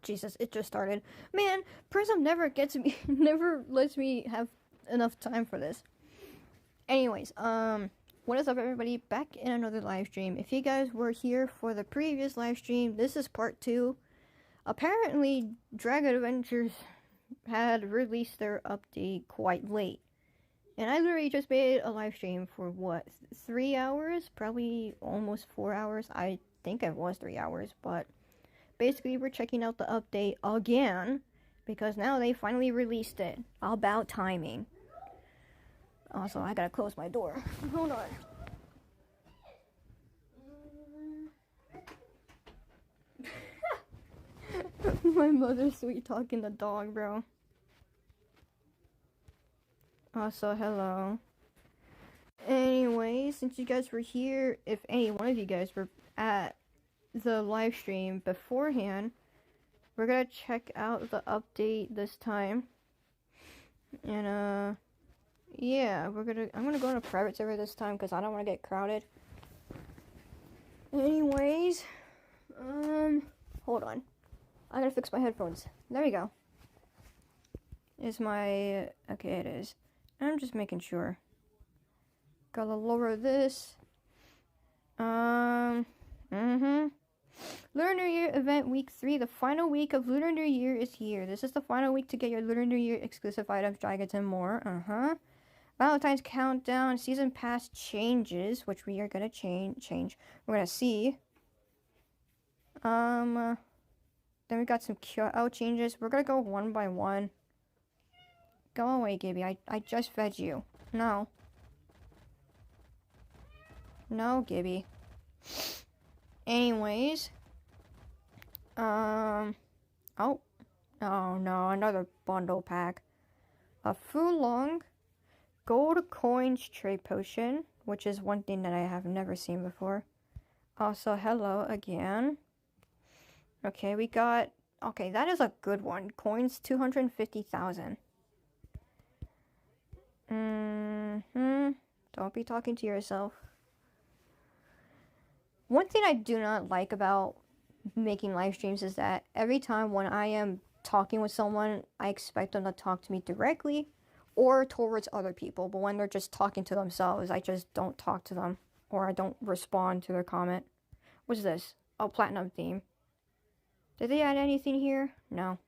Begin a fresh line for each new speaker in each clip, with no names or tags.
Jesus, it just started. Man, Prism never gets me, never lets me have enough time for this. Anyways, what is up, everybody? Back in another live stream. If you guys were here for the previous live stream, this is part 2. Apparently, Dragon Adventures had released their update quite late. And I literally just made a live stream for, what, 3 hours? Probably almost 4 hours. I think it was 3 hours, but basically we're checking out the update again, because now they finally released it. About timing. Also, I gotta close my door. Hold on. My mother's sweet talking the dog, bro. Also, hello. Anyway, since you guys were here, if any one of you guys were at the live stream beforehand, we're gonna check out the update this time. And, yeah, I'm gonna go on a private server this time because I don't want to get crowded. Anyways, hold on. I gotta fix my headphones. There we go. Is my... okay, it is. I'm just making sure. Gotta lower this. Lunar New Year event week 3. The final week of Lunar New Year is here. This is the final week to get your Lunar New Year exclusive items, dragons, and more. Valentine's countdown, season pass changes, which we are gonna change. We're gonna see. Then we got some QL changes. We're gonna go one by one. Go away, Gibby. I just fed you. No. No, Gibby. Anyways. Oh. Oh no, another bundle pack. A Fulong gold coins trade potion, which is one thing that I have never seen before. Also, hello again. Okay, we got... okay, that is a good one. Coins 250,000. Don't be talking to yourself. One thing I do not like about making live streams is that every time when I am talking with someone, I expect them to talk to me directly or towards other people. But when they're just talking to themselves, I just don't talk to them. Or I don't respond to their comment. What's this? Oh, platinum theme. Did they add anything here? No.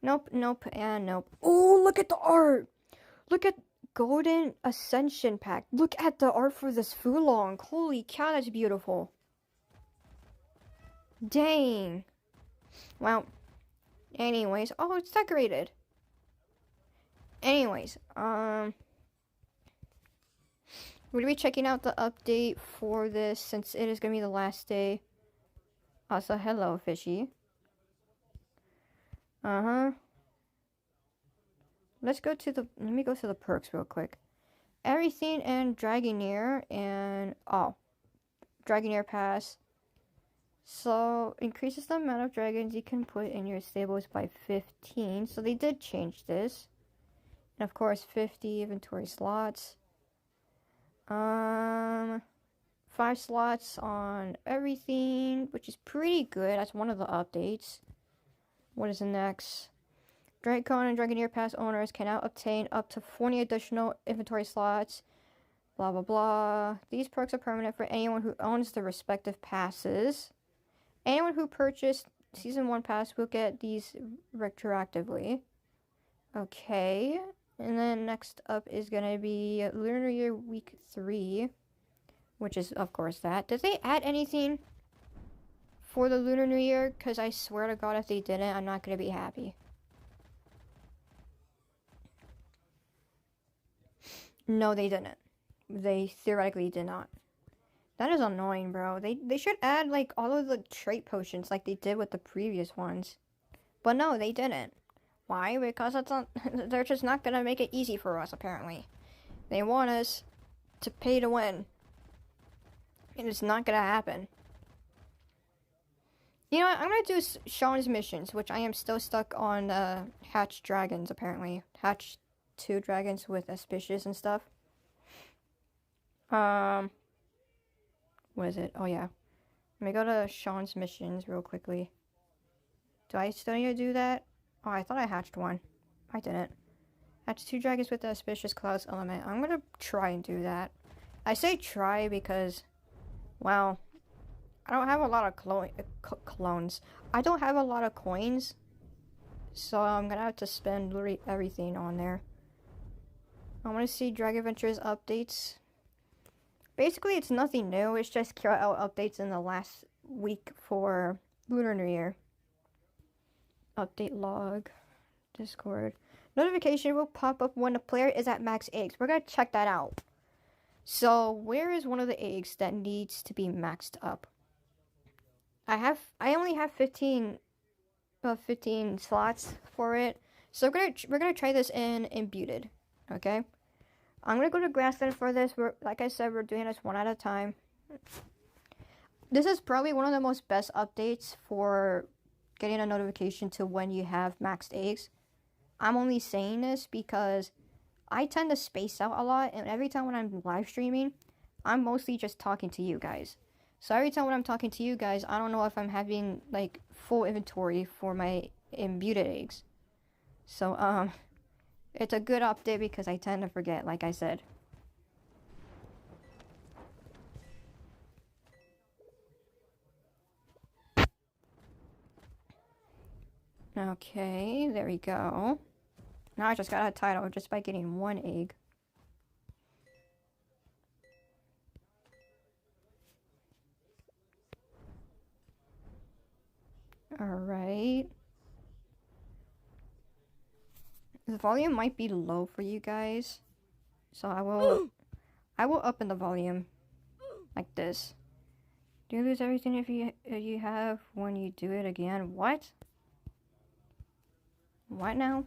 Nope, and nope. Oh, look at the art! Look at Golden Ascension Pack. Look at the art for this Fulong. Holy cow, that's beautiful. Dang. Well, anyways. Oh, it's decorated. Anyways, we're gonna be checking out the update for this since it is gonna be the last day. Also, hello, fishy. Let's go to the... let me go to the perks real quick. Everything and Dragoneer and... oh. Dragoneer Pass. So, increases the amount of dragons you can put in your stables by 15. So, they did change this. And, of course, 50 inventory slots. 5 slots on everything, which is pretty good. That's one of the updates. What is the next? Dracon and Dragoneer Pass owners can now obtain up to 40 additional inventory slots. Blah, blah, blah. These perks are permanent for anyone who owns the respective passes. Anyone who purchased Season 1 pass will get these retroactively. Okay. And then next up is going to be Lunar New Year Week 3. Which is, of course, that. Did they add anything for the Lunar New Year? Because I swear to God, if they didn't, I'm not going to be happy. No, they didn't. They theoretically did not. That is annoying, bro. They should add, like, all of the trait potions like they did with the previous ones. But no, they didn't. Why? Because it's not, they're just not going to make it easy for us, apparently. They want us to pay to win. And it's not gonna happen. You know what? I'm gonna do Sean's missions, which I am still stuck on hatch dragons, apparently. Hatch 2 dragons with auspicious and stuff. What is it? Oh, yeah. Let me go to Sean's missions real quickly. Do I still need to do that? Oh, I thought I hatched one. I didn't. Hatched 2 dragons with the auspicious clouds element. I'm gonna try and do that. I say try because, well, I don't have a lot of clones. I don't have a lot of coins, so I'm gonna have to spend literally everything on there. I want to see Dragon Adventures updates. Basically, it's nothing new. It's just carry out updates in the last week for Lunar New Year. Update log. Discord. Notification will pop up when the player is at max eggs. We're gonna check that out. So, where is one of the eggs that needs to be maxed up? I only have 15 slots for it. So we're gonna try this in imbued. Okay? I'm gonna go to Grassland for this. Like I said, we're doing this one at a time. This is probably one of the most best updates for getting a notification to when you have maxed eggs. I'm only saying this because I tend to space out a lot, and every time when I'm live streaming, I'm mostly just talking to you guys. So every time when I'm talking to you guys, I don't know if I'm having like full inventory for my imbued eggs. So it's a good update because I tend to forget, like I said. Okay, there we go. Now I just got a title just by getting 1 egg. Alright. The volume might be low for you guys, so I will up in the volume like this. Do you lose everything if you have when you do it again? What? What now?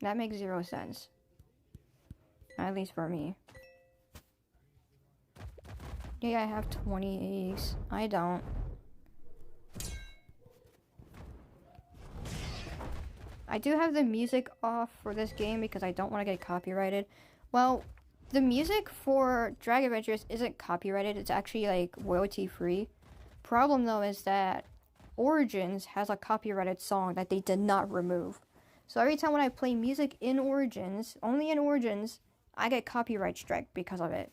That makes 0 sense. At least for me. Yeah, I have 20 eggs. I don't. I do have the music off for this game because I don't want to get copyrighted. Well, the music for Dragon Adventures isn't copyrighted. It's actually like royalty free. Problem though is that Origins has a copyrighted song that they did not remove. So every time when I play music in Origins, only in Origins, I get copyright strike because of it.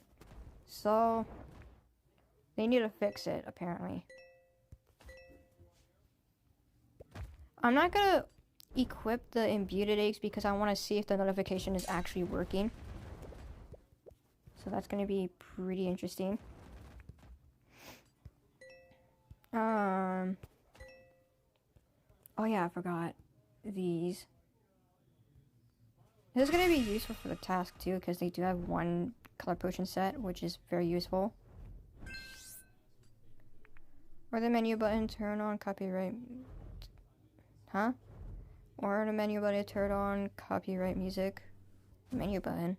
So they need to fix it apparently. I'm not gonna equip the imbued eggs because I want to see if the notification is actually working. So that's going to be pretty interesting. Oh yeah, I forgot these. This is going to be useful for the task too because they do have 1 color potion set, which is very useful. Or the menu button, turn on copyright. Huh? Or the menu button, turn on copyright music. Menu button.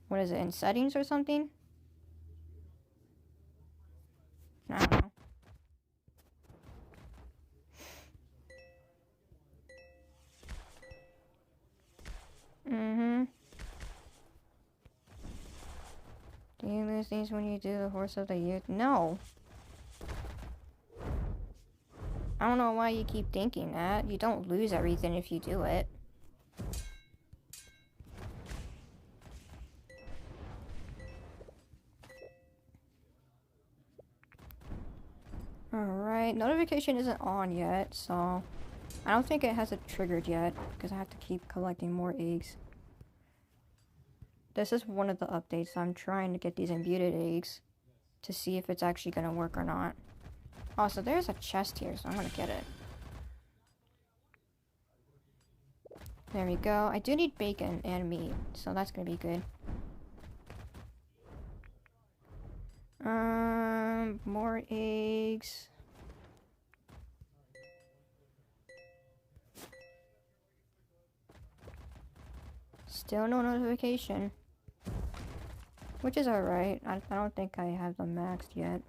What is it, in settings or something? I don't know. Do you lose these when you do the Horse of the Youth? No. I don't know why you keep thinking that. You don't lose everything if you do it. Alright, notification isn't on yet, so I don't think it has it triggered yet because I have to keep collecting more eggs. This is one of the updates. I'm trying to get these imbued eggs to see if it's actually going to work or not. Also, there's a chest here, so I'm going to get it. There we go. I do need bacon and meat, so that's going to be good. More eggs. Still no notification. Which is alright. I don't think I have them maxed yet.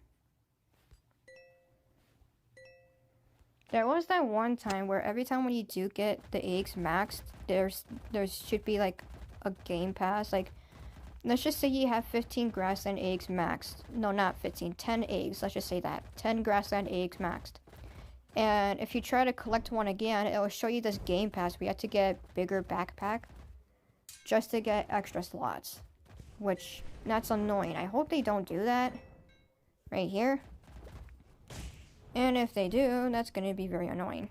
There was that one time where every time when you do get the eggs maxed, there should be like a game pass. Like, let's just say you have 15 grassland eggs maxed. No, not 15. 10 eggs. Let's just say that. 10 grassland eggs maxed. And if you try to collect one again, it will show you this game pass. We have to get bigger backpack just to get extra slots, which that's annoying. I hope they don't do that right here. And if they do, that's going to be very annoying.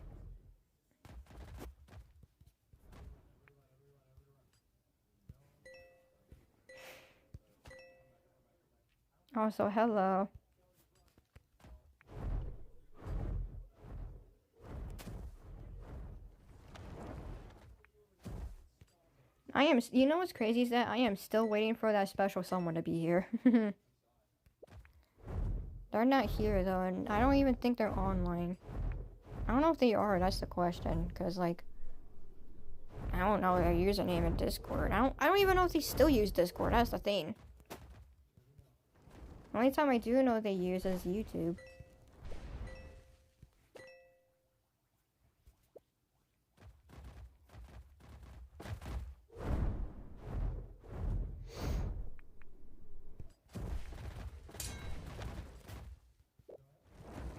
Also, hello. You know what's crazy is that I am still waiting for that special someone to be here. They're not here though, and I don't even think they're online. I don't know if they are, that's the question, because like, I don't know their username in Discord. I don't even know if they still use Discord, that's the thing. The only time I do know they use is YouTube.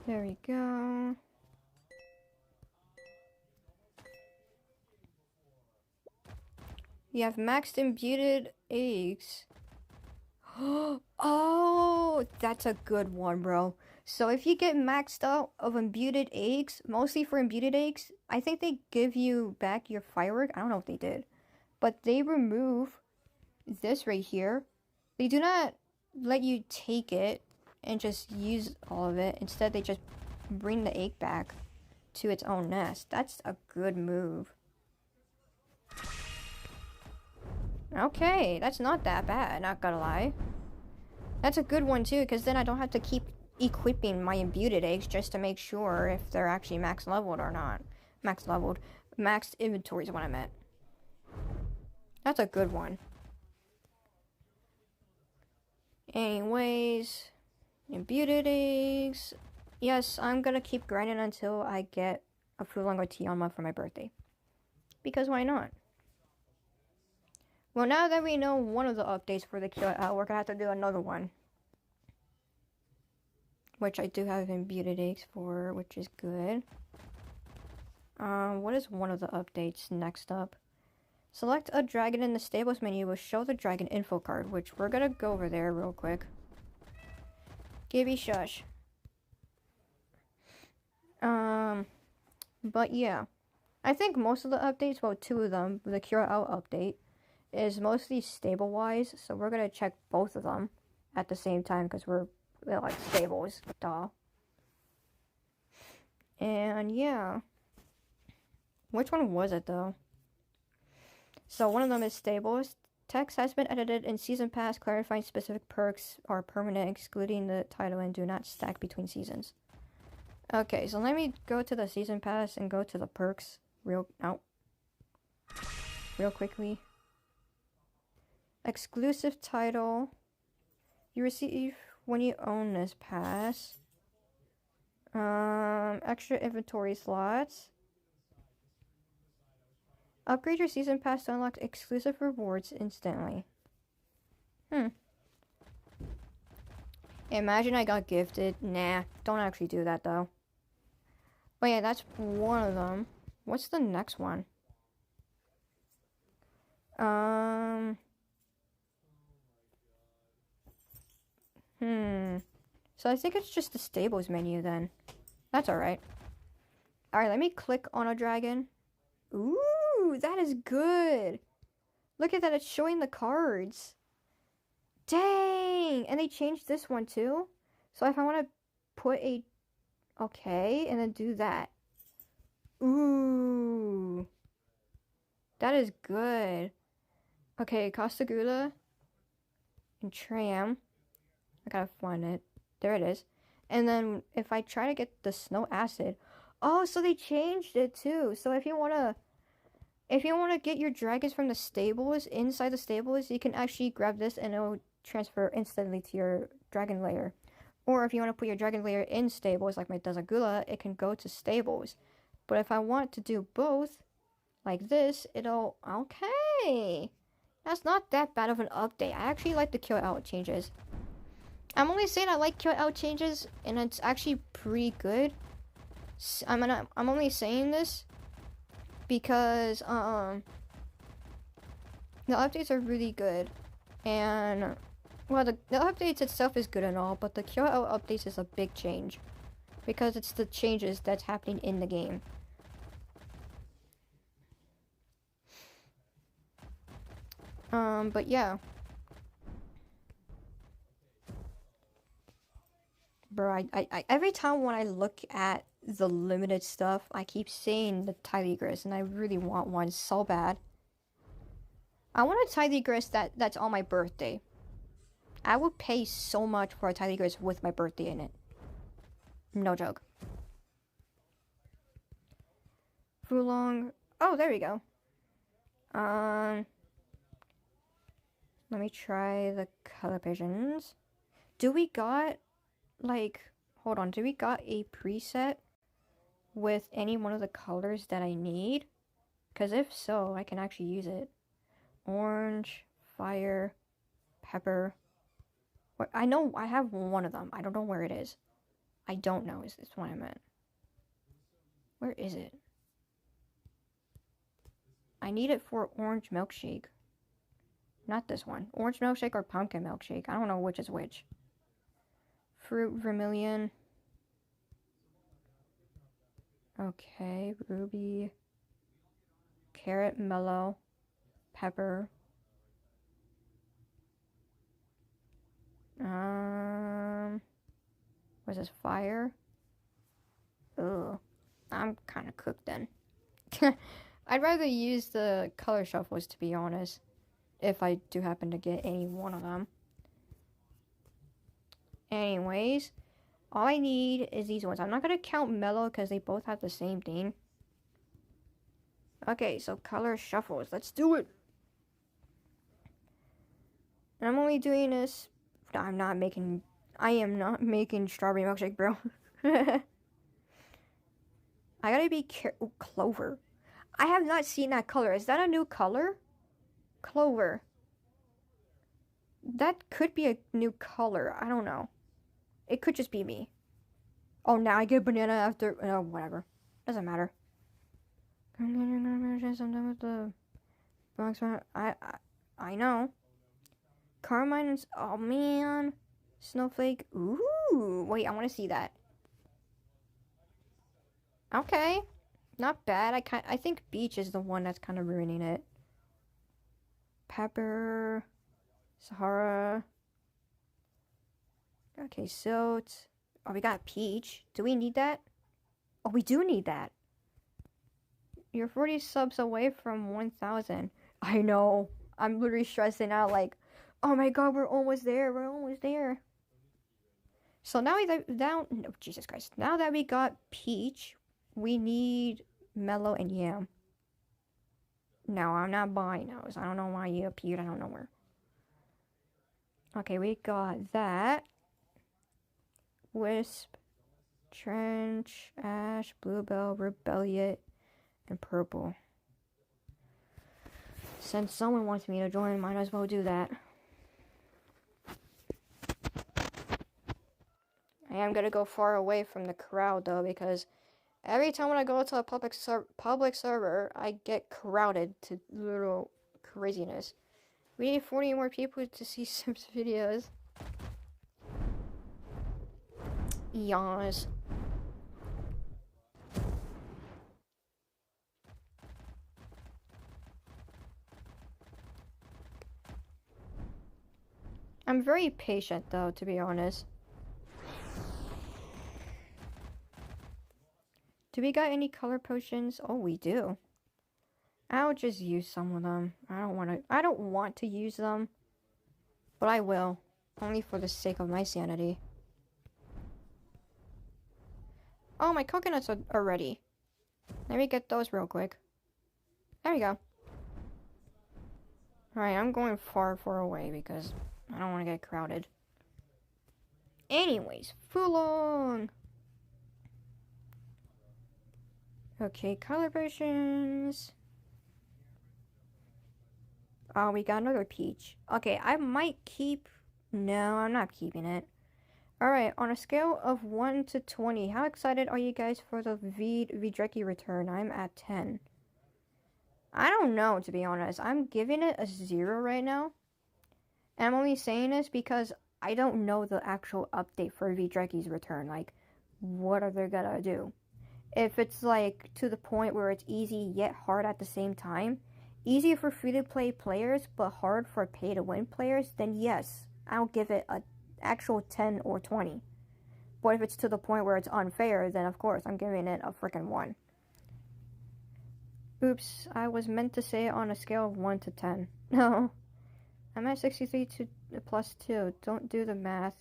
There we go. You have maxed imbued eggs. Oh, that's a good one, bro. So if you get maxed out of imbued eggs, mostly for imbued eggs, I think they give you back your firework. I don't know if they did. But they remove this right here. They do not let you take it and just use all of it. Instead, they just bring the egg back to its own nest. That's a good move. Okay, that's not that bad, not gonna lie. That's a good one too, because then I don't have to keep equipping my imbued eggs just to make sure if they're actually max leveled or not. Max leveled. Maxed inventory is what I meant. That's a good one. Anyways, imbued eggs. Yes, I'm gonna keep grinding until I get a Fulango Tiama for my birthday. Because why not? Well, now that we know one of the updates for the kill out, we're gonna have to do another one. Which I do have imbued eggs for, which is good. What is one of the updates next up? Select a dragon in the stables menu will show the dragon info card, which we're gonna go over there real quick. Gibby shush. But yeah. I think most of the updates, well, two of them, the Cure Out update, is mostly stable-wise, so we're gonna check both of them at the same time, because we're like stables, duh. And yeah. Which one was it, though? So one of them is stables. Text has been edited in Season Pass, clarifying specific perks are permanent, excluding the title, and do not stack between seasons. Okay, so let me go to the Season Pass and go to the perks real quickly. Exclusive title. You receive when you own this pass. Extra inventory slots. Upgrade your season pass to unlock exclusive rewards instantly. Imagine I got gifted. Nah, don't actually do that though. But yeah, that's one of them. What's the next one? So I think it's just the stables menu then. That's alright. Alright, let me click on a dragon. Ooh, that is good. Look at that, it's showing the cards. Dang! And they changed this one too. So if I want to put a... Okay, and then do that. Ooh. That is good. Okay, Costagula and Tram. I gotta find it. There it is. And then if I try to get the Snow Acid. Oh, so they changed it too. So if you wanna get your dragons from the stables, inside the stables, you can actually grab this and it'll transfer instantly to your dragon lair. Or if you want to put your dragon lair in stables, like my Dazagula, it can go to stables. But if I want to do both, like this, it'll... Okay! That's not that bad of an update. I actually like the kill out changes. I'm only saying I like kill out changes, and it's actually pretty good. I'm only saying this because the updates are really good, and well, the updates itself is good and all, but the QL updates is a big change because it's the changes that's happening in the game. But yeah. Bro, I every time when I look at the limited stuff, I keep seeing the Tiligris, and I really want one so bad. I want a Tiligris that's on my birthday. I would pay so much for a Tiligris with my birthday in it. No joke. Fulong. Oh, there we go. Let me try the color pigeons. Do we got, like, hold on, do we got a preset with any one of the colors that I need? Because if so, I can actually use it. Orange, fire, pepper. I know I have one of them. I don't know where it is. I don't know is this what I meant. Where is it? I need it for orange milkshake. Not this one. Orange milkshake or pumpkin milkshake. I don't know which is which. Fruit vermilion. Okay, ruby. Carrot mellow. Pepper. Was this fire? Ugh. I'm kind of cooked then. I'd rather use the color shuffles, to be honest, if I do happen to get any one of them. Anyways, all I need is these ones. I'm not going to count mellow because they both have the same thing. Okay, so color shuffles. Let's do it. And I'm only doing this. I am not making strawberry milkshake, bro. I gotta be careful. Clover. I have not seen that color. Is that a new color? Clover. That could be a new color. I don't know. It could just be me. Oh, now I get banana after. Oh, whatever. Doesn't matter. I'm done with the box. I know. Carmine is. Oh man. Snowflake. Ooh. Wait, I want to see that. Okay. Not bad. I think Beach is the one that's kind of ruining it. Pepper. Sahara. Okay, Silt. Oh, we got Peach. Do we need that? Oh, we do need that. You're 40 subs away from 1,000. I know. I'm literally stressing out like, oh my god, we're almost there. We're almost there. So now no, Jesus Christ. Now that we got Peach, we need Mellow and Yam. No, I'm not buying those. I don't know why you appeared. I don't know where. Okay, we got that. Wisp, Trench, Ash, Bluebell, Rebellion, and Purple. Since someone wants me to join, might as well do that. I am gonna go far away from the crowd though, because every time when I go to a public server, I get crowded to little craziness. We need 40 more people to see Sims videos. Yas. I'm very patient though, to be honest. Do we got any color potions? Oh, we do. I'll just use some of them. I don't want to use them, but I will, only for the sake of my sanity. Oh, my coconuts are ready. Let me get those real quick. There we go. Alright, I'm going far away because I don't want to get crowded. Anyways, Fulong! Okay, color potions. Oh, we got another Peach. Okay, I might keep... No, I'm not keeping it. Alright, on a scale of 1 to 20, how excited are you guys for the Vidreki return? I'm at 10. I don't know, to be honest. I'm giving it a 0 right now. And I'm only saying this because I don't know the actual update for Vidreki's return. Like, what are they gonna do? If it's, like, to the point where it's easy yet hard at the same time, easy for free-to-play players, but hard for pay-to-win players, then yes, I'll give it a actual 10 or 20. But if it's to the point where it's unfair, then of course I'm giving it a freaking 1. Oops, I was meant to say it on a scale of 1 to 10. No. I'm at 63 to plus 2. Don't do the math.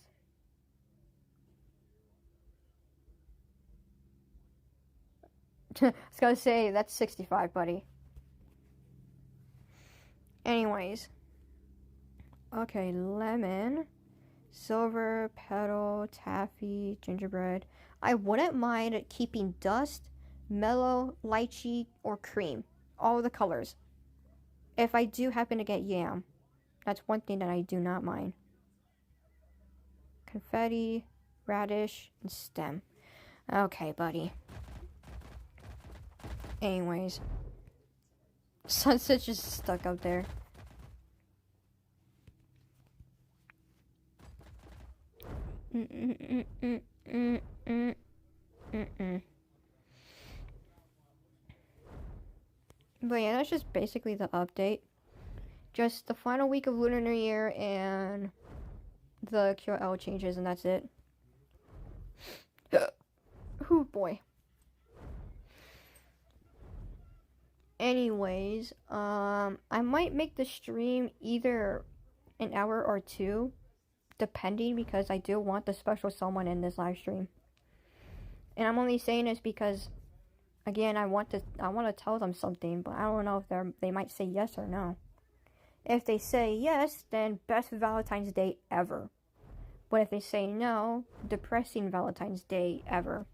I was gonna say, that's 65, buddy. Anyways. Okay, lemon, silver, petal, taffy, gingerbread. I wouldn't mind keeping dust, mellow, lychee, or cream. All the colors. If I do happen to get yam. That's one thing that I do not mind. Confetti, radish, and stem. Okay, buddy. Anyways. Sunset's just stuck up there. But yeah, that's just basically the update. Just the final week of Lunar New Year and the QL changes, and that's it. Oh boy. Anyways, I might make the stream either an hour or 2, depending, because I do want the special someone in this live stream. And I'm only saying this because, again, I want to tell them something, but I don't know if they might say yes or no. If they say yes, then best Valentine's Day ever. But if they say no, depressing Valentine's Day ever.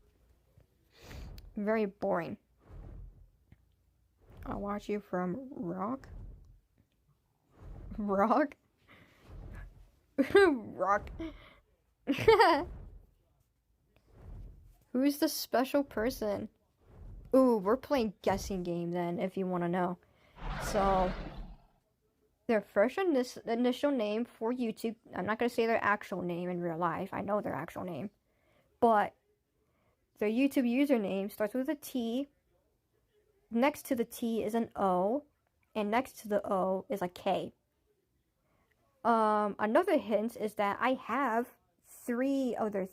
Very boring. I'll watch you from Rock. Rock? Rock. Who's the special person? Ooh, we're playing guessing game then, if you want to know. So, their first initial name for YouTube, I'm not going to say their actual name in real life. I know their actual name. But their YouTube username starts with a T. Next to the T is an O. And next to the O is a K. Another hint is that I have three of the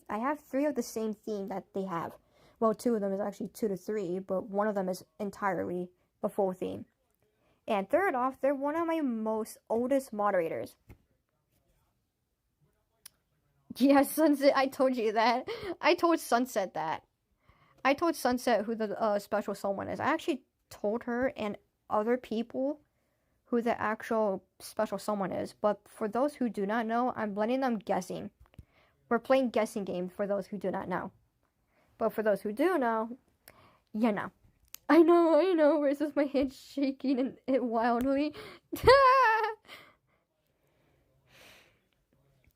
same theme that they have. Well, 2 of them is actually 2 to 3, but one of them is entirely a full theme. And third off, they're one of my most oldest moderators. Yeah, Sunset, I told you that. I told Sunset that. I told Sunset who the special someone is. I actually told her and other people who the actual special someone is. But for those who do not know, I'm letting them guessing. We're playing guessing game for those who do not know. But for those who do know, you know. I know. Where's this? My hand shaking and it wildly.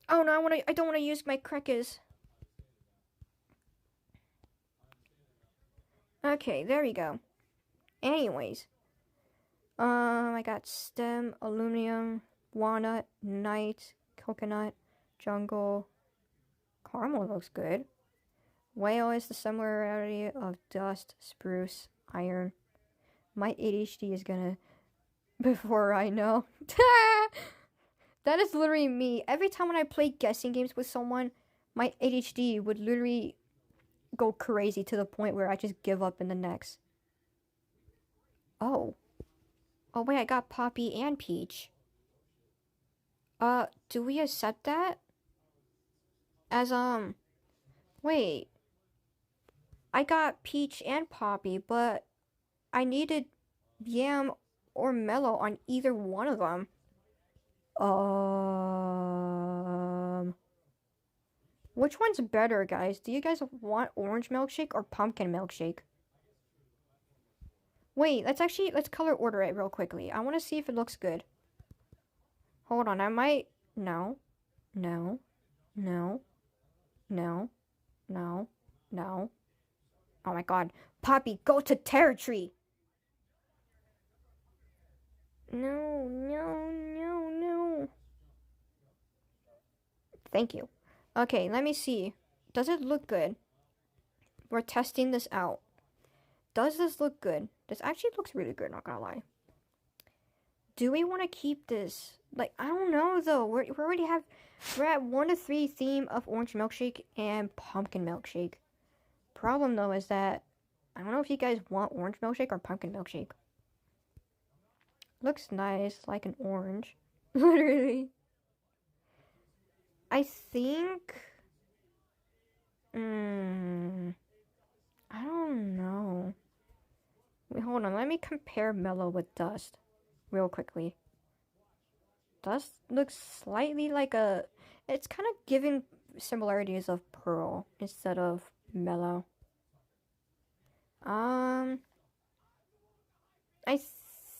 Oh no, I don't want to use my crackers. Okay, there we go. Anyways. I got stem, aluminum, walnut, night, coconut, jungle. Caramel looks good. Whale is the similarity of dust, spruce, iron. My ADHD is gonna... Before I know. That is literally me. Every time when I play guessing games with someone, my ADHD would literally go crazy to the point where I just give up in the next. Oh. Oh wait, I got Poppy and Peach. Do we accept that? As, wait. I got Peach and Poppy, but I needed Yam or Mellow on either one of them. Which one's better, guys? Do you guys want orange milkshake or pumpkin milkshake? Wait, let's color order it real quickly. I want to see if it looks good. Hold on, I might... No. No. No. No. Oh my god. Poppy, go to territory! No, no, no, no. Thank you. Okay, let me see. Does it look good? We're testing this out. Does this look good? This actually looks really good, not gonna lie. Do we want to keep this? Like, I don't know though. We're at 1 to 3 theme of orange milkshake and pumpkin milkshake. Problem though is that I don't know if you guys want orange milkshake or pumpkin milkshake. Looks nice, like an orange. Literally. I think... I don't know. Wait, hold on. Let me compare Mellow with Dust real quickly. Dust looks slightly like a... It's kind of giving similarities of Pearl instead of Mellow. I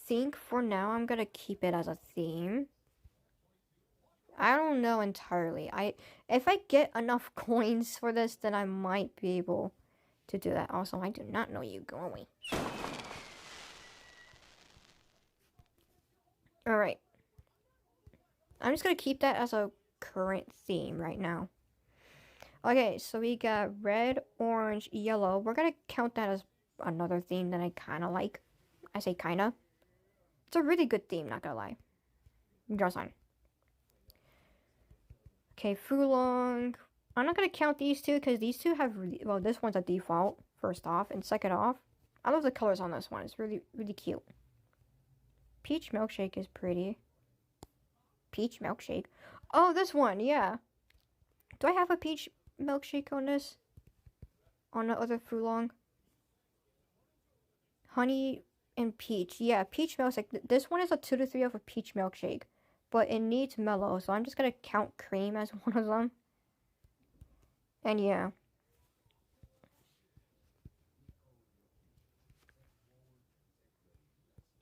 think for now I'm gonna keep it as a theme. I don't know entirely. If I get enough coins for this, then I might be able to do that. Also, I do not know you. Go away. Alright. I'm just gonna keep that as a current theme right now. Okay, so we got red, orange, yellow. We're gonna count that as another theme that I kind of like. I say kind of. It's a really good theme, not gonna lie. Just on. Okay, Fulong. I'm not gonna count these two because these two have really, well, this one's a default, first off, and second off, I love the colors on this one. It's really, really cute. Peach Milkshake is pretty. Peach Milkshake. Oh, this one, yeah. Do I have a Peach Milkshake on this? On the other Fulong? Honey and Peach. Yeah, Peach Milkshake. This one is a 2 to 3 of a Peach Milkshake. But it needs Mellow, so I'm just gonna count Cream as one of them. And yeah.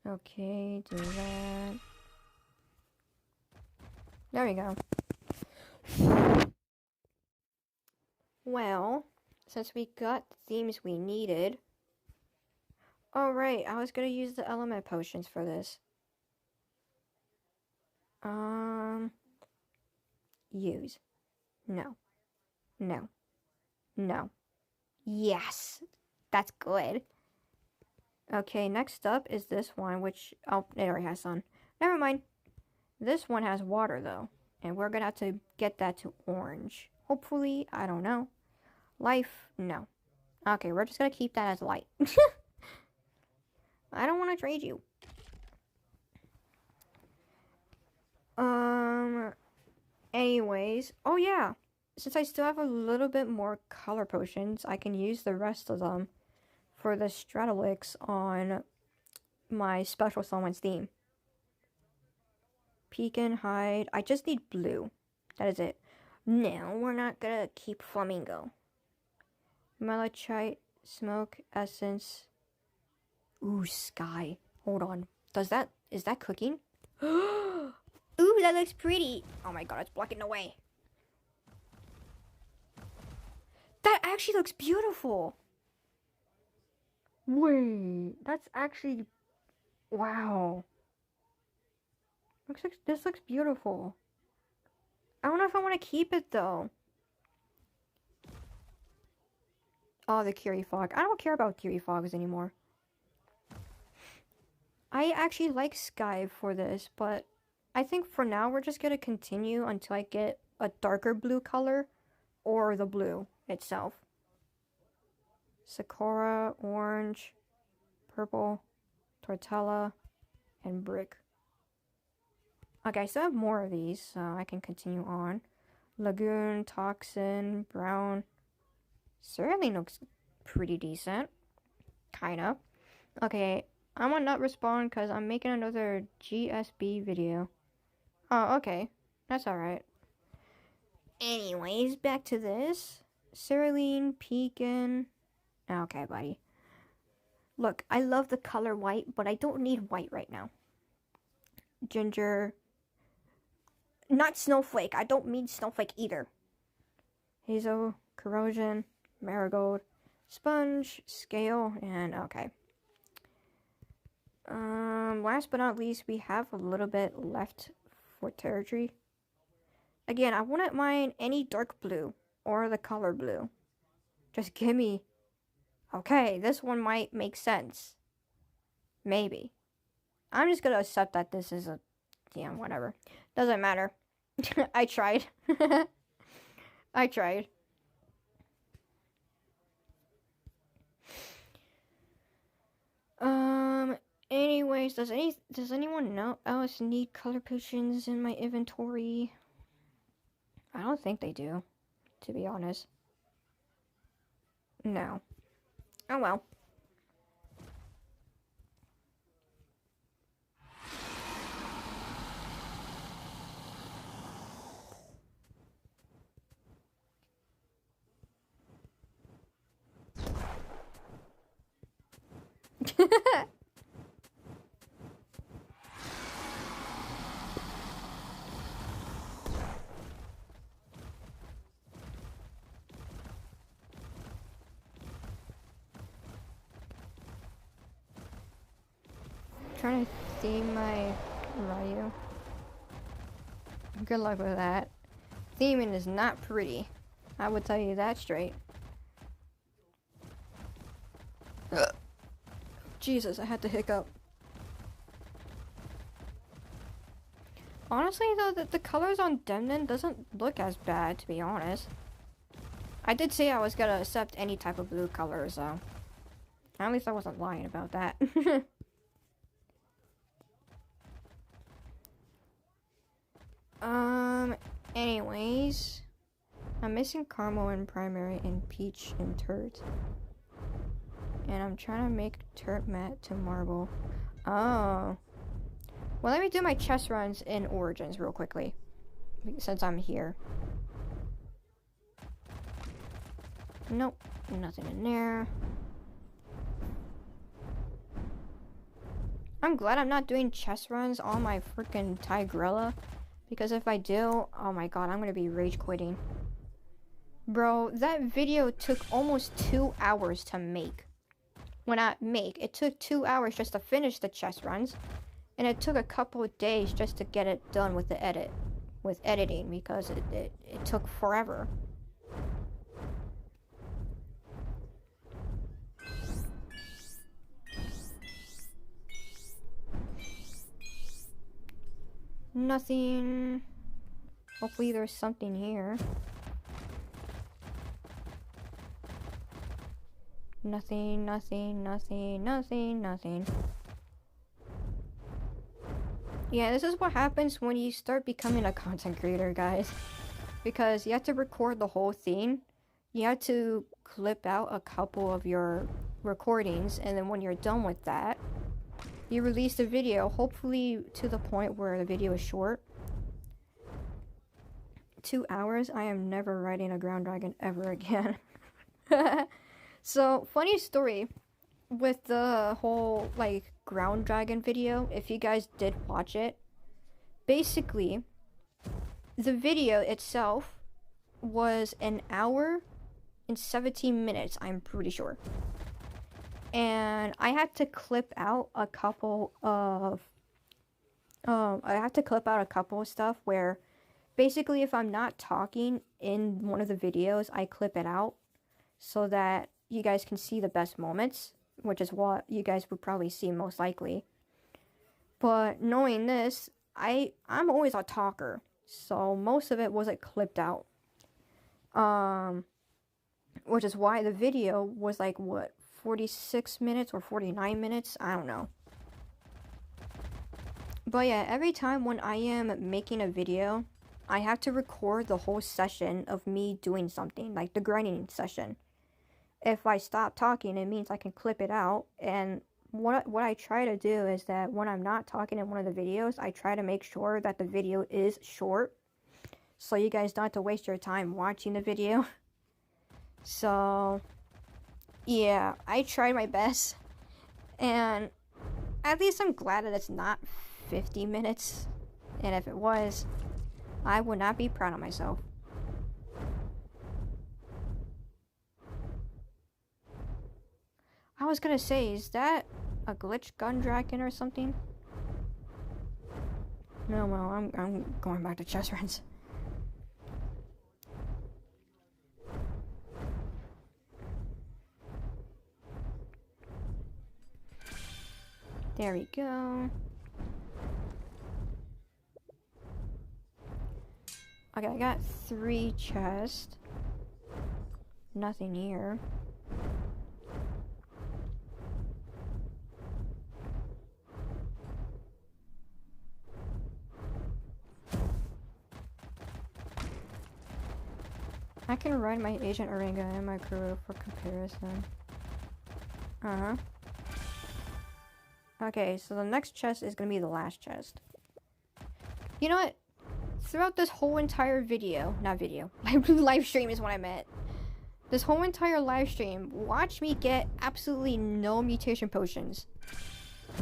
Okay, do that. There we go. Well, since we got the themes we needed... Oh, right, I was gonna use the element potions for this. Use. No. No. No. Yes! That's good. Okay, next up is this one, which... Oh, it already has sun. Never mind. This one has water, though. And we're gonna have to get that to orange. Hopefully, I don't know. Life, no. Okay, we're just gonna keep that as light. I don't want to trade you. Anyways. Oh, yeah. Since I still have a little bit more color potions, I can use the rest of them for the Stratolix on my special someone's theme. Pecan, hide. I just need blue. That is it. No, we're not gonna keep Flamingo. Malachite, smoke, essence. Ooh, sky. Hold on. Is that cooking? Ooh, that looks pretty. Oh my god, it's blocking the way. That actually looks beautiful. Wait, that's actually... Wow. This looks beautiful. I don't know if I want to keep it, though. Oh, the Curie Fog. I don't care about Curie Fogs anymore. I actually like Sky for this, but I think for now we're just going to continue until I get a darker blue color or the blue itself. Sakura, orange, purple, tortella, and brick. Okay, I still have more of these, so I can continue on. Lagoon, toxin, brown. Certainly looks pretty decent. Kinda. Okay, I'm gonna not respond because I'm making another GSB video. Oh, okay. That's alright. Anyways, back to this. Cerulean, pecan. Okay, buddy. Look, I love the color white, but I don't need white right now. Ginger. Not Snowflake. I don't mean Snowflake either. hazel, corrosion, marigold, sponge, scale, and okay. Last but not least, we have a little bit left for territory. Again, I wouldn't mind any dark blue or the color blue. Just give me... Okay, this one might make sense. Maybe. I'm just gonna accept that this is a... Yeah, whatever. Doesn't matter. I tried. I tried. Anyways, does anyone else need color potions in my inventory? I don't think they do, to be honest. No. Oh well. Trying to theme my Ryu. Good luck with that. Theming is not pretty. I would tell you that straight. Ugh. Jesus, I had to hiccup. Honestly though, the colors on Demnon doesn't look as bad, to be honest. I did say I was gonna accept any type of blue color, so... At least I wasn't lying about that. Anyways, I'm missing caramel in primary and peach in turret. And I'm trying to make turret matte to marble. Oh. Well, let me do my chest runs in Origins real quickly, since I'm here. Nope, nothing in there. I'm glad I'm not doing chest runs on my freaking Tigrella. Because if I do, oh my god, I'm gonna be rage quitting. Bro, that video took almost 2 hours to make. Well, not make. It took 2 hours just to finish the chest runs. And it took a couple of days just to get it done with the editing, because it took forever. Nothing. Hopefully there's something here. Nothing, nothing, nothing, nothing, nothing. Yeah, this is what happens when you start becoming a content creator, guys. Because you have to record the whole thing. You have to clip out a couple of your recordings, and then when you're done with that, you release the video, hopefully to the point where the video is short. 2 hours? I am never riding a ground dragon ever again. So, funny story with the whole, like, ground dragon video, if you guys did watch it. Basically, the video itself was 1 hour and 17 minutes, I'm pretty sure. And I had to clip out a couple of stuff where basically if I'm not talking in one of the videos, I clip it out so that you guys can see the best moments, which is what you guys would probably see most likely. But knowing this, I'm always a talker, so most of it wasn't clipped out. Which is why the video was like, what, 46 minutes or 49 minutes? I don't know. But yeah, every time when I am making a video, I have to record the whole session of me doing something, like the grinding session. If I stop talking, it means I can clip it out. And what I try to do is that when I'm not talking in one of the videos, I try to make sure that the video is short, so you guys don't have to waste your time watching the video. So yeah, I tried my best, and at least I'm glad that it's not 50 minutes, and if it was, I would not be proud of myself. I was gonna say, is that a glitch gun dragon or something? No, well, I'm going back to chest runs. There we go. Okay, I got 3 chests. Nothing here. I can ride my Agent Oringa and my crew for comparison. Okay, so the next chest is gonna be the last chest. You know what? Throughout this whole entire video, not video, live stream is what I meant. This whole entire live stream, watch me get absolutely no mutation potions.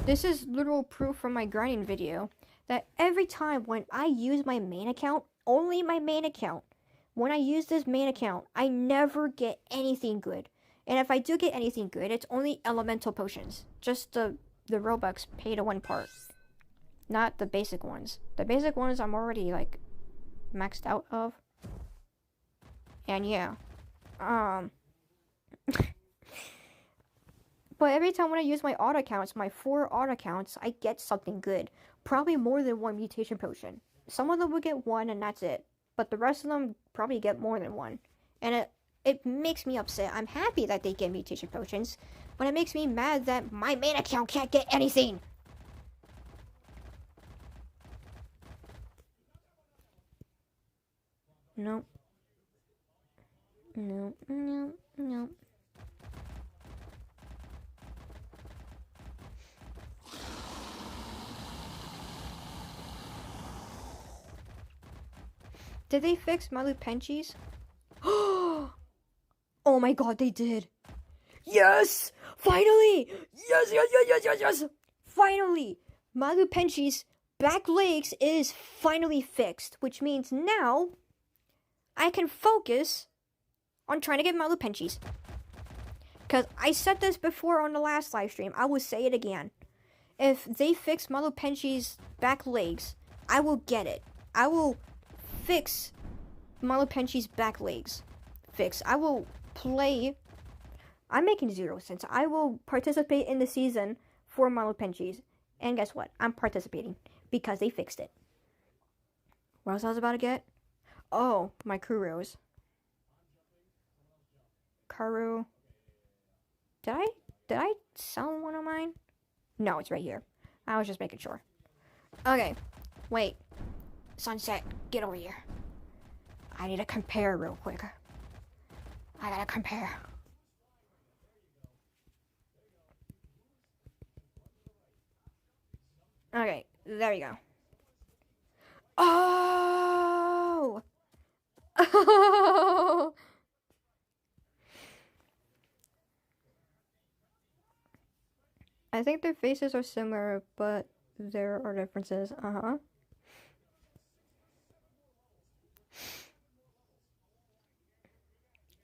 This is literal proof from my grinding video that every time when I use my main account, only my main account, when I use this main account, I never get anything good. And if I do get anything good, it's only elemental potions. Just the Robux pay to win part. Not the basic ones. The basic ones I'm already, like, maxed out of. And yeah. But every time when I use my auto accounts, my 4 auto accounts, I get something good. Probably more than 1 mutation potion. Some of them will get 1 and that's it. But the rest of them probably get more than 1. And it makes me upset. I'm happy that they get mutation potions. But it makes me mad that my main account can't get anything. No. No, no, no. Did they fix Malu Penchis? Oh my god, they did. Yes! Finally! Yes, yes, yes, yes, yes, yes! Finally! Malu Penchis' back legs is finally fixed, which means now I can focus on trying to get Malu Penchis. Because I said this before on the last live stream, I will say it again. If they fix Malu Penchis' back legs, I will get it. I will fix Malu Penchis' back legs. I will play. I'm making 0 cents. I will participate in the season for Malu Penchis. And guess what? I'm participating because they fixed it. What else I was about to get? Oh, my Kuros. Karu. Did I sell one of mine? No, it's right here. I was just making sure. Okay. Wait. Sunset, get over here. I need to compare real quick. I gotta compare. Okay, there you go. Oh! Oh! I think their faces are similar, but there are differences.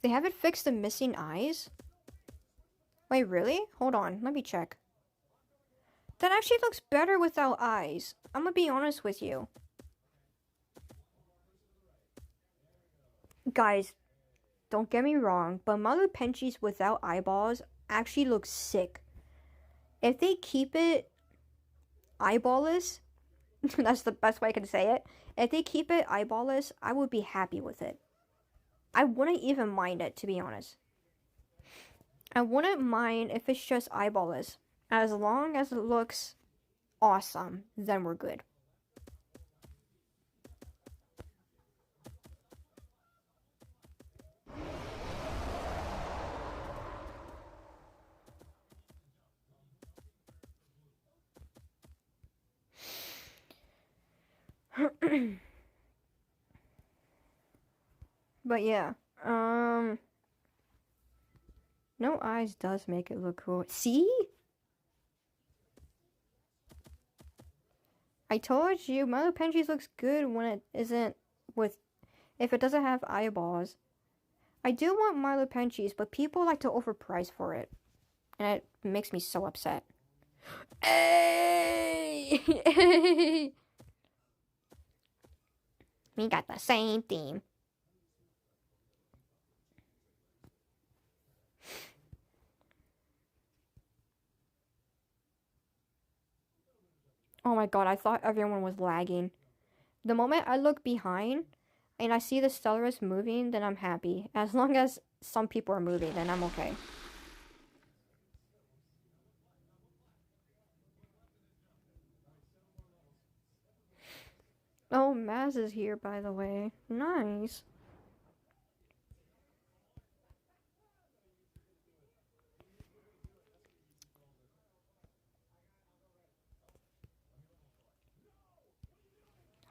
They haven't fixed the missing eyes? Wait, really? Hold on, let me check. That actually looks better without eyes. I'm gonna be honest with you. Guys, don't get me wrong, but Malu Penchis without eyeballs actually looks sick. If they keep it eyeballless, that's the best way I can say it. If they keep it eyeballless, I would be happy with it. I wouldn't even mind it, to be honest. I wouldn't mind if it's just eyeballless. As long as it looks awesome, then we're good. But yeah, no eyes does make it look cool. See? I told you, Malu Penchis looks good when it isn't with, if it doesn't have eyeballs. I do want Malu Penchis, but people like to overprice for it. And it makes me so upset. Hey! We got the same theme. Oh my god, I thought everyone was lagging. The moment I look behind and I see the Stellaris moving, then I'm happy. As long as some people are moving, then I'm okay. Oh, Maz is here, by the way. Nice.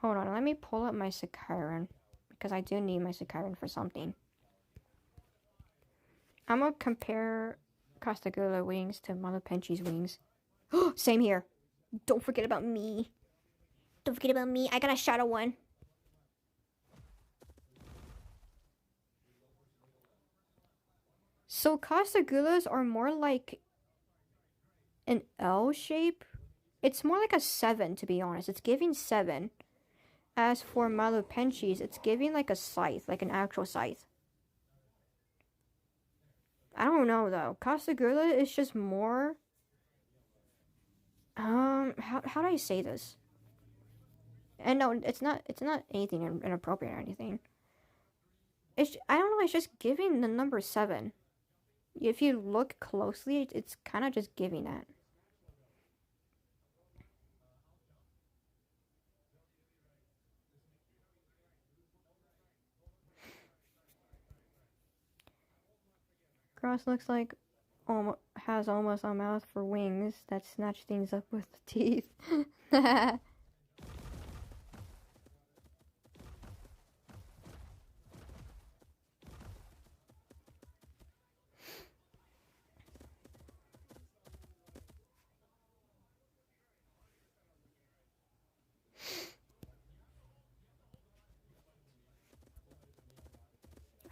Hold on, let me pull up my Sikyron. Because I do need my Sikyron for something. I'm gonna compare Costagula wings to Malapenchi's wings. Same here. Don't forget about me. Don't forget about me. I got a shadow one. So Castagulas are more like an L shape. It's more like a 7, to be honest. It's giving 7. As for Malapenchis, it's giving like a scythe, like an actual scythe. I don't know though. Costagula is just more. How do I say this? And no, it's not anything inappropriate or anything. I don't know. It's just giving the number 7. If you look closely, it's kind of just giving that. Cross looks like has almost a mouth for wings that snatch things up with the teeth. I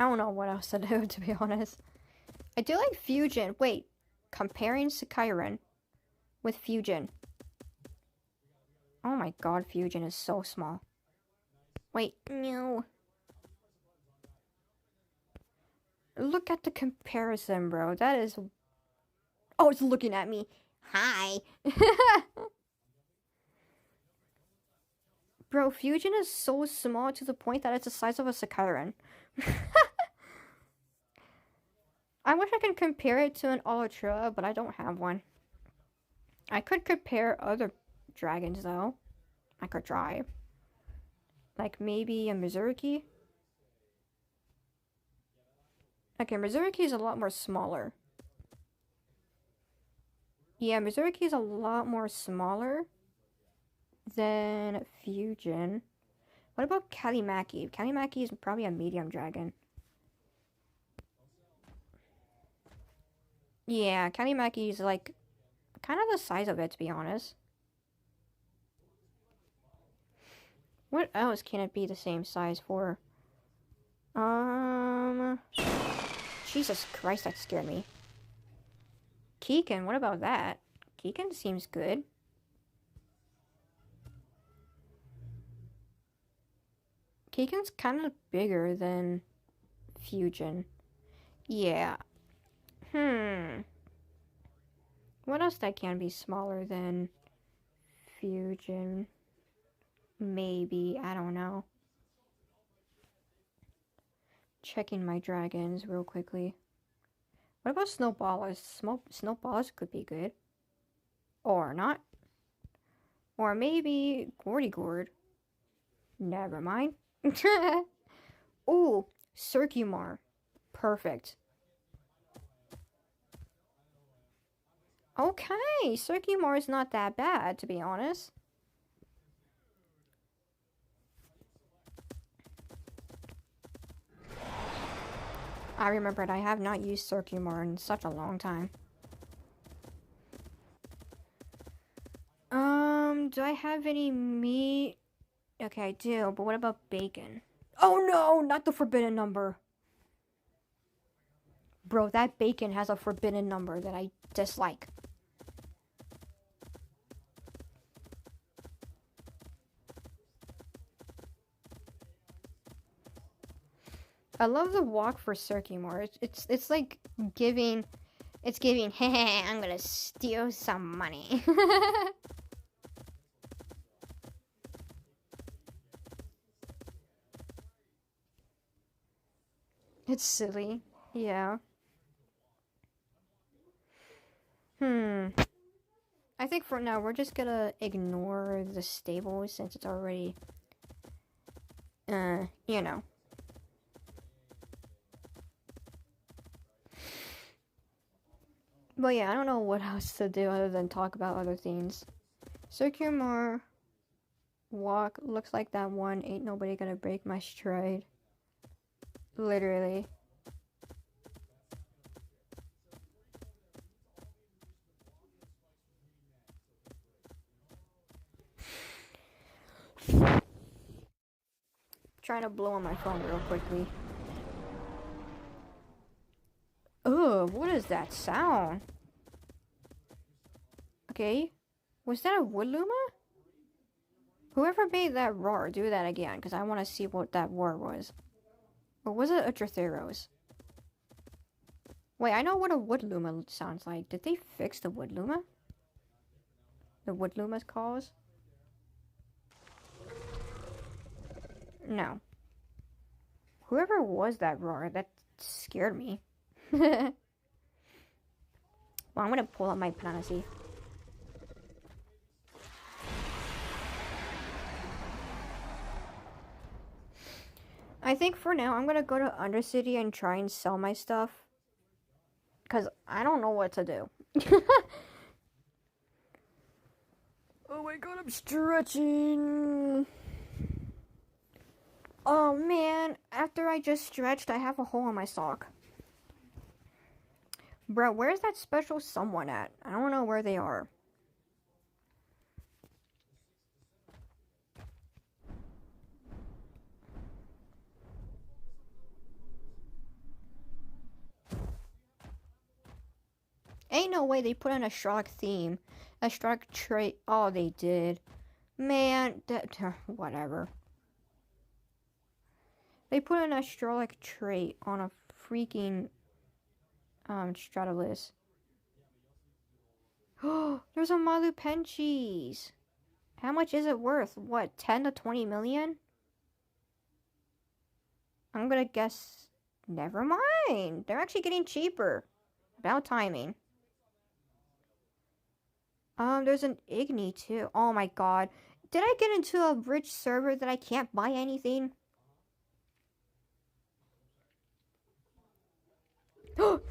don't know what else to do, to be honest. I do like Fusion. Wait, comparing Sikyron with Fusion. Oh my god, Fusion is so small. Wait, no. Look at the comparison, bro. That is... Oh, it's looking at me. Hi. Bro, Fusion is so small to the point that it's the size of a Sikyron. I wish I could compare it to an Elytra, but I don't have one. I could compare other dragons, though. I could try. Like, maybe a Mizuruki? Okay, Mizuruki is a lot more smaller. Yeah, Mizuruki is a lot more smaller than Fusion. What about Kalimaki? Kalimaki is probably a medium dragon. Yeah, Kalimaki is like kind of the size of it, to be honest. What else can it be the same size for? Jesus Christ, that scared me. Keegan, what about that? Keegan seems good. Keegan's kind of bigger than Fusion. Yeah. What else that can be smaller than Fusion? Maybe, I don't know. Checking my dragons real quickly. What about Snowballers? Snowballers could be good. Or not. Or maybe Gordigord. Never mind. Ooh, Circumar. Perfect. Okay, Circumar is not that bad, to be honest. I remembered I have not used Circumar in such a long time. Do I have any meat? Okay, I do, but what about bacon? Oh no, not the forbidden number. Bro, that bacon has a forbidden number that I dislike. I love the walk for Circular. It's like giving, hey, I'm gonna steal some money. It's silly. Yeah. I think for now we're just gonna ignore the stable since it's already, you know. But yeah, I don't know what else to do other than talk about other things. Circular walk looks like that one. Ain't nobody gonna break my stride. Literally. Trying to blow on my phone real quickly. Ugh, what is that sound? Okay. Was that a woodluma? Whoever made that roar, do that again, because I want to see what that roar was. Or was it a Dratheros? Wait, I know what a woodluma sounds like. Did they fix the woodluma? The woodluma's calls? No. Whoever was that roar, that scared me. Well, I'm gonna pull up my Panacea. I think for now, I'm gonna go to Undercity and try and sell my stuff. Because I don't know what to do. Oh my god, I'm stretching. Oh man, after I just stretched, I have a hole in my sock. Bro, where's that special someone at? I don't know where they are. Ain't no way they put in a Shrek theme. A Shrek trait. Oh, they did. Man, whatever. They put an astrologic trait on a freaking Stratalus. Oh, there's a Malupenchis. How much is it worth? What, 10 to 20 million? I'm gonna guess. Never mind. They're actually getting cheaper. About timing. There's an Igni too. Oh my god. Did I get into a rich server that I can't buy anything?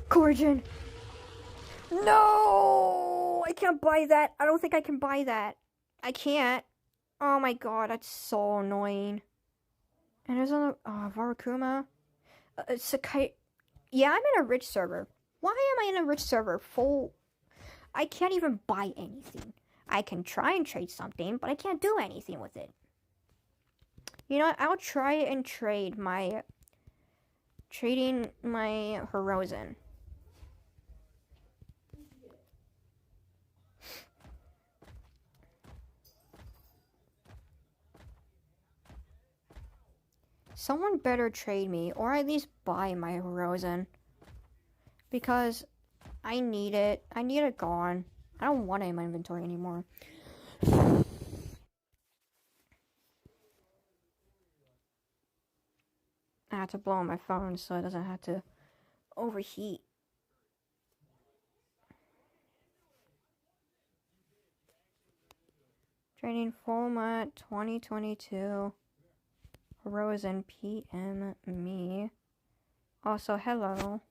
Corrigan! No! I can't buy that. I don't think I can buy that. I can't. Oh my god, that's so annoying. And there's another Varakuma. Sakai. Yeah, I'm in a rich server. Why am I in a rich server? I can't even buy anything. I can try and trade something, but I can't do anything with it. You know what? I'll try and trading my Horizon. Someone better trade me, or at least buy my Horizon. Because I need it. I need it gone. I don't want it in my inventory anymore. I had to blow on my phone so it doesn't have to overheat. Training format 2022. Horizon PM me. Also, hello.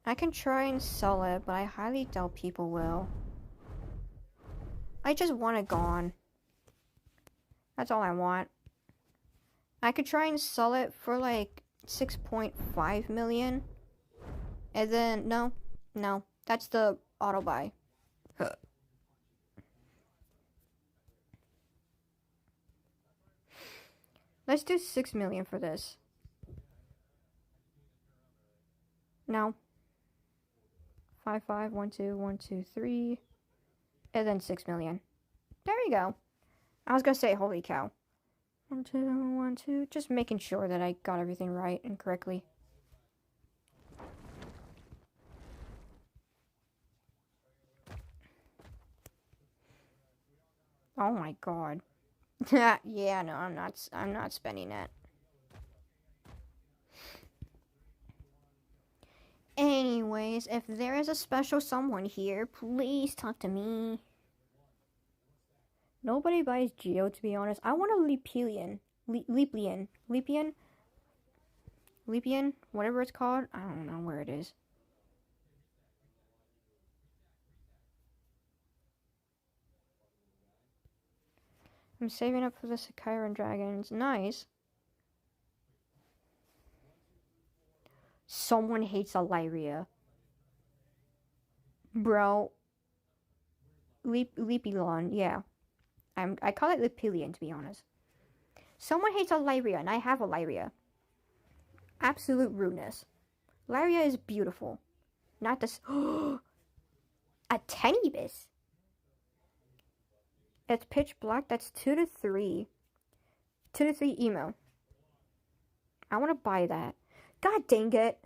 I can try and sell it, but I highly doubt people will. I just want it gone. That's all I want. I could try and sell it for like 6.5 million. And then, no, that's the auto buy. Let's do 6 million for this. No. 5, 5, 1, 2, 1, 2, 3. And then 6 million. There we go. I was gonna say, holy cow. 1, 2, 1, 2. Just making sure that I got everything right and correctly. Oh my god. Yeah, no, I'm not spending that. Anyways, if there is a special someone here, please talk to me. Nobody buys Geo, to be honest. I want a Leapian. Leapian? Whatever it's called. I don't know where it is. I'm saving up for the Sakairan Dragons. Nice. Someone hates Illyria. Bro. Leapilon, yeah. I call it Lepilian, to be honest. Someone hates Illyria, and I have Illyria. Absolute rudeness. Illyria is beautiful. Not this. A Tenebus. It's pitch black. That's 2 to 3. 2 to 3 emo. I want to buy that. God dang it.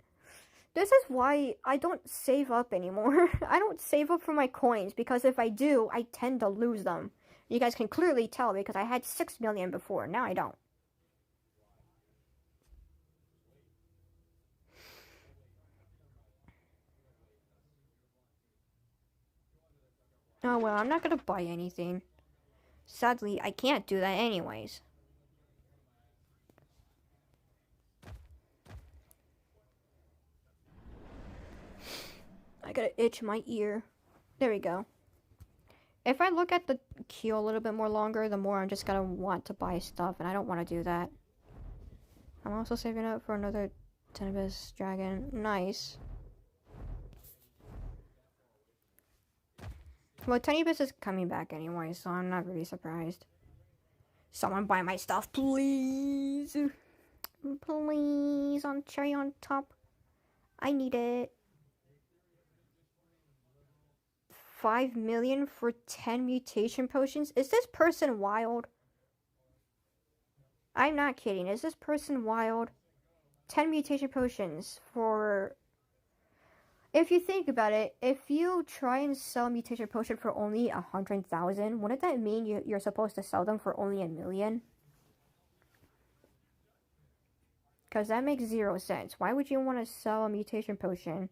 This is why I don't save up anymore. I don't save up for my coins because if I do, I tend to lose them. You guys can clearly tell because I had 6 million before. Now I don't. Oh well, I'm not gonna buy anything. Sadly, I can't do that anyways. I gotta itch my ear. There we go. If I look at the queue a little bit more longer, the more I'm just gonna want to buy stuff, and I don't want to do that. I'm also saving up for another Tenebus Dragon. Nice. Well, Tenebus is coming back anyway, so I'm not really surprised. Someone buy my stuff, please. Please, on cherry on top. I need it. 5 million for 10 mutation potions? Is this person wild? I'm not kidding. Is this person wild? 10 mutation potions for... If you think about it, if you try and sell a mutation potion for only 100,000, wouldn't that mean you're supposed to sell them for only 1 million? Because that makes 0 sense. Why would you want to sell a mutation potion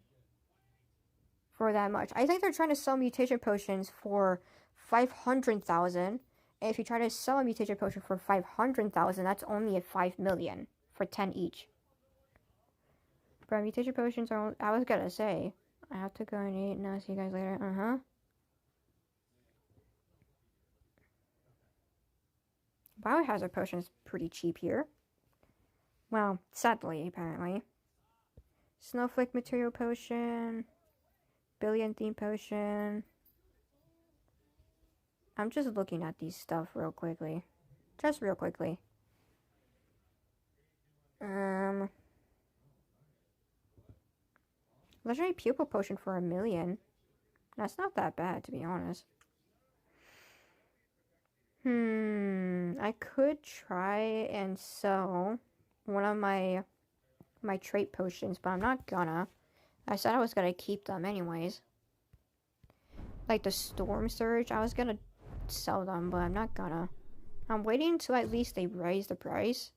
for that much? I think they're trying to sell mutation potions for 500,000. And if you try to sell a mutation potion for 500,000, that's only at 5 million for 10 each. But mutation potions are... I was gonna say, I have to go and eat. Now see you guys later. Biohazard potion is pretty cheap here. Well, sadly, apparently. Snowflake material potion. Billion theme potion. I'm just looking at these stuff real quickly. Just real quickly. Legendary pupil potion for 1 million. That's not that bad, to be honest. I could try and sell one of my trait potions, but I'm not gonna. I said I was gonna keep them anyways. Like the Storm Surge, I was gonna sell them, but I'm not gonna. I'm waiting until at least they raise the price,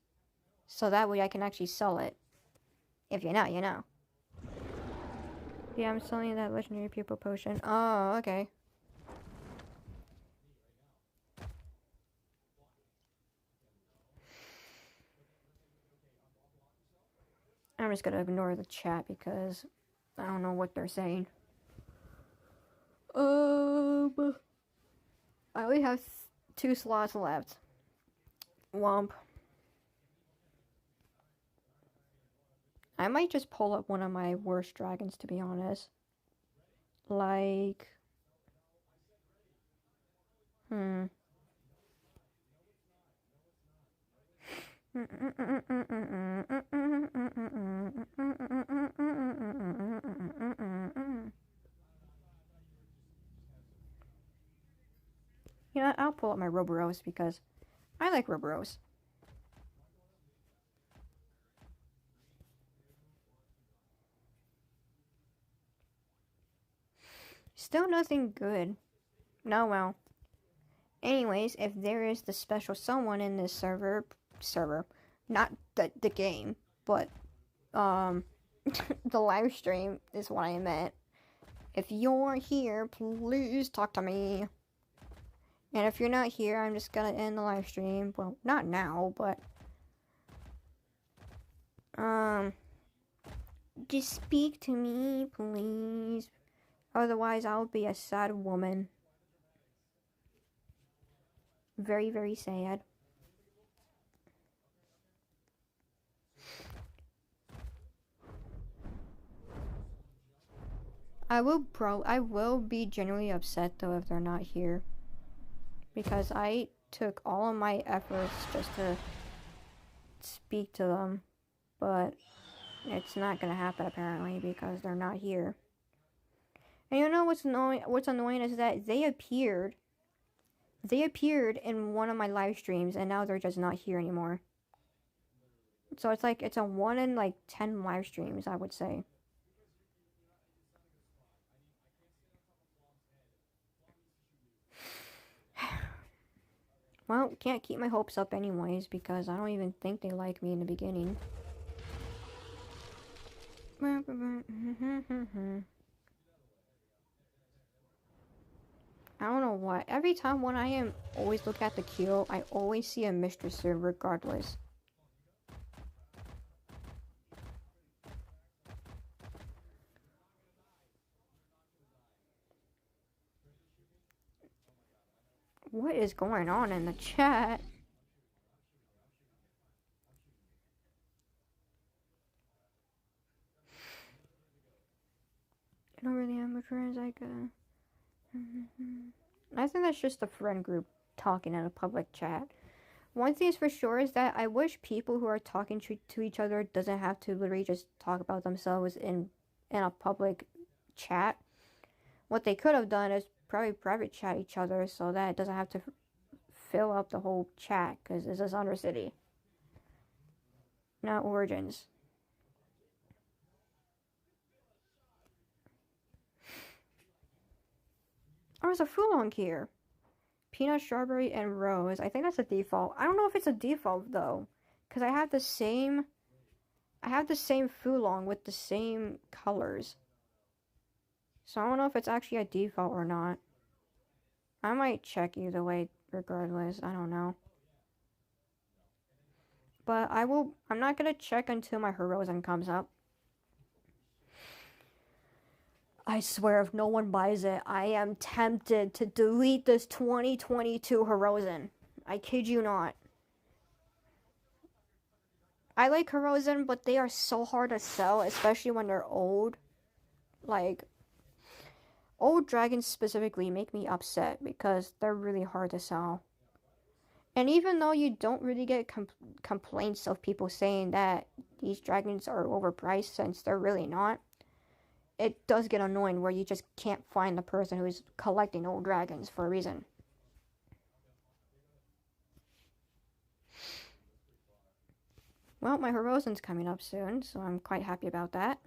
so that way I can actually sell it. If you know, you know. Yeah, I'm selling that legendary pupil potion. Oh, okay. I'm just gonna ignore the chat because I don't know what they're saying. I only have 2 slots left. Womp. I might just pull up one of my worst dragons, to be honest. Like... You know, I'll pull up my Roboros because I like Roboros. Still nothing good. No, well. Anyways, if there is the special someone in this server, not the game, but, the live stream is what I meant. If you're here, please talk to me. And if you're not here, I'm just gonna end the live stream. Well, not now, but, just speak to me, please. Otherwise, I'll be a sad woman. Very, very sad. I will be genuinely upset though if they're not here. Because I took all of my efforts just to speak to them. But it's not gonna happen apparently because they're not here. And you know what's annoying is that they appeared in one of my live streams and now they're just not here anymore. So it's like it's a 1 in like 10 live streams, I would say. Well, can't keep my hopes up anyways because I don't even think they like me in the beginning. I don't know why. Every time when I am always look at the queue, I always see a mistress here regardless. What is going on in the chat? I don't really have much friends I could. I think that's just a friend group talking in a public chat. One thing is for sure is that I wish people who are talking to each other doesn't have to literally just talk about themselves in a public chat. What they could have done is probably private chat each other so that it doesn't have to fill up the whole chat because this is Undercity, not Origins. Oh, there's a Fulong here. Peanut, strawberry, and rose. I think that's a default. I don't know if it's a default though, because I have the same Fulong with the same colors. So I don't know if it's actually a default or not. I might check either way regardless. I don't know. But I'm not gonna check until my Hirozen comes up. I swear if no one buys it, I am tempted to delete this 2022 Hirozen. I kid you not. I like Hirozen, but they are so hard to sell, especially when they're old. Like, old dragons specifically make me upset because they're really hard to sell. And even though you don't really get complaints of people saying that these dragons are overpriced since they're really not, it does get annoying where you just can't find the person who's collecting old dragons for a reason. Well, my Hirozen's coming up soon, so I'm quite happy about that.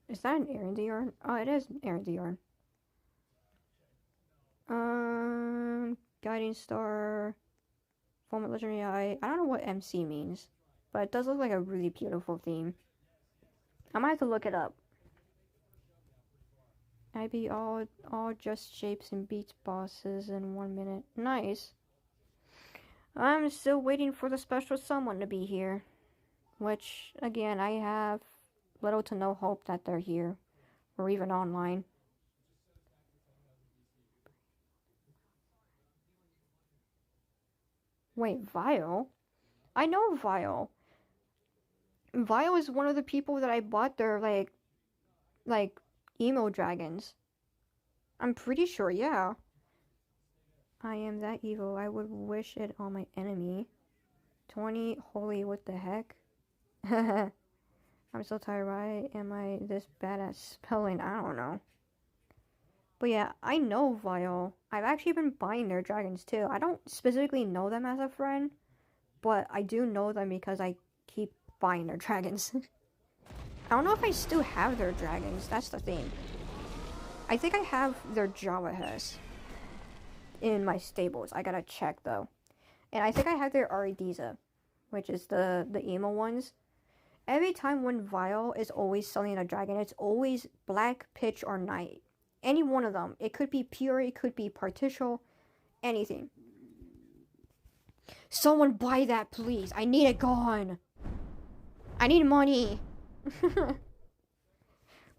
Is that an Errandy yarn? Oh, it is an Errandy yarn. Guiding Star, Format Legendary Eye. I don't know what MC means, but it does look like a really beautiful theme. I might have to look it up. I be all just shapes and beats bosses in 1 minute. Nice. I'm still waiting for the special someone to be here, which again I have little to no hope that they're here or even online. Wait, Vile? I know Vile. Vile is one of the people that I bought their, like, emo dragons. I'm pretty sure, yeah. I am that evil, I would wish it on my enemy. 20, holy, what the heck? I'm so tired, why am I this bad at spelling? I don't know. But yeah, I know Vile. I've actually been buying their dragons too. I don't specifically know them as a friend, but I do know them because I keep buying their dragons. I don't know if I still have their dragons, that's the thing. I think I have their Jawahas in my stables. I gotta check though. And I think I have their Aridiza, which is the emo ones. Every time when Vile is always selling a dragon, it's always Black, Pitch, or Night. Any one of them. It could be Pure, it could be Partial, anything. Someone buy that, please. I need it gone. I need money.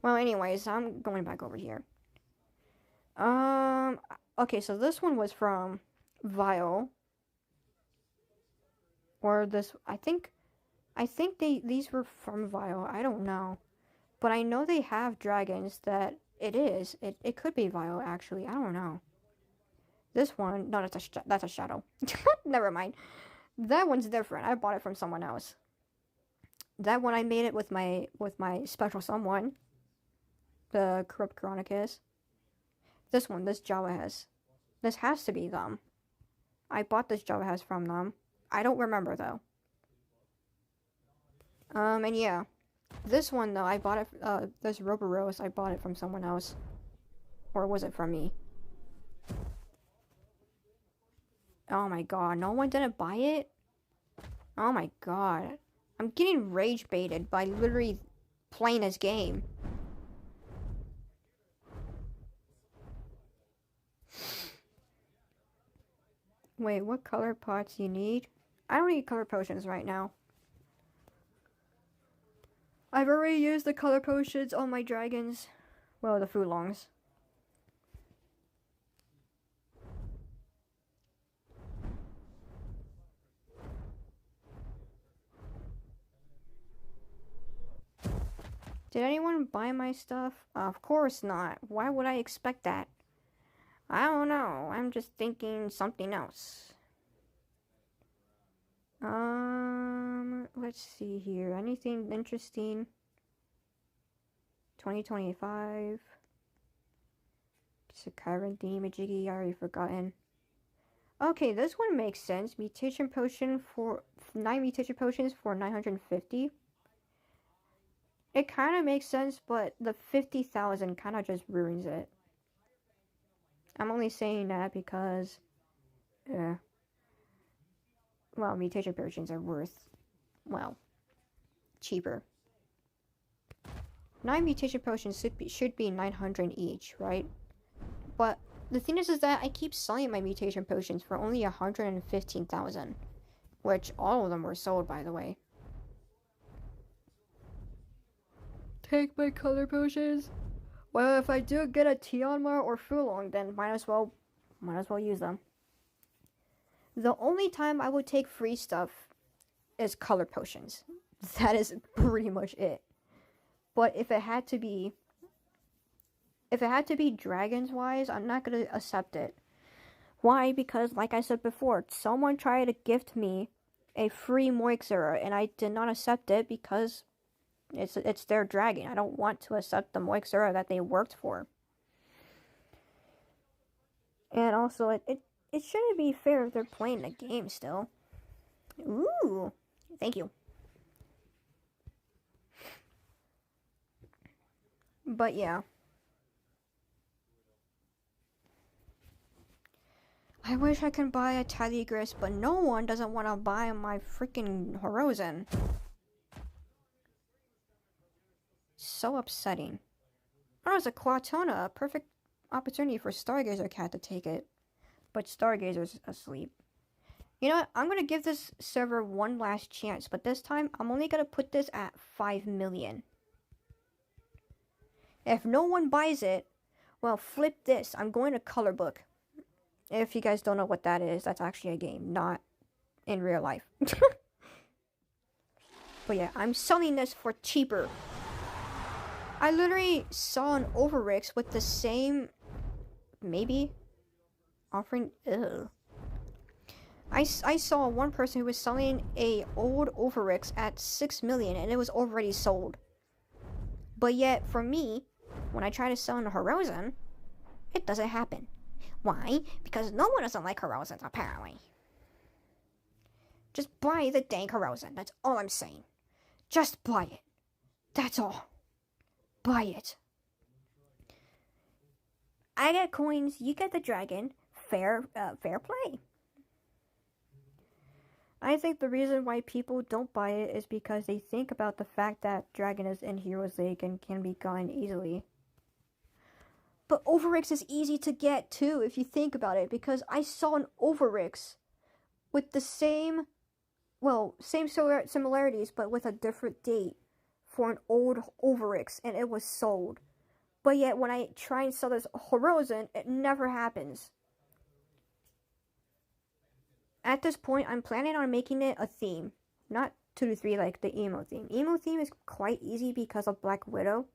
Well, anyways, I'm going back over here. Okay, so this one was from Vile. Or this, I think these were from Vile. I don't know. But I know they have dragons that it could be Vile, actually. I don't know. This one, no, that's a shadow. Never mind. That one's different. I bought it from someone else. That one I made it with my special someone. The Corrupt Chronicus. This one, this Jawahas. This has to be them. I bought this Jawahas from them. I don't remember though. And yeah. This one though, I bought it, this Roborose, I bought it from someone else. Or was it from me? Oh my god, no one didn't buy it? Oh my god. I'm getting rage baited by literally playing this game. Wait, what color pots you need? I don't need color potions right now. I've already used the color potions on my dragons. Well, the Fulongs. Did anyone buy my stuff? Of course not. Why would I expect that? I don't know. I'm just thinking something else. Let's see here. Anything interesting? 2025. Sakaran Majiggy, I already forgotten. Okay, this one makes sense. Mutation potion for 9 mutation potions for 950. It kind of makes sense, but the 50,000 kind of just ruins it. I'm only saying that because, well, mutation potions are worth, well, cheaper. 9 mutation potions should be 900 each, right? But the thing is that I keep selling my mutation potions for only 115,000, which all of them were sold, by the way. Take my color potions. Well, if I do get a Tianma or Fulong, then might as well use them. The only time I would take free stuff is color potions. That is pretty much it. But if it had to be dragons wise, I'm not gonna accept it. Why? Because like I said before, someone tried to gift me a free Moixer and I did not accept it because it's their dragon. I don't want to accept the Moixer that they worked for. And also, it shouldn't be fair if they're playing the game still. Ooh, thank you. But yeah. I wish I could buy a Taligris, but no one doesn't want to buy my freaking Horozen. So upsetting. Oh, it's a Quatona, a perfect opportunity for Stargazer Cat to take it. But Stargazer's asleep. You know what? I'm going to give this server one last chance, but this time I'm only going to put this at 5 million. If no one buys it, well, flip this. I'm going to Color Book. If you guys don't know what that is, that's actually a game, not in real life. But yeah, I'm selling this for cheaper. I literally saw an Overrix with the same, maybe, offering, ugh. I saw one person who was selling a old Overrix at 6 million and it was already sold. But yet, for me, when I try to sell in Horizon, it doesn't happen. Why? Because no one doesn't like Horizons, apparently. Just buy the dang Horizon. That's all I'm saying. Just buy it. That's all. Buy it. I get coins, you get the dragon. Fair play. I think the reason why people don't buy it is because they think about the fact that dragon is in Heroes League and can be gotten easily. But Overrix is easy to get too, if you think about it, because I saw an Overrix with the same similarities, but with a different date for an old Overrix, and it was sold. But yet, when I try and sell this Horizon, it never happens. At this point, I'm planning on making it a theme. Not 2 to 3 like the emo theme. Emo theme is quite easy because of Black Widow.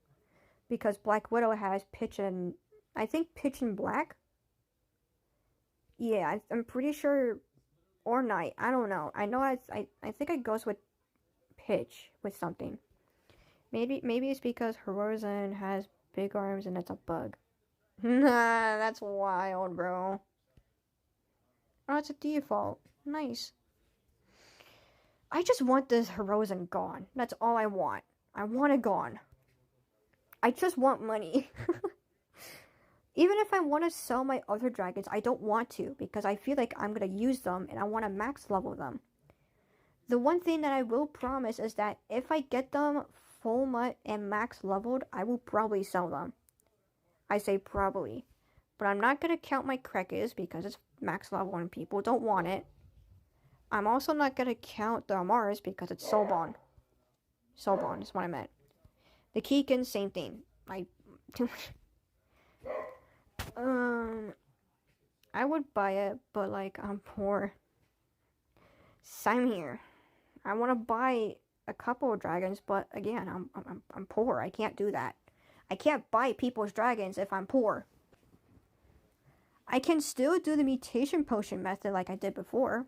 Because Black Widow has pitch and... I think pitch and black? Yeah, I'm pretty sure... Or night. I don't know. I know I think it goes with pitch with something. Maybe it's because Horizon has big arms and it's a bug. Nah, that's wild, bro. Oh, it's a default. Nice. I just want this Horizon gone. That's all I want. I want it gone. I just want money. Even if I want to sell my other dragons, I don't want to because I feel like I'm going to use them and I want to max level them. The one thing that I will promise is that if I get them full MUT and max leveled, I will probably sell them. I say probably. But I'm not going to count my Krekis because it's max level and people don't want it. I'm also not going to count the Amaras because it's Soulbond. Soulbond is what I meant. The Keegan, same thing. I would buy it, but like I'm poor. Same here. I want to buy a couple of dragons, but again, I'm poor. I can't do that. I can't buy people's dragons if I'm poor. I can still do the mutation potion method like I did before.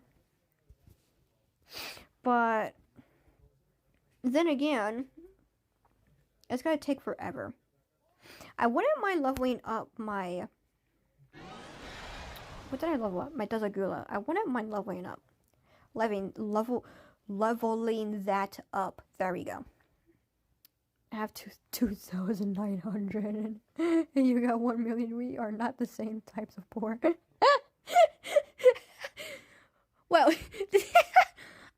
But then again, it's gonna take forever. I wouldn't mind leveling up my... What did I level up? My Dazagula. I wouldn't mind leveling up. Leveling that up. There we go. I have 2,900 and you got 1 million. We are not the same types of poor. Well,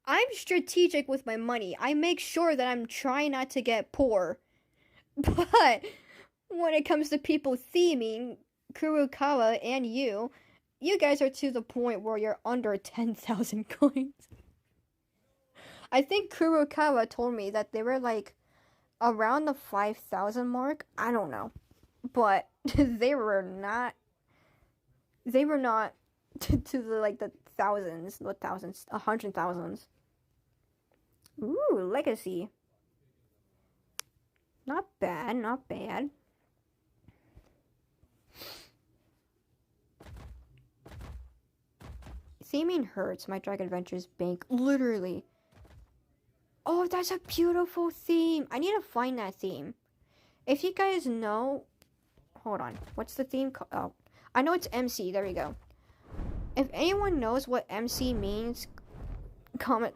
I'm strategic with my money. I make sure that I'm trying not to get poor. But when it comes to people theming, Kurokawa and you guys are to the point where you're under 10,000 coins. I think Kurokawa told me that they were like around the 5,000 mark. I don't know. But they were not to the like the thousands, 100,000s. Ooh, legacy. Not bad, not bad. Theming hurts. My Dragon Adventures bank. Literally. Oh, that's a beautiful theme. I need to find that theme. If you guys know... Hold on. What's the theme called? Oh, I know it's MC. There we go. If anyone knows what MC means, comment,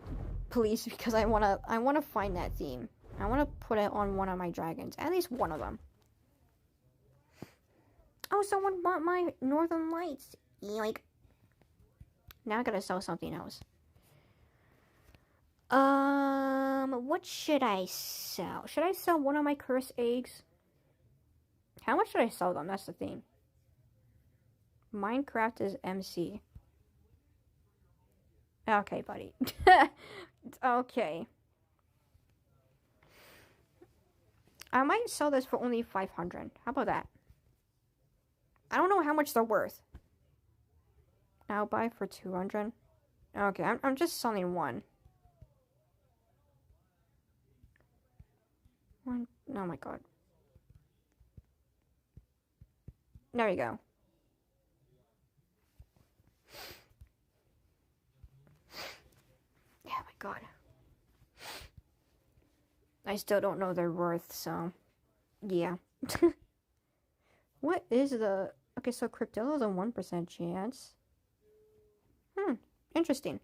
please, because I wanna find that theme. I wanna put it on one of my dragons. At least one of them. Oh, someone bought my Northern Lights. Like... Now I gotta sell something else. What should I sell? Should I sell one of my cursed eggs? How much should I sell them? That's the thing. Minecraft is MC. Okay, buddy. Okay. I might sell this for only 500. How about that? I don't know how much they're worth. I'll buy for 200. Okay, I'm just selling one. One. Oh my god. There we go. Oh my god. I still don't know their worth, so yeah. What is the... Okay, so Cryptillo's a 1% chance. Interesting.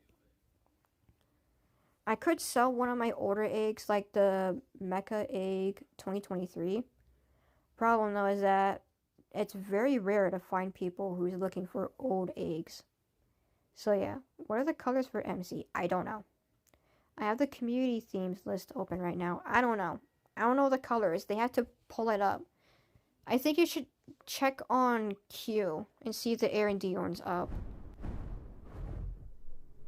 I could sell one of my older eggs, like the Mecha Egg 2023. Problem though is that it's very rare to find people who's looking for old eggs. So yeah, what are the colors for MC? I don't know. I have the community themes list open right now. I don't know. I don't know the colors. They have to pull it up. I think you should check on Q and see if the R&D one's up.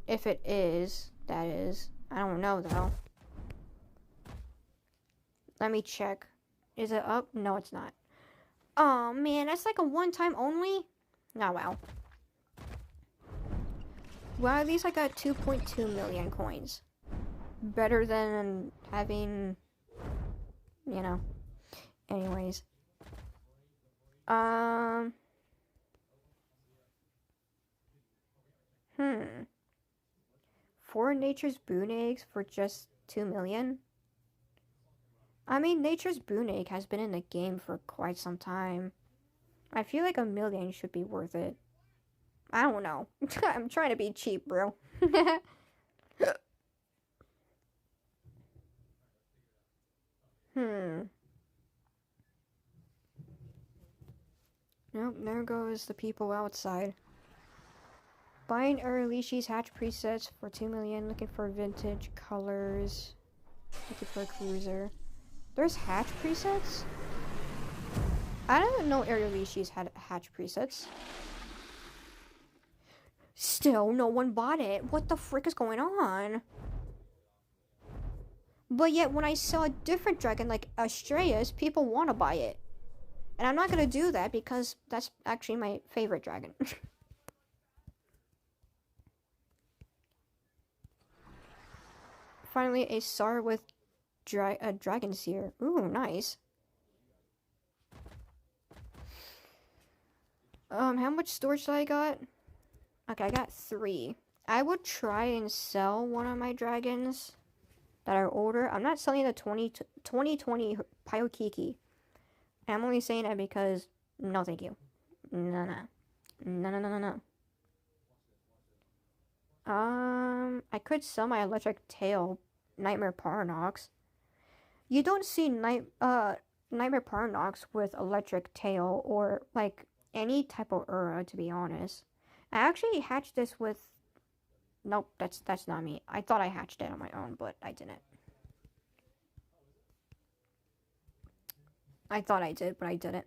If it is, that is. I don't know though. Let me check. Is it up? No, it's not. Oh man, that's like a one-time only? Oh well. Well, at least I got 2.2 million coins. Better than having, you know. Anyways. Four Nature's Boon Eggs for just 2 million? I mean, Nature's Boon Egg has been in the game for quite some time. I feel like 1 million should be worth it. I don't know. I'm trying to be cheap, bro. Nope, there goes the people outside. Buying Erlishi's hatch presets for 2 million. Looking for vintage colors. Looking for a cruiser. There's hatch presets? I didn't know Erlishi's had hatch presets. Still, no one bought it. What the frick is going on? But yet, when I sell a different dragon like Astreus, people want to buy it. And I'm not going to do that because that's actually my favorite dragon. Finally, a SAR with a dragon seer. Ooh, nice. How much storage did I got? Okay, I got 3. I would try and sell one of my dragons that are older. I'm not selling the 2020 Pyokiki. I'm only saying that because, no thank you. No. I could sell my electric tail Nightmare Paradox. You don't see Nightmare Paradox with electric tail or like any type of Ura, to be honest. I actually hatched this with... Nope, that's not me. I thought I hatched it on my own, but I didn't. I thought I did, but I didn't.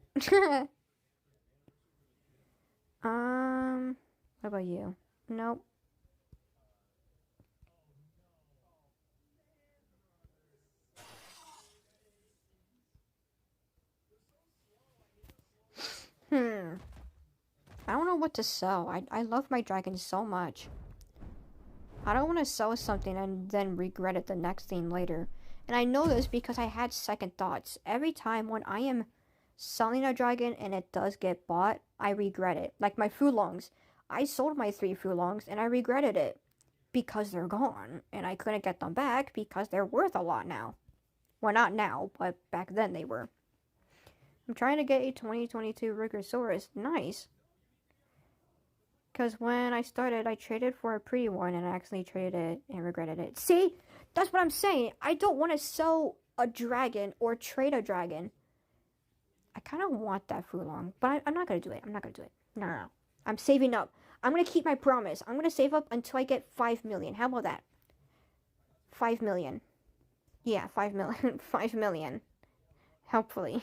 What about you? Nope. I don't know what to sell. I love my dragons so much. I don't want to sell something and then regret it the next thing later. And I know this because I had second thoughts. Every time when I am selling a dragon and it does get bought, I regret it. Like my Fulongs. I sold my 3 Fulongs and I regretted it. Because they're gone. And I couldn't get them back because they're worth a lot now. Well, not now, but back then they were. I'm trying to get a 2022 Rigosaurus. Nice. Because when I started, I traded for a pretty one and I actually traded it and regretted it. See? That's what I'm saying. I don't want to sell a dragon or trade a dragon. I kind of want that Fulong, but I'm not going to do it. I'm not going to do it. No. I'm saving up. I'm going to keep my promise. I'm going to save up until I get 5 million. How about that? 5 million. Yeah, 5 million. 5 million. Hopefully.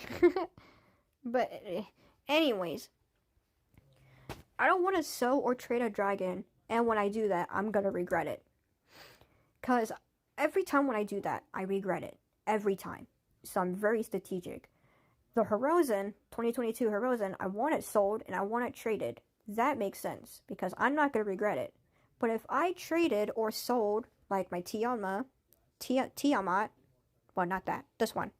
But anyways, I don't want to sell or trade a dragon, and when I do that, I'm going to regret it. Because every time when I do that, I regret it. Every time. So I'm very strategic. The Hirozen, 2022 Hirozen, I want it sold and I want it traded. That makes sense, because I'm not going to regret it. But if I traded or sold, like my Tiamat, well, not that, this one.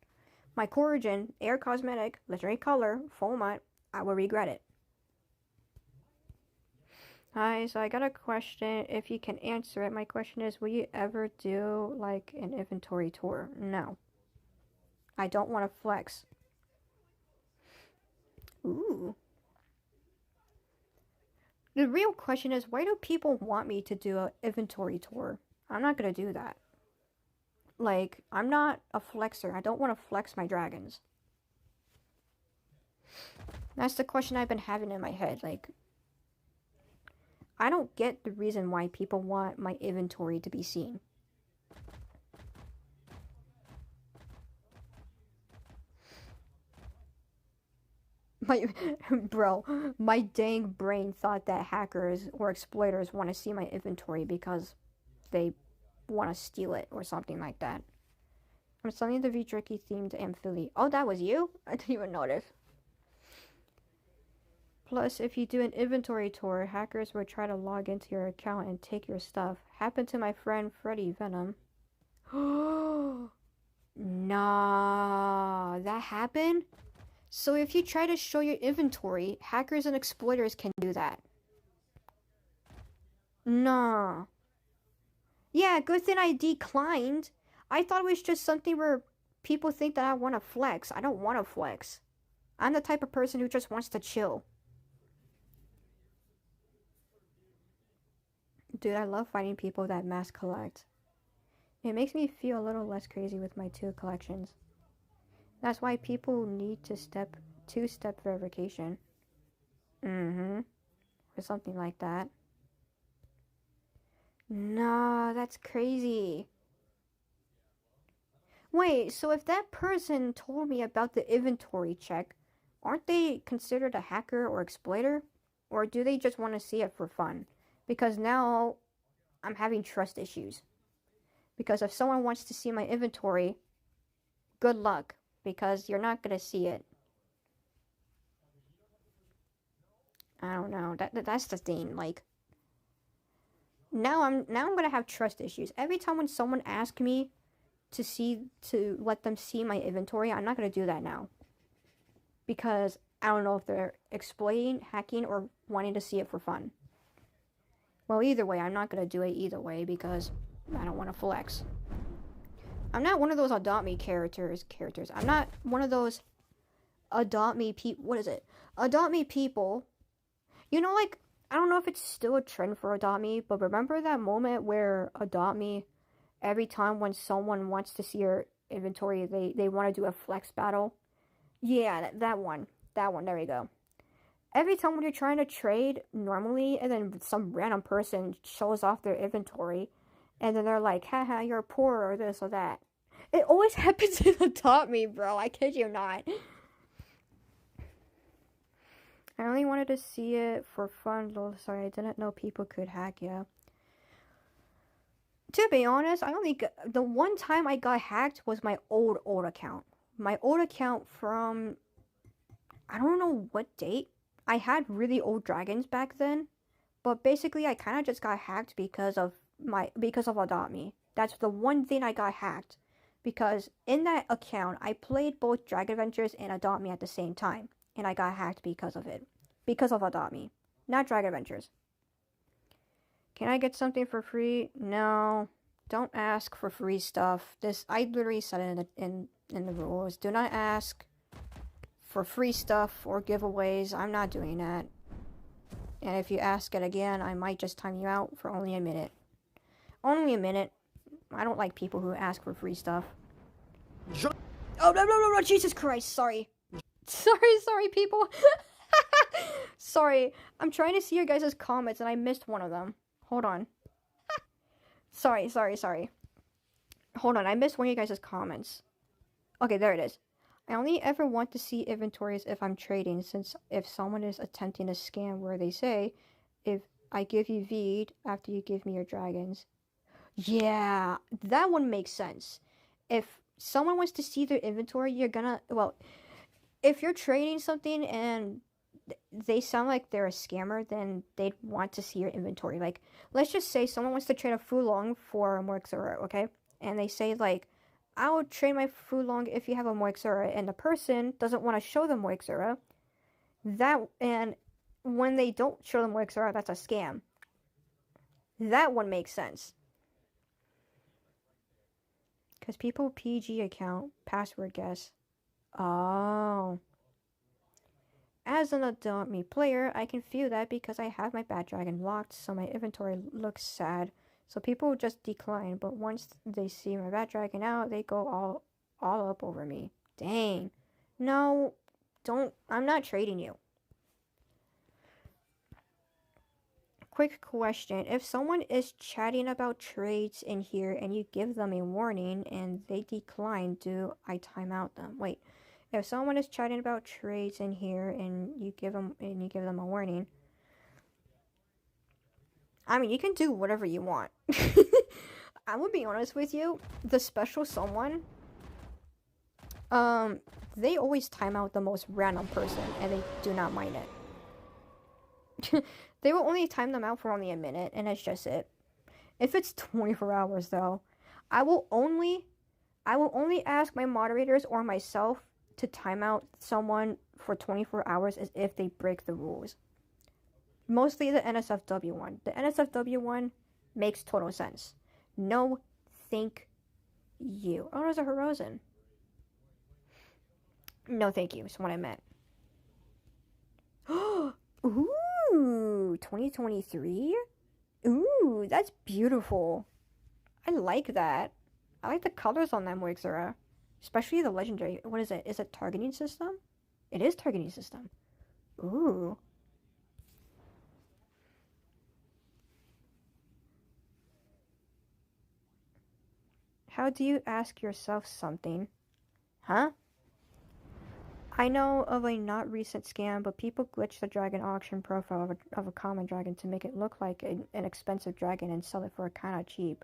My Coragen, Air Cosmetic, Legendary Color, Full Matte, I will regret it. Hi, so I got a question. If you can answer it, my question is, will you ever do like an inventory tour? No. I don't want to flex. Ooh. The real question is, why do people want me to do an inventory tour? I'm not gonna do that. Like, I'm not a flexer. I don't want to flex my dragons. That's the question I've been having in my head. Like, I don't get the reason why people want my inventory to be seen. My dang brain thought that hackers or exploiters want to see my inventory because they want to steal it or something like that. I'm selling the V-Jerky themed amphilia. Oh, that was you? I didn't even notice. Plus, if you do an inventory tour, hackers will try to log into your account and take your stuff. Happened to my friend Freddy Venom. Nah, that happened? So if you try to show your inventory, hackers and exploiters can do that. Nah. Yeah, good thing I declined. I thought it was just something where people think that I want to flex. I don't want to flex. I'm the type of person who just wants to chill. Dude, I love finding people that mass collect. It makes me feel a little less crazy with my 2 collections. That's why people need to two-step verification. Or something like that. Nah, that's crazy. Wait, so if that person told me about the inventory check, aren't they considered a hacker or exploiter? Or do they just want to see it for fun? Because now I'm having trust issues. Because if someone wants to see my inventory, good luck. Because you're not going to see it. I don't know. That's the thing. Like, now I'm going to have trust issues. Every time when someone asks me to let them see my inventory, I'm not going to do that now. Because I don't know if they're exploiting, hacking, or wanting to see it for fun. Well, either way, I'm not going to do it either way because I don't want to flex. I'm not one of those adopt me characters. I'm not one of those adopt me people. What is it? Adopt me people. You know, like, I don't know if it's still a trend for adopt me, but remember that moment where adopt me, every time when someone wants to see your inventory, they want to do a flex battle? Yeah, that one. That one. There we go. Every time when you're trying to trade normally, and then some random person shows off their inventory, and then they're like, haha, you're poor, or this or that. It always happens in adopt me, bro. I kid you not. I only wanted to see it for fun, lol. Sorry, I didn't know people could hack, yeah. To be honest, the one time I got hacked was my old account. My old account from, I don't know what date. I had really old dragons back then, but basically I kind of just got hacked because of Adopt Me. That's the one thing I got hacked, because in that account I played both Dragon Adventures and Adopt Me at the same time, and I got hacked because of it. Because of Adopt Me, not Dragon Adventures. Can I get something for free? No, don't ask for free stuff. I literally said it in the rules. Do not ask for free stuff or giveaways. I'm not doing that. And if you ask it again, I might just time you out for only a minute. Only a minute. I don't like people who ask for free stuff. Oh, no, Jesus Christ, sorry. Sorry, people. Sorry, I'm trying to see your guys' comments and I missed one of them. Hold on. Sorry. Hold on, I missed one of you guys' comments. Okay, there it is. I only ever want to see inventories if I'm trading, since if someone is attempting a scam where they say, if I give you Veed after you give me your dragons. Yeah, that one makes sense. If someone wants to see their inventory, you're gonna, well, if you're trading something and they sound like they're a scammer, then they'd want to see your inventory. Like, let's just say someone wants to trade a Fulong for a Morxura, okay? And they say, like, I will trade my Fulong if you have a Moixera and the person doesn't want to show the Moixera. And when they don't show the Moixera, that's a scam. That one makes sense. Because people PG account, password guess. Oh. As an adult me player, I can feel that because I have my Bat Dragon locked, so my inventory looks sad. So people just decline, but once they see my Bat Dragon out, they go all up over me. Dang. No, don't. I'm not trading you. Quick question. If someone is chatting about trades in here and you give them a warning and they decline, do I time out them? Wait. If someone is chatting about trades in here and you give them a warning, I mean, you can do whatever you want. I will be honest with you, the special someone, they always time out the most random person and they do not mind it. They will only time them out for only a minute and that's just it. If it's 24 hours though, I will only ask my moderators or myself to time out someone for 24 hours as if they break the rules. Mostly the NSFW one. The NSFW one makes total sense. No, thank you. Oh, there's a Horizon. No, thank you. Is what I meant. Ooh, 2023? Ooh, that's beautiful. I like that. I like the colors on that Moixera. Especially the legendary. What is it? Is it targeting system? It is targeting system. Ooh. How do you ask yourself something? Huh? I know of a not recent scam, but people glitch the dragon auction profile of a common dragon to make it look like an expensive dragon and sell it for kind of cheap.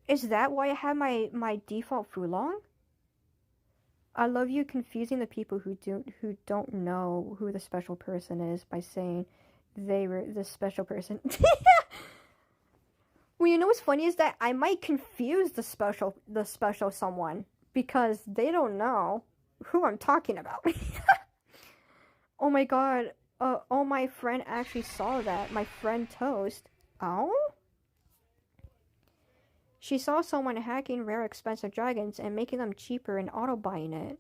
Is that why I have my default Fulong? I love you confusing the people who don't know who the special person is by saying they were the special person. Well, you know what's funny is that I might confuse the special someone because they don't know who I'm talking about. Oh my god. Oh, my friend actually saw that. My friend Toast. Oh? She saw someone hacking rare expensive dragons and making them cheaper and auto-buying it.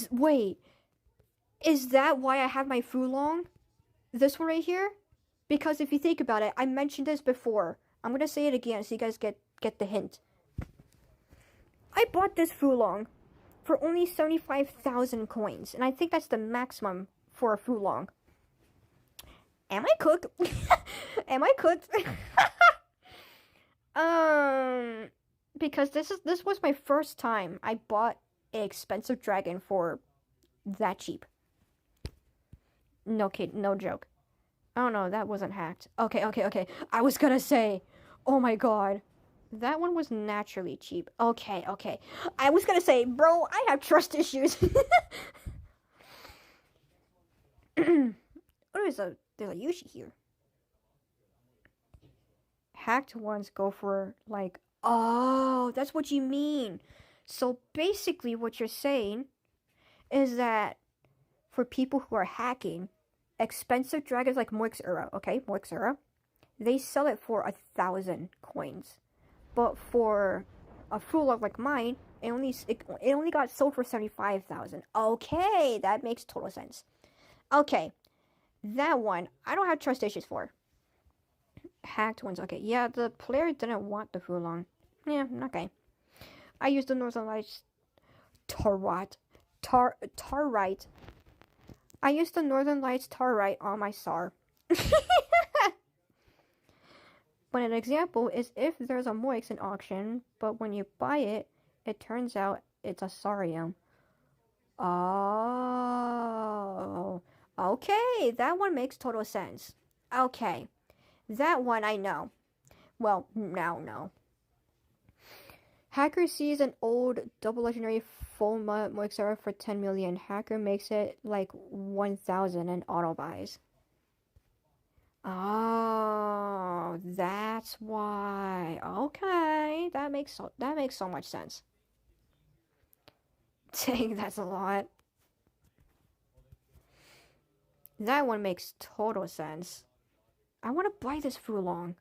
Wait. Is that why I have my Fulong? This one right here? Because if you think about it, I mentioned this before. I'm gonna say it again so you guys get the hint. I bought this Fulong for only 75,000 coins, and I think that's the maximum for a Fulong. Am I cooked? Am I cooked? Because this was my first time I bought an expensive dragon for that cheap. No kid, no joke. Oh no, that wasn't hacked. Okay. I was gonna say, oh my god. That one was naturally cheap. Okay. I was gonna say, bro, I have trust issues. There's a Yushi here. Hacked ones go for like, oh, that's what you mean. So basically what you're saying is that for people who are hacking, expensive dragons like Moixera, they sell it for 1,000 coins. But for a Fulog like mine, it only got sold for 75,000. Okay, that makes total sense. Okay, that one, I don't have trust issues for. Hacked ones, okay. Yeah, the player didn't want the Fulong. Yeah, okay. I used the Northern Lights Tarite. I used the Northern Lights Tarite on my SAR. But an example is if there's a Moix in auction, but when you buy it, it turns out it's a Sarium. Oh. Okay, that one makes total sense. Okay. That one I know. Well, now no. Hacker sees an old double legendary full Moixera for 10 million. Hacker makes it like 1,000 and auto buys.
Oh, that's why. Okay, that makes so much sense. Dang, that's a lot. That one makes total sense. I want to buy this Fulong.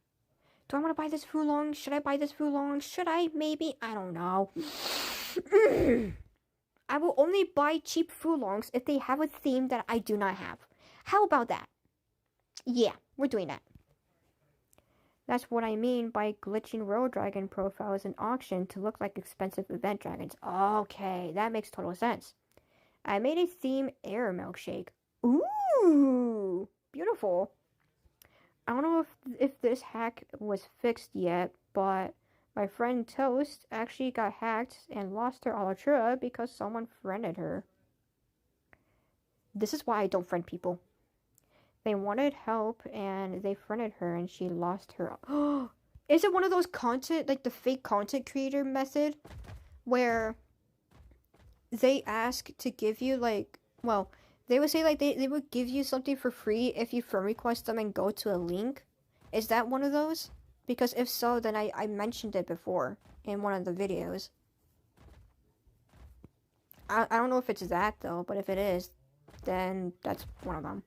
Do I want to buy this Fulong? Should I buy this Fulong? Should I? Maybe? I don't know. I will only buy cheap Fulongs if they have a theme that I do not have. How about that? Yeah, we're doing that. That's what I mean by glitching Road Dragon profiles in auction to look like expensive event dragons. Okay, that makes total sense. I made a theme air milkshake. Ooh, beautiful. I don't know if this hack was fixed yet, but my friend Toast actually got hacked and lost her Elytra because someone friended her. This is why I don't friend people. They wanted help and they friended her and she lost her. Is it one of those content, like the fake content creator method, where they ask to give you they would say like they would give you something for free if you friend request them and go to a link? Is that one of those? Because if so, then I mentioned it before in one of the videos. I don't know if it's that though, but if it is, then that's one of them.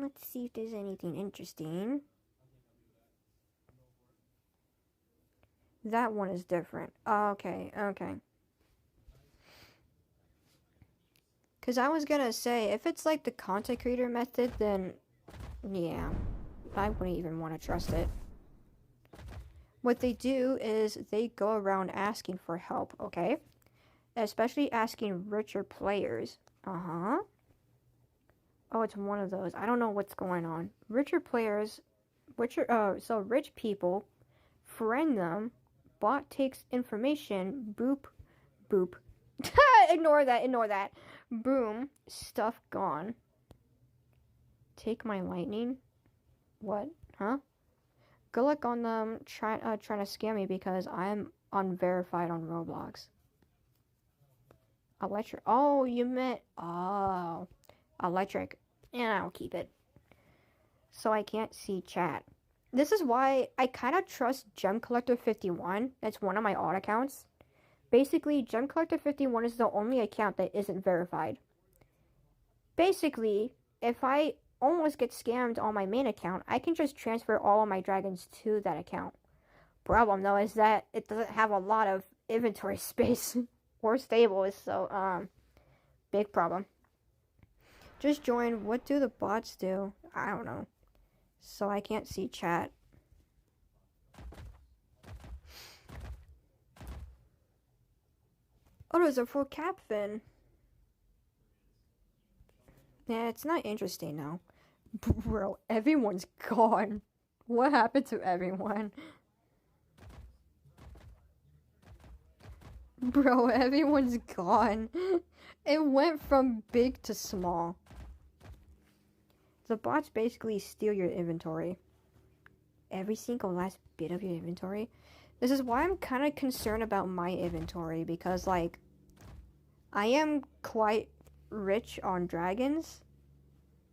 Let's see if there's anything interesting. That one is different. Okay. Because I was gonna say, if it's like the content creator method, then yeah, I wouldn't even want to trust it. What they do is they go around asking for help, okay? Especially asking richer players. Uh-huh. Oh, it's one of those. I don't know what's going on. Richer players, so rich people, friend them, bot takes information, boop, boop. Ignore that. Boom, stuff gone. Take my lightning? What? Huh? Good luck on them trying to scam me because I'm unverified on Roblox. Electric. Oh, you meant... Oh. Electric. And I'll keep it. So I can't see chat. This is why I kind of trust Gem Collector 51. That's one of my odd accounts. Basically, Gem Collector 51 is the only account that isn't verified. Basically, if I almost get scammed on my main account, I can just transfer all of my dragons to that account. Problem though is that it doesn't have a lot of inventory space or stables, so big problem. Just join. What do the bots do? I don't know. So I can't see chat. Oh, there's a full cap fin. Yeah, it's not interesting now. Bro, everyone's gone. What happened to everyone? Bro, everyone's gone. It went from big to small. The bots basically steal your inventory. Every single last bit of your inventory. This is why I'm kind of concerned about my inventory because, like, I am quite rich on dragons.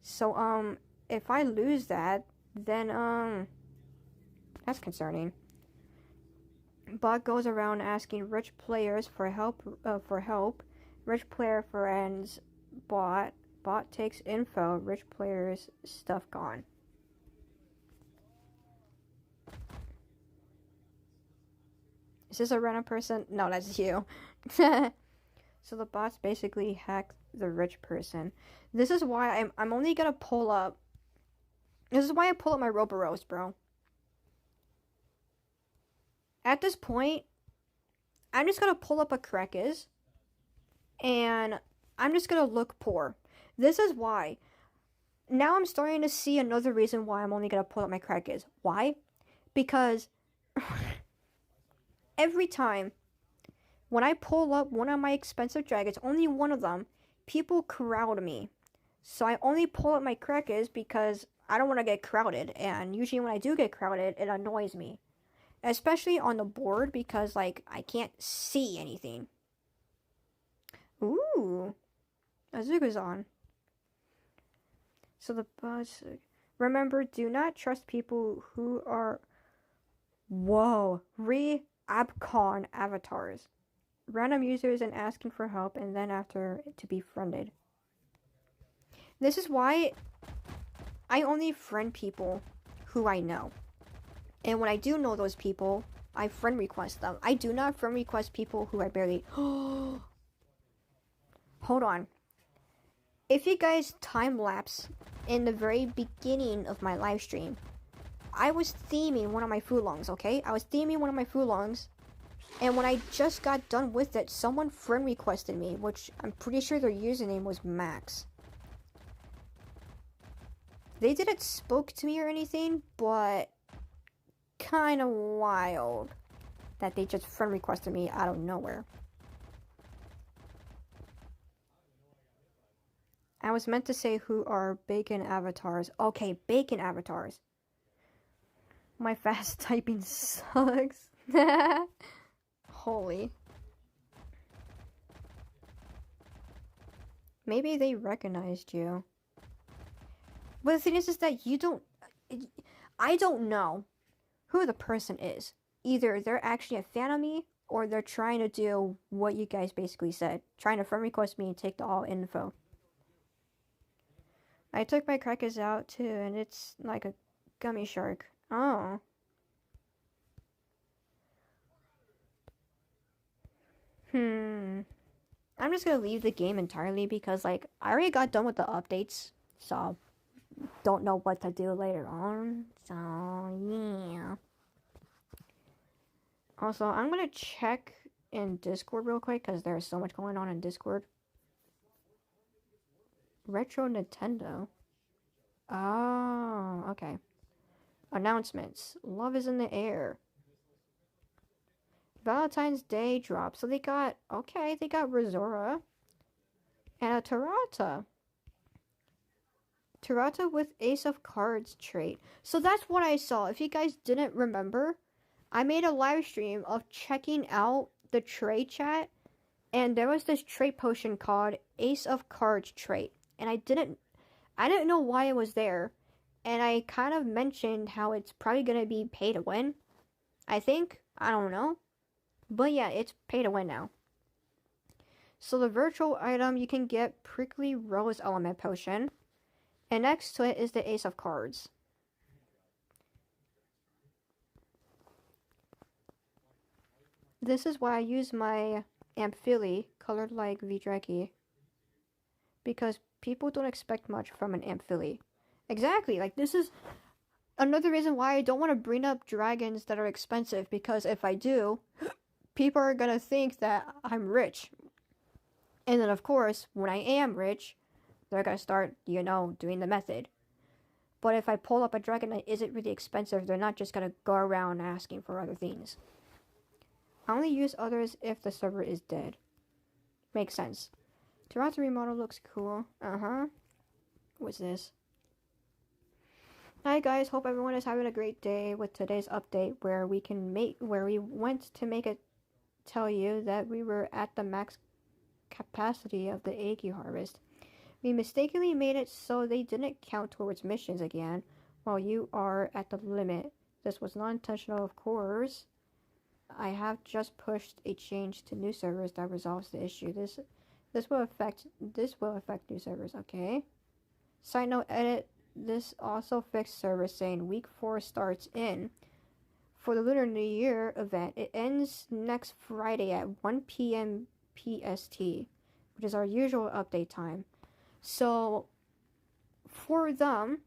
So, if I lose that, then, that's concerning. Bot goes around asking rich players for help. Rich player friends bot. Bot takes info. Rich players stuff gone. Is this a random person? No, that's you. So the bots basically hack the rich person. This is why I'm only gonna pull up. This is why I pull up my Roboros, bro. At this point, I'm just gonna pull up a Krekis, and I'm just gonna look poor. This is why. Now I'm starting to see another reason why I'm only gonna pull up my Krekis. Why? Because every time when I pull up one of my expensive dragons, only one of them, people crowd me. So I only pull up my Krekis because I don't want to get crowded. And usually when I do get crowded, it annoys me. Especially on the board because, like, I can't see anything. Ooh. Azuka's on. So the bus. Remember, do not trust people who are. Whoa. Re-Abcon avatars. Random users and asking for help, and then after to be friended. This is why I only friend people who I know. And when I do know those people, I friend request them. I do not friend request people who I barely. Hold on. If you guys time lapse in the very beginning of my live stream, I was theming one of my Fulongs, okay? I was theming one of my Fulongs, and when I just got done with it, someone friend requested me, which I'm pretty sure their username was Max. They didn't spoke to me or anything, but kind of wild that they just friend requested me out of nowhere. I was meant to say who are bacon avatars. Okay, bacon avatars. My fast typing sucks. Holy. Maybe they recognized you. But the thing is that you don't... I don't know who the person is. Either they're actually a fan of me, or they're trying to do what you guys basically said. Trying to friend request me and take the all info. I took my crackers out too, and it's like a gummy shark. Oh. I'm just gonna leave the game entirely because, like, I already got done with the updates, so don't know what to do later on. So, yeah. Also, I'm gonna check in Discord real quick because there's so much going on in Discord. Retro Nintendo. Oh, okay. Announcements. Love is in the air. Valentine's Day drop. So they got, okay, they got Razora and a Tarata. Tarata with Ace of Cards trait. So that's what I saw. If you guys didn't remember, I made a live stream of checking out the trait chat, and there was this trait potion called Ace of Cards trait, and I didn't know why it was there, and I kind of mentioned how it's probably gonna be pay to win. I think, I don't know, but yeah, it's pay to win now. So the virtual item, you can get Prickly Rose Element Potion, and next to it is the Ace of Cards. This is why I use my Amphilie, colored like Vidraki, because people don't expect much from an Amphilie. Exactly, like this is another reason why I don't want to bring up dragons that are expensive, because if I do, people are gonna think that I'm rich. And then of course, when I am rich, they're gonna start, you know, doing the method. But if I pull up a dragon that isn't really expensive, they're not just gonna go around asking for other things. I only use others if the server is dead. Makes sense. Tarata remodel looks cool. What's this? Hi guys, hope everyone is having a great day with today's update where we went to make it tell you that we were at the max capacity of the Aegis harvest. We mistakenly made it so they didn't count towards missions again while you are at the limit. This was not intentional, of course. I have just pushed a change to new servers that resolves the issue. This will affect new servers, okay? Side note edit, this also fixed servers saying week 4 starts in. For the Lunar New Year event, it ends next Friday at 1 p.m. PST, which is our usual update time. So, for them,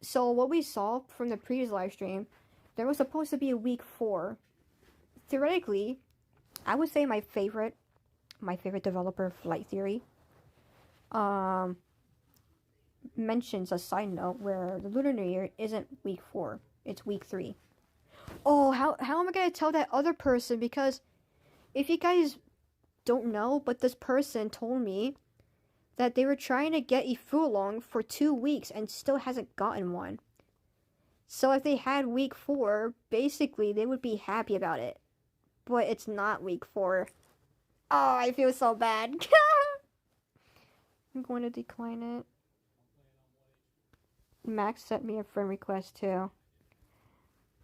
so what we saw from the previous live stream, there was supposed to be a week 4. Theoretically, I would say my favorite developer, Flight Theory, mentions a side note where the Lunar New Year isn't week 4, it's week 3. Oh, how am I gonna tell that other person? Because if you guys don't know, but this person told me that they were trying to get a Fulong for 2 weeks and still hasn't gotten one. So if they had week 4, basically they would be happy about it. But it's not week 4. Oh, I feel so bad. I'm going to decline it. Max sent me a friend request too.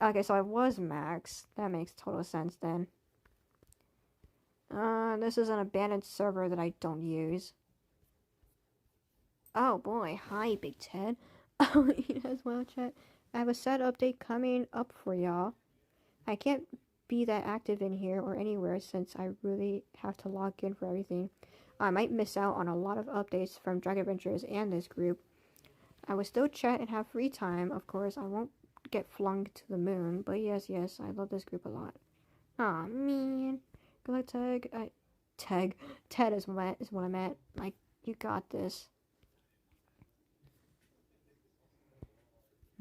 Okay, so I was Max. That makes total sense then. This is an abandoned server that I don't use. Oh boy, hi Big Ted. Oh, as well, chat. I have a sad update coming up for y'all. I can't be that active in here or anywhere since I really have to log in for everything. I might miss out on a lot of updates from Dragon Adventures and this group. I will still chat and have free time, of course. I won't get flung to the moon, but yes, I love this group a lot. Aw, man. Good luck, Tag. Ted is what I meant. Like, you got this.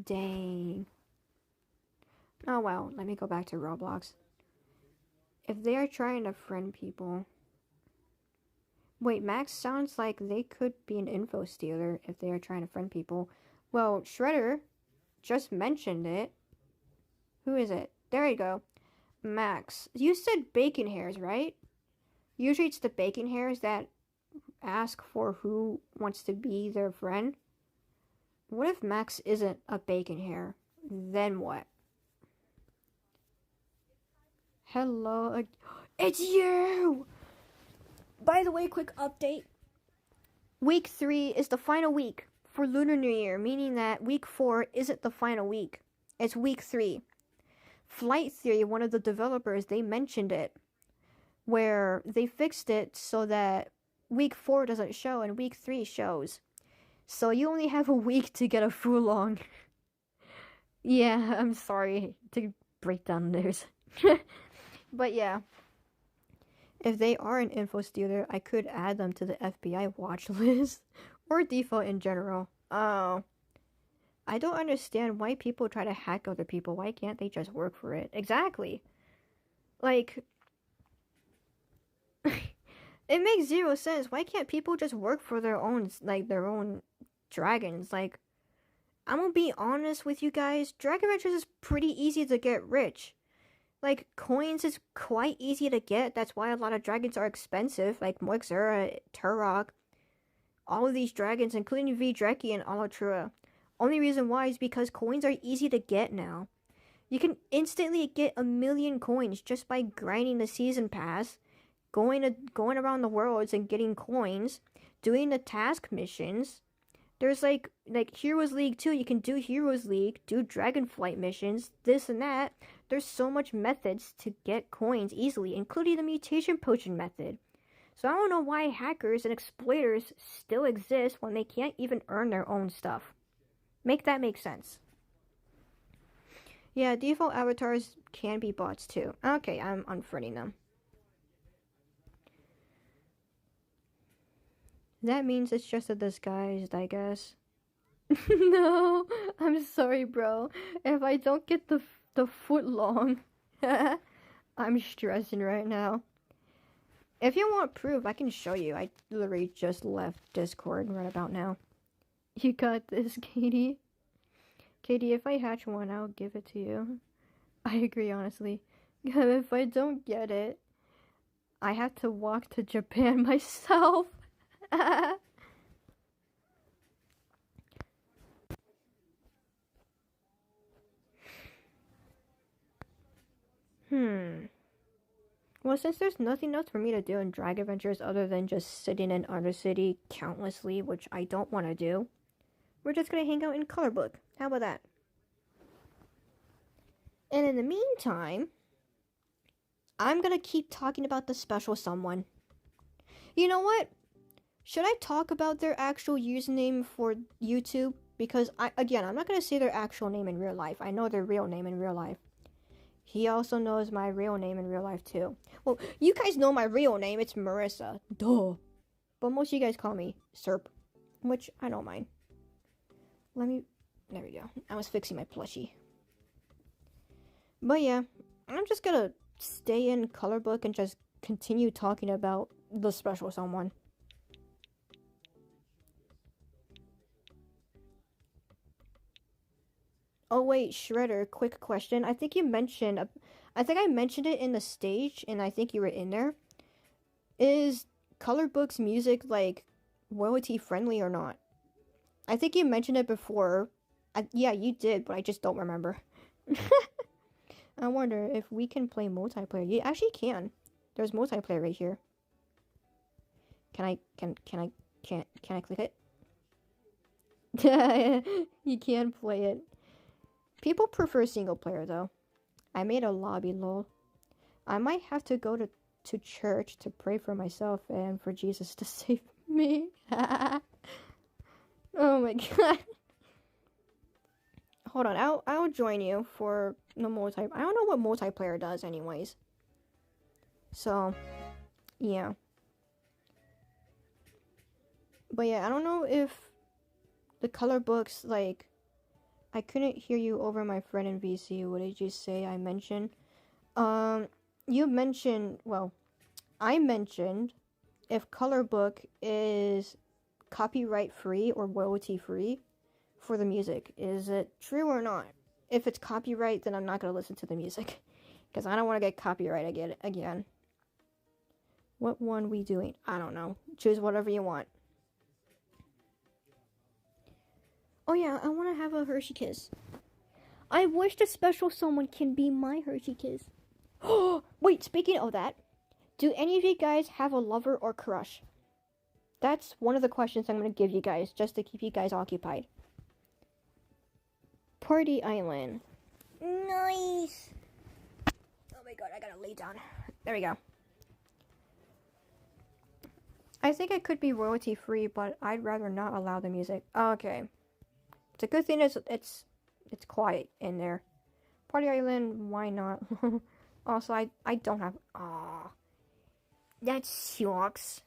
Dang. Oh well, let me go back to Roblox. If they are trying to friend people... Wait, Max sounds like they could be an info stealer if they are trying to friend people. Well, Shredder just mentioned it. Who is it? There you go. Max. You said bacon hairs, right? Usually it's the bacon hairs that ask for who wants to be their friend. What if Max isn't a bacon hair? Then what? Hello. It's you! By the way, quick update. Week 3 is the final week for Lunar New Year, meaning that week 4 isn't the final week. It's week 3. Flight Theory, one of the developers, they mentioned it, where they fixed it so that week 4 doesn't show and week 3 shows. So you only have a week to get a Fulong. Yeah, I'm sorry to break down the news. But yeah. If they are an info stealer, I could add them to the FBI watch list. Or default in general. Oh. I don't understand why people try to hack other people. Why can't they just work for it? Exactly. Like... it makes zero sense. Why can't people just work for their own, like, their own dragons? Like, I'm gonna be honest with you guys. Dragon Adventures is pretty easy to get rich. Like, coins is quite easy to get. That's why a lot of dragons are expensive. Like, Moixera, Turok. All of these dragons, including Vidreki and Alatrua. Only reason why is because coins are easy to get now. You can instantly get 1,000,000 coins just by grinding the season pass. Going around the worlds and getting coins. Doing the task missions. There's like Heroes League 2, you can do Heroes League, do Dragonflight missions, this and that. There's so much methods to get coins easily, including the mutation potion method. So I don't know why hackers and exploiters still exist when they can't even earn their own stuff. Make that make sense. Yeah, default avatars can be bots too. Okay, I'm unfriending them. That means it's just a disguise, I guess. No, I'm sorry, bro. If I don't get the foot long, I'm stressing right now. If you want proof, I can show you. I literally just left Discord right about now. You got this, Katie. Katie, if I hatch one, I'll give it to you. I agree, honestly. If I don't get it, I have to walk to Japan myself. Well, since there's nothing else for me to do in Dragon Adventures other than just sitting in Undercity countlessly, which I don't want to do, we're just gonna hang out in Colorbook. How about that? And in the meantime, I'm gonna keep talking about the special someone. You know what? Should I talk about their actual username for YouTube? Because, I'm not going to say their actual name in real life. I know their real name in real life. He also knows my real name in real life, too. Well, you guys know my real name. It's Marissa. Duh. But most of you guys call me Serp. Which, I don't mind. There we go. I was fixing my plushie. But yeah, I'm just going to stay in Colorbook and just continue talking about the special someone. Oh wait, Shredder, quick question. I think I mentioned it in the stage, and I think you were in there. Is Colorbook's music, like,
royalty friendly or not. I think you mentioned it before. Yeah, you did, but I just don't remember. I wonder if we can play multiplayer. You actually can. There's multiplayer right here. Can I click it? You can play it. People prefer single player though. I made a lobby, lol. I might have to go to church to pray for myself and for Jesus to save me. Oh my god. Hold on, I'll join you for the I don't know what multiplayer does anyways. So, yeah. But yeah, I don't know if the color books, like, I couldn't hear you over my friend in VC. What did you say I mentioned? You mentioned, well, I mentioned if color book is copyright free or royalty free for the music. Is it true or not? If it's copyright, then I'm not going to listen to the music. Because I don't want to get copyright again. What one we doing? I don't know. Choose whatever you want. Oh yeah, I want to have a Hershey Kiss. I wish the special someone can be my Hershey Kiss. Oh, wait, speaking of that, do any of you guys have a lover or crush? That's one of the questions I'm going to give you guys, just to keep you guys occupied. Party Island. Nice. Oh my god, I gotta lay down. There we go. I think it could be royalty free, but I'd rather not allow the music. Okay. It's a good thing it's quiet in there. Party Island, why not? Also, I don't have... Aw. That sucks.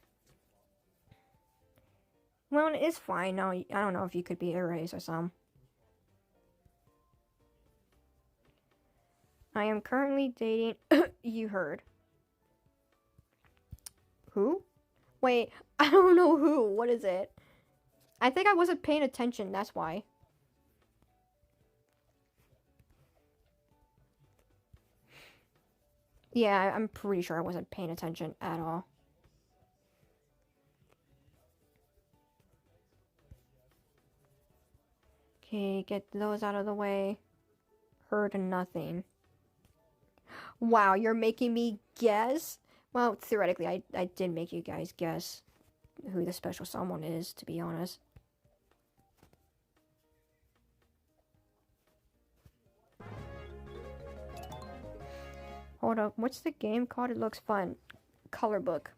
Well, it's fine. No, I don't know if you could be erased or something. I am currently dating... You heard. Who? Wait, I don't know who. What is it? I think I wasn't paying attention, that's why. Yeah, I'm pretty sure I wasn't paying attention at all. Okay, get those out of the way. Heard nothing. Wow, you're making me guess? Well, theoretically, I did make you guys guess who the special someone is, to be honest. Hold up, what's the game called? It looks fun. Color book.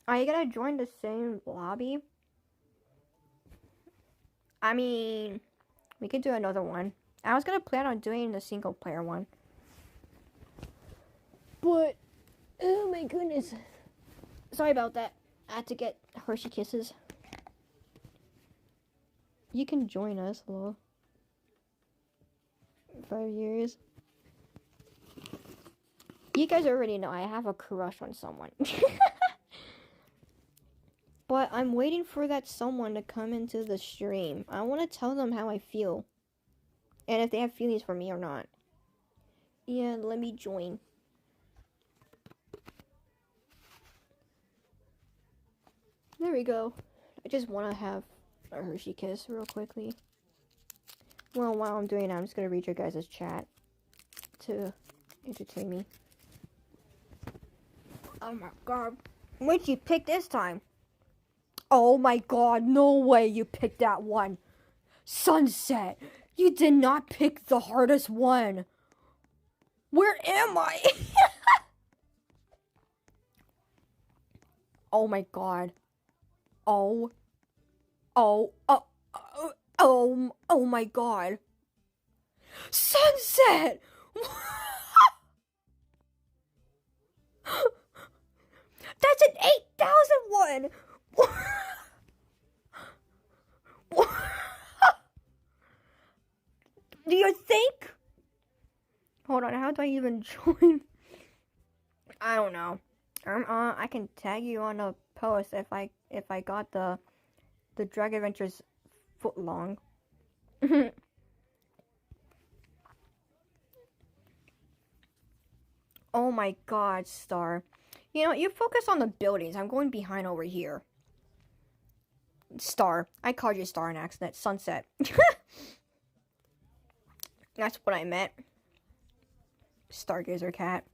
Are you gonna join the same lobby? I mean, we could do another one. I was gonna plan on doing the single player one. But, oh my goodness. Sorry about that. I had to get Hershey Kisses. You can join us, lol. 5 years. You guys already know I have a crush on someone. But I'm waiting for that someone to come into the stream. I want to tell them how I feel. And if they have feelings for me or not. Yeah, let me join. There we go. I just want to have a Hershey Kiss real quickly. Well, while I'm doing it, I'm just going to read your guys' chat to entertain me. Oh my god. What'd you pick this time? Oh my god, no way you picked that one. Sunset, you did not pick the hardest one. Where am I? Oh my god. Oh my god. Sunset! That's an 8,000 one! Do you think? Hold on, how do I even join? I don't know. I can tag you on a post if I got the Drag Adventures foot long. Oh my god, Star.
You know, you focus on the buildings. I'm going behind over here. Star. I called you Star in accident. Sunset. That's what I meant. Stargazer cat.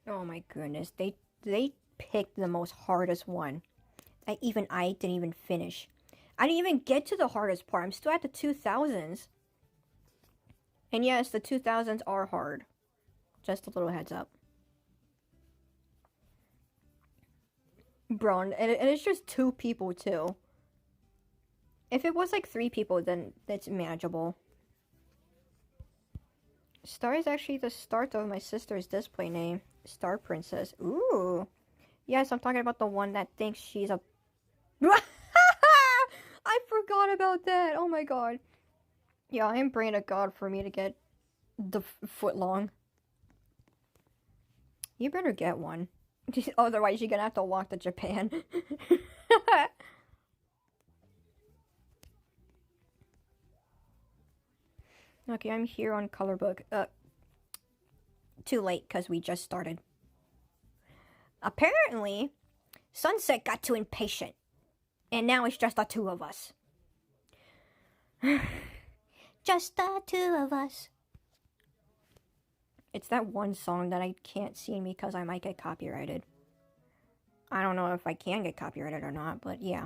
Oh my goodness, they picked the most hardest one. I didn't even finish. I didn't even get to the hardest part. I'm still at the 2000s. And yes, the 2000s are hard. Just a little heads up. Bro, and it's just 2 people too. If it was like 3 people, then that's manageable. Star is actually the start of my sister's display name. Star Princess. Ooh. Yes, I'm talking about the one that thinks she's a... I forgot about that. Oh my god. Yeah, I am praying to God for me to get the foot long. You better get one. Otherwise, you're gonna have to walk to Japan. Okay, I'm here on Color Book. Too late, because we just started. Apparently, Sunset got too impatient. And now it's just the 2 of us. Just the 2 of us. It's that one song that I can't sing because I might get copyrighted. I don't know if I can get copyrighted or not, but yeah.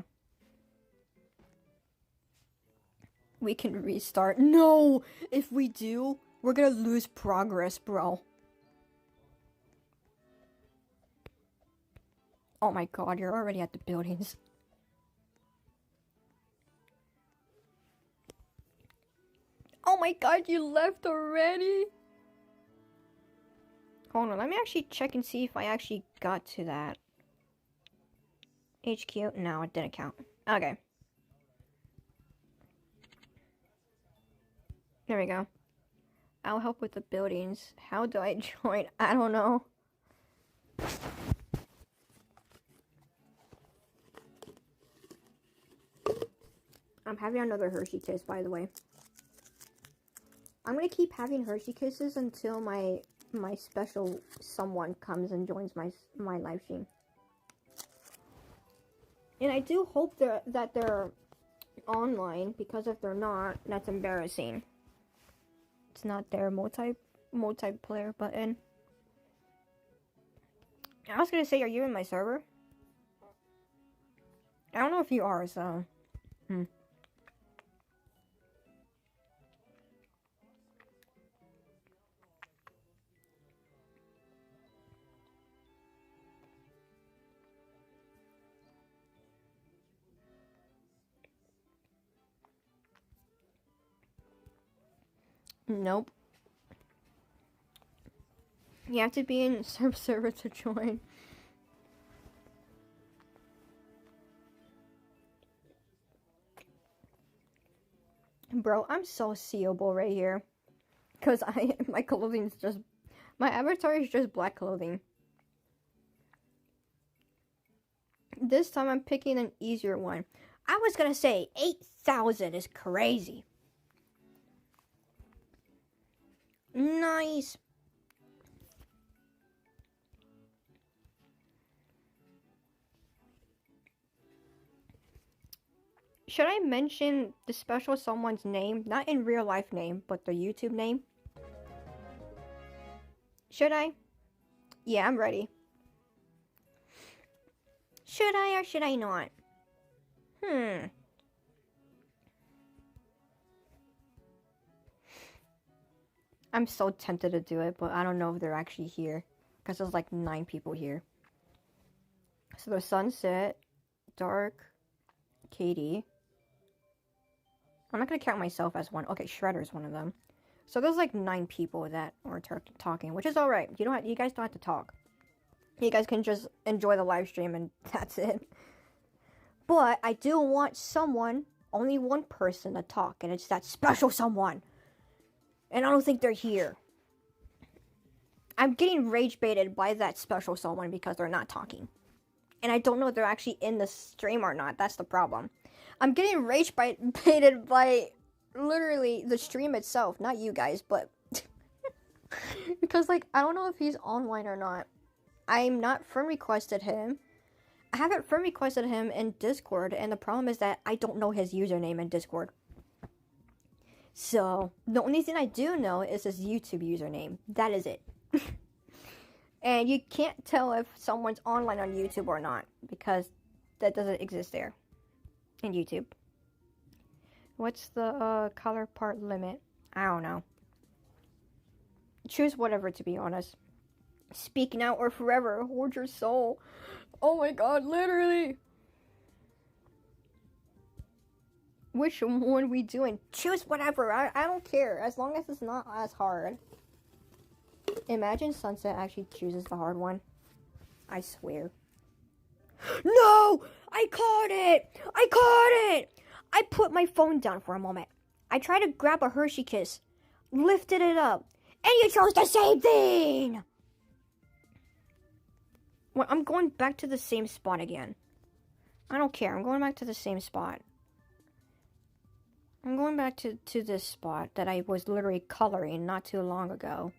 We can restart. No! If we do, we're gonna lose progress, bro. Oh my god, you're already at the buildings. Oh my god, you left already? Hold on, let me actually check and see if I actually got to that. HQ? No, it didn't count. Okay. There we go. I'll help with the buildings. How do I join? I don't know. I'm having another Hershey Kiss, by the way. I'm gonna keep having Hershey Kisses until my special someone comes and joins my live stream. And I do hope that they're online, because if they're not, that's embarrassing. It's not their multiplayer button. I was gonna say, are you in my server? I don't know if you are, so... Nope. You have to be in server to join. Bro, I'm so seeable right here. Because my clothing's just... My avatar is just black clothing. This time I'm picking an easier one. I was gonna say 8,000 is crazy. Nice. Should I mention the special someone's name? Not in real life name, but the YouTube name? Should I? Yeah, I'm ready. Should I or should I not? I'm so tempted to do it, but I don't know if they're actually here. Because there's like 9 people here. So there's Sunset, Dark, Katie. I'm not going to count myself as one. Okay, Shredder's one of them. So there's like 9 people that are talking, which is alright. You guys don't have to talk. You guys can just enjoy the live stream and that's it. But I do want someone, only one person to talk, and it's that special someone. And I don't think they're here. I'm getting rage baited by that special someone because they're not talking. And I don't know if they're actually in the stream or not. That's the problem. I'm getting rage baited by literally the stream itself. Not you guys, but... because, like, I don't know if he's online or not. I'm not friend requested him. I haven't friend requested him in Discord. And the problem is that I don't know his username in Discord. So, the only thing I do know is his YouTube username. That is it. And you can't tell if someone's online on YouTube or not, because that doesn't exist there in YouTube. What's the color part limit? I don't know. Choose whatever, to be honest. Speak now or forever. Hold your soul. Oh my god, literally. Which one we doing? Choose whatever. I don't care, as long as it's not as hard. Imagine Sunset actually chooses the hard one. I swear. No! I caught it! I caught it! I put my phone down for a moment. I tried to grab a Hershey Kiss. Lifted it up. And you chose the same thing! Well, I'm going back to the same spot again. I don't care. I'm going back to the same spot. I'm going back to this spot that I was literally coloring not too long ago.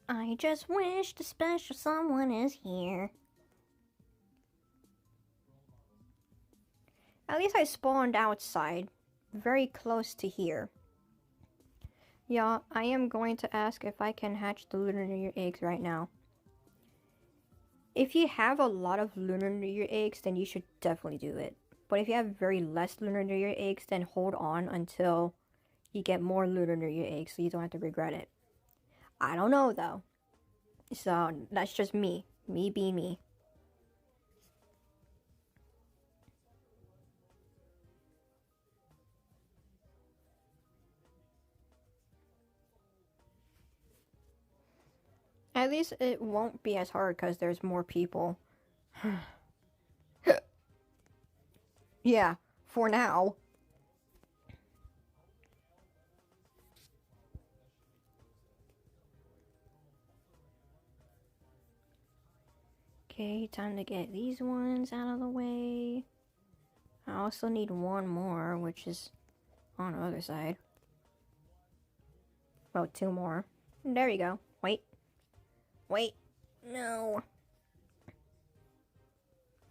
I just wish the special someone is here. At least I spawned outside, very close to here. Yeah, I am going to ask if I can hatch the lunar new year eggs right now. If you have a lot of lunar new year eggs, then you should definitely do it. But if you have very less lunar new year eggs, then hold on until you get more lunar new year eggs so you don't have to regret it. I don't know though. So that's just me. Me being me. At least it won't be as hard because there's more people. Yeah, for now. Okay, time to get these ones out of the way. I also need one more, which is on the other side. Well, two more. There you go. Wait. Wait. No.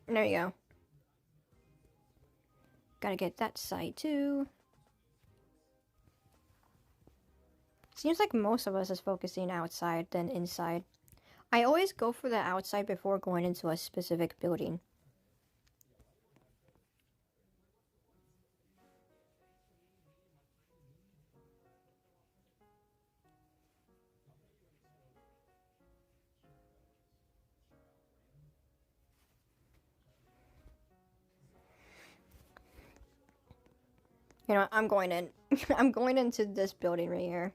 There you go. Gotta get that side too. Seems like most of us is focusing outside than inside. I always go for the outside before going into a specific building. You know, I'm going in. I'm going into this building right here.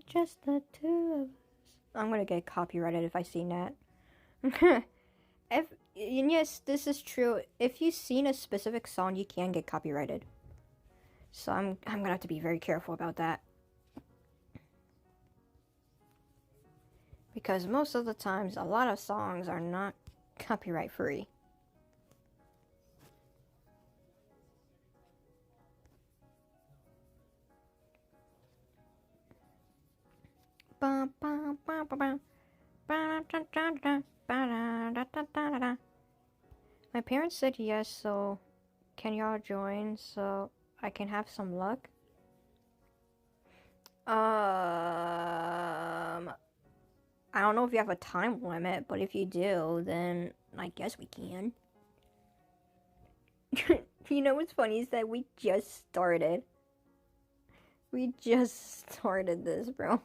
Just the two of us. I'm gonna get copyrighted if I sing that. And yes, this is true. If you've seen a specific song, you can get copyrighted. So I'm gonna have to be very careful about that. Because most of the times, a lot of songs are not copyright free. My parents said yes, so can y'all join so I can have some luck? I don't know if you have a time limit, but if you do, then I guess we can. You know what's funny is that we just started. We just started this, bro.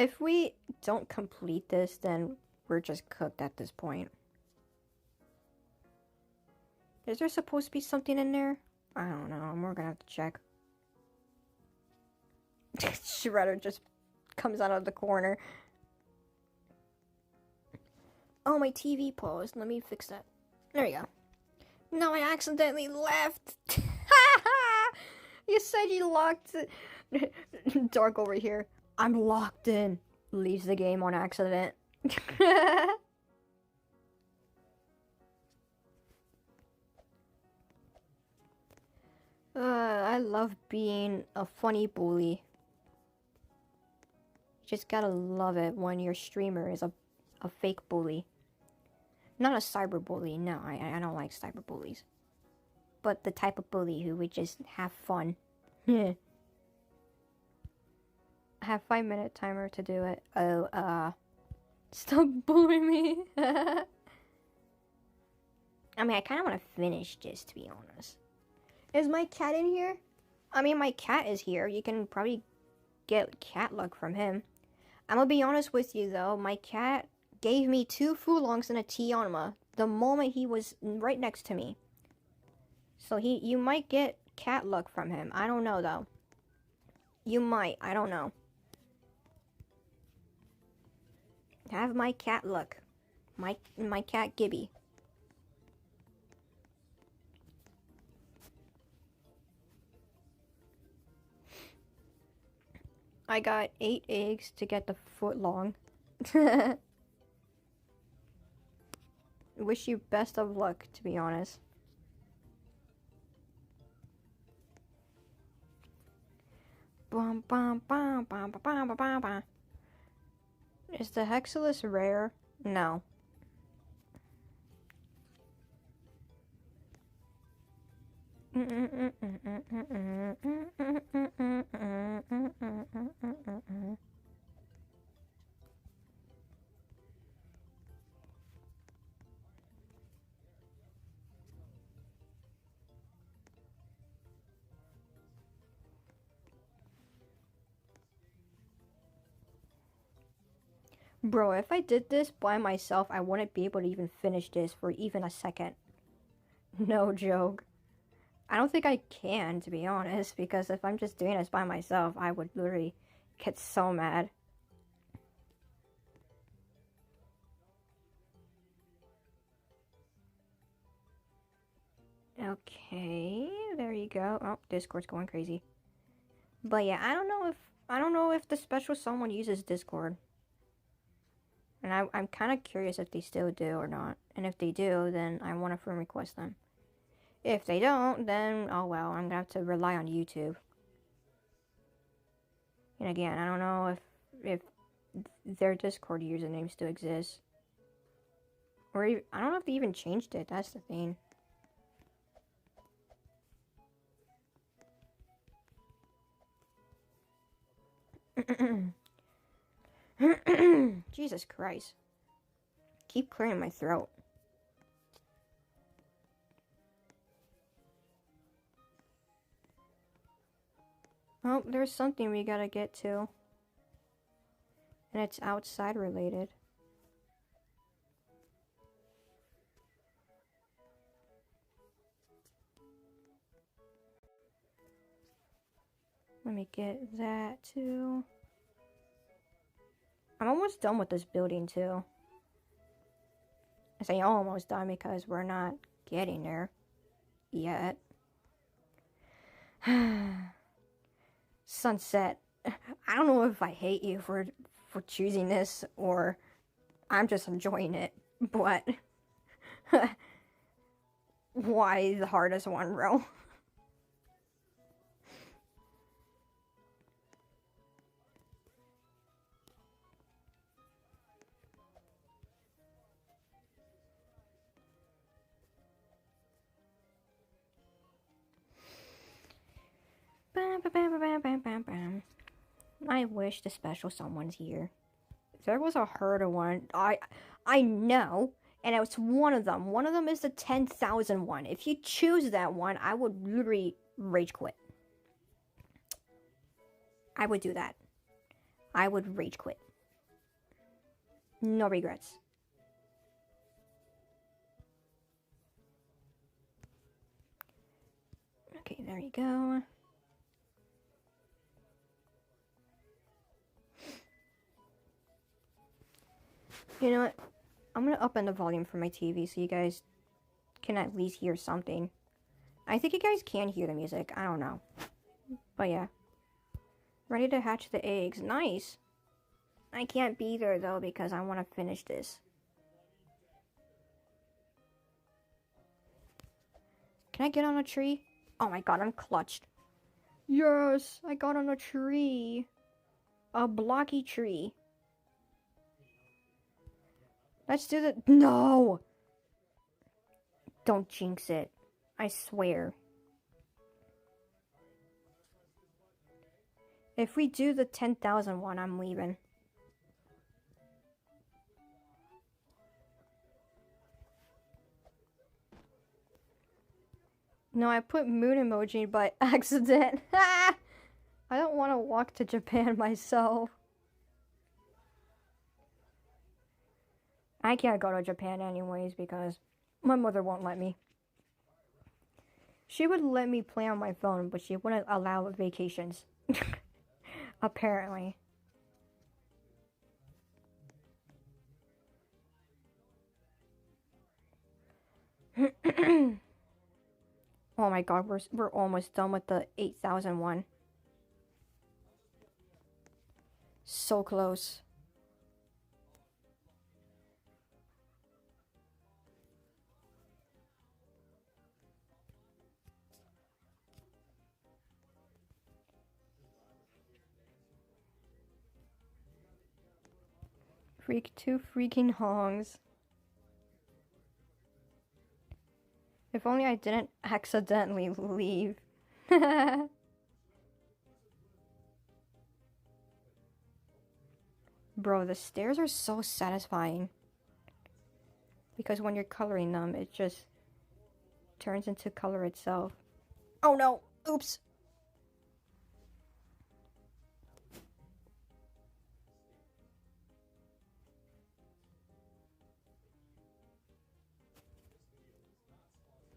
If we don't complete this, then we're just cooked at this point. Is there supposed to be something in there? I don't know. We're gonna have to check. Shredder just comes out of the corner. Oh, my TV paused. Let me fix that. There you go. No, I accidentally left. You said you locked it. Dark over here. I'm locked in. Leaves the game on accident. I love being a funny bully. Just gotta love it when your streamer is a fake bully. Not a cyber bully, no, I don't like cyber bullies. But the type of bully who would just have fun. I have 5-minute timer to do it. Oh, stop bullying me. I mean, I kind of want to finish this, to be honest. Is my cat in here? I mean, my cat is here. You can probably get cat luck from him. I'm gonna be honest with you, though. My cat gave me 2 Fulongs and a Tianma the moment he was right next to me. So you might get cat luck from him. I don't know, though. You might. I don't know. Have my cat luck. My cat Gibby. I got 8 eggs to get the footlong. Wish you best of luck, to be honest. Bum, bum, bum, bum, bum, bum, bum, bum. Is the Hexalus rare? No. Bro, if I did this by myself, I wouldn't be able to even finish this for even a second. No joke. I don't think I can, to be honest, because if I'm just doing this by myself, I would literally get so mad. Okay, there you go. Oh, Discord's going crazy. But yeah, I don't know if the special someone uses Discord. And I'm kind of curious if they still do or not. And if they do, then I want to friend request them. If they don't, then, oh well, I'm going to have to rely on YouTube. And again, I don't know if their Discord username still exists. Or even, I don't know if they even changed it, that's the thing. Jesus Christ. Keep clearing my throat. Oh, there's something we gotta get to. And it's outside related. Let me get that too. I'm almost done with this building too. I say almost done because we're not getting there yet. Sunset. I don't know if I hate you for choosing this or I'm just enjoying it, but why the hardest one, bro? I wish the special someone's here. If there was a harder one, I know, and it's one of them. One of them is the 10,000 one. If you choose that one, I would literally rage quit. I would do that. I would rage quit. No regrets. Okay, there you go. You know what? I'm gonna up the volume for my TV so you guys can at least hear something. I think you guys can hear the music. I don't know. But yeah. Ready to hatch the eggs. Nice. I can't be there though because I want to finish this. Can I get on a tree? Oh my god, I'm clutched. Yes, I got on a tree. A blocky tree. Let's do the... No! Don't jinx it. I swear. If we do the 10,000 one, I'm leaving. No, I put moon emoji by accident. I don't want to walk to Japan myself. I can't go to Japan anyways because my mother won't let me. She would let me play on my phone, but she wouldn't allow vacations. Apparently. Oh my god, we're almost done with the 8,000 one. So close. Two freaking hongs. If only I didn't accidentally leave. Bro, the stairs are so satisfying. Because when you're coloring them, it just turns into color itself. Oh no! Oops!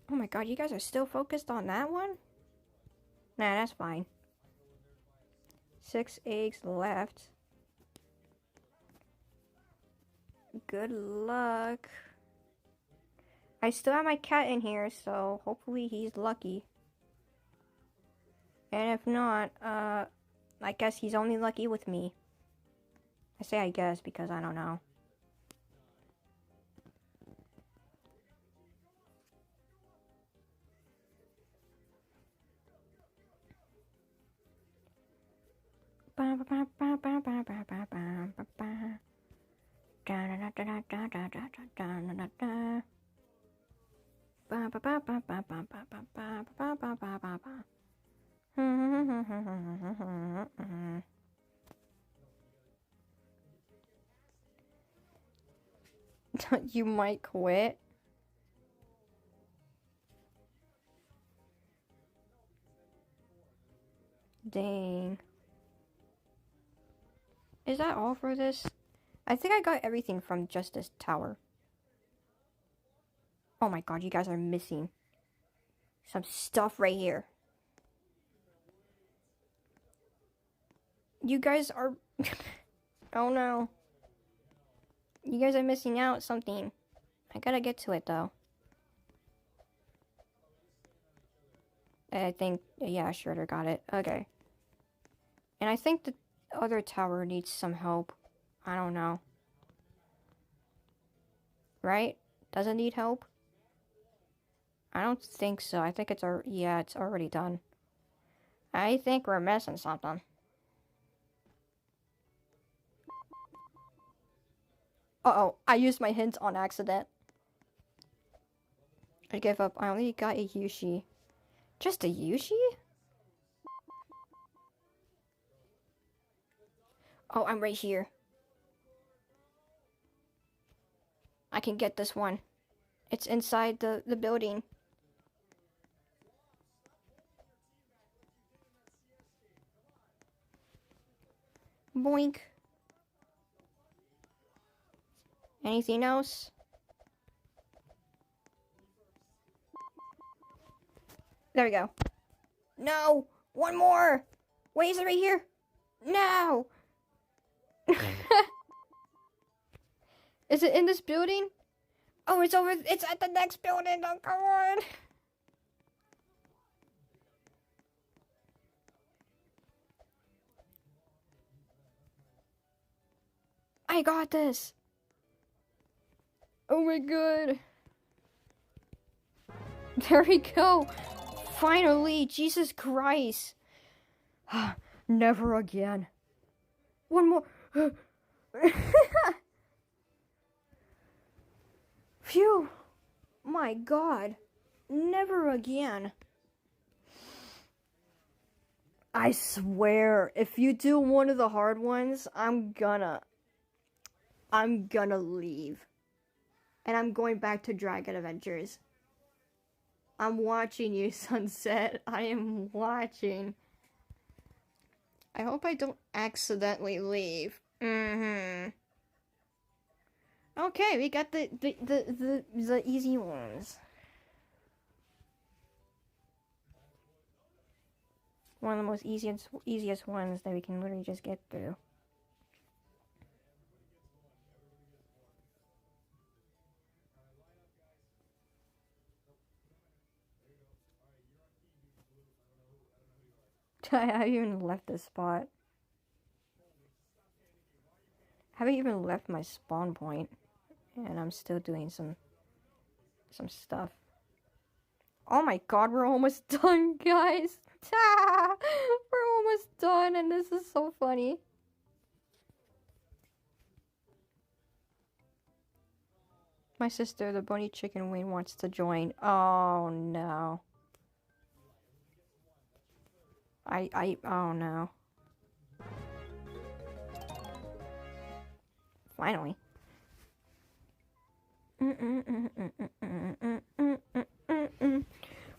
Oh my god, you guys are still focused on that one? Nah, that's fine. 6 eggs left. Good luck. I still have my cat in here, so hopefully he's lucky. And if not, I guess he's only lucky with me. I say I guess because I don't know. You might quit. Dang. Is that all for this? I think I got everything from just this tower. Oh my god, you guys are missing some stuff right here. You guys are... Oh no. You guys are missing out something. I gotta get to it though. I think... Yeah, Schroeder got it. Okay. And I think the other tower needs some help. I don't know. Right? Does it need help? I don't think so. I think it's yeah, it's already done. I think we're missing something. Uh-oh, I used my hint on accident. I gave up. I only got a Yushi. Just a Yushi? Oh, I'm right here. I can get this one. It's inside the building. Boink. Anything else? There we go. No! One more! Wait, is it right here? No! Is it in this building? Oh, it's over. It's at the next building. Oh, come on. I got this. Oh my god. There we go. Finally, Jesus Christ. Never again. One more. Phew. My god. Never again. I swear, if you do one of the hard ones, I'm gonna leave. And I'm going back to Dragon Adventures. I'm watching you, Sunset. I am watching. I hope I don't accidentally leave. Okay, we got the easy ones. One of the most easiest ones that we can literally just get through. I haven't even left this spot. I haven't even left my spawn point, and I'm still doing some stuff. Oh my god, we're almost done, guys. We're almost done, and this is so funny. My sister, the bunny chicken wing, wants to join. Oh no. Oh no. Finally.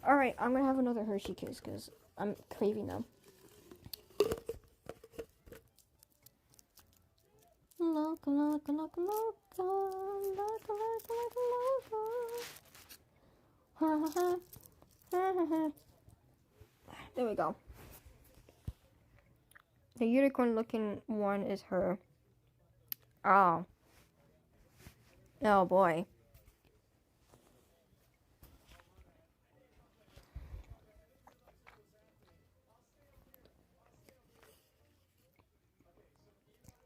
Alright, I'm gonna have another Hershey Kiss because I'm craving them. Loca, loca, loca, loca, loca, loca, loca. There we go. The unicorn looking one is her. Oh. Oh boy.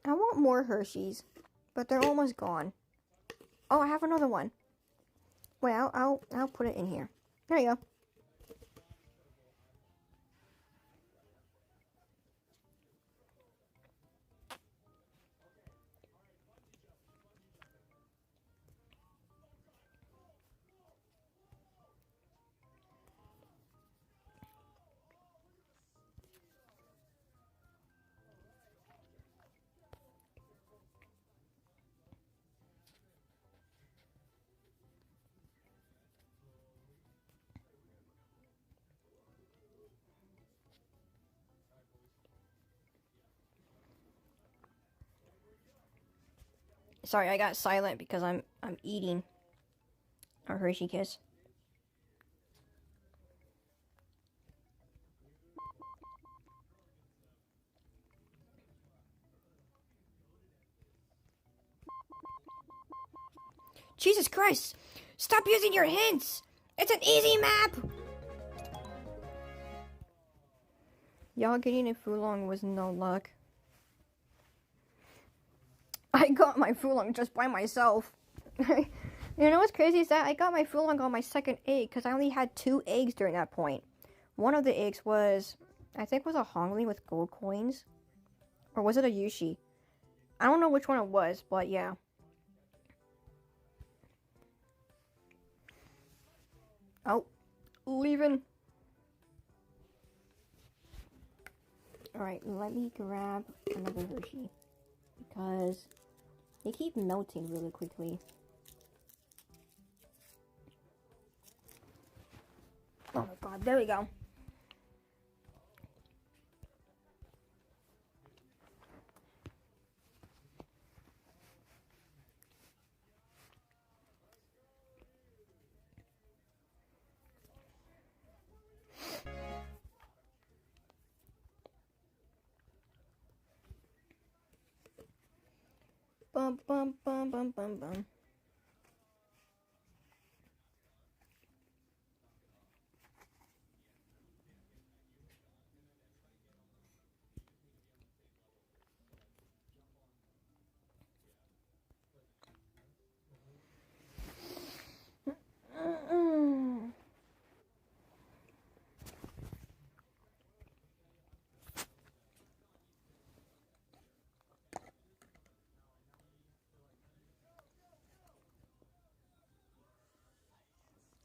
I want more Hershey's, but they're almost gone. Oh, I have another one. Wait, I'll put it in here. There you go. Sorry, I got silent because I'm eating a Hershey Kiss. Jesus Christ! Stop using your hints! It's an easy map! Y'all getting a Fulong was no luck. I got my Fulong just by myself. You know what's crazy is that I got my Fulong on my second egg because I only had 2 eggs during that point. One of the eggs was, I think was a Hongli with gold coins. Or was it a Yushi? I don't know which one it was, but yeah. Oh, leaving. Alright, let me grab another Hershey. Because they keep melting really quickly. Oh my god, there we go.
bum bum bum bum bum bum.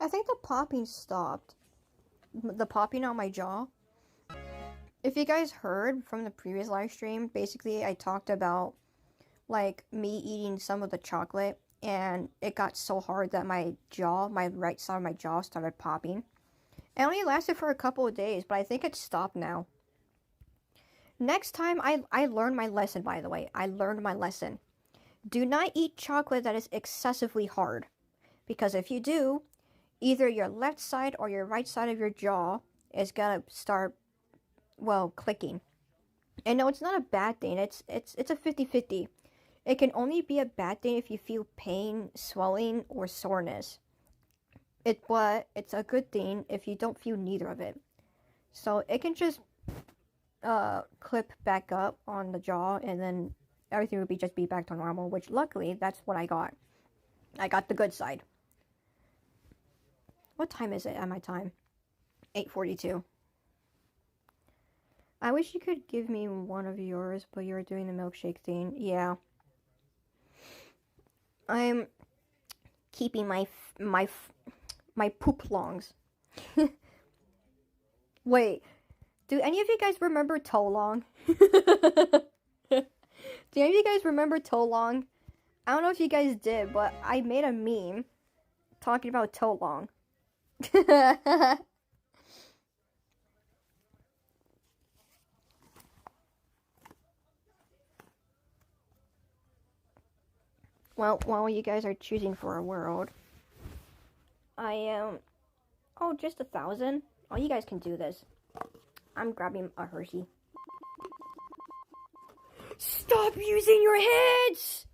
I think the popping stopped. The popping on my jaw. If you guys heard from the previous live stream, basically I talked about like me eating some of the chocolate and it got so hard that my right side of my jaw started popping. It only lasted for a couple of days, but I think it's stopped now. Next time, I learned my lesson, by the way. I learned my lesson. Do not eat chocolate that is excessively hard. Because if you do, either your left side or your right side of your jaw is gonna start, well, clicking. And no, it's not a bad thing. It's a 50-50. It can only be a bad thing if you feel pain, swelling, or soreness. But it's a good thing if you don't feel neither of it. So it can just clip back up on the jaw, and then everything would just be back to normal, which luckily that's what I got. I got the good side. What time is it at my time? 8:42. I wish you could give me one of yours, but you're doing the milkshake thing. Yeah. I'm keeping my poop longs. Wait. Do any of you guys remember Tolong? Do any of you guys remember Tolong? I don't know if you guys did, but I made a meme talking about Tolong. Well, while you guys are choosing for a world, I am... Oh, just 1,000? Oh, you guys can do this. I'm grabbing a Hershey. Stop using your hints!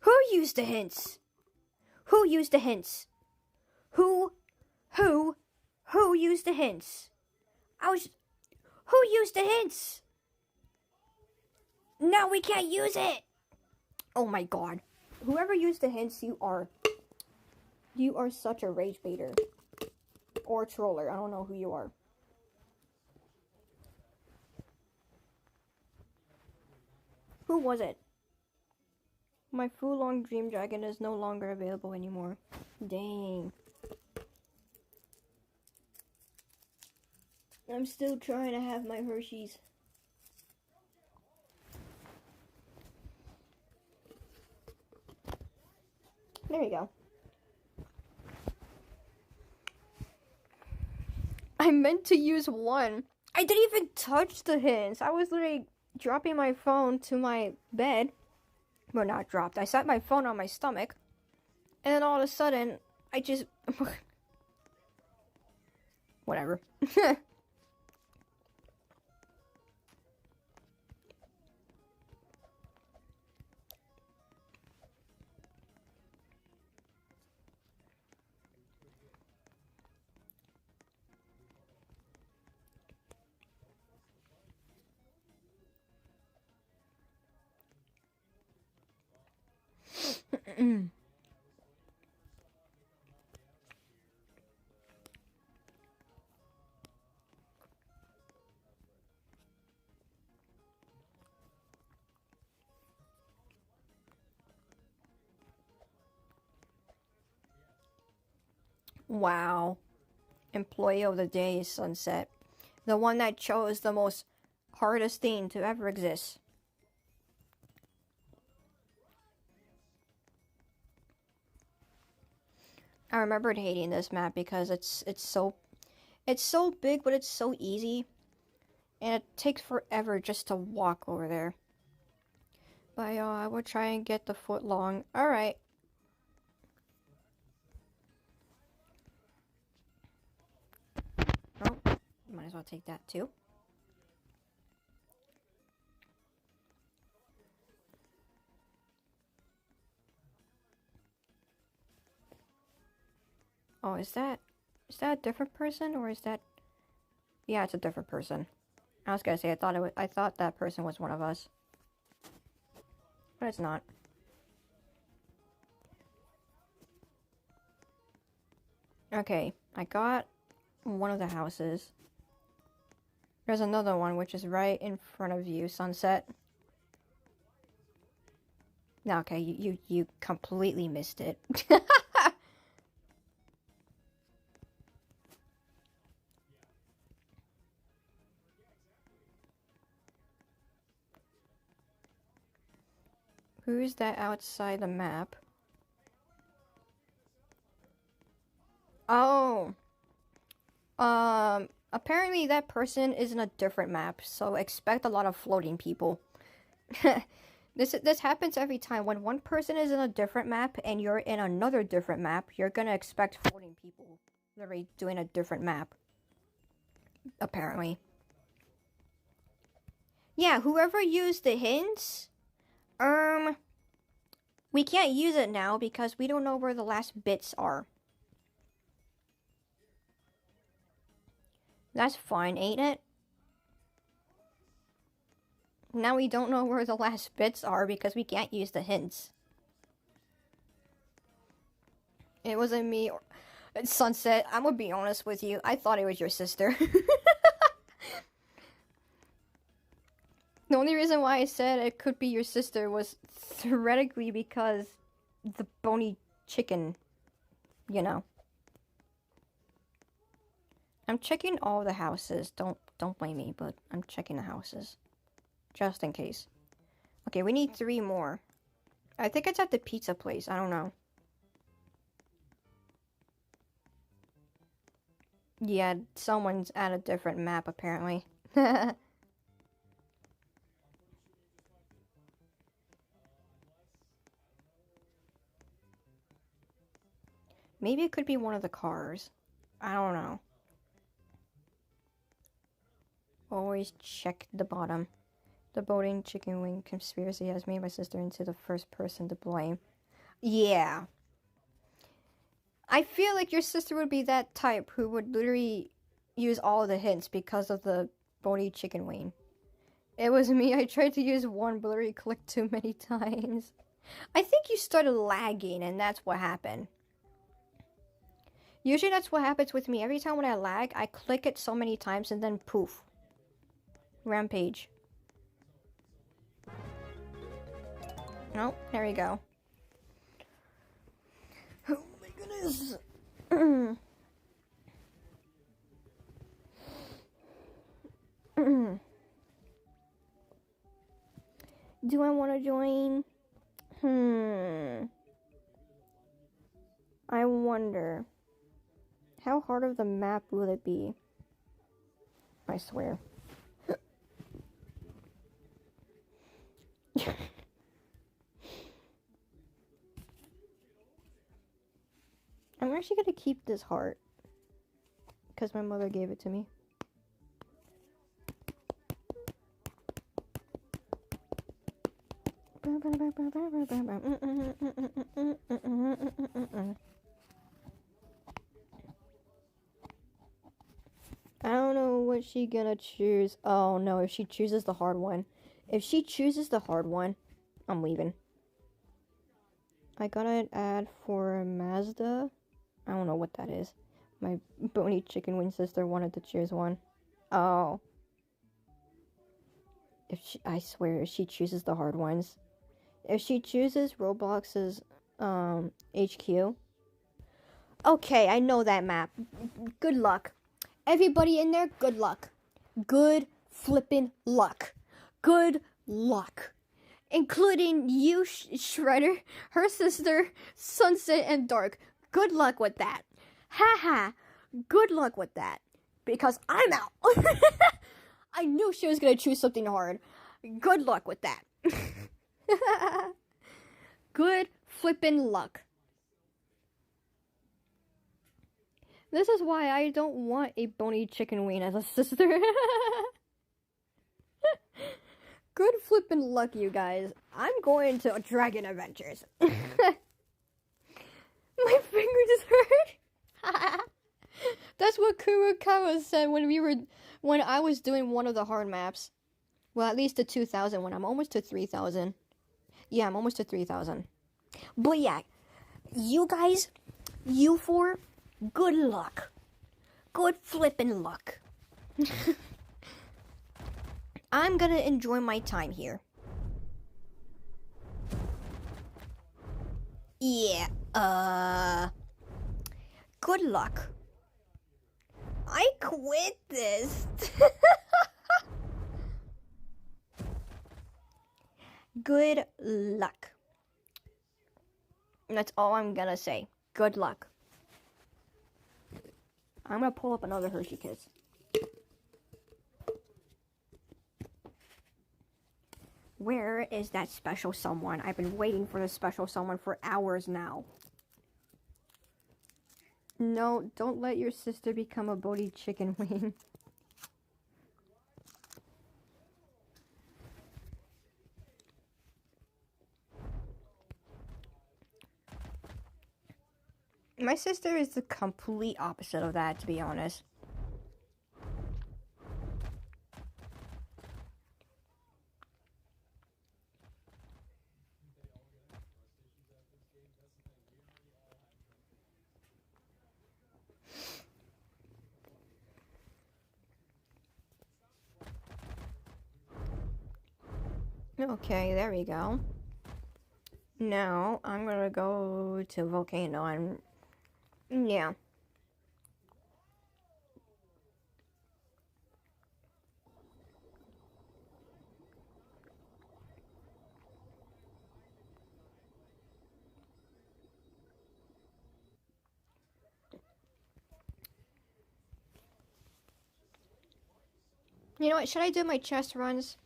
Who used the hints? Who used the hints? Who used the hints? Who used the hints? Now we can't use it! Oh my god. Whoever used the hints, you are such a rage baiter. Or troller, I don't know who you are. Who was it? My Fulong Dream Dragon is no longer available anymore. Dang. I'm still trying to have my Hershey's. There you go. I meant to use one. I didn't even touch the hints. I was literally dropping my phone to my bed. Well, not dropped. I set my phone on my stomach. And then all of a sudden, I just... Whatever. Wow. Employee of the day is Sunset. The one that chose the most hardest thing to ever exist. I remembered hating this map because it's so big, but it's so easy. And it takes forever just to walk over there. But I will try and get the foot long. Alright. Oh, might as well take that too.
Oh, is that a different person, or is that... Yeah, it's a different person. I was gonna say, I thought that person was one of us. But it's not. Okay, I got one of the houses. There's another one, which is right in front of you, Sunset. No, okay, you completely missed it. Who's that outside the map? Oh. Apparently that person is in a different map, so expect a lot of floating people. This happens every time. When one person is in a different map and you're in another different map, you're gonna expect floating people. Literally doing a different map. Apparently. Yeah, whoever used the hints, we can't use it now because we don't know where the last bits are. That's fine, ain't it? Now we don't know where the last bits are because we can't use the hints. It wasn't me or... Sunset, I'm gonna be honest with you. I thought it was your sister. The only reason why I said it could be your sister was theoretically because the bony chicken, you know. I'm checking all the houses. Don't blame me, but I'm checking the houses. Just in case. Okay, we need 3 more. I think it's at the pizza place. I don't know. Yeah, someone's at a different map, apparently. Maybe it could be one of the cars. I don't know. Always check the bottom. The boating chicken wing conspiracy has made my sister into the first person to blame. Yeah. I feel like your sister would be that type who would literally use all the hints because of the boating chicken wing. It was me. I tried to use one, but literally clicked too many times. I think you started lagging, and that's what happened. Usually that's what happens with me. Every time when I lag, I click it so many times, and then poof. Rampage. Oh, there we go. Oh my goodness. Do I want to join? I wonder. How hard of the map will it be? I swear. I'm actually gonna keep this heart because my mother gave it to me. I don't know what she gonna choose. Oh no, if she chooses the hard one. If she chooses the hard one, I'm leaving. I got an ad for Mazda. I don't know what that is. My bony chicken wing sister wanted to choose one. Oh. I swear, if she chooses the hard ones. If she chooses Roblox's HQ. Okay, I know that map. Good luck. Everybody in there, good luck. Good flippin' luck. Good luck. Including you, Shredder, her sister, Sunset, and Dark. Good luck with that. Haha. Good luck with that. Because I'm out. I knew she was gonna choose something hard. Good luck with that. Good flippin' luck. This is why I don't want a bony chicken wing as a sister. Good flippin' luck, you guys. I'm going to Dragon Adventures. My finger just hurt.
That's what Kurokawa said when I was doing one of the hard maps. Well, at least the 2,000 one. I'm almost to 3,000. Yeah, I'm almost to 3,000. But yeah, you guys, you four, good luck. Good flippin' luck. I'm gonna enjoy my time here. Yeah, good luck. I quit this. Good luck. That's all I'm gonna say. Good luck. I'm gonna pull up another Hershey Kiss. Where is that special someone? I've been waiting for the special someone for hours now. No, don't let your sister become a Bodhi chicken wing. My sister is the complete opposite of that, to be honest. Okay, there we go. Now, I'm gonna go to Volcano and... yeah. You know what, should I do my chest runs?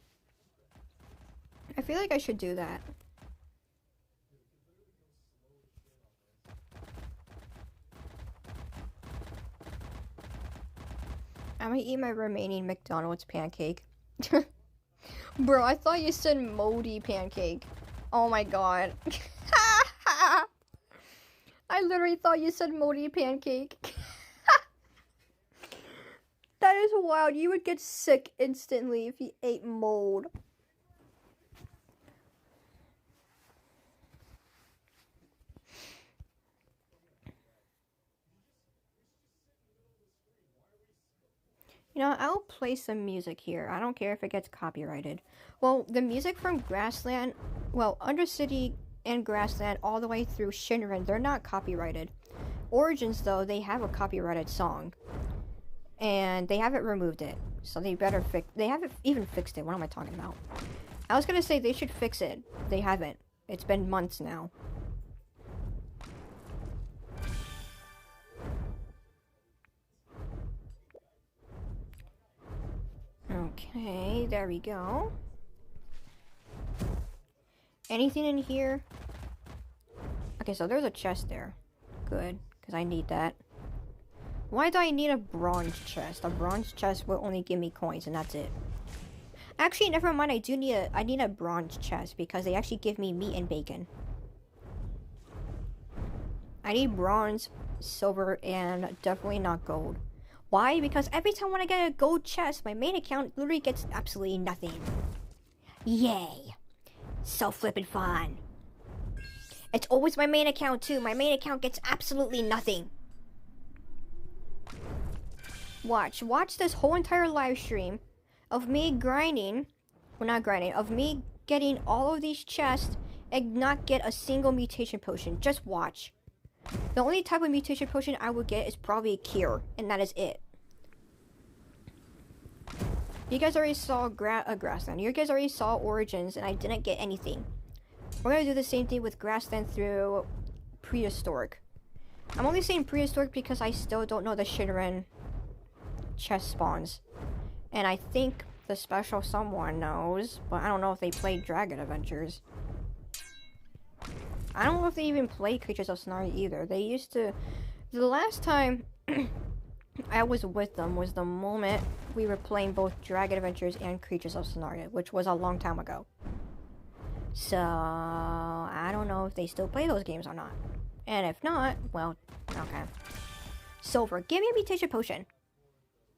I feel like I should do that. I'm gonna eat my remaining McDonald's pancake. Bro, I thought you said moldy pancake. Oh my god. I literally thought you said moldy pancake. That is wild. You would get sick instantly if you ate mold. You know, I'll play some music here. I don't care if it gets copyrighted. Well, the music from Grassland, well, Undercity and Grassland all the way through Shinran, they're not copyrighted. Origins, though, they have a copyrighted song. And they haven't removed it. So they better fix... they haven't even fixed it. What am I talking about? I was gonna say they should fix it. They haven't. It's been months now. Okay, there we go. Anything in here? Okay, so there's a chest there. Good, because I need that. Why do I need a bronze chest? A bronze chest will only give me coins, and that's it. Actually, never mind. I need a bronze chest because they actually give me meat and bacon. I need bronze, silver, and definitely not gold. Why? Because every time when I get a gold chest, my main account literally gets absolutely nothing. Yay! So flippin' fun. It's always my main account too. My main account gets absolutely nothing. Watch this whole entire live stream of me grinding, well not grinding, of me getting all of these chests and not get a single mutation potion. Just watch. The only type of mutation potion I will get is probably a cure, and that is it. You guys already saw Grassland. You guys already saw Origins, and I didn't get anything. We're gonna do the same thing with Grassland through Prehistoric. I'm only saying Prehistoric because I still don't know the Shinran chest spawns. And I think the special someone knows, but I don't know if they played Dragon Adventures. I don't know if they even play Creatures of Scenario either. They used to... The last time I was with them was the moment we were playing both Dragon Adventures and Creatures of Scenario, which was a long time ago. So, I don't know if they still play those games or not. And if not, well, okay.
Silver, give me a mutation potion.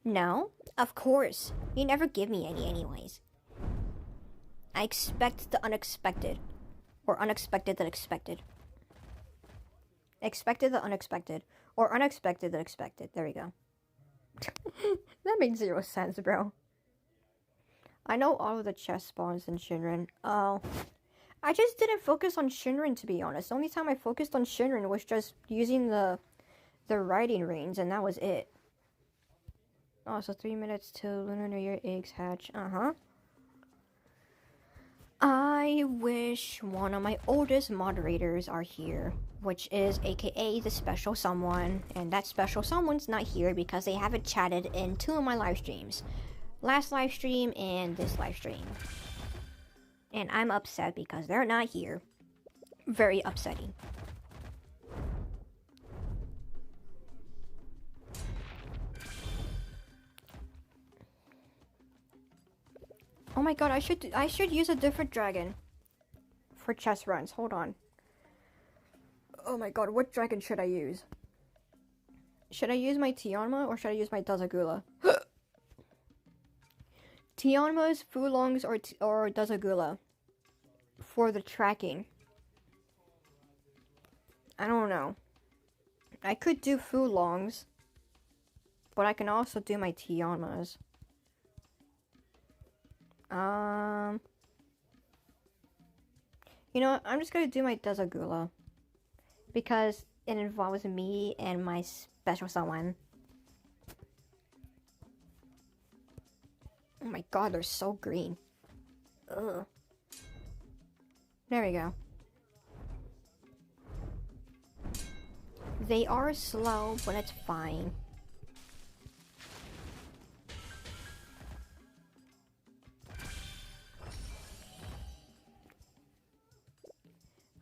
No? Of course. You never give me any anyways. I expect the unexpected. Or unexpected than expected. Expected the unexpected. Or unexpected than expected. There we go. That made 0 sense, bro. I know all of the chest spawns in Shinran. Oh. I just didn't focus on Shinran, to be honest. The only time I focused on Shinran was just using the riding reins, and that was it. Oh, so 3 minutes till Lunar New Year eggs hatch. Uh-huh. I wish one of my oldest moderators are here, which is aka the special someone, and that special someone's not here because they haven't chatted in 2 of my live streams. Last live stream and this live stream. And I'm upset because they're not here. Very upsetting. Oh my god, I should use a different dragon for chest runs. Hold on. Oh my god, what dragon should I use? Should I use my Tianma or should I use my Dazagula? Tianmas, Fulongs, or Dazagula for the tracking. I don't know. I could do Fulongs, but I can also do my Tianmas. You know what? I'm just gonna do my Dazagula because it involves me and my special someone. Oh my god, they're so green. Ugh. There we go. They are slow, but it's fine.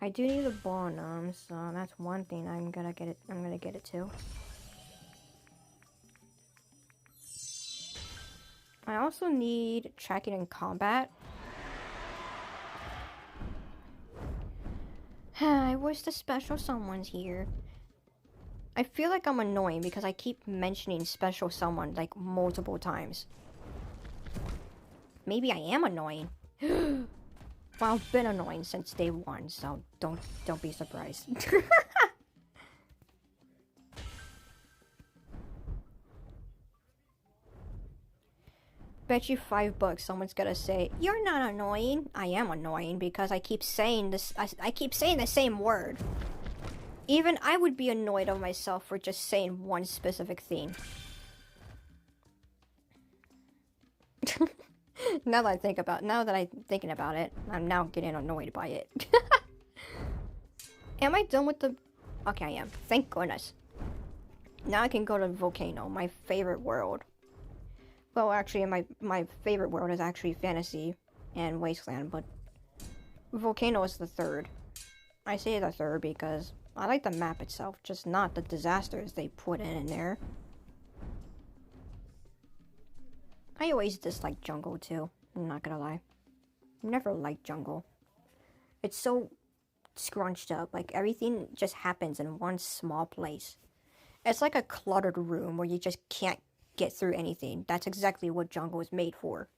I do need a bonum, so that's one thing I'm gonna get it too. I also need tracking in combat. I wish the special someone's here. I feel like I'm annoying because I keep mentioning special someone like multiple times. Maybe I am annoying. Well, I've been annoying since day 1, so don't be surprised. Bet you $5 someone's gonna say, "You're not annoying." I am annoying because I keep saying this. I keep saying the same word. Even I would be annoyed of myself for just saying one specific thing. Now that I'm thinking about it, I'm now getting annoyed by it. Am I done with the... Okay, I am. Thank goodness. Now I can go to Volcano, my favorite world. Well, actually, my favorite world is actually Fantasy and Wasteland, but Volcano is the third. I say the third because I like the map itself, just not the disasters they put in there. I always dislike jungle too, I'm not gonna lie. Never liked jungle. It's so scrunched up, like everything just happens in one small place. It's like a cluttered room where you just can't get through anything. That's exactly what jungle is made for.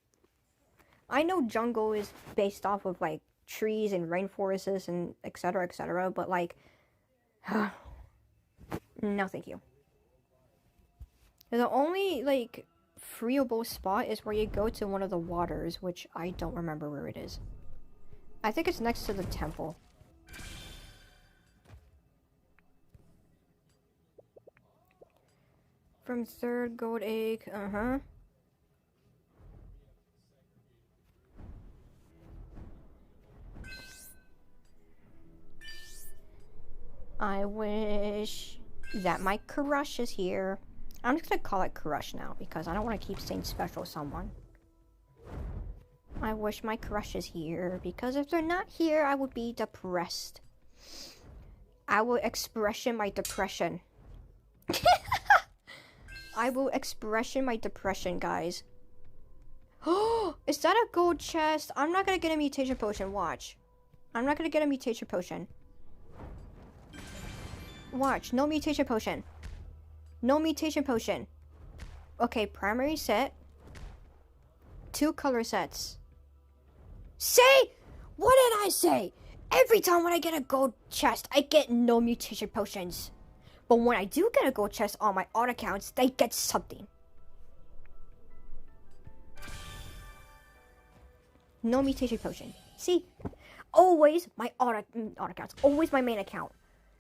I know jungle is based off of like trees and rainforests and etc, but like, no thank you. The only like freeable spot is where you go to one of the waters, which I don't remember where it is. I think it's next to the temple. From third gold egg, I wish that my crush is here. I'm just gonna call it crush now because I don't want to keep saying special someone. I wish my crush is here because if they're not here, I would be depressed. I will expression my depression. I will expression my depression, guys. Oh, is that a gold chest? I'm not gonna get a mutation potion, watch. I'm not gonna get a mutation potion. Watch, no mutation potion. No mutation potion. Okay, primary set. 2 color sets. Say! What did I say? Every time when I get a gold chest, I get no mutation potions. But when I do get a gold chest on my odd accounts, they get something. No mutation potion. See? Always my odd accounts. Always my main account.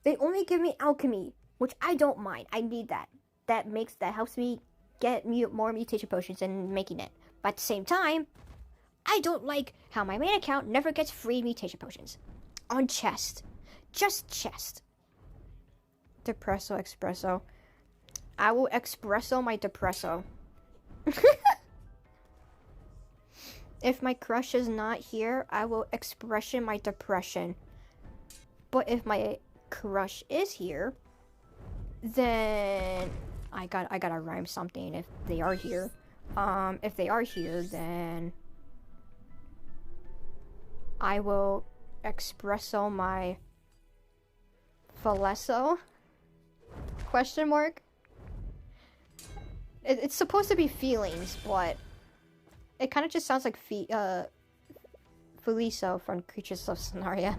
They only give me alchemy, which I don't mind. I need that. That helps me get more mutation potions and making it. But at the same time, I don't like how my main account never gets free mutation potions. On chest. Just chest. Depresso espresso. I will espresso my depresso. If my crush is not here, I will expression my depression. But if my crush is here, then I gotta rhyme something if they are here. If they are here, then I will espresso my falesso? Question mark? It's supposed to be feelings, but it kind of just sounds like Feliso from Creatures of Scenaria.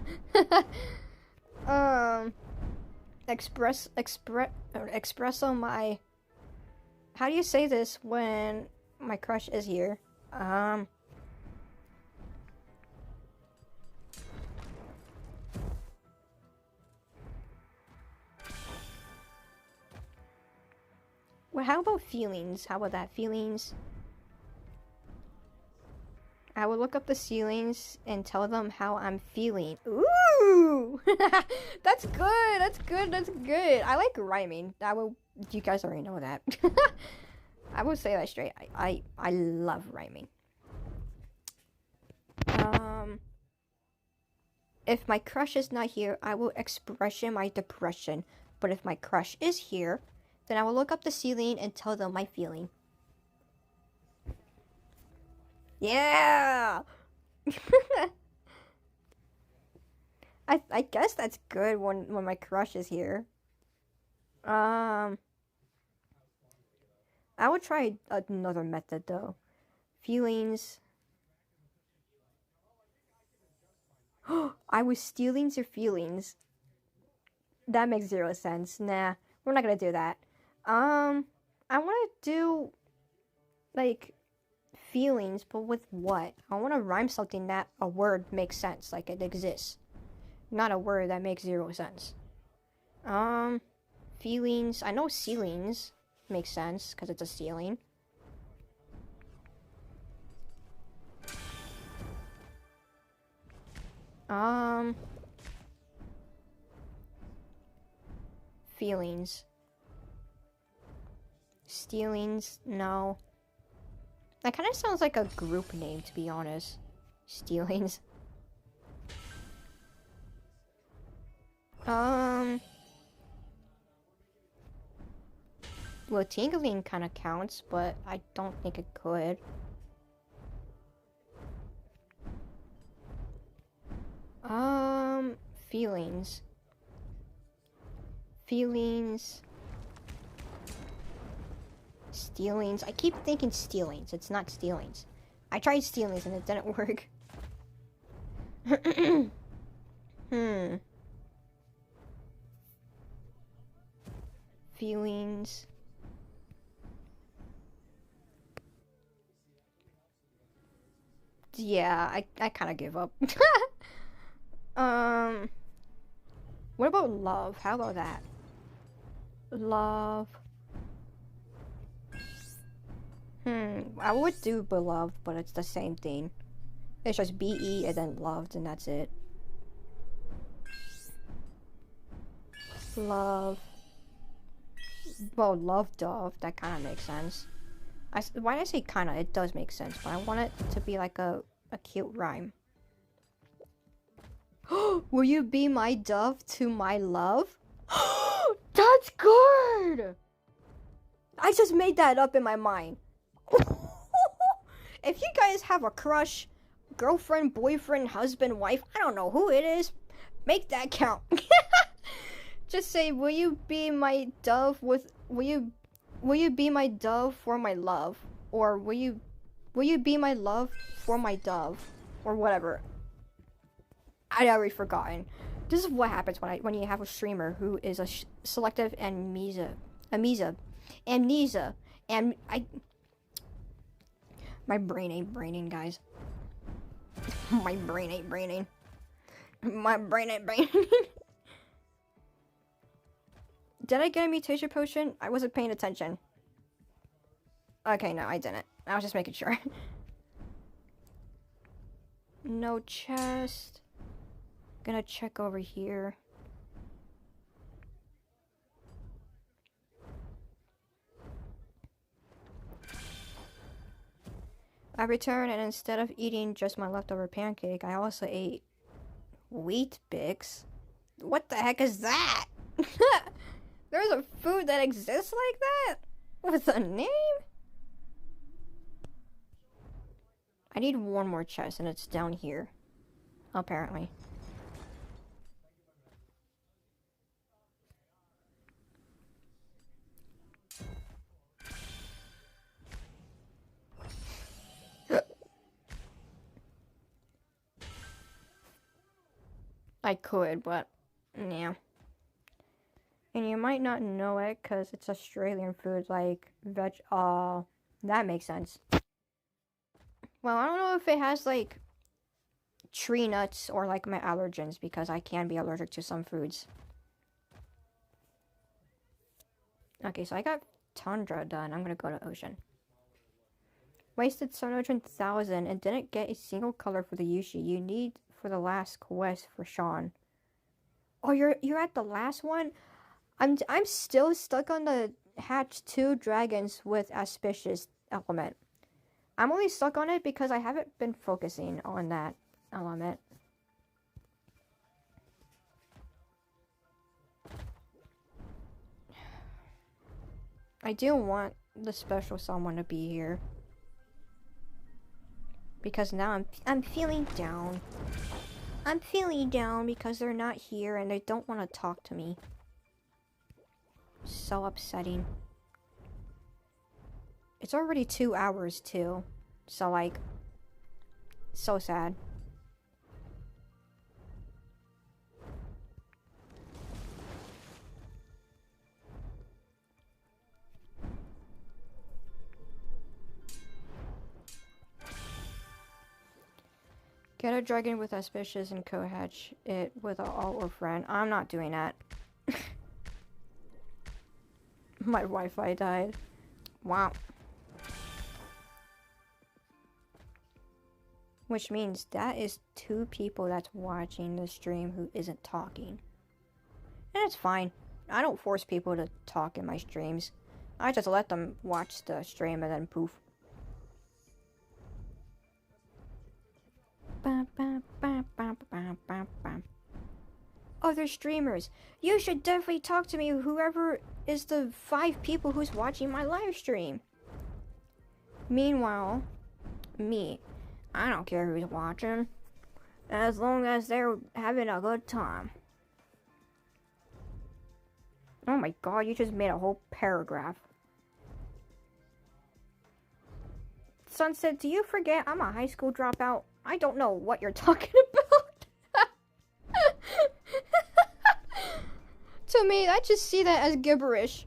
Espresso my... How do you say this when my crush is here? Well, how about feelings? How about that? Feelings? I will look up the ceilings and tell them how I'm feeling. Ooh! That's good! That's good! That's good! I like rhyming. You guys already know that. I will say that straight. I love rhyming. If my crush is not here, I will expression my depression. But if my crush is here, then I will look up the ceiling and tell them my feeling. Yeah! I guess that's good when my crush is here. I would try another method though. Feelings. I was stealing your feelings. That makes 0 sense. Nah, we're not gonna do that. I wanna do like feelings, but with what? I wanna rhyme something that a word makes sense, like it exists. Not a word that makes 0 sense. Feelings. I know ceilings makes sense because it's a ceiling. Feelings. Stealings, no. That kind of sounds like a group name, to be honest. Stealings. Well, tingling kind of counts, but I don't think it could. Feelings. Feelings. Stealings. I keep thinking stealings. It's not stealings. I tried stealings and it didn't work. Feelings. Yeah, I kind of give up. What about love? How about that? Love. I would do beloved, but it's the same thing. It's just B-E and then loved, and that's it. Love. Well, love dove. That kind of makes sense. Why did I say kind of? It does make sense, but I want it to be like a cute rhyme. Will you be my dove to my love? That's good! I just made that up in my mind. If you guys have a crush, girlfriend, boyfriend, husband, wife, I don't know who it is, make that count. Just say, will you be my dove with
will you be my dove for my love, or will you be my love for my dove, or whatever. I'd already forgotten. This is what happens when you have a streamer who is a selective amnesia, and my brain ain't braining, guys. My brain ain't braining. My brain ain't braining. Did I get a mutation potion? I wasn't paying attention. Okay, no, I didn't. I was just making sure. No chest. Gonna check over here. I returned, and instead of eating just my leftover pancake, I also ate wheat bix. What the heck is that? There's a food that exists like that? With a name? I need one more chest, and it's down here. Apparently. I could, but yeah. And you might not know it because it's Australian food, like veg. That makes sense. Well, I don't know if it has like tree nuts or like my allergens, because I can be allergic to some foods. Okay, so I got tundra done. I'm gonna go to ocean. Wasted 700,000 and didn't get a single color for the Yushi you need for the last quest for Sean. Oh, you're at the last one? I'm still stuck on the hatch 2 dragons with auspicious element. I'm only stuck on it because I haven't been focusing on that element. I do want the special someone to be here. Because now I'm feeling down. I'm feeling down because they're not here and they don't want to talk to me. So upsetting. It's already 2 hours too. So like, so sad. Get a dragon with auspicious and co-hatch it with an alt or friend. I'm not doing that. My Wi-Fi died. Wow. Which means that is 2 people that's watching the stream who isn't talking. And it's fine. I don't force people to talk in my streams. I just let them watch the stream and then poof. Other streamers, you should definitely talk to me, whoever is the 5 people who's watching my live stream. Meanwhile, me, I don't care who's watching, as long as they're having a good time. Oh my god, you just made a whole paragraph. Sunset, do you forget I'm a high school dropout? I don't know what you're talking about. To me, I just see that as gibberish.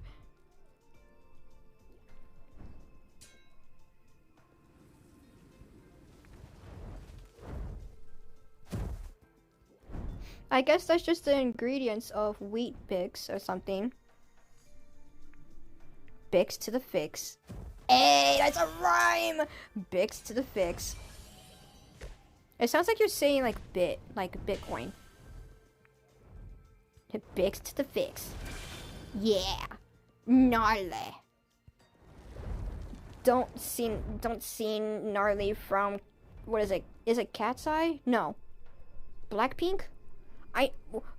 I guess that's just the ingredients of wheat bix or something. Bix to the fix. Hey, that's a rhyme! Bix to the fix. It sounds like you're saying like bit, like Bitcoin. Bix to the fix. Yeah. Gnarly. Don't see gnarly from, what is it? Is it Cat's Eye? No. Blackpink?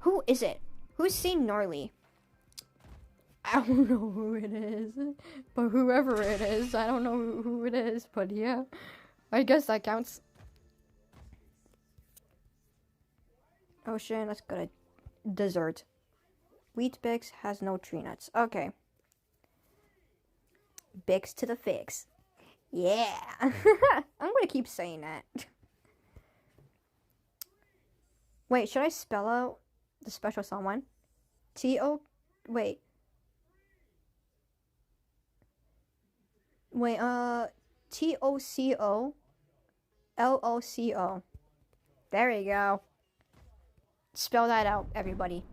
Who is it? Who's seen gnarly? I don't know who it is. But whoever it is, I don't know who it is. But yeah. I guess that counts. Ocean, let's go to dessert. Wheat Bix has no tree nuts. Okay.
Bix to the fix. Yeah. I'm gonna keep saying that. Wait, should I spell out the special someone? Wait. Wait, TOCOLOCO. There we go. Spell that out, everybody.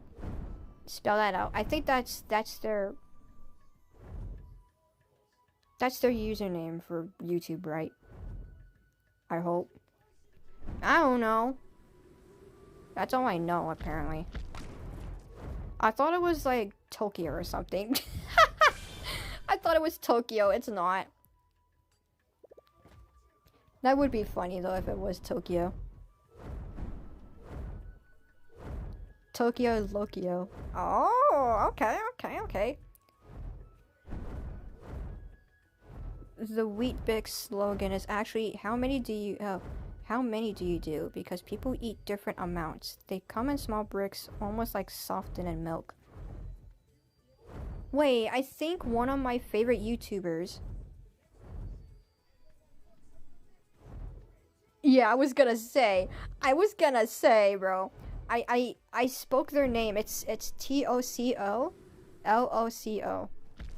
Spell that out. I think that's their username for YouTube, right? I hope. I don't know. That's all I know, apparently. I thought it was like Tokyo or something. I thought it was Tokyo. It's not. That would be funny though if it was Tokyo. Tokyo Lokio. Oh, okay. The Wheat Bix slogan is actually how many do you do? Because people eat different amounts. They come in small bricks, almost like softened in milk. Wait, I think one of my favorite YouTubers. Yeah, I was gonna say, bro. I spoke their name. It's TOCOLOCO.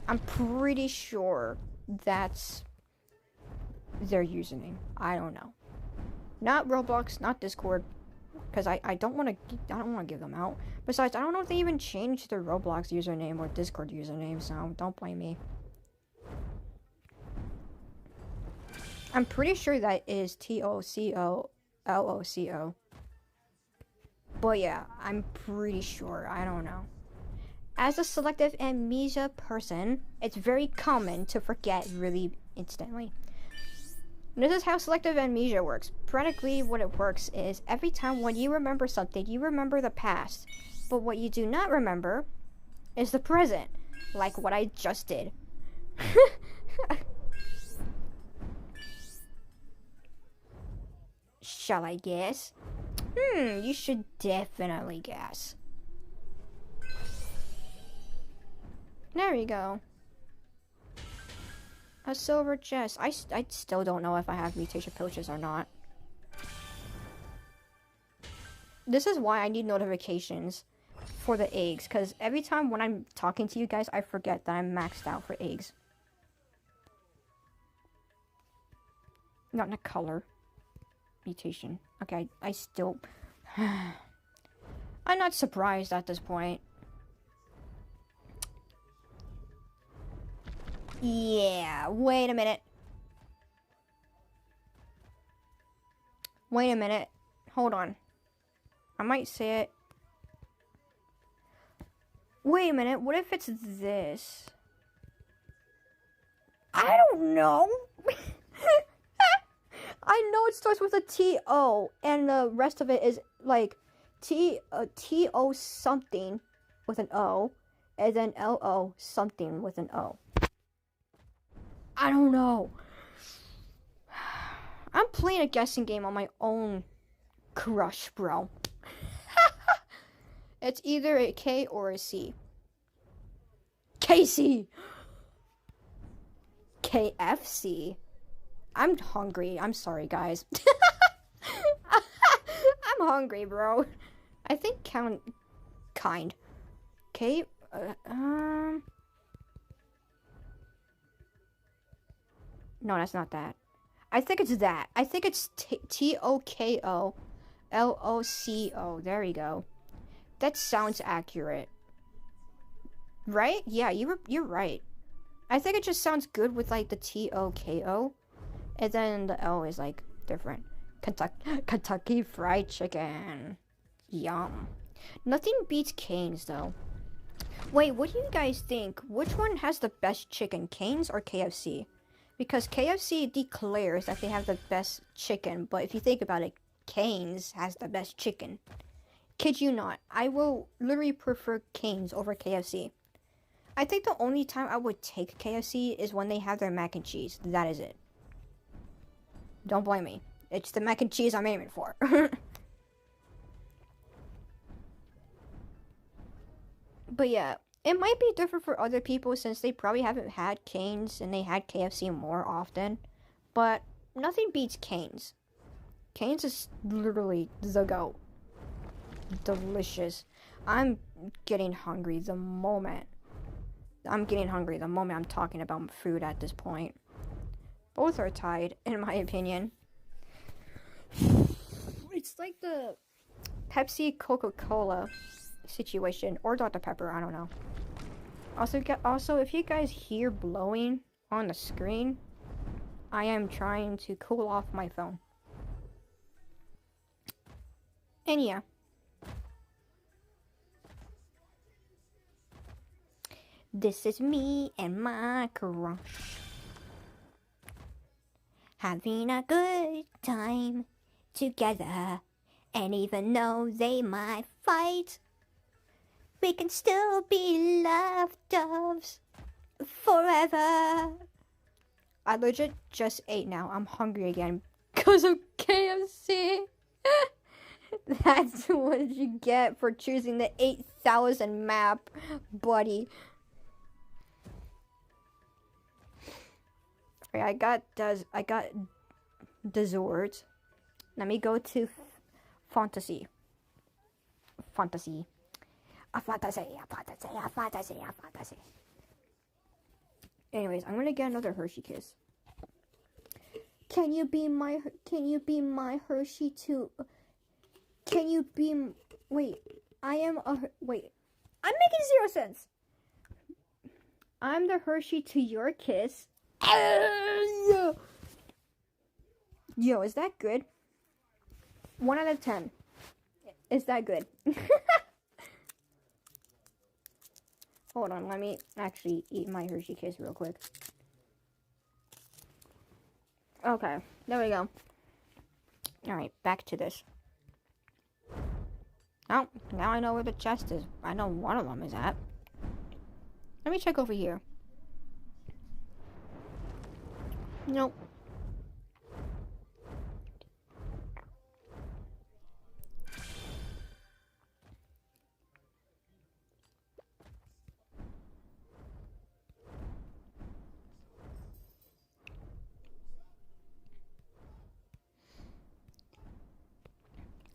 I'm pretty sure that's their username. I don't know. Not Roblox, not Discord, because I don't want to give them out. Besides, I don't know if they even changed their Roblox username or Discord username, so don't blame me. I'm pretty sure that is TOCOLOCO. But yeah, I'm pretty sure. I don't know. As a selective amnesia person, it's very common to forget really instantly. This is how selective amnesia works. Practically what it works is every time when you remember something, you remember the past. But what you do not remember is the present. Like what I just did. Shall I guess? You should definitely guess. There you go. A silver chest. I still don't know if I have mutation pouches or not. This is why I need notifications for the eggs, because every time when I'm talking to you guys, I forget that I'm maxed out for eggs. Not in a color. Mutation. Okay, I still... I'm not surprised at this point. Yeah, wait a minute. Wait a minute. Hold on. I might say it. Wait a minute, what if it's this? I don't know. I know it starts with a T-O, and the rest of it is like T-O something with an O, and then L-O something with an O. I don't know. I'm playing a guessing game on my own crush, bro. It's either a K or a C. KC! KFC? I'm hungry. I'm sorry, guys. I'm hungry, bro. I think kind. K, no, that's not that. I think it's that. I think it's TOKOLOCO. There we go. That sounds accurate. Right? Yeah, you're right. I think it just sounds good with like the TOKO. And then the L is like different. Kentucky Fried Chicken. Yum. Nothing beats Cane's though. Wait, what do you guys think? Which one has the best chicken, Cane's or KFC? Because KFC declares that they have the best chicken, but if you think about it, Cane's has the best chicken. Kid you not, I will literally prefer Cane's over KFC. I think the only time I would take KFC is when they have their mac and cheese. That is it. Don't blame me. It's the mac and cheese I'm aiming for. But yeah, It might be different for other people since they probably haven't had Cane's and they had KFC more often. But nothing beats Cane's. Cane's is literally the GOAT. Delicious. I'm getting hungry the moment I'm talking about food at this point. Both are tied, in my opinion. It's like the Pepsi Coca-Cola situation, or Dr. Pepper, I don't know. Also, if you guys hear blowing on the screen, I am trying to cool off my phone. And yeah. This is me and my crush, having a good time together. And even though they might fight, we can still be love doves forever. I legit just ate now. I'm hungry again because of KFC. That's what you get for choosing the 8,000 map, buddy. I got dessert. Let me go to fantasy. Anyways, I'm gonna get another Hershey Kiss. Can you be my Hershey too? Can you be? Wait, I'm making 0 sense. I'm the Hershey to your kiss. Yo, is that good? 1 out of 10. Is that good? Hold on, let me actually eat my Hershey Kiss real quick. Okay, there we go. Alright, back to this. Oh, now I know where the chest is. I know one of them is at. Let me check over here. Nope.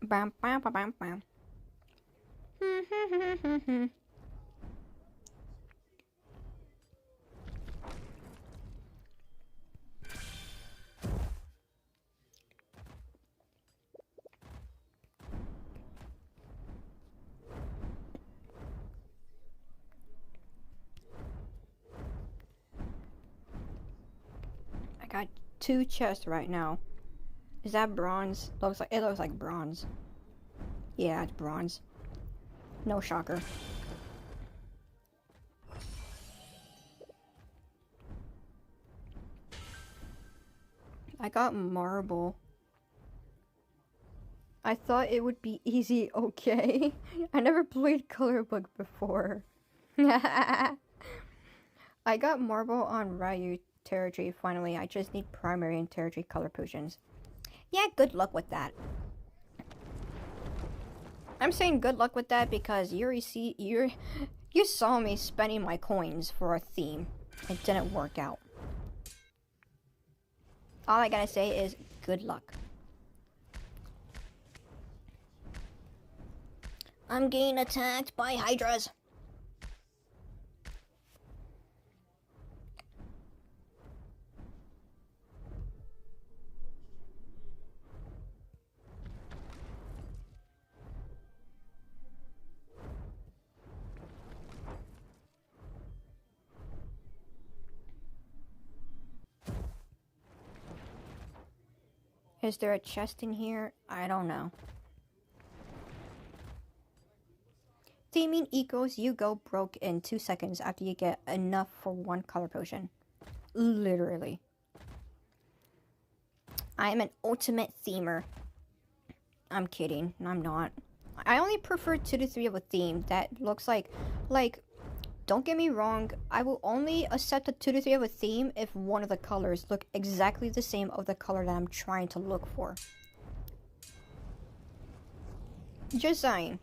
Bam, bam, bam, bam, bam. I got 2 chests right now. Is that bronze? It looks like bronze. Yeah, it's bronze. No shocker. I got marble. I thought it would be easy, okay? I never played Color Book before. I got marble on Ryu territory finally. I just need primary and territory color potions. Yeah, good luck with that. I'm saying good luck with that because you saw me spending my coins for a theme. It didn't work out. All I gotta say is good luck. I'm getting attacked by hydras. Is there a chest in here? I don't know. Theming equals you go broke in 2 seconds after you get enough for 1 color potion. Literally. I am an ultimate themer. I'm kidding. I'm not. I only prefer 2 to 3 of a theme that looks like, don't get me wrong, I will only accept a 2 to 3 of a theme if one of the colors look exactly the same of the color that I'm trying to look for. Just saying.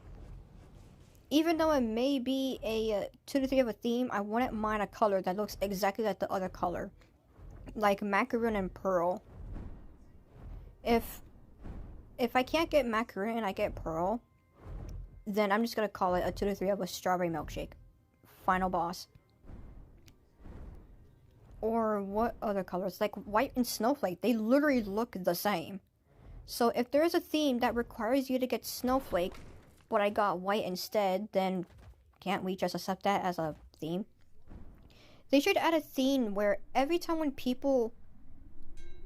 even though it may be a 2 to 3 of a theme, I wouldn't mind a color that looks exactly like the other color. Like macaroon and pearl. If I can't get macaroon and I get pearl, then I'm just gonna call it a 2 to 3 of a strawberry milkshake. Final boss. Or what other colors? Like white and snowflake. They literally look the same. So if there's a theme that requires you to get snowflake, but I got white instead, then can't we just accept that as a theme? They should add a theme where every time when people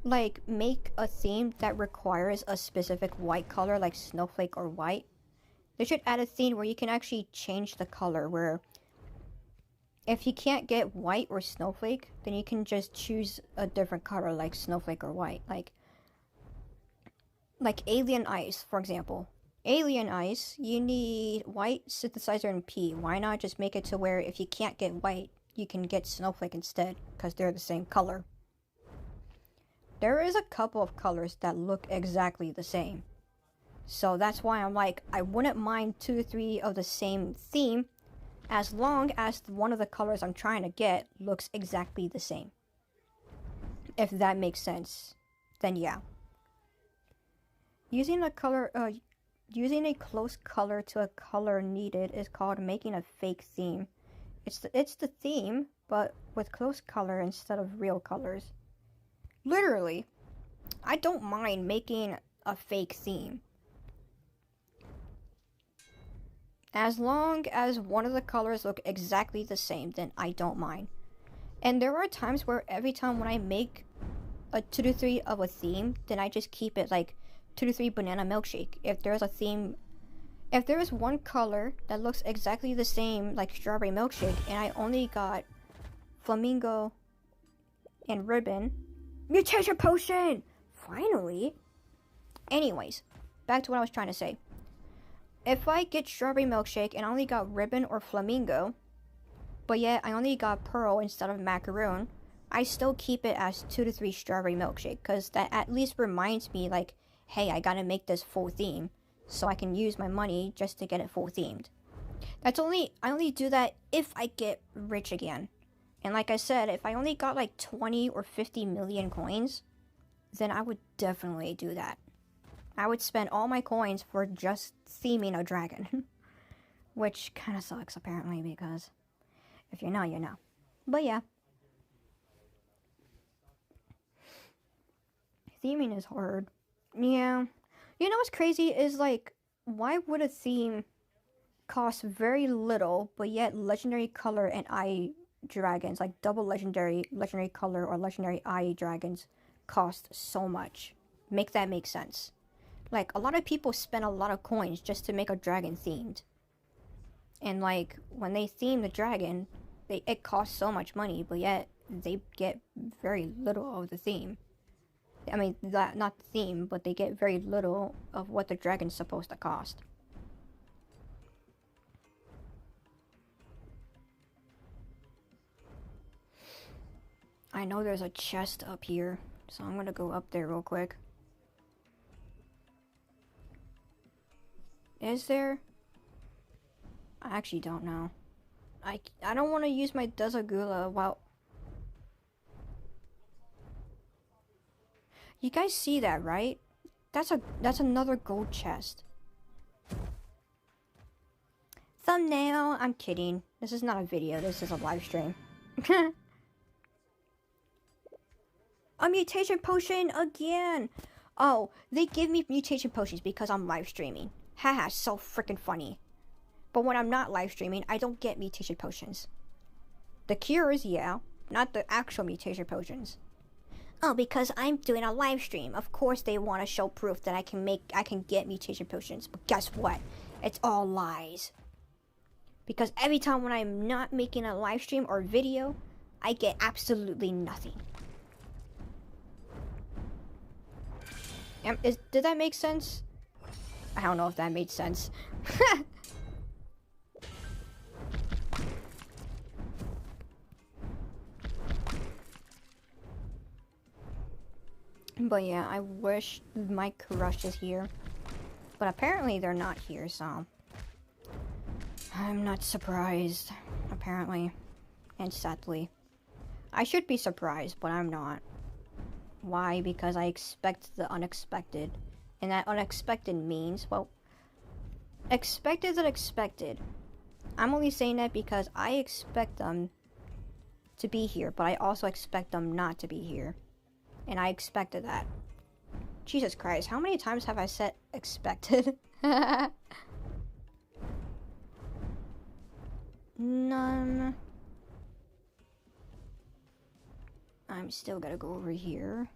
like make a theme that requires a specific white color, like snowflake or white, they should add a theme where you can actually change the color, where if you can't get white or snowflake, then you can just choose a different color like snowflake or white. Like alien ice, for example. Alien ice, you need white, synthesizer, and P. Why not just make it to where if you can't get white, you can get snowflake instead, because they're the same color. There is a couple of colors that look exactly the same. So that's why I'm like, I wouldn't mind 2 to 3 of the same theme, as long as one of the colors I'm trying to get looks exactly the same. If that makes sense, then yeah. Using a close color to a color needed is called making a fake theme. It's the theme, but with close color instead of real colors. Literally, I don't mind making a fake theme. As long as one of the colors look exactly the same, then I don't mind. And there are times where every time when I make a 2 to 3 of a theme, then I just keep it like 2 to 3 banana milkshake. If there's a theme, if there is one color that looks exactly the same like strawberry milkshake, and I only got flamingo and ribbon, mutation potion! Finally! Anyways, back to what I was trying to say. If I get strawberry milkshake and I only got ribbon or flamingo, but yet I only got pearl instead of macaroon, I still keep it as 2 to 3 strawberry milkshake, because that at least reminds me like, hey, I gotta make this full theme, so I can use my money just to get it full themed. I only do that if I get rich again. And like I said, if I only got like 20 or 50 million coins, then I would definitely do that. I would spend all my coins for just theming a dragon. Which kind of sucks, apparently, because if you know, you know. But yeah. Theming is hard. Yeah. You know what's crazy is, like, why would a theme cost very little, but yet legendary color and eye dragons, like double legendary color, or legendary eye dragons, cost so much? Make that make sense. Like, a lot of people spend a lot of coins just to make a dragon themed. And, like, when they theme the dragon, it costs so much money, but yet they get very little of the theme. I mean, not the theme, but they get very little of what the dragon's supposed to cost. I know there's a chest up here, so I'm gonna go up there real quick. Is there? I actually don't know. I don't want to use my Desagula while... You guys see that, right? That's another gold chest. Thumbnail! I'm kidding. This is not a video, this is a live stream. A mutation potion again! Oh, they give me mutation potions because I'm live streaming. Haha, so freaking funny. But when I'm not live streaming, I don't get mutation potions. The cures, yeah, not the actual mutation potions. Oh, because I'm doing a live stream. Of course they want to show proof that I can get mutation potions. But guess what? It's all lies. Because every time when I'm not making a live stream or video, I get absolutely nothing. Did that make sense? I don't know if that made sense. But yeah, I wish my crush is here. But apparently they're not here, so... I'm not surprised, apparently. And sadly. I should be surprised, but I'm not. Why? Because I expect the unexpected. And that unexpected means, well, expected is unexpected. I'm only saying that because I expect them to be here, but I also expect them not to be here. And I expected that. Jesus Christ, how many times have I said expected? None. I'm still gonna go over here.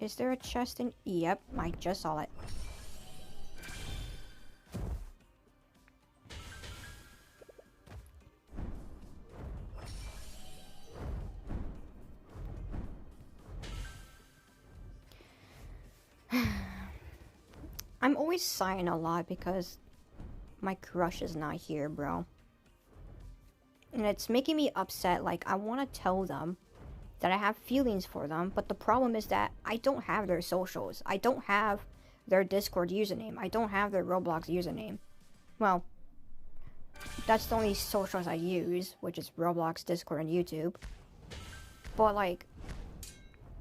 Is there a chest in? Yep, I just saw it. I'm always sighing a lot because my crush is not here, bro. And it's making me upset. Like, I want to tell them that I have feelings for them, but the problem is that I don't have their socials. I don't have their Discord username. I don't have their Roblox username. Well, that's the only socials I use, which is Roblox, Discord, and YouTube. But, like,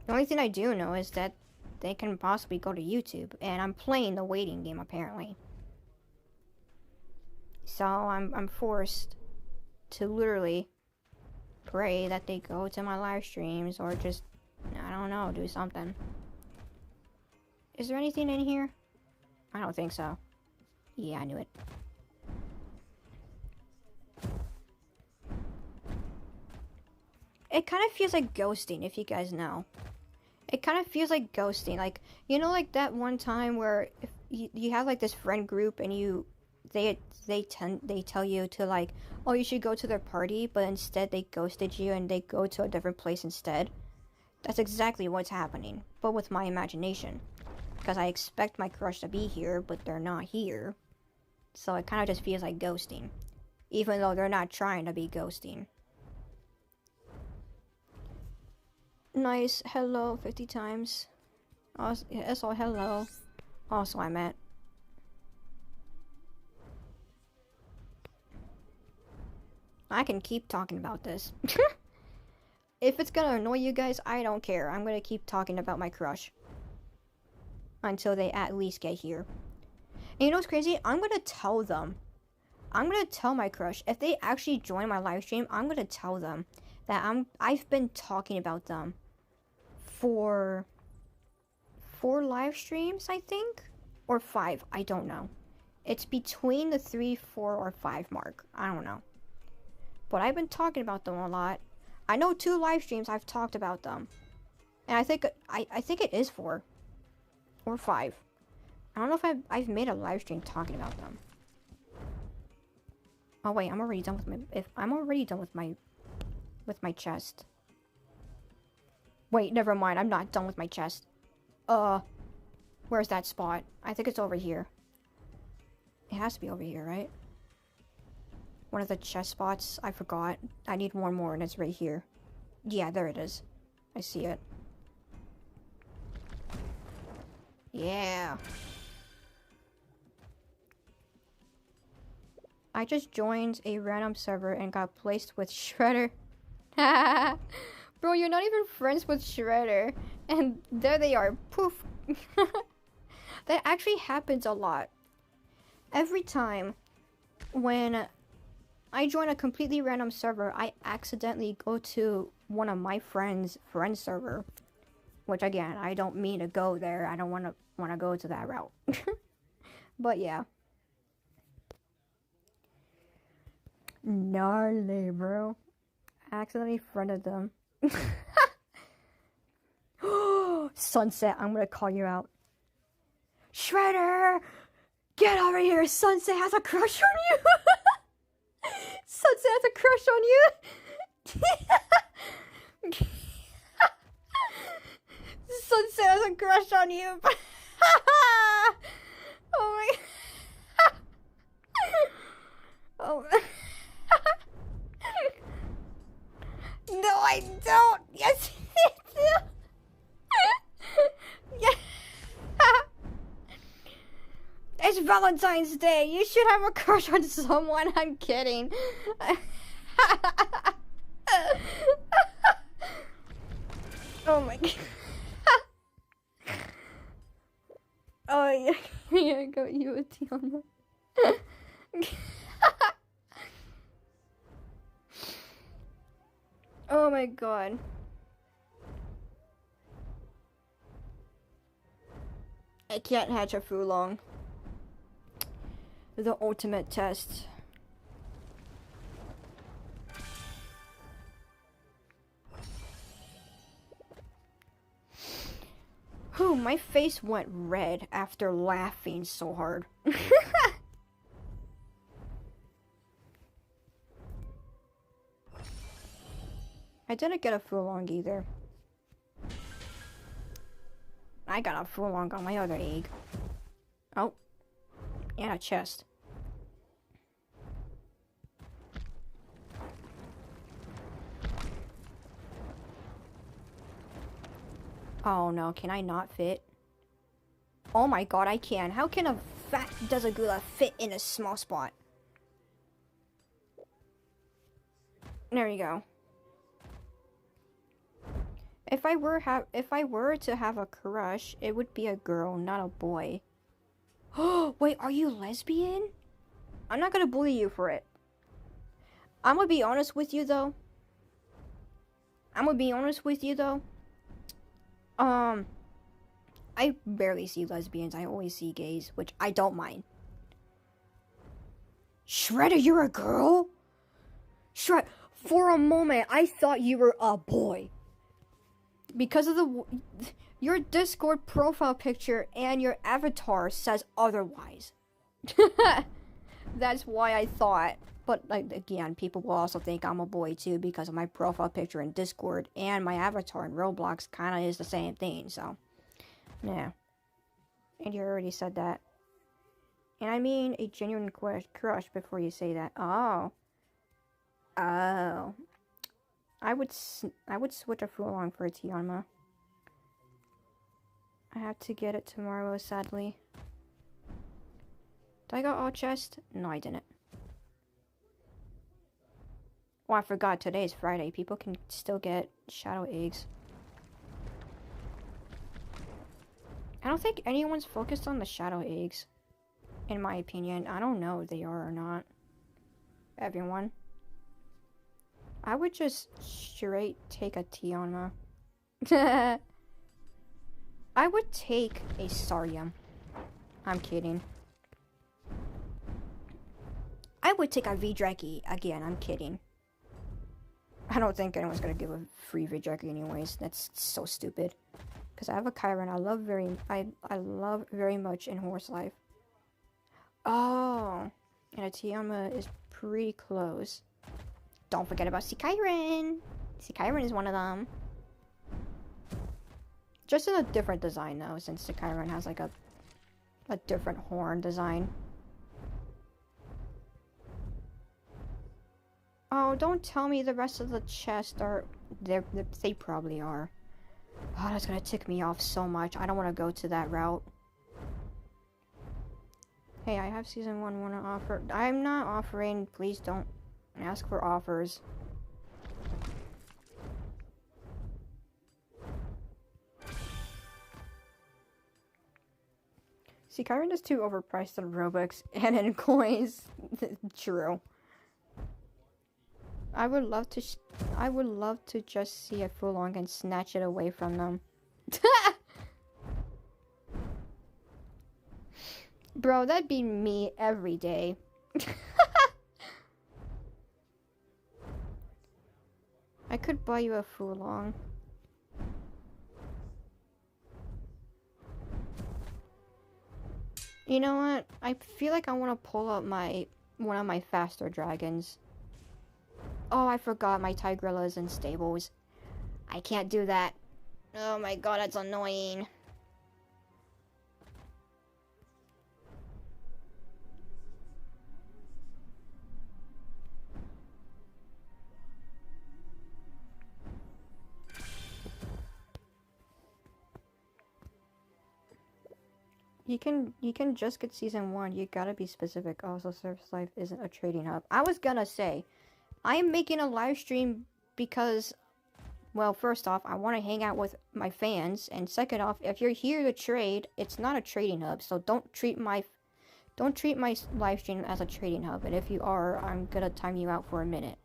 the only thing I do know is that they can possibly go to YouTube, and I'm playing the waiting game, apparently. So, I'm forced to literally pray that they go to my live streams, or just, I don't know, do something. Is there anything in here? I don't think so. Yeah, I knew it. It kind of feels like ghosting, if you guys know. It kind of feels like ghosting. Like, you know, like that one time where if you have like this friend group and they tell you to, like, oh, you should go to their party, but instead they ghosted you and they go to a different place instead. That's exactly what's happening, but with my imagination. Because I expect my crush to be here, but they're not here. So it kind of just feels like ghosting. Even though they're not trying to be ghosting. Nice, hello, 50 times. Also, hello. Also, I met. I can keep talking about this. If it's gonna annoy you guys, I don't care. I'm gonna keep talking about my crush. Until they at least get here. And you know what's crazy? I'm gonna tell them. I'm gonna tell my crush. If they actually join my live stream, I'm gonna tell them that I've been talking about them for 4 live streams, I think? Or 5, I don't know. It's between the 3, 4, or 5 mark. I don't know. But I've been talking about them a lot. I know 2 live streams I've talked about them. And I think it is 4. Or 5. I don't know if I've made a live stream talking about them. Oh wait, I'm already done with my chest. Wait, never mind. I'm not done with my chest. Where's that spot? I think it's over here. It has to be over here, right? One of the chest spots. I forgot. I need one more, and it's right here. Yeah, there it is. I see it. Yeah. I just joined a random server and got placed with Shredder. Bro, you're not even friends with Shredder. And there they are. Poof. That actually happens a lot. Every time when I join a completely random server, I accidentally go to one of my friends' friend server. Which, again, I don't mean to go there. I don't want to go to that route. But, yeah. Gnarly, bro. I accidentally friended them. Sunset, I'm gonna call you out. Shredder! Get over here! Sunset has a crush on you! Sunset has a crush on you! Sunset has a crush on you! Oh my... Oh my... No, I don't! Yes, you do! Yeah. It's Valentine's Day. You should have a crush on someone. I'm kidding. Oh my god. Oh yeah, yeah, I got you a Tiana. Oh my god. I can't hatch a Fulong. The ultimate test. Whew, my face went red after laughing so hard. I didn't get a Fulong either. I got a Fulong on my other egg. Oh. And a chest. Oh no, can I not fit? Oh my god, I can. How can a fat Desagula fit in a small spot? There you go. If I were to have a crush, it would be a girl, not a boy. Oh, wait, are you lesbian? I'm not gonna bully you for it. I'm gonna be honest with you though. I barely see lesbians. I always see gays, which I don't mind. Shredder, you're a girl? For a moment, I thought you were a boy. Because of your Discord profile picture and your avatar says otherwise. That's why I thought. But like again, people will also think I'm a boy too because of my profile picture in Discord and my avatar in Roblox kind of is the same thing. So, yeah. And you already said that. And I mean a genuine crush before you say that. Oh. Oh. I would switch a Fulong for a Tianma. I have to get it tomorrow, sadly. Did I got all chest? No, I didn't. Oh, I forgot. Today is Friday. People can still get shadow eggs. I don't think anyone's focused on the shadow eggs. In my opinion. I don't know if they are or not. Everyone. I would just straight take a Tiana. I would take a Sarium. I'm kidding. I would take a Vidreki. Again, I'm kidding. I don't think anyone's gonna give a free Vidreki anyways. That's so stupid. Because I have a Chiron I love very much in Horse Life. Oh. And a Tiama is pretty close. Don't forget about Chiron. Chiron is one of them. Just in a different design though, since Chiron has like a different horn design. Oh, don't tell me the rest of the chests are... They probably are. Oh, that's gonna tick me off so much. I don't want to go to that route. Hey, I have Season 1 want to offer... I'm not offering. Please don't ask for offers. See, Chiron is too overpriced on Robux and in coins. True. I would love to just see a Fulong and snatch it away from them. Bro, that'd be me every day. I could buy you a Fulong. You know what? I feel like I want to pull up one of my faster dragons. Oh, I forgot my Tigrella's in stables. I can't do that. Oh my god, that's annoying. You can just get season 1. You gotta be specific. Also, Surface Life isn't a trading hub. I was gonna say, I am making a live stream because, well, first off, I want to hang out with my fans, and second off, if you're here to trade, it's not a trading hub. So don't treat my live stream as a trading hub. And if you are, I'm gonna time you out for a minute.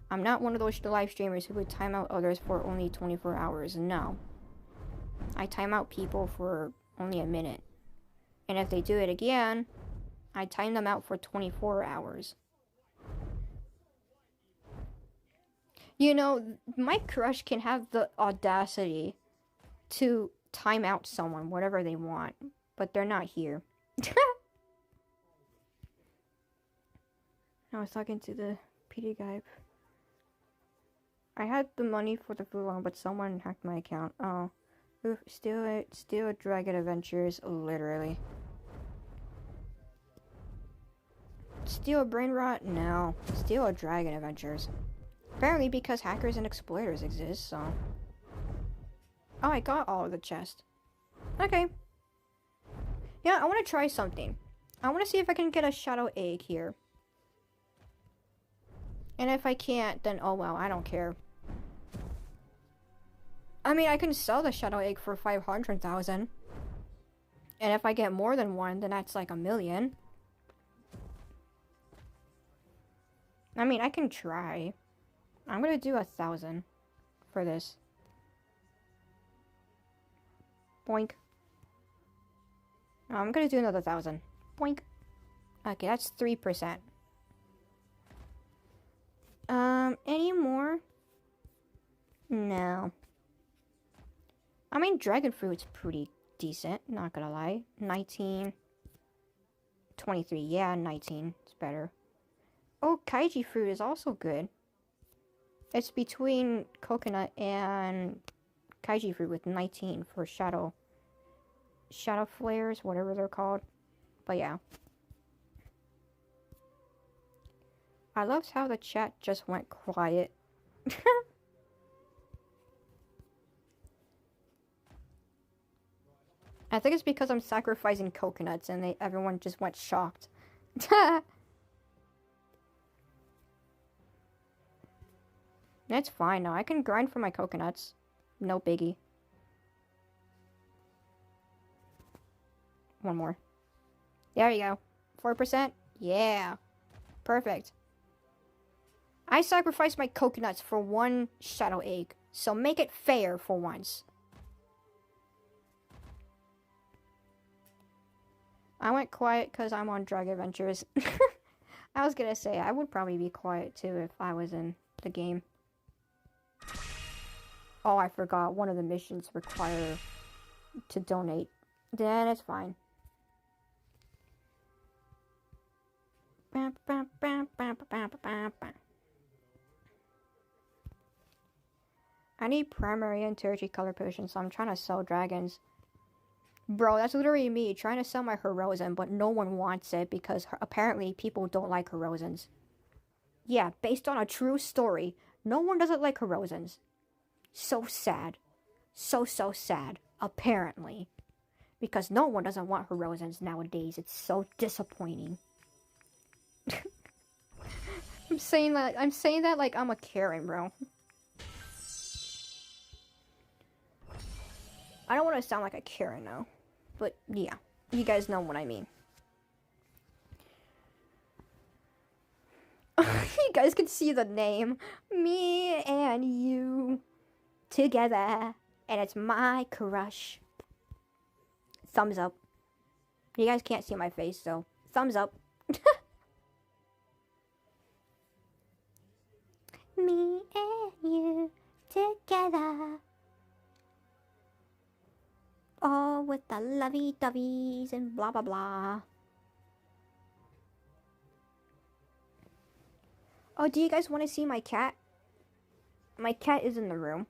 I'm not one of those live streamers who would time out others for only 24 hours. No. I time out people for only a minute. And if they do it again, I time them out for 24 hours. You know, my crush can have the audacity to time out someone, whatever they want, but they're not here. I was talking to the PD guy. I had the money for the food loan, but someone hacked my account. Oh. Oof, still a Dragon Adventures, literally. Still a Brain Rot? No. Still a Dragon Adventures. Apparently because hackers and exploiters exist, so... Oh, I got all of the chest. Okay. Yeah, I want to try something. I want to see if I can get a Shadow Egg here. And if I can't, then oh well, I don't care. I mean, I can sell the Shadow Egg for 500,000. And if I get more than one, then that's like 1 million. I mean, I can try. I'm gonna do 1,000 for this. Boink. I'm gonna do another 1,000. Boink. Okay, that's 3%. Any more? No. I mean, dragon fruit's pretty decent, not gonna lie. 19. 23, yeah, 19. It's better. Oh, kaiji fruit is also good. It's between coconut and kaiji fruit with 19 for shadow flares, whatever they're called. But yeah. I love how the chat just went quiet. I think it's because I'm sacrificing coconuts and everyone just went shocked. That's fine now. I can grind for my coconuts. No biggie. One more. There you go. 4%? Yeah. Perfect. I sacrificed my coconuts for one shadow egg, so make it fair for once. I went quiet because I'm on Drug Adventures. I was gonna say, I would probably be quiet too if I was in the game. Oh, I forgot. One of the missions require to donate. Then it's fine. I need primary and tertiary color potions, so I'm trying to sell dragons. Bro, that's literally me trying to sell my Hirozen, but no one wants it because apparently people don't like Hirozens. Yeah, based on a true story, no one doesn't like Hirozens. So sad. So sad. Apparently. Because no one doesn't want Hirozens nowadays. It's so disappointing. I'm saying that like I'm a Karen, bro. I don't want to sound like a Karen now. But yeah, you guys know what I mean. You guys can see the name. Me and you together. And it's my crush. Thumbs up. You guys can't see my face, so thumbs up. Me and you together. All with the lovey-doveys and blah blah blah. Oh, do you guys want to see my cat? My cat is in the room.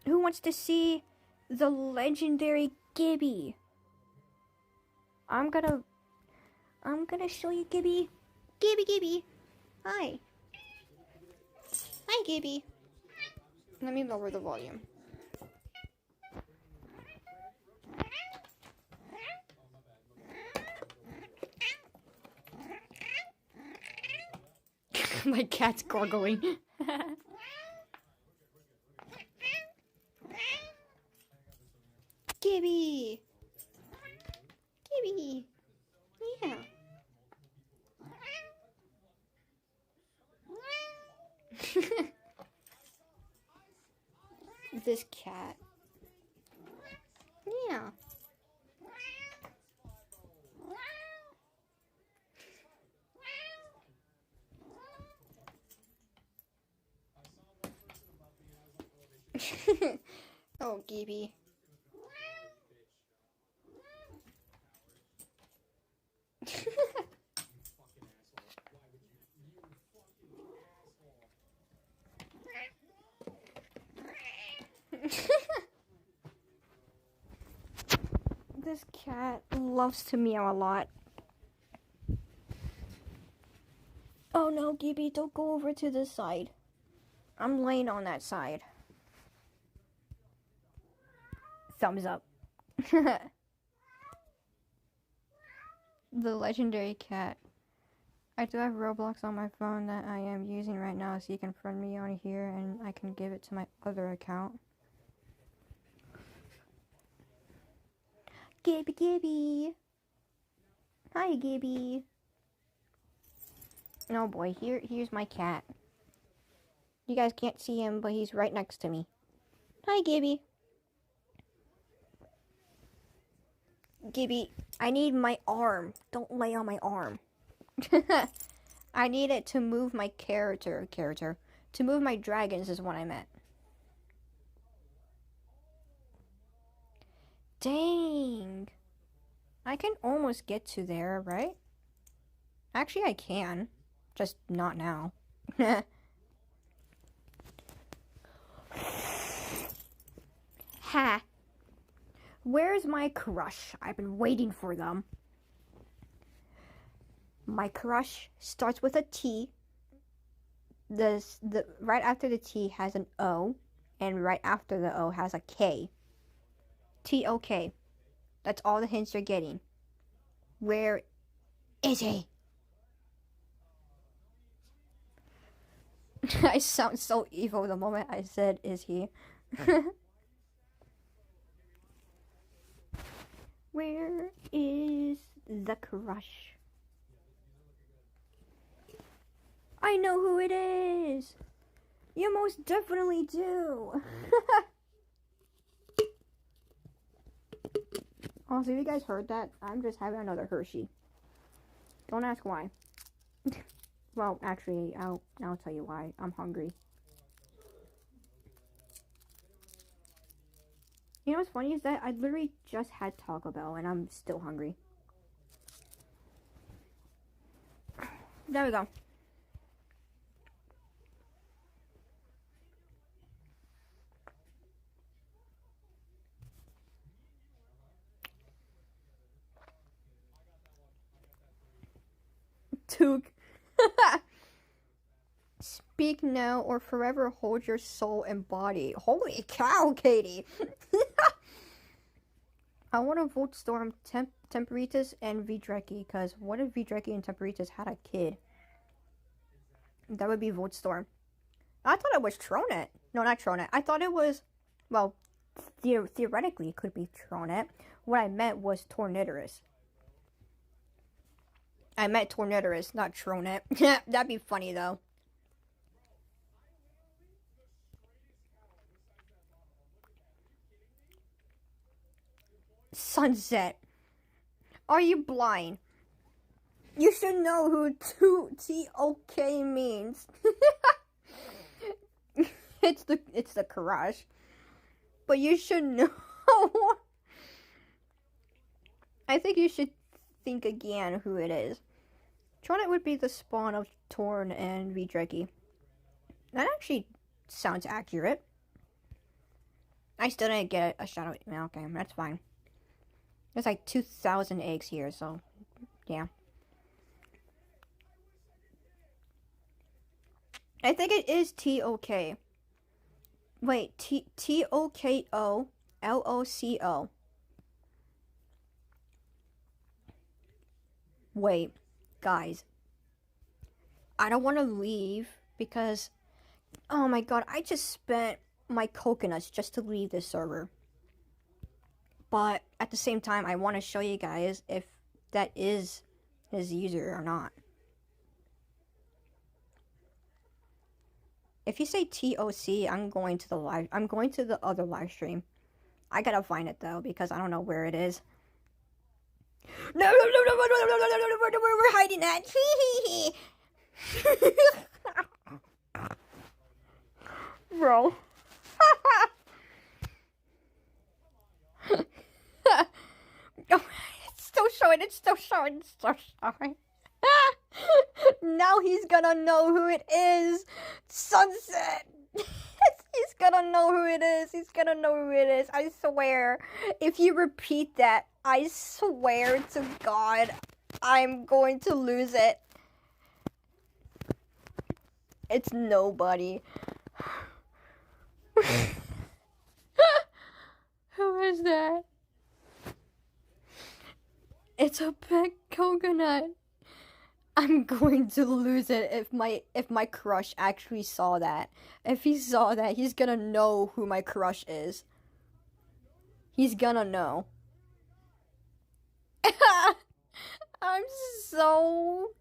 Who wants to see the legendary Gibby? I'm gonna show you Gibby. Gibby. Hi. Hi, Gibby. Let me lower the volume. My cat's gargling. Gibby! Gibby! Yeah. This cat. Yeah. Oh, Gibby. This cat loves to meow a lot. Oh no, Gibby, don't go over to this side. I'm laying on that side. Thumbs up. The legendary cat. I do have Roblox on my phone that I am using right now, so you can friend me on here and I can give it to my other account. Gibby, Gibby. Hi, Gibby. Oh boy, here's my cat. You guys can't see him, but he's right next to me. Hi, Gibby. Gibby, I need my arm. Don't lay on my arm. I need it to move my character. To move my dragons is what I meant. Dang. I can almost get to there, right? Actually, I can. Just not now. Ha! Where's my crush? I've been waiting for them. My crush starts with a T. The right after the T has an O, and right after the O has a K. T-O-K. That's all the hints you're getting. Where is he? I sound so evil the moment I said, is he? Where is the crush? I know who it is! You most definitely do! Also, have you guys heard that? I'm just having another Hershey. Don't ask why. Well, actually, I'll tell you why. I'm hungry. You know what's funny is that I literally just had Taco Bell and I'm still hungry. There we go. Took. Speak now or forever hold your soul and body. Holy cow, Katie! I want to vote Storm, Temporitus, and Vidreki, because what if Vidreki and Temporitus had a kid? That would be vote Storm. I thought it was Tronet. No, not Tronet. I thought it was, well, theoretically it could be Tronet. What I meant was Tornidorus. I meant Tornidorus, not Tronet. That'd be funny, though. Sunset. Are you blind? You should know who T-O-K means. It's the crush. But you should know. I think you should think again who it is. Tronet would be the spawn of Torn and Vidreki. That actually sounds accurate. I still didn't get a shout out. Okay, that's fine. There's like 2,000 eggs here, so yeah. I think it is T-O-K. Wait, T-O-K-O L-O-C-O. Wait, guys. I don't want to leave because, oh my god, I just spent my coconuts just to leave this server. But at the same time, I want to show you guys if that is his user or not. If you say TOC, I'm going to the other live stream. I gotta find it though because I don't know where it is. No, where we're hiding at. Bro. Oh, it's still showing. Now he's gonna know who it is. Sunset. He's gonna know who it is. I swear. If you repeat that, I swear to God, I'm going to lose it. It's nobody. Who is that? It's a pet coconut. I'm going to lose it if my crush actually saw that. If he saw that, he's gonna know who my crush is. He's gonna know. I'm so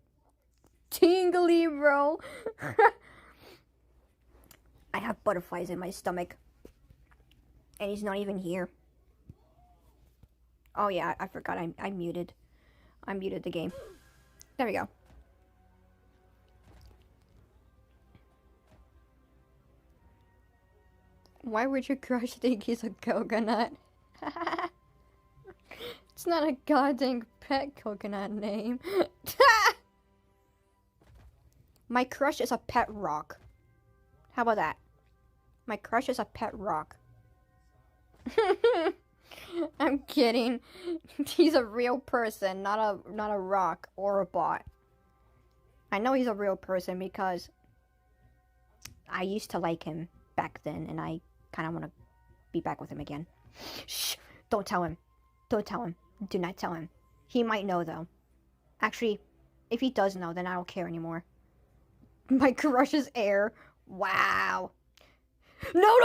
tingly, bro. I have butterflies in my stomach. And he's not even here. Oh yeah, I forgot I muted. I muted the game. There we go. Why would your crush think he's a coconut? It's not a goddamn pet coconut name. My crush is a pet rock. How about that? My crush is a pet rock. I'm kidding. He's a real person, not a rock or a bot. I know he's a real person because I used to like him back then, and I kind of want to be back with him again. Shh! Don't tell him. Don't tell him. Do not tell him. He might know, though. Actually, if he does know, then I don't care anymore. My crush is air. Wow. No!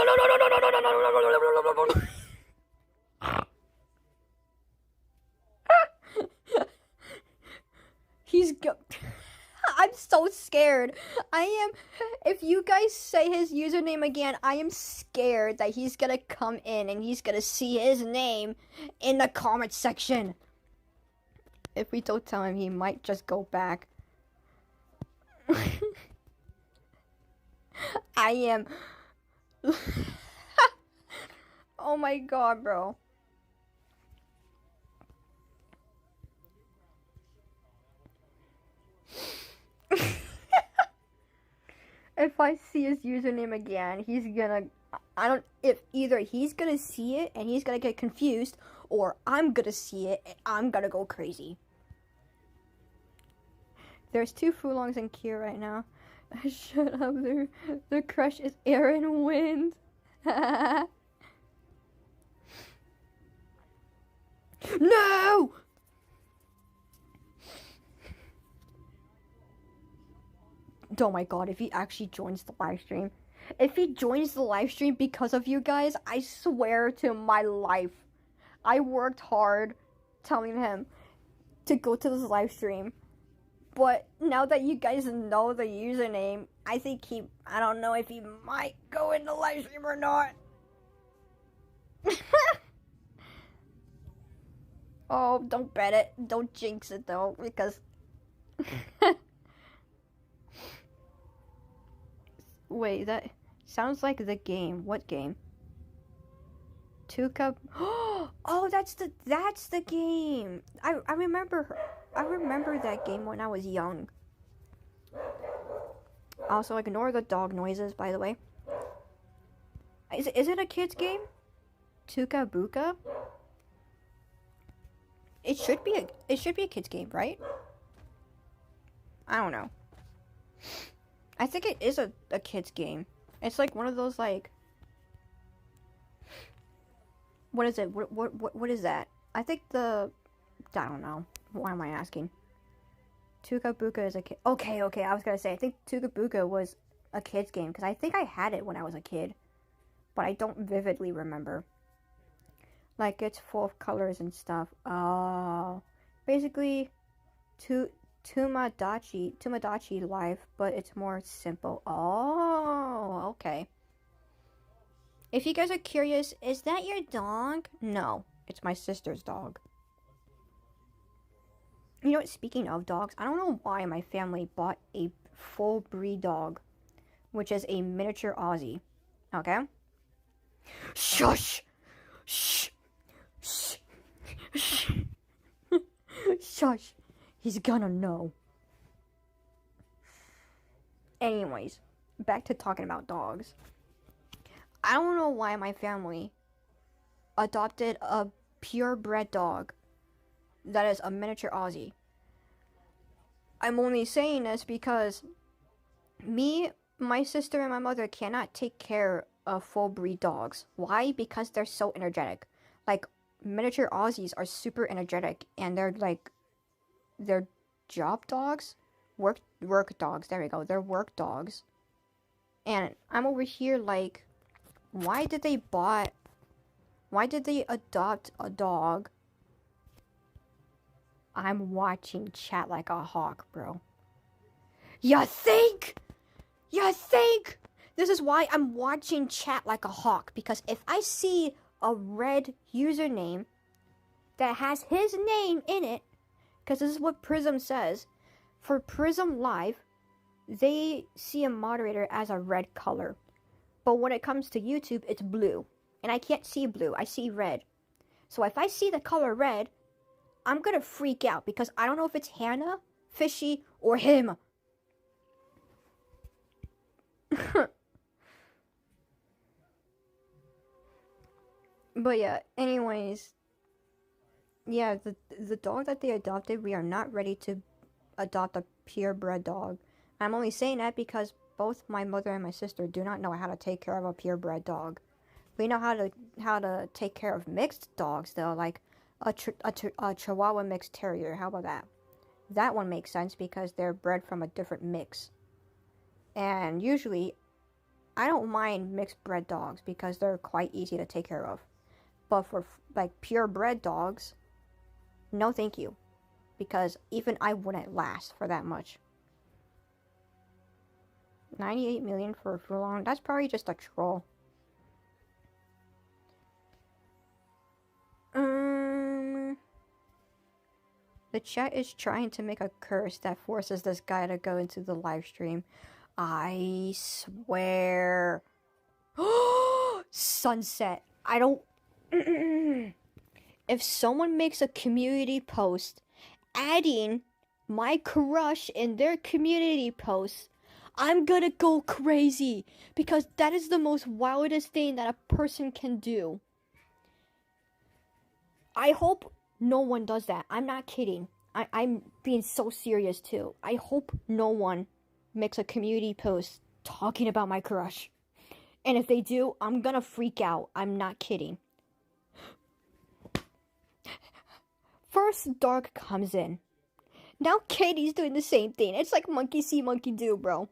I'm so scared. If you guys say his username again, I am scared that he's gonna come in and he's gonna see his name in the comment section. If we don't tell him, he might just go back. I am... Oh my god, bro. If I see his username again, he's gonna... If either he's gonna see it and he's gonna get confused, or I'm gonna see it and I'm gonna go crazy. There's 2 Fulongs in queue right now. Shut up, their crush is air and wind. No! Oh my god, if he actually joins the live stream. If he joins the live stream because of you guys, I swear to my life. I worked hard telling him to go to this live stream. But now that you guys know the username, I think I don't know if he might go in the live stream or not. Oh, don't bet it. Don't jinx it though, because... Wait, that sounds like the game. What game? Tuca. Oh, that's the game. I remember that game when I was young. Also, ignore the dog noises, by the way. Is it a kid's game? Tuca Buka? It should be a kid's game, right? I don't know. I think it is a kid's game. It's like one of those, like... What is it? What is that? I think I don't know. Why am I asking? Tukabuka is a kid. Okay, I was gonna say, I think Tukabuka was a kid's game, because I think I had it when I was a kid, but I don't vividly remember. Like, it's full of colors and stuff. Oh, basically, Tomodachi Life, but it's more simple. Oh, okay. If you guys are curious, is that your dog? No, it's my sister's dog. You know what, speaking of dogs, I don't know why my family bought a full breed dog, which is a miniature Aussie. Okay? Shush! Shh! Shh! Shh! Shush! He's gonna know. Anyways, back to talking about dogs. I don't know why my family adopted a purebred dog that is a miniature Aussie. I'm only saying this because me, my sister, and my mother cannot take care of full breed dogs. Why? Because they're so energetic. Like, miniature Aussies are super energetic, and they're job dogs? Work dogs, there we go. They're work dogs. And I'm over here like, why did they adopt a dog? I'm watching chat like a hawk, bro. You think? This is why I'm watching chat like a hawk, because if I see a red username that has his name in it, because this is what Prism says, for Prism Live, they see a moderator as a red color. But when it comes to YouTube, it's blue. And I can't see blue, I see red. So if I see the color red, I'm gonna freak out because I don't know if it's Hannah, Fishy, or him. But yeah, anyways. Yeah, the dog that they adopted, we are not ready to adopt a purebred dog. I'm only saying that because both my mother and my sister do not know how to take care of a purebred dog. We know how to take care of mixed dogs though, like a Chihuahua mixed terrier. How about that? That one makes sense because they're bred from a different mix. And usually, I don't mind mixed bred dogs because they're quite easy to take care of. But for like purebred dogs, no thank you. Because even I wouldn't last for that much. 98 million for a Fulon, that's probably just a troll. The chat is trying to make a curse that forces this guy to go into the live stream. I swear. Sunset. I don't... If someone makes a community post adding my crush in their community post, I'm gonna go crazy. Because that is the most wildest thing that a person can do. I hope no one does that. I'm not kidding. I'm being so serious too. I hope no one makes a community post talking about my crush. And if they do, I'm gonna freak out. I'm not kidding. First, Dark comes in. Now Katie's doing the same thing. It's like monkey see, monkey do, bro.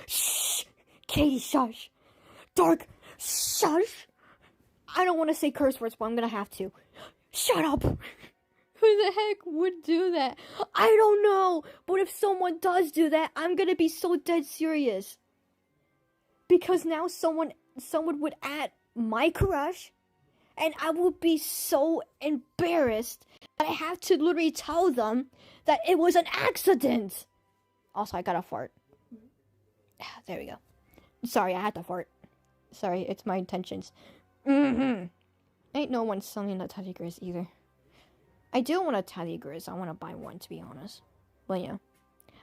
Shh! Katie, shush! Dark, shush! I don't want to say curse words, but I'm gonna have to. Shut up! Who the heck would do that? I don't know! But if someone does do that, I'm gonna be so dead serious. Because now someone would add my crush, and I will be so embarrassed that I have to literally tell them that it was an accident. Also, I got a fart. There we go. Sorry, I had to fart. Sorry, it's my intentions. Ain't no one selling a Teddy Grizz either. I do want a Teddy Grizz. I want to buy one, to be honest. But yeah.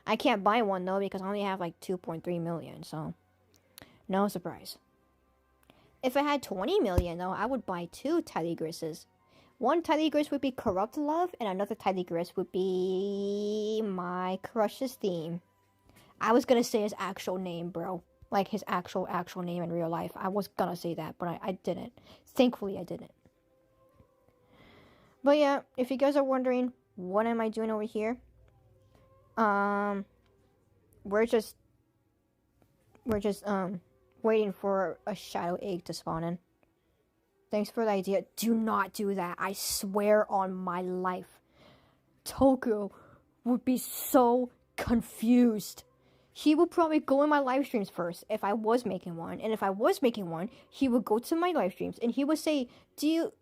I can't buy one, though, because I only have, like, 2.3 million, so... No surprise. If I had 20 million, though, I would buy 2 Teddy Grizzes. One Teddy Grizz would be Corrupt Love, and another Teddy Grizz would be... my crush's theme. I was gonna say his actual name, bro. Like, his actual name in real life. I was gonna say that, but I didn't. Thankfully, I didn't.
But yeah, if you guys are wondering, what am I doing over here? We're just waiting for a shadow egg to spawn in. Thanks for the idea. Do not do that. I swear on my life. Toko would be so confused. He would probably go in my live streams first if I was making one. And if I was making one, he would go to my live streams and he would say, did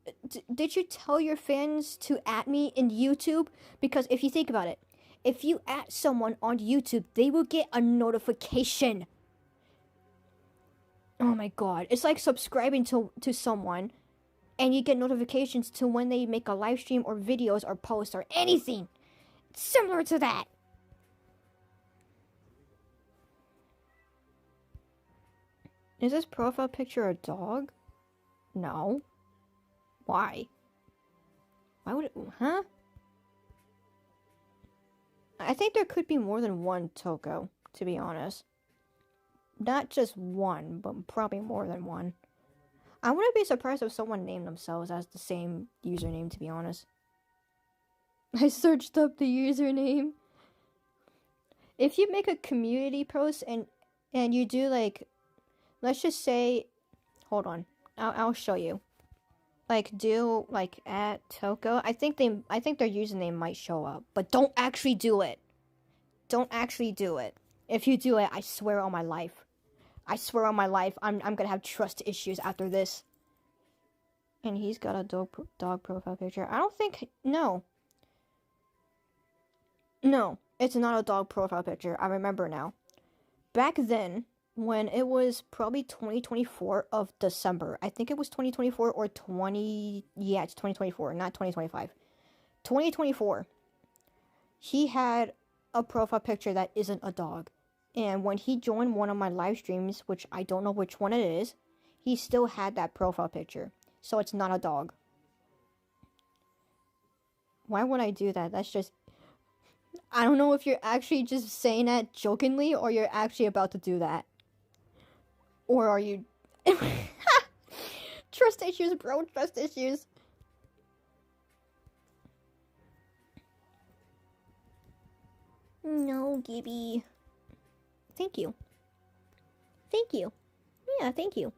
you tell your fans to add me in YouTube? Because if you think about it, if you add someone on YouTube, they will get a notification. Oh my god. It's like subscribing to someone and you get notifications to when they make a live stream or videos or posts or anything. It's similar to that. Is this profile picture a dog? No. Why? Why would it... Huh? I think there could be more than one Toko, to be honest. Not just one, but probably more than one. I wouldn't be surprised if someone named themselves as the same username, to be honest. I searched up the username. If you make a community post and you do like... Let's just say... Hold on. I'll show you. Like, do, like, at Toko. I think their username might show up. But don't actually do it. Don't actually do it. If you do it, I swear on my life. I swear on my life, I'm gonna have trust issues after this. And he's got a dog profile picture. I don't think... No. No, it's not a dog profile picture. I remember now. Back then, when it was probably 2024 of December. I think it was 2024 or 20... Yeah, it's 2024, not 2025. 2024. He had a profile picture that isn't a dog. And when he joined one of my live streams, which I don't know which one it is, he still had that profile picture. So it's not a dog. Why would I do that? That's just... I don't know if you're actually just saying that jokingly or you're actually about to do that. Or are you... Trust issues, bro. Trust issues. No, Gibby. Thank you. Thank you. Yeah, thank you.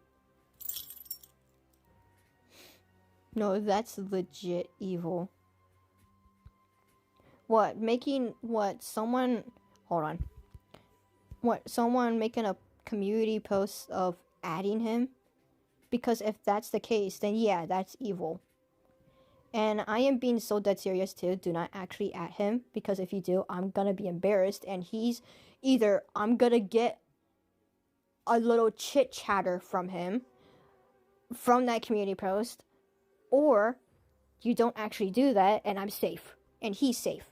No, that's legit evil. What? Making what? Someone... Hold on. What? Someone making a community post of adding him? Because if that's the case, then yeah, that's evil. And I am being so dead serious too. Do not actually add him. Because if you do, I'm gonna be embarrassed. And he's... Either I'm gonna get a little chit-chatter from him. From that community post. Or you don't actually do that and I'm safe. And he's safe.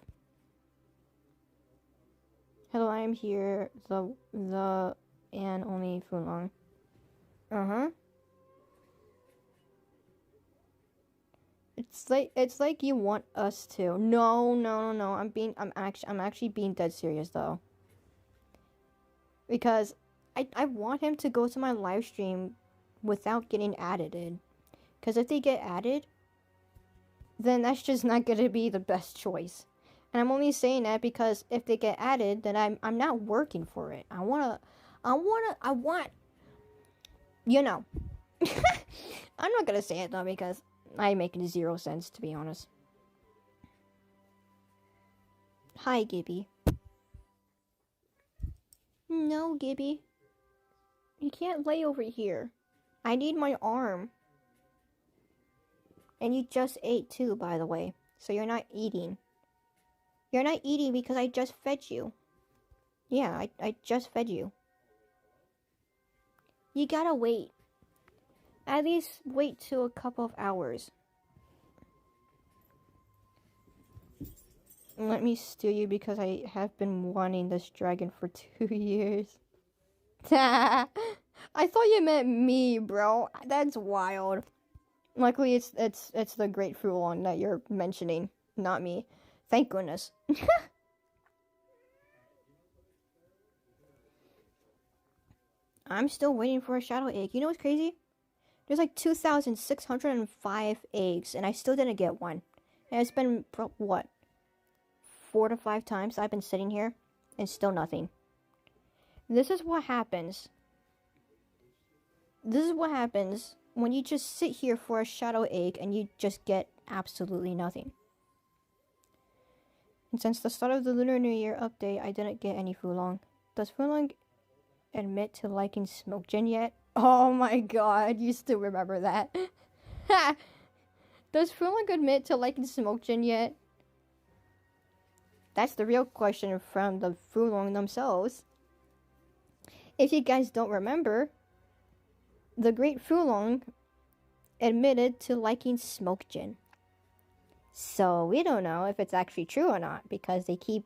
Hello, I am here. The and only Fulong. Uh-huh. It's like you want us to. No. I'm actually being dead serious though. Because I want him to go to my live stream without getting added. Because if they get added, then that's just not gonna be the best choice. And I'm only saying that because if they get added, then I'm not working for it. I want, you know. I'm not gonna say it though because I make zero sense, to be honest. Hi, Gibby. No, Gibby. You can't lay over here. I need my arm. And you just ate too, by the way. So you're not eating. You're not eating because I just fed you. Yeah, I just fed you. You gotta wait. At least wait till a couple of hours. Let me steal you because I have been wanting this dragon for 2 years. I thought you meant me, bro. That's wild. Luckily, it's the Great Fulong that you're mentioning, not me. Thank goodness. I'm still waiting for a shadow egg. You know what's crazy? There's like 2,605 eggs, and I still didn't get one. And it's been, what, 4 to 5 times I've been sitting here, and still nothing. This is what happens. This is what happens when you just sit here for a shadow egg and you just get absolutely nothing. And since the start of the Lunar New Year update, I didn't get any Fulong. Does Fulong admit to liking Smoke Gin yet? Oh my god, you still remember that. Does Fulong admit to liking Smoke Gin yet? That's the real question from the Fulong themselves. If you guys don't remember, the great Fulong admitted to liking Smoke Gin. So we don't know if it's actually true or not, because they keep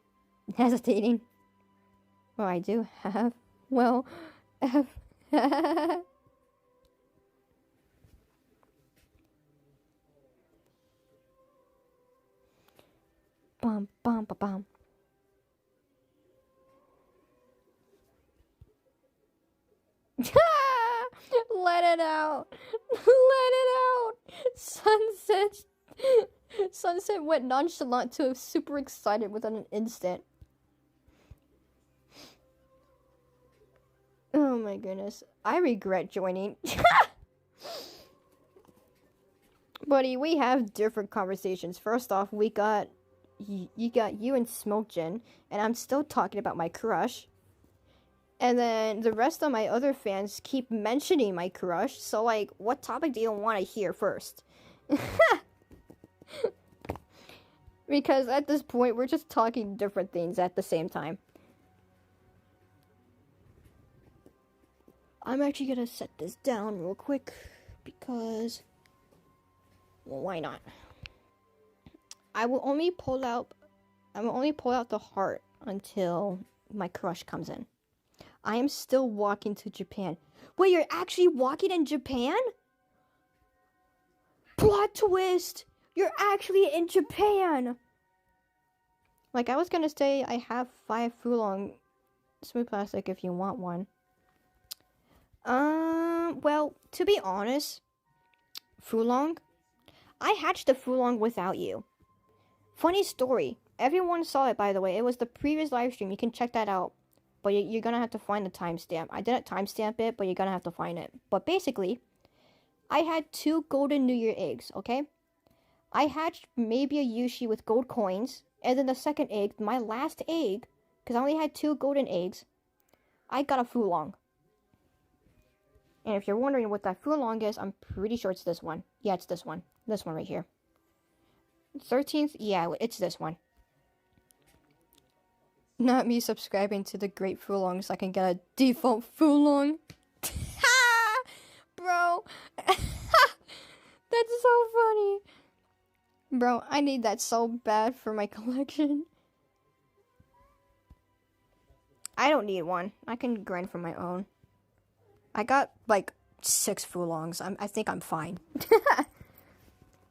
hesitating. Well, I do have. Well, bum bum ba bum. Let it out. Let it out. Sunset went nonchalant to super excited within an instant. Oh my goodness. I regret joining. Buddy, we have different conversations. First off, you got you and Smoke Gin, and I'm still talking about my crush. And then the rest of my other fans keep mentioning my crush. So, like, what topic do you want to hear first? Because at this point, we're just talking different things at the same time. I'm actually gonna set this down real quick because, well, why not? I will only pull out the heart until my crush comes in. I am still walking to Japan. Wait, you're actually walking in Japan? Plot twist! You're actually in Japan! Like, I was gonna say I have 5 Fulong smooth plastic if you want one. Well, to be honest, Fulong, I hatched a Fulong without you. Funny story. Everyone saw it, by the way. It was the previous live stream. You can check that out. But you're gonna have to find the timestamp. I didn't timestamp it, but you're gonna have to find it. But basically, I had 2 golden New Year eggs, okay? I hatched maybe a Yushi with gold coins. And then the second egg, my last egg, because I only had 2 golden eggs, I got a Fulong. And if you're wondering what that Fulong is, I'm pretty sure it's this one. Yeah, it's this one. This one right here. 13th? Yeah, it's this one. Not me subscribing to the great Fulong so I can get a default Fulong. Bro. That's so funny. Bro, I need that so bad for my collection. I don't need one. I can grind for my own. I got, like, 6 Fulongs. I think I'm fine.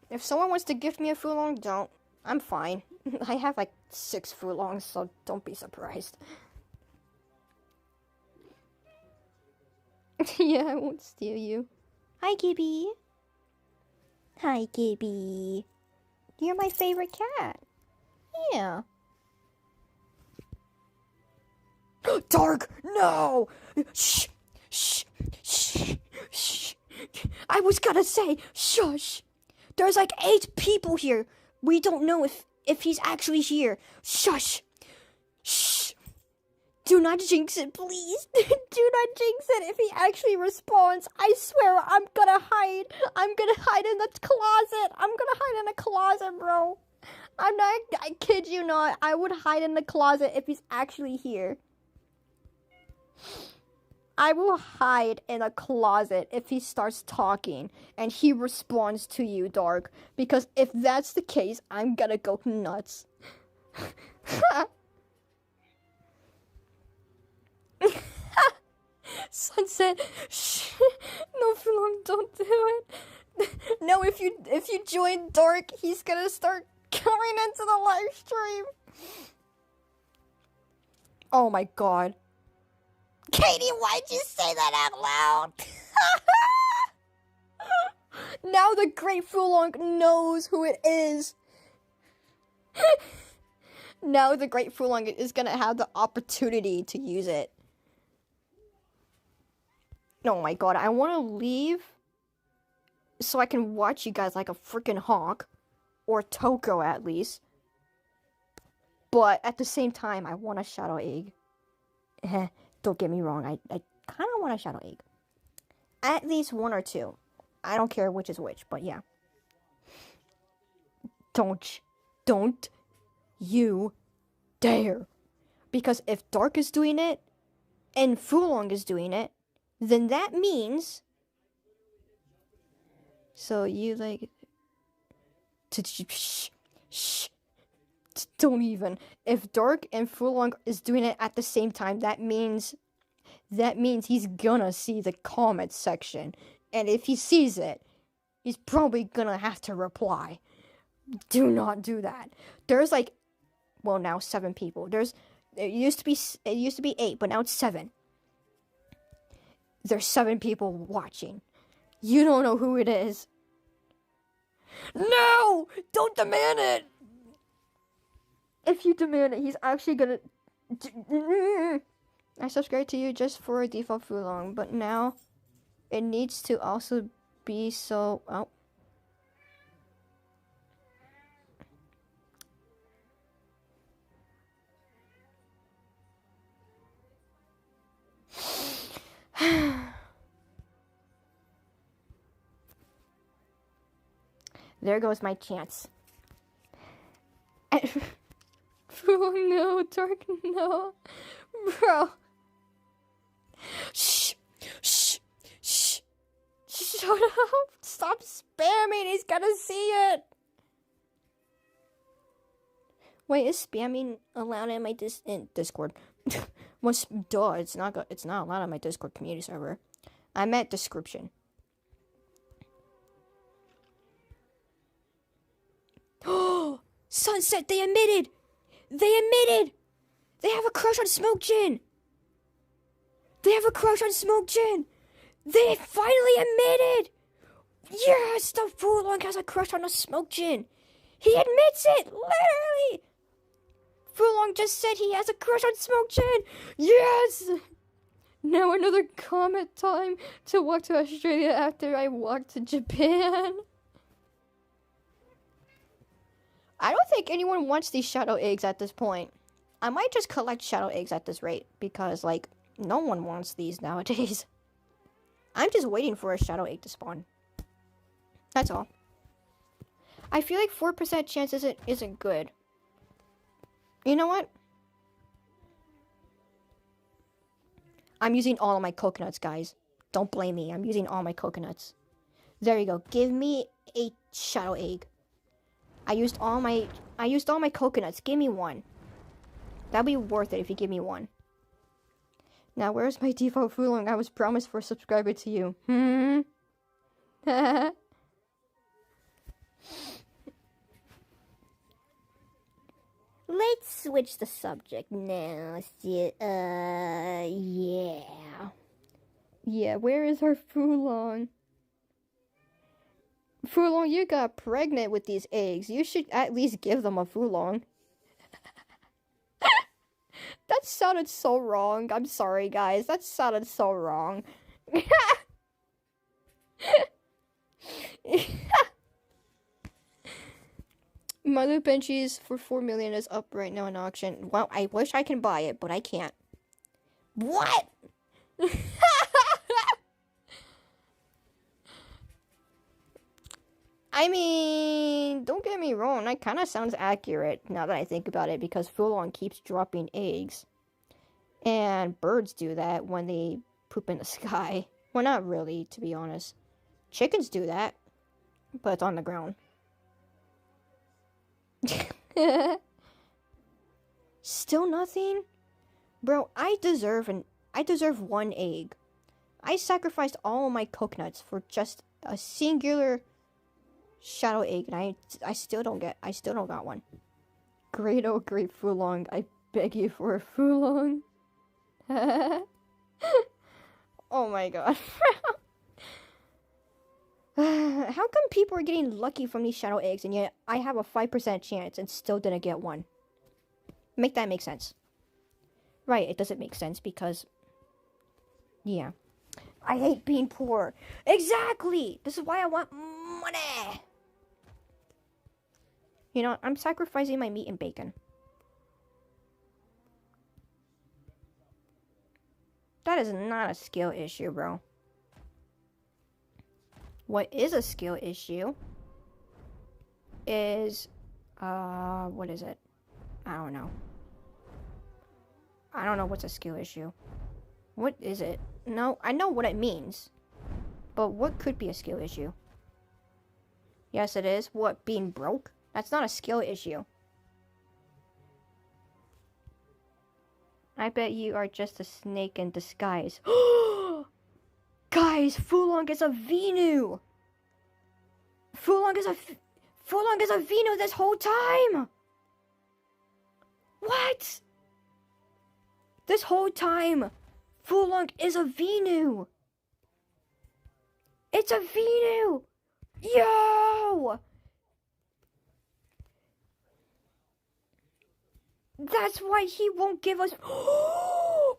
If someone wants to gift me a Fulong, don't. I'm fine. I have, like, 6 Fulongs, so don't be surprised. Yeah, I won't steal you. Hi, Gibby. Hi, Gibby. You're my favorite cat. Yeah. Dark! No! Shh! Shh! Shh! Shh! I was gonna say, shush! There's like 8 people here. We don't know if he's actually here. Shush! Shh! Do not jinx it, please. Do not jinx it if he actually responds. I swear I'm gonna hide. I'm gonna hide in the closet. I'm gonna hide in the closet, bro. I kid you not. I would hide in the closet if he's actually here. I will hide in a closet if he starts talking and he responds to you, Dark. Because if that's the case, I'm gonna go nuts. Sunset, shh. No, Fulong, don't do it. No, if you join Dark, he's gonna start coming into the live stream. Oh my god. Katie, why'd you say that out loud? Now the great Fulong knows who it is. Now the Great Fulong is gonna have the opportunity to use it. Oh my god, I want to leave so I can watch you guys like a freaking hawk. Or Toko, at least. But at the same time, I want a Shadow Egg. Don't get me wrong, I kind of want a Shadow Egg. At least one or two. I don't care which is which, but yeah. Don't you dare. Because if Dark is doing it, and Fulong is doing it, then that means... So you like... Shh. Don't even. If Dark and Fulong is doing it at the same time, that means he's gonna see the comment section. And if he sees it, he's probably gonna have to reply. Do not do that. There's like, well, now 7 people. It used to be 8, but now it's 7. There's 7 people watching. You don't know who it is. No! Don't demand it! If you demand it, he's actually gonna... I subscribed to you just for a default Fulong, but now it needs to also be so... Oh. There goes my chance. Oh no, Dark, no. Bro. Shh. Shut up. Stop spamming. He's gonna see it. Wait, is spamming allowed in my Discord? Well, duh, it's not allowed on my Discord community server. I meant description. Oh, Sunset, they admitted! They have a crush on Smoke Jin! They finally admitted! Yes, the Fulong has a crush on a Smoke Jin! He admits it! Literally! Fulong just said he has a crush on Smoke Jin! Yes! Now another comment time to walk to Australia after I walked to Japan. I don't think anyone wants these Shadow Eggs at this point. I might just collect Shadow Eggs at this rate, because, like, no one wants these nowadays. I'm just waiting for a Shadow Egg to spawn. That's all. I feel like 4% chance isn't good. You know what? I'm using all of my coconuts, guys. Don't blame me. I'm using all my coconuts. There you go. Give me a Shadow Egg. I used all my coconuts. Give me one. That'd be worth it if you give me one. Now, where's my default Fulong? I was promised for a subscriber to you. Let's switch the subject now. Yeah. Yeah, where is our Fulong? Fulong, you got pregnant with these eggs. You should at least give them a Fulong. That sounded so wrong. I'm sorry, guys. That sounded so wrong. Mother Benchies for 4 million is up right now in auction. Well, I wish I can buy it, but I can't. What? I mean, don't get me wrong, that kind of sounds accurate now that I think about it, because Fulong keeps dropping eggs. And birds do that when they poop in the sky. Well, not really, to be honest. Chickens do that, but it's on the ground. Still nothing? Bro, I deserve one egg. I sacrificed all of my coconuts for just a singular Shadow Egg, and I still don't got one. Great Fulong, I beg you for a Fulong. Oh my god. How come people are getting lucky from these shadow eggs and yet I have a 5% chance and still didn't get one? Make that make sense. Right, it doesn't make sense because... Yeah. I hate being poor. Exactly! This is why I want money! You know, I'm sacrificing my meat and bacon. That is not a skill issue, bro. What is a skill issue is, what is it? I don't know. I don't know what's a skill issue. What is it? No, I know what it means. But what could be a skill issue? Yes, it is. What, being broke? That's not a skill issue. I bet you are just a snake in disguise. Guys, Fulong is a Venu! Fulong is a Venu this whole time! What? This whole time, Fulong is a Venu! It's a Venu! Yo! That's why he won't give us...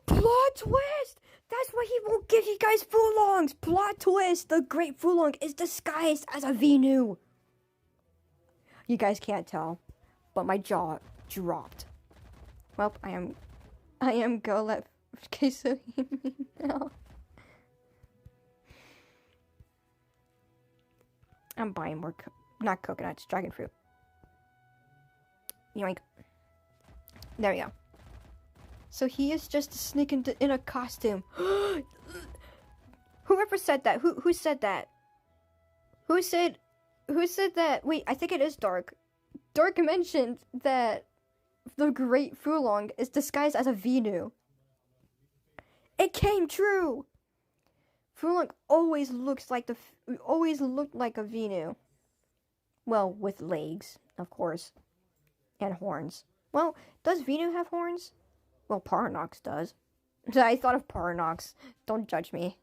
Plot twist! That's why he won't give you guys Fulongs! Plot twist! The Great Fulong is disguised as a Venu! You guys can't tell, but my jaw dropped. Well, I am gonna let Queso eat me now. I'm buying more, not coconuts, dragon fruit. Yoink. There we go. So he is just a snake in a costume. Whoever said that? Who said that? Who said that? Wait, I think it is Dark. Dark mentioned that the Great Fulong is disguised as a Venu. It came true. Fulong always looked like a Venu. Well, with legs, of course, and horns. Well, does Venu have horns? Well, Paranox does. I thought of Paranox. Don't judge me.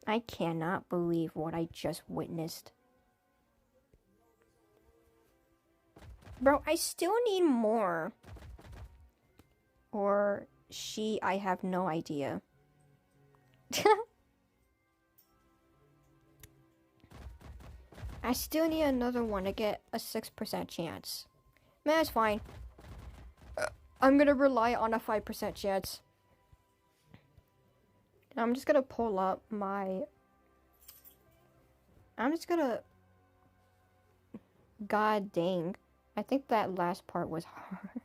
I cannot believe what I just witnessed. Bro, I still need more. Or she, I have no idea. I still need another one to get a 6% chance. Man, that's fine. I'm gonna rely on a 5% chance. I'm just gonna pull up my... God dang. I think that last part was hard.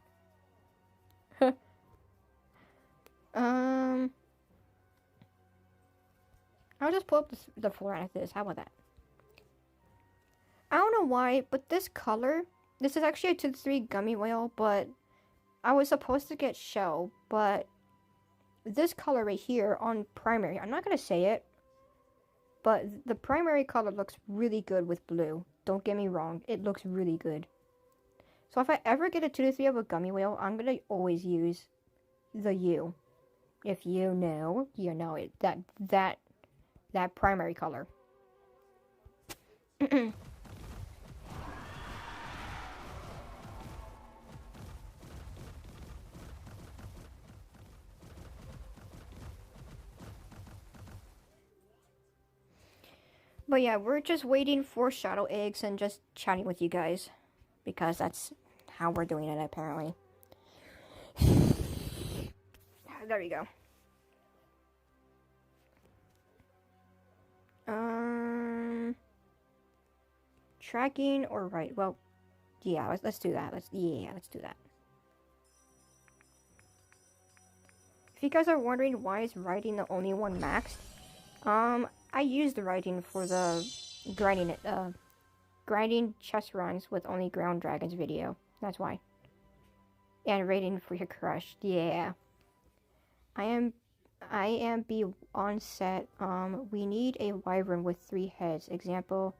I'll just pull up the floor after this. How about that? I don't know why, but this color... This is actually a 2-3 gummy whale, but... I was supposed to get shell, but... This color right here on primary, I'm not going to say it, but the primary color looks really good with blue. Don't get me wrong, it looks really good. So if I ever get a 2-3 of a gummy whale, I'm going to always use the U. If you know it. That primary color. But yeah, we're just waiting for shadow eggs and just chatting with you guys. Because that's how we're doing it, apparently. There we go. Tracking or right? Well, yeah, let's do that. Let's do that. If you guys are wondering why is writing the only one maxed, I used the writing for the grinding chest runs with only ground dragons video. That's why. And rating for your crush. Yeah. I am be on set. We need a wyvern with 3 heads. Example.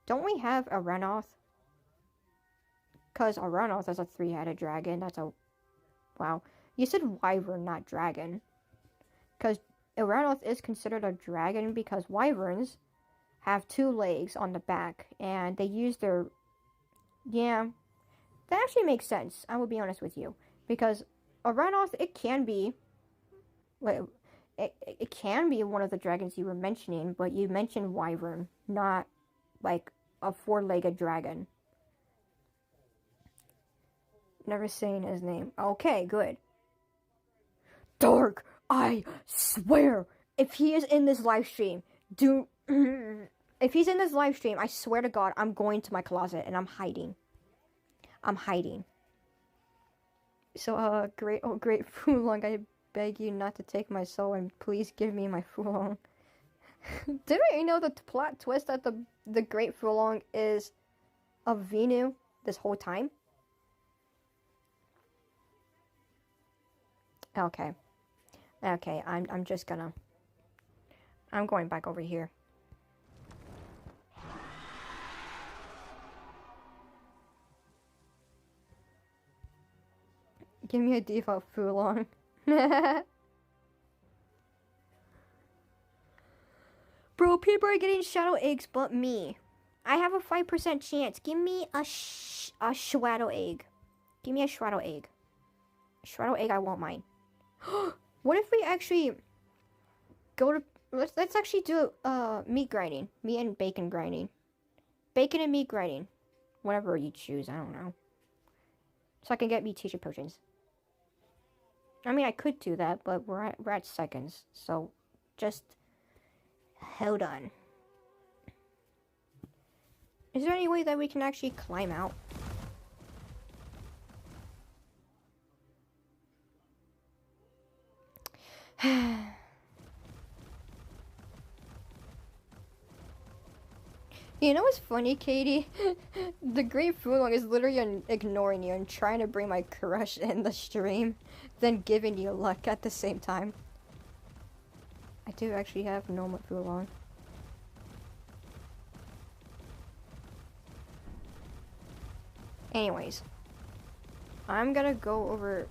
Don't we have a Renoth?
because Aranos is a three-headed dragon. That's a... Wow. You said wyvern, not dragon. Because Aranos is considered a dragon because wyverns have 2 legs on the back. And they use their... Yeah. That actually makes sense. I will be honest with you. Because Aranos, it can be... It can be one of the dragons you were mentioning, but you mentioned wyvern, not like a 4-legged dragon. Never saying his name. Okay, good. Dark, I swear, if he is in this live stream, if he's in this live stream, I swear to God, I'm going to my closet and I'm hiding. I'm hiding. So, great Fulong, I beg you not to take my soul and please give me my Fulong. Didn't you know the plot twist that the Great Fulong is a Venu this whole time? Okay. Okay, I'm just gonna... I'm going back over here. Give me a default Fulong. Bro, people are getting shadow eggs but me. I have a 5% chance. Give me a shadow egg. Give me a shadow egg. Shadow egg, I won't mind. What if we actually go to... Let's actually do meat grinding. Meat and bacon grinding. Bacon and meat grinding. Whatever you choose, I don't know. So I can get mutation potions. I mean, I could do that, but we're at seconds. So, just hold on. Is there any way that we can actually climb out? You know what's funny, Katie? The Great Fulong is literally ignoring you and trying to bring my crush in the stream, then giving you luck at the same time. I do actually have normal Fulong. Anyways, I'm gonna go over...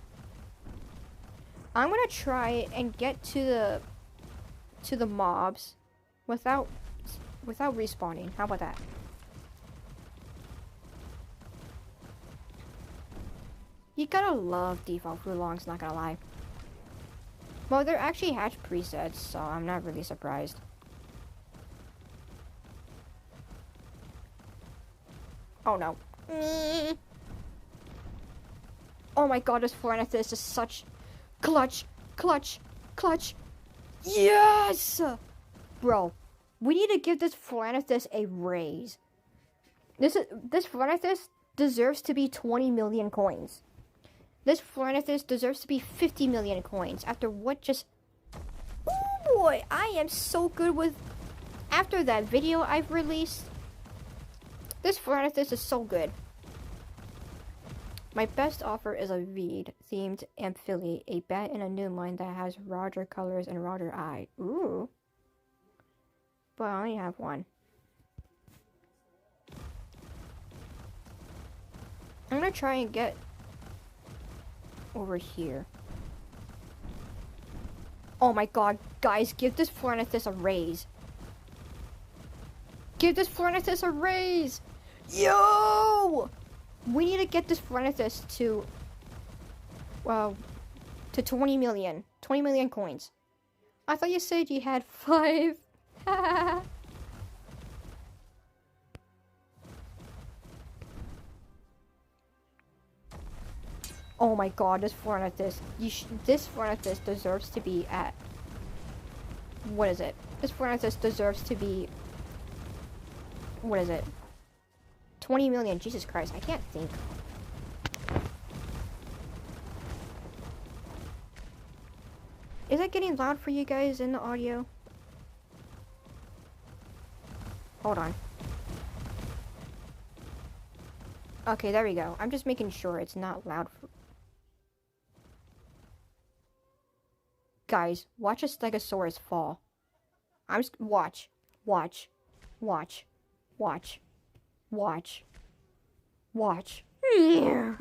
I'm gonna try and get to the mobs without respawning. How about that? You gotta love default Fulongs, not gonna lie. Well, they're actually hatch presets, so I'm not really surprised. Oh no. Oh my god, this Flornithus is such... Clutch! Yes! Bro, we need to give this Flornithus a raise. This Flornithus deserves to be 20 million coins. This Flornithus deserves to be 50 million coins after what just... Oh boy, I am so good with... After that video I've released, this Flornithus is so good. My best offer is a Veed-themed Amphilie, a bat in a new line that has Roger colors and Roger eye. Ooh. But I only have one. I'm gonna try and get over here. Oh my god, guys, give this Flornithus a raise. Give this Flornithus a raise! Yo! We need to get this Flornithus to... Well, to 20 million. 20 million coins. I thought you said you had 5. Oh my god, this Flornithus. This Flornithus deserves to be at... What is it? This Flornithus deserves to be... What is it? 20 million. Jesus Christ, I can't think. Is that getting loud for you guys in the audio? Hold on. Okay, there we go. I'm just making sure it's not loud. Guys, watch a Stegosaurus fall. Watch. Watch. Watch. Watch. Watch. Watch.
Yeah.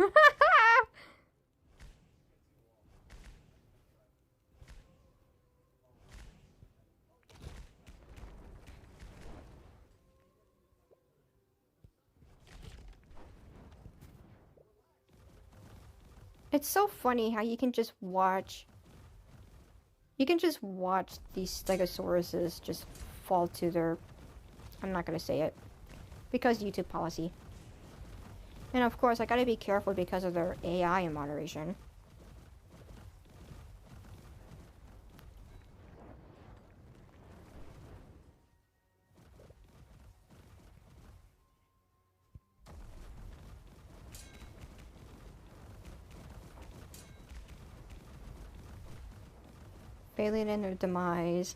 It's so funny how you can just watch these stegosauruses just fall to their... I'm not gonna say it. Because YouTube policy. And of course, I gotta be careful because of their AI and moderation. Failing in their demise.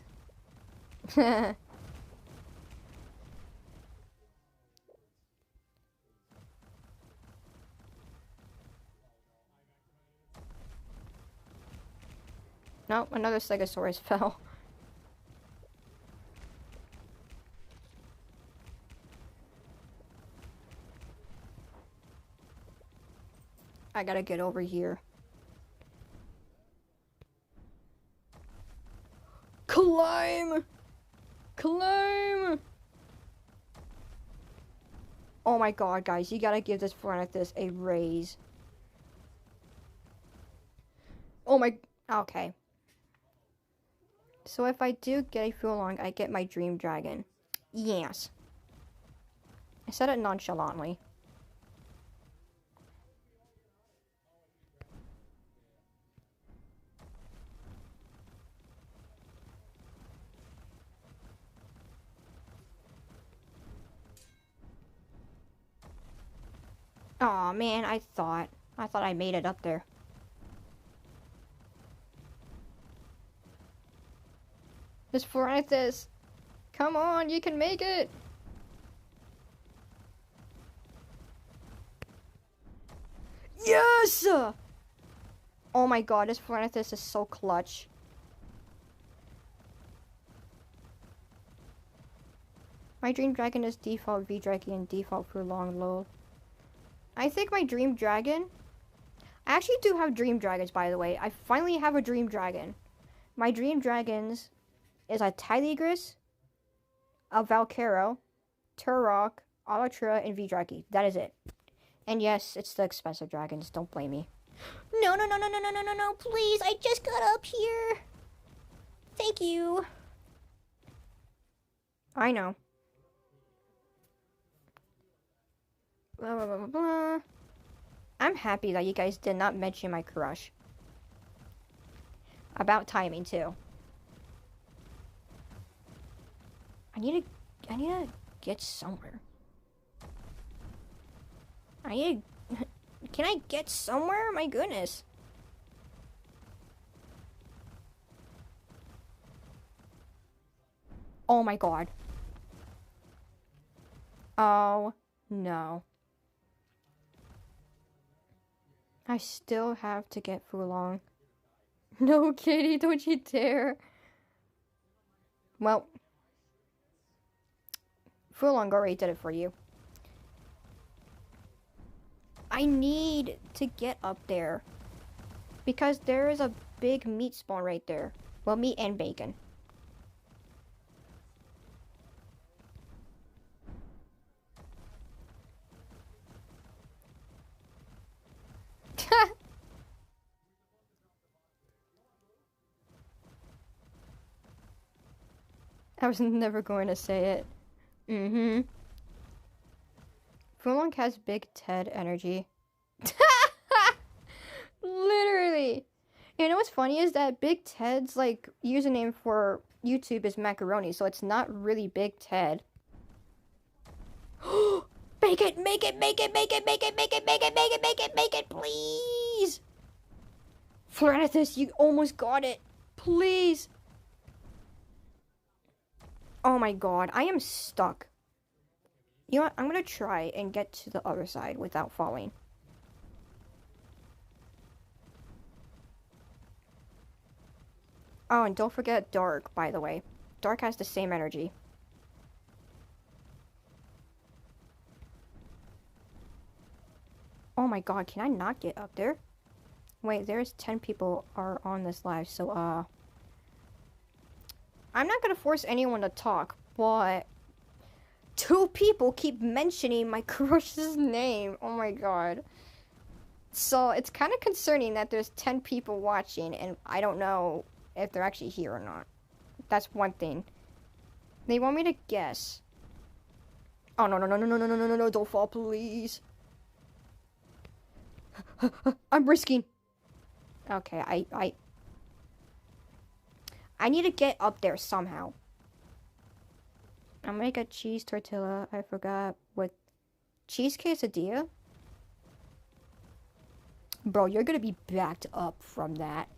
Nope, another Stegosaurus fell. I gotta get over here. Climb! Climb! Oh my god, guys, you gotta give this Phoranathus a raise. Oh my... Okay. So if I do get a Fulong, I get my Dream Dragon. Yes. I said it nonchalantly. Aw, man, I thought I made it up there. Miss Phoranathus, come on, you can make it! Yes! Oh my god, this Phoranathus is so clutch. My Dream Dragon is default V-Draggy and default Fulong low. I think my Dream Dragon... I actually do have Dream Dragons, by the way. I finally have a Dream Dragon. My Dream Dragons is a Tylegris, a Valcaro, Turok, Alatra, and V-Draggy. That is it. And yes, it's the expensive dragons. Don't blame me. No, no, no, no, no, no, no, no, no, please. I just got up here. Thank you. I know. Blah, blah, blah, blah, blah. I'm happy that you guys did not mention my crush. About timing, too. I need to get somewhere. Can I get somewhere? My goodness. Oh my god. Oh no. I still have to get Fulong. No, Kitty, don't you dare. Well, Fulong already did it for you. I need to get up there. Because there is a big meat spawn right there. Well, meat and bacon. I was never going to say it. Mm-hmm. Fulong has Big Ted energy. Literally. You know what's funny is that Big Ted's, like, username for YouTube is macaroni, so it's not really Big Ted. Make it, make it, make it, make it, make it, make it, make it, make it, make it, make it, please! Phoranathus, you almost got it. Please. Oh my god, I am stuck. You know what? I'm gonna try and get to the other side without falling. Oh, and don't forget Dark, by the way. Dark has the same energy. Oh my god, can I not get up there? Wait, there's 10 people are on this live, so, I'm not gonna force anyone to talk, but 2 people keep mentioning my crush's name. Oh my god. So, it's kind of concerning that there's 10 people watching, and I don't know if they're actually here or not. That's one thing. They want me to guess. Oh, no, no, no, no, no, no, no, no, no, don't fall, please. I'm risking. Okay, I need to get up there somehow. I'll make a cheese tortilla. I forgot what. Cheese quesadilla? Bro, you're gonna be backed up from that.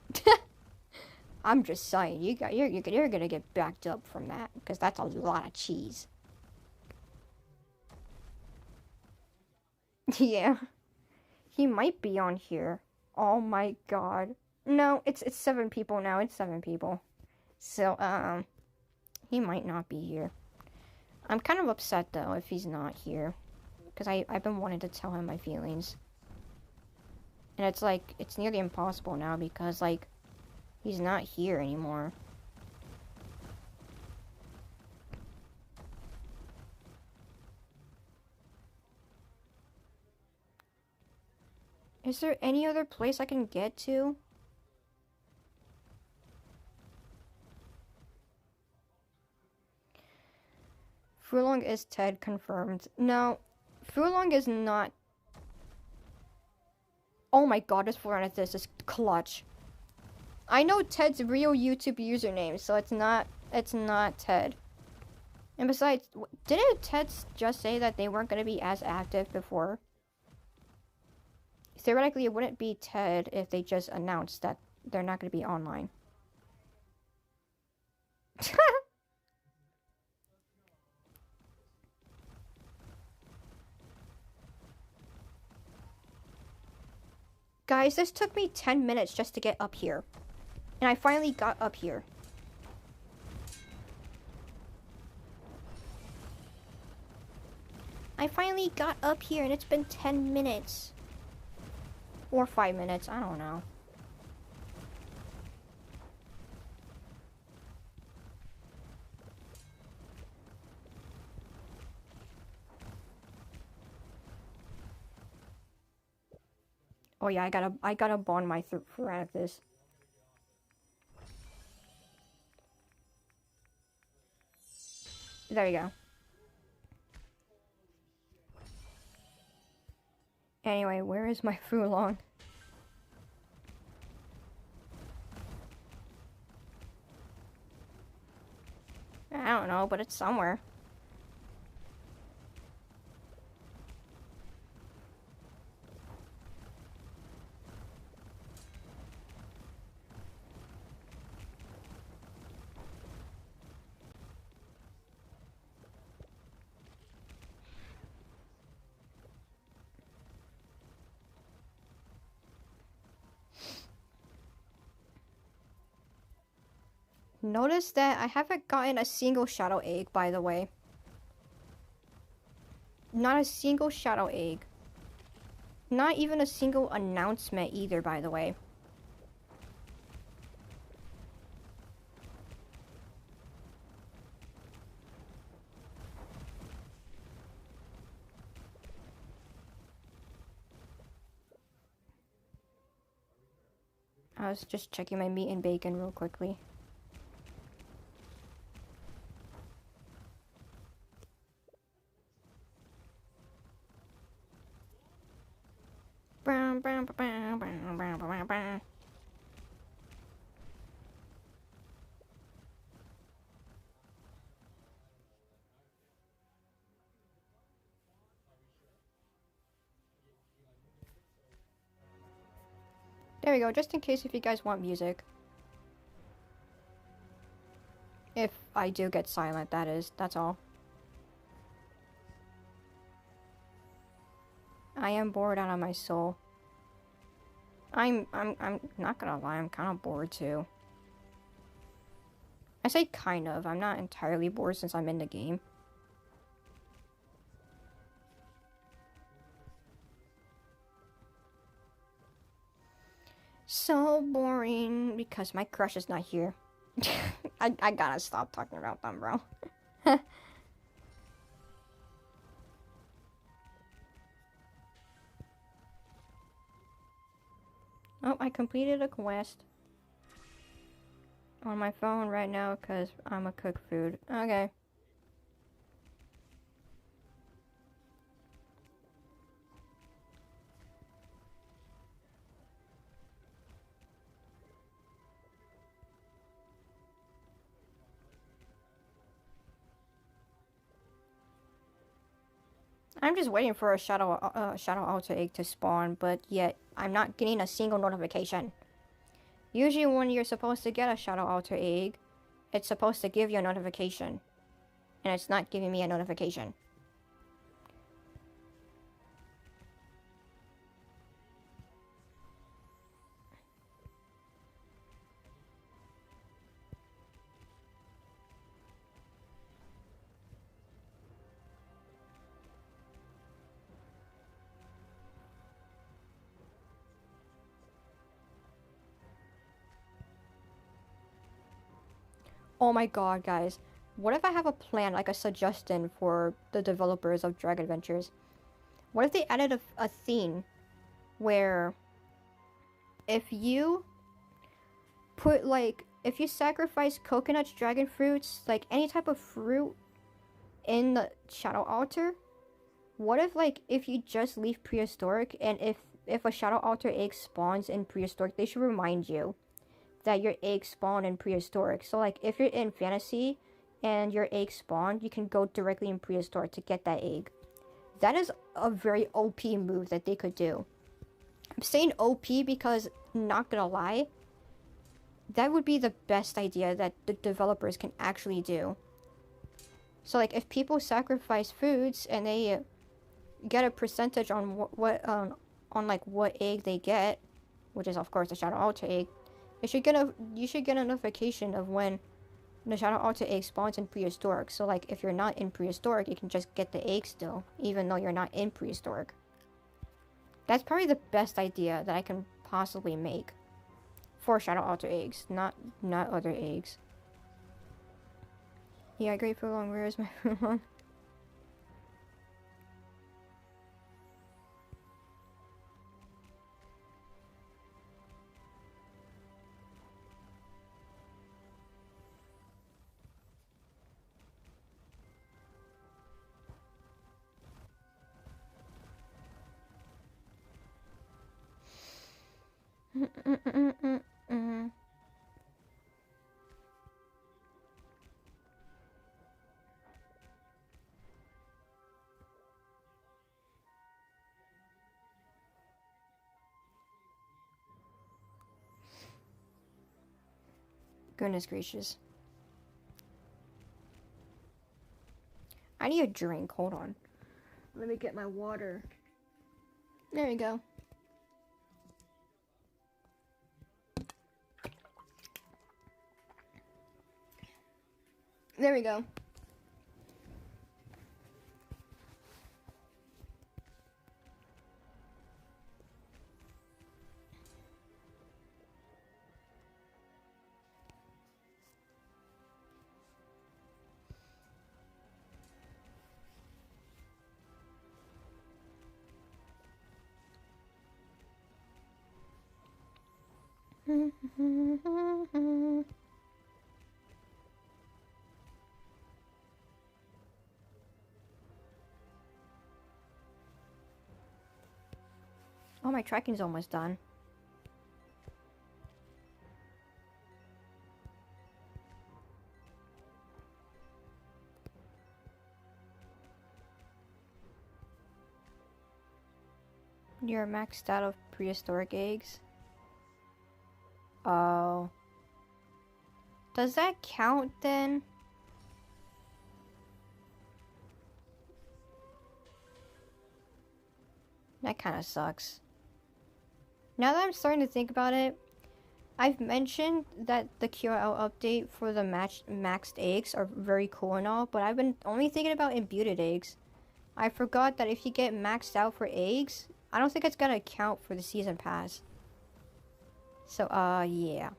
I'm just saying, you're gonna get backed up from that because that's a lot of cheese. Yeah, he might be on here. Oh my god. No, it's 7 people now. It's 7 people. So he might not be here. I'm kind of upset though if he's not here, because I've been wanting to tell him my feelings. And it's like, it's nearly impossible now because, like, he's not here anymore. Is there any other place I can get to? Furlong is Ted confirmed. No, Furlong is not. Oh my god, this Fortnite this is clutch. I know Ted's real YouTube username, so it's not Ted. And besides, didn't Ted just say that they weren't going to be as active before? Theoretically, it wouldn't be Ted if they just announced that they're not going to be online. Guys, this took me 10 minutes just to get up here. And I finally got up here. I finally got up here and it's been 10 minutes. Or 5 minutes, I don't know. Oh yeah, I gotta bond my throughout this. There you go. Anyway, where is my Furlong? I don't know, but it's somewhere. Notice that I haven't gotten a single shadow egg, by the way. Not a single shadow egg. Not even a single announcement either, by the way. I was just checking my meat and bacon real quickly. There we go, just in case if you guys want music. If I do get silent, that is, that's all. I am bored out of my soul. I'm not gonna lie, I'm kind of bored too. I say kind of, I'm not entirely bored since I'm in the game. So boring because my crush is not here. I gotta stop talking about them, bro. Oh, I completed a quest on my phone right now because I'm a cook food. Okay. I'm just waiting for a shadow altar egg to spawn, but yet I'm not getting a single notification. Usually when you're supposed to get a shadow altar egg, it's supposed to give you a notification. And it's not giving me a notification. Oh my god, guys. What if I have a plan, like a suggestion for the developers of Dragon Adventures? What if they added a theme where if you put, like, if you sacrifice coconuts, dragon fruits, like any type of fruit in the shadow altar, what if, like, if you just leave prehistoric and if a shadow altar egg spawns in prehistoric, they should remind you that your egg spawned in prehistoric. So, like, if you're in fantasy and your egg spawned, you can go directly in prehistoric to get that egg. That is a very OP move that they could do. I'm saying OP because, not gonna lie, that would be the best idea that the developers can actually do. So, like, if people sacrifice foods and they get a percentage on what egg they get, which is of course the shadow altar egg, you should get a notification of when the shadow altar egg spawns in prehistoric. So, like, if you're not in prehistoric, you can just get the egg still, even though you're not in prehistoric. That's probably the best idea that I can possibly make for shadow altar eggs, not other eggs. Yeah, great for long. Where is my food long? Goodness gracious. I need a drink. Hold on. Let me get my water. There we go. There we go. Oh, my tracking's almost done. You're maxed out of prehistoric eggs? Oh. Does that count then? That kind of sucks. Now that I'm starting to think about it, I've mentioned that the QL update for the maxed eggs are very cool and all, but I've been only thinking about imbued eggs. I forgot that if you get maxed out for eggs, I don't think it's gonna count for the season pass. So, yeah.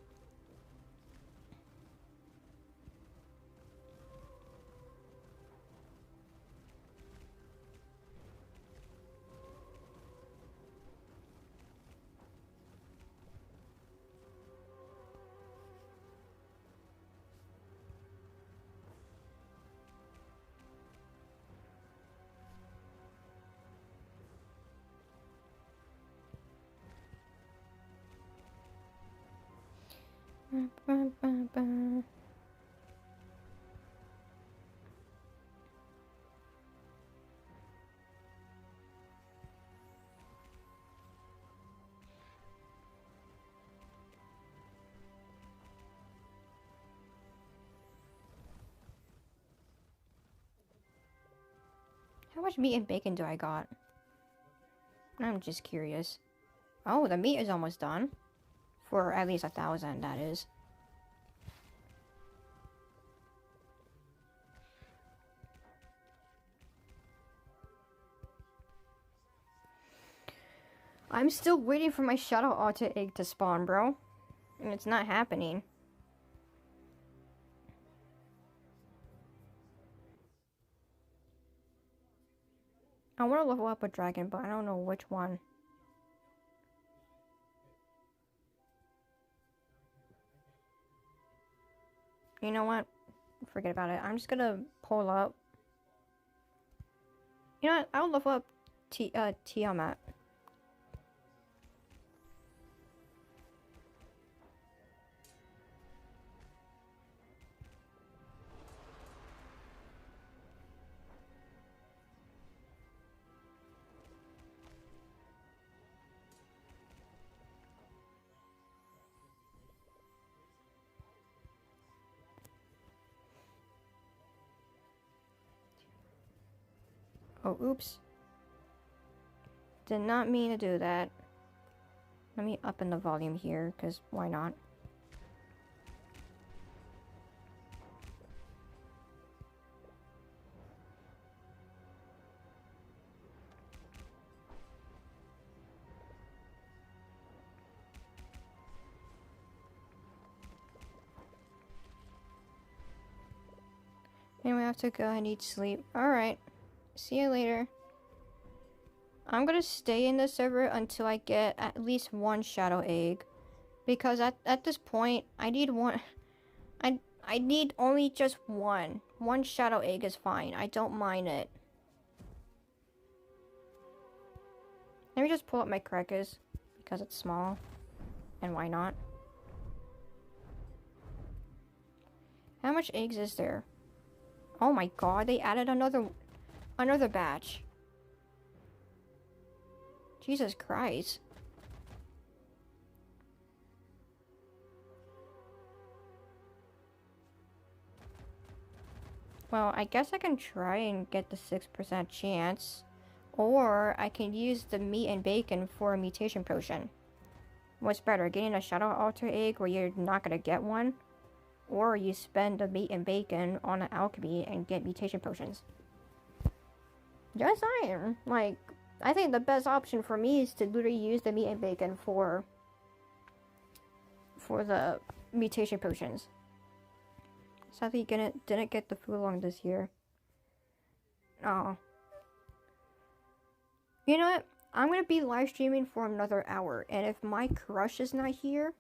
How much meat and bacon do I got? I'm just curious. Oh, the meat is almost done. For at least 1,000, that is. I'm still waiting for my shadow altar egg to spawn, bro. And it's not happening. I want to level up a dragon, but I don't know which one. You know what? Forget about it. I'm just gonna pull up. You know what? I'll level up Tiamat. Oh, oops. Did not mean to do that. Let me up in the volume here, because why not? Anyway, I have to go. I need sleep. Alright. See you later. I'm gonna stay in the server until I get at least one shadow egg. Because at this point, I need one... I need only just one. One shadow egg is fine. I don't mind it. Let me just pull up my crackers. Because it's small. And why not? How much eggs is there? Oh my god, they added another batch. Jesus Christ. Well, I guess I can try and get the 6% chance. Or I can use the meat and bacon for a mutation potion. What's better, getting a shadow altar egg where you're not gonna get one? Or you spend the meat and bacon on an alchemy and get mutation potions? Just saying. Like, I think the best option for me is to literally use the meat and bacon for the mutation potions. Sadly, didn't get the food along this year. Oh. You know what? I'm gonna be live streaming for another hour, and if my crush is not here,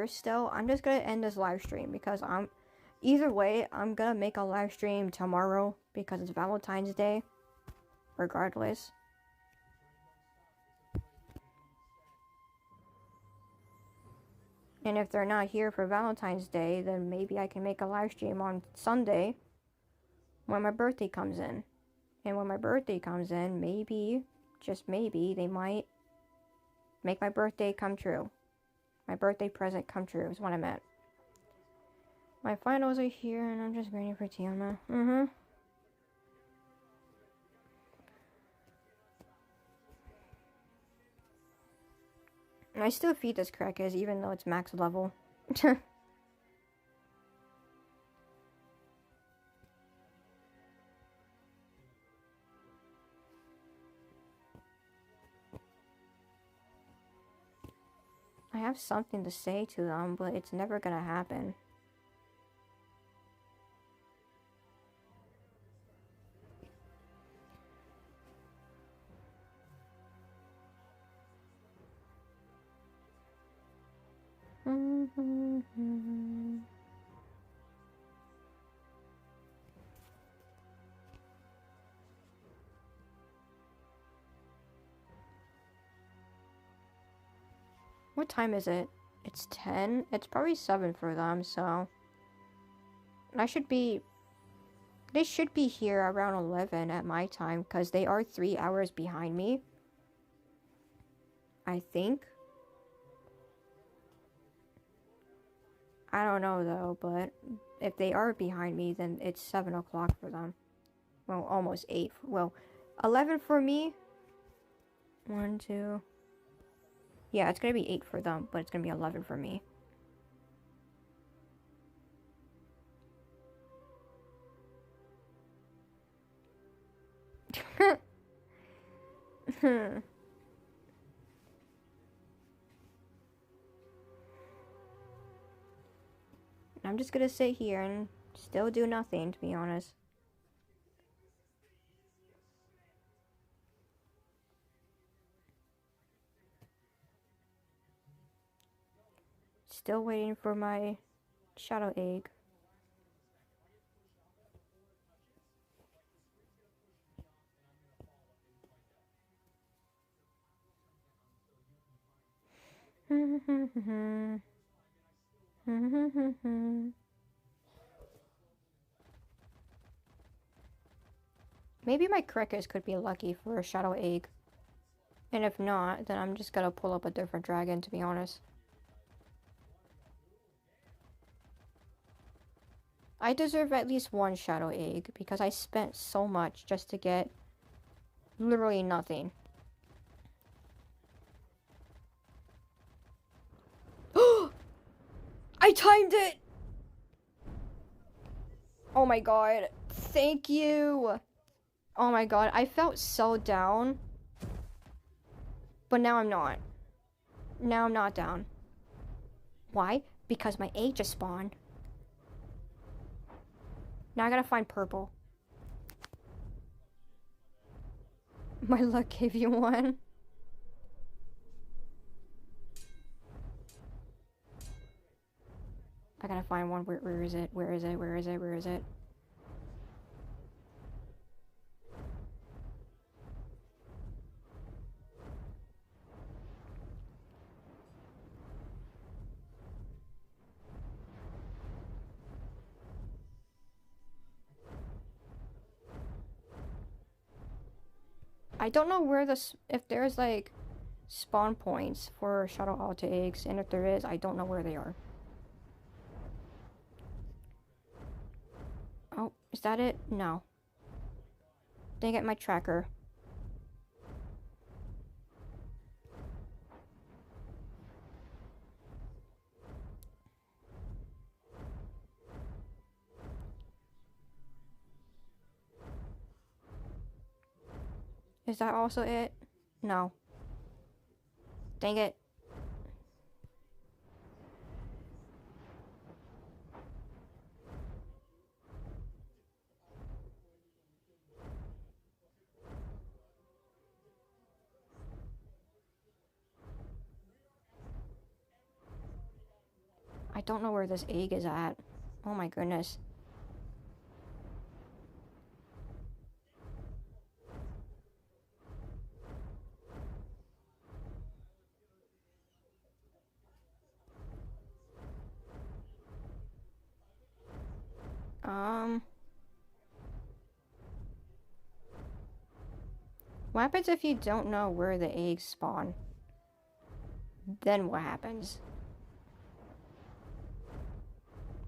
still, I'm just gonna end this live stream because either way, I'm gonna make a live stream tomorrow because it's Valentine's Day, regardless. And if they're not here for Valentine's Day, then maybe I can make a live stream on Sunday when my birthday comes in. And when my birthday comes in, maybe, just maybe, they might make my birthday come true. My birthday present come true is what I meant. My finals are here and I'm just waiting for Tiana. I still feed this crackers even though it's max level. have something to say to them, but it's never gonna happen. What time is it? It's 10? It's probably 7 for them, so... They should be here around 11 at my time, because they are 3 hours behind me. I think. I don't know, though, but if they are behind me, then it's 7 o'clock for them. Well, almost 8. Well, 11 for me. 1, 2... Yeah, it's gonna be 8 for them, but it's gonna be 11 for me. I'm just gonna sit here and still do nothing, to be honest. Still waiting for my shadow egg. Maybe my crickets could be lucky for a shadow egg. And if not, then I'm just gonna pull up a different dragon, to be honest. I deserve at least 1 shadow egg, because I spent so much just to get literally nothing. I timed it! Oh my god. Thank you! Oh my god, I felt so down. But now I'm not. Now I'm not down. Why? Because my egg just spawned. Now I gotta find purple. My luck gave you 1. I gotta find one. Where is it? Where is it? Where is it? Where is it? I don't know where if there's like spawn points for Shadow Alta eggs, and if there is, I don't know where they are. Oh, is that it? No. Dang it, my tracker. Is that also it? No. Dang it. I don't know where this egg is at. Oh my goodness. What happens if you don't know where the eggs spawn? Then what happens?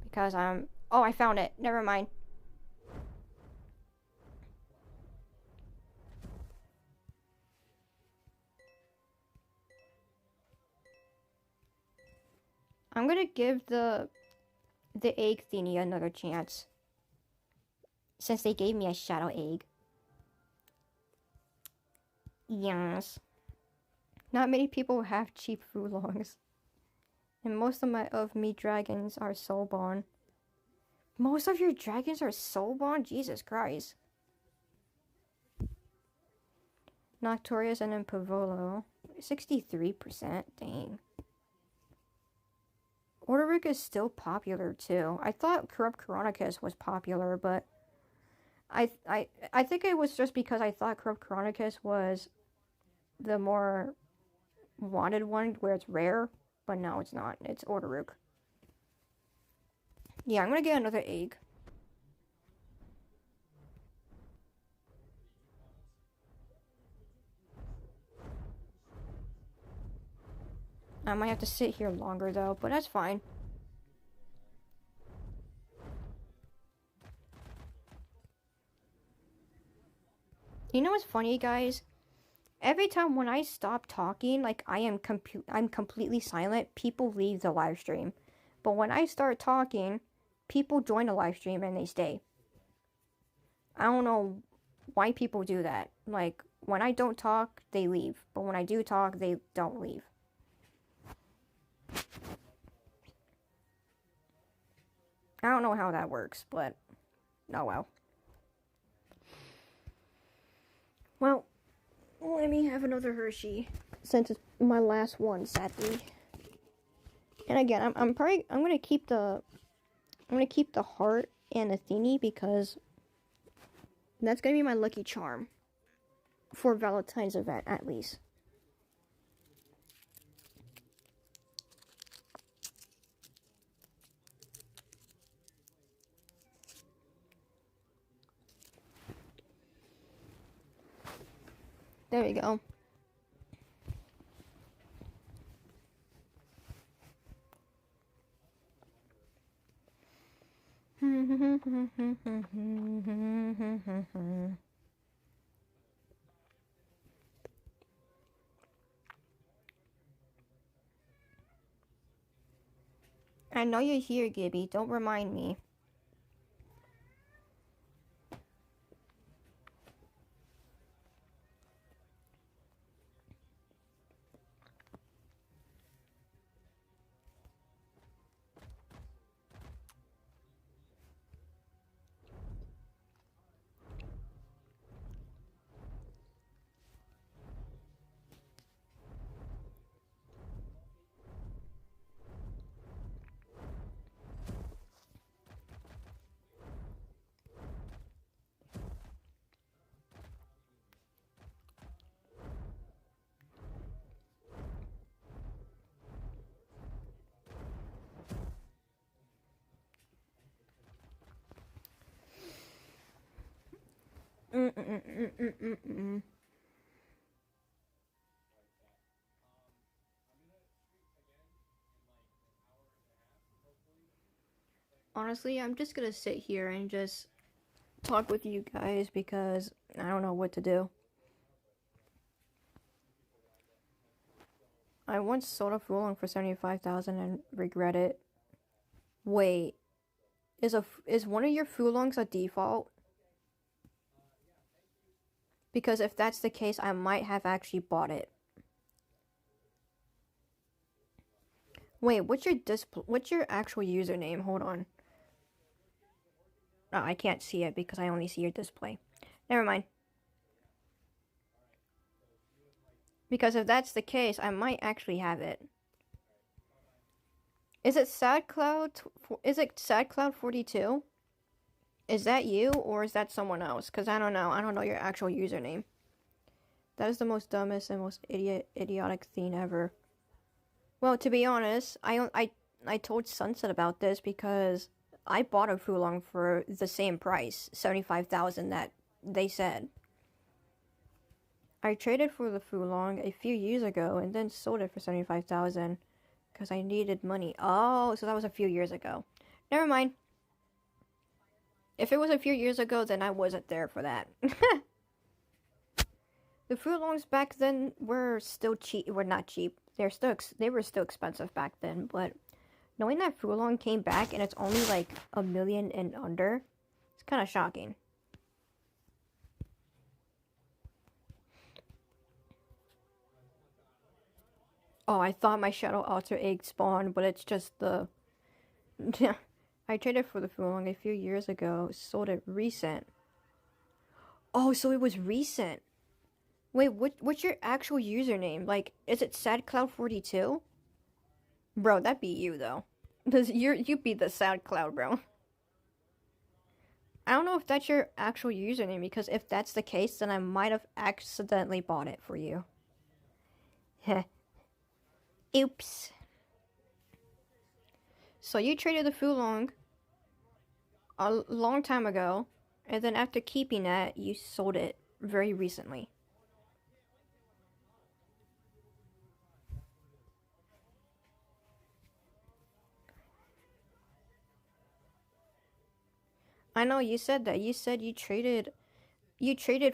Because oh, I found it. Never mind. I'm gonna give the egg thingy another chance. Since they gave me a shadow egg. Yes. Not many people have cheap Oolongs. And most of me dragons are soulborn. Most of your dragons are soulborn? Jesus Christ. Noctorius and then Pavolo. 63%. Dang. Orderic is still popular too. I thought Corrupt Coronicus was popular, but I think it was just because I thought Corrupt Coronicus was the more wanted one where it's rare, but no, it's not. It's Orderic. Yeah, I'm gonna get another egg. I might have to sit here longer though, but that's fine. You know what's funny, guys? Every time when I stop talking, like I'm completely silent, people leave the live stream. But when I start talking, people join the live stream and they stay. I don't know why people do that. Like, when I don't talk, they leave. But when I do talk, they don't leave. I don't know how that works, but oh well. Well, let me have another Hershey, since it's my last one, sadly. And again, I'm gonna keep the heart and the thingy because that's gonna be my lucky charm for Valentine's event, at least. There we go. I know you're here, Gibby. Don't remind me. Honestly, I'm just gonna sit here and just talk with you guys because I don't know what to do. I once sold a Fulong for 75,000 and regret it. Wait, is one of your Fulongs a default? Because if that's the case, I might have actually bought it. Wait, what's your actual username? Hold on. Oh, I can't see it because I only see your display. Never mind. Because if that's the case, I might actually have it. Is it SadCloud? Is it SadCloud42? Is that you or is that someone else? Because I don't know. I don't know your actual username. That is the most dumbest and most idiotic thing ever. Well, to be honest, I told Sunset about this because I bought a Fulong for the same price, 75,000 that they said. I traded for the Fulong a few years ago and then sold it for 75,000 because I needed money. Oh, so that was a few years ago. Never mind. If it was a few years ago, then I wasn't there for that. The Fulongs back then were still cheap. Were not cheap. They were still expensive back then, but knowing that Fulong came back and it's only like $1 million and under, it's kind of shocking. Oh, I thought my Shadow Alter egg spawned, but it's just the... I traded for the Fulong a few years ago, sold it recent. Oh, so it was recent. Wait, what's your actual username? Like, is it SadCloud42? Bro, that'd be you, though. You be the SadCloud, bro. I don't know if that's your actual username, because if that's the case, then I might have accidentally bought it for you. Heh. Oops. So you traded the Fulong a long time ago, and then after keeping it, you sold it very recently. I know you said that. You said you traded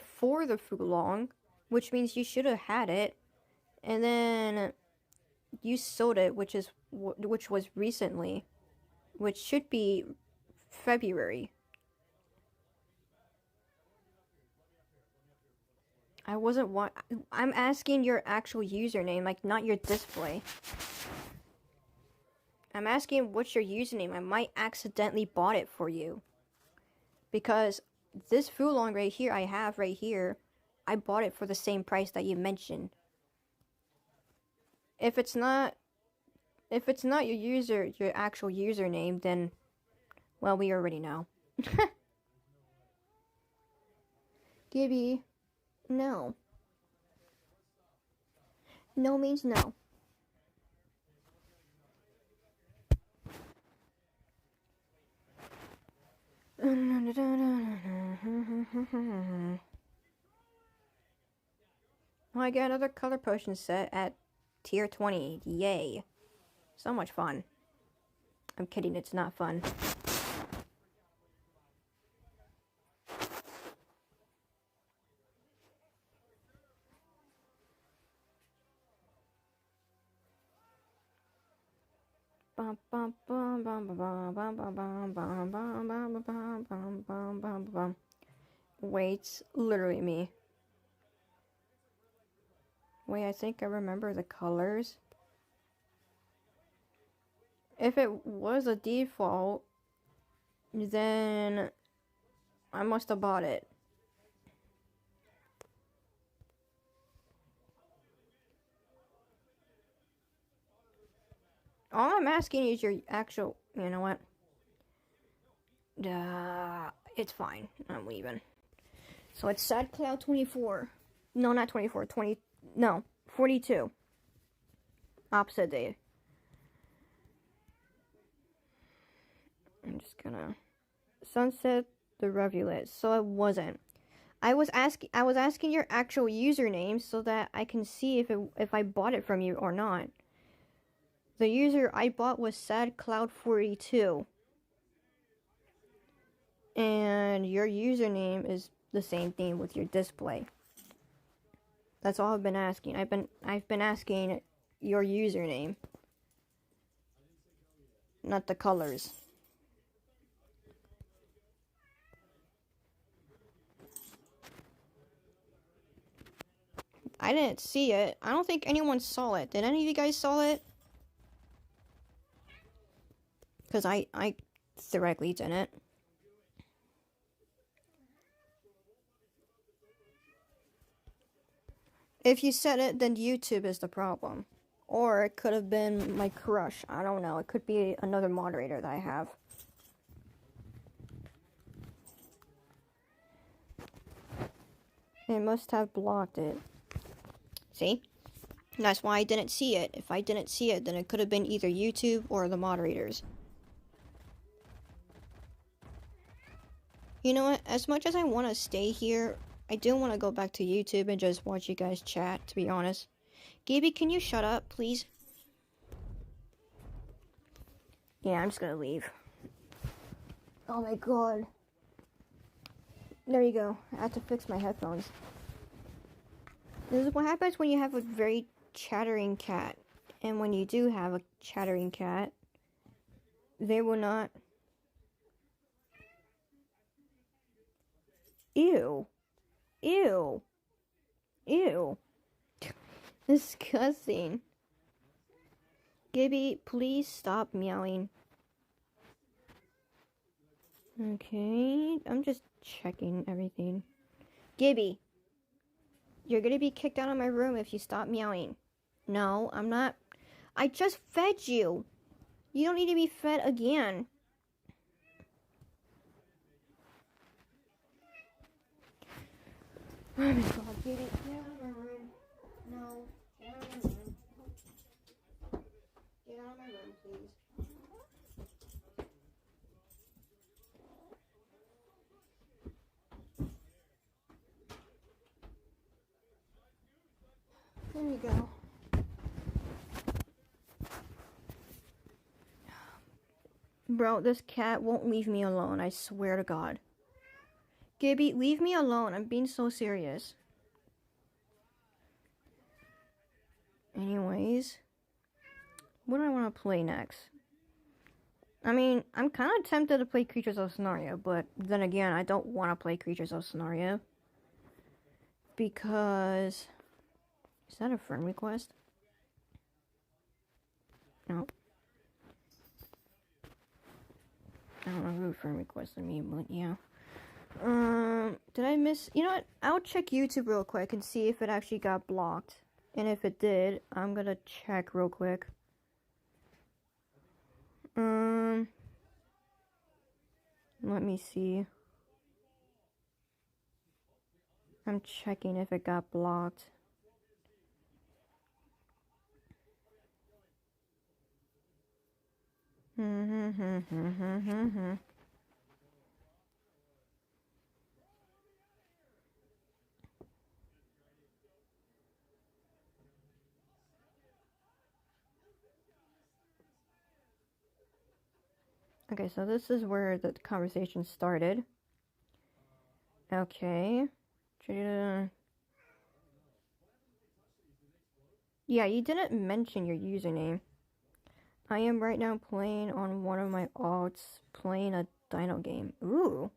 for the Fulong, which means you should have had it, and then you sold it, which was recently, which should be February. I'm asking your actual username, like not your display. I'm asking what's your username. I might accidentally bought it for you. Because this Fulong right here, I bought it for the same price that you mentioned. If it's not your actual username, then, well, we already know. Gibby, no. No means no. Oh, I got another color potion set at tier 20. Yay. So much fun. I'm kidding, it's not fun. Wait, it's literally me. Wait, I think I remember the colors. If it was a default, then I must have bought it. All I'm asking is your actual... You know what? It's fine. I'm leaving. So it's SadCloud24. No, not 24. 20... No, 42. Opposite day. I'm just gonna... Sunset the Revulet. So it wasn't. I was asking your actual username so that I can see if I bought it from you or not. The user I bought was SadCloud42. And your username is the same thing with your display. That's all I've been asking. I've been asking your username, not the colors. I didn't see it. I don't think anyone saw it. Did any of you guys saw it? Because I theoretically didn't. If you said it, then YouTube is the problem. Or it could have been my crush. I don't know. It could be another moderator that I have. It must have blocked it. See? That's why I didn't see it. If I didn't see it, then it could have been either YouTube or the moderators. You know what? As much as I want to stay here, I do want to go back to YouTube and just watch you guys chat, to be honest. Gaby, can you shut up, please? Yeah, I'm just gonna leave. Oh my god. There you go. I have to fix my headphones. This is what happens when you have a very chattering cat. And when you do have a chattering cat, they will not... Ew. Ew. Ew. Disgusting.
Gibby, please stop meowing. Okay, I'm just checking everything. Gibby, you're gonna be kicked out of my room if you stop meowing. No, I'm not. I just fed you. You don't need to be fed again. Oh my god, Gibby, get out of my room. No, get out of my room. Get out of my room, please. There you go. Bro, this cat won't leave me alone, I swear to God. Gibby, leave me alone. I'm being so serious. Anyways, what do I want to play next? I mean, I'm kind of tempted to play Creatures of Scenario, but then again, I don't want to play Creatures of Scenario. Because... Is that a friend request? No. I don't know who friend requested me, but yeah. Did I miss... You know what? I'll check YouTube real quick and see if it actually got blocked. And if it did, I'm gonna check real quick. Let me see. I'm checking if it got blocked. Okay, so this is where the conversation started. Okay. Yeah, you didn't mention your username. I am right now playing on one of my alts, playing a dino game. Ooh.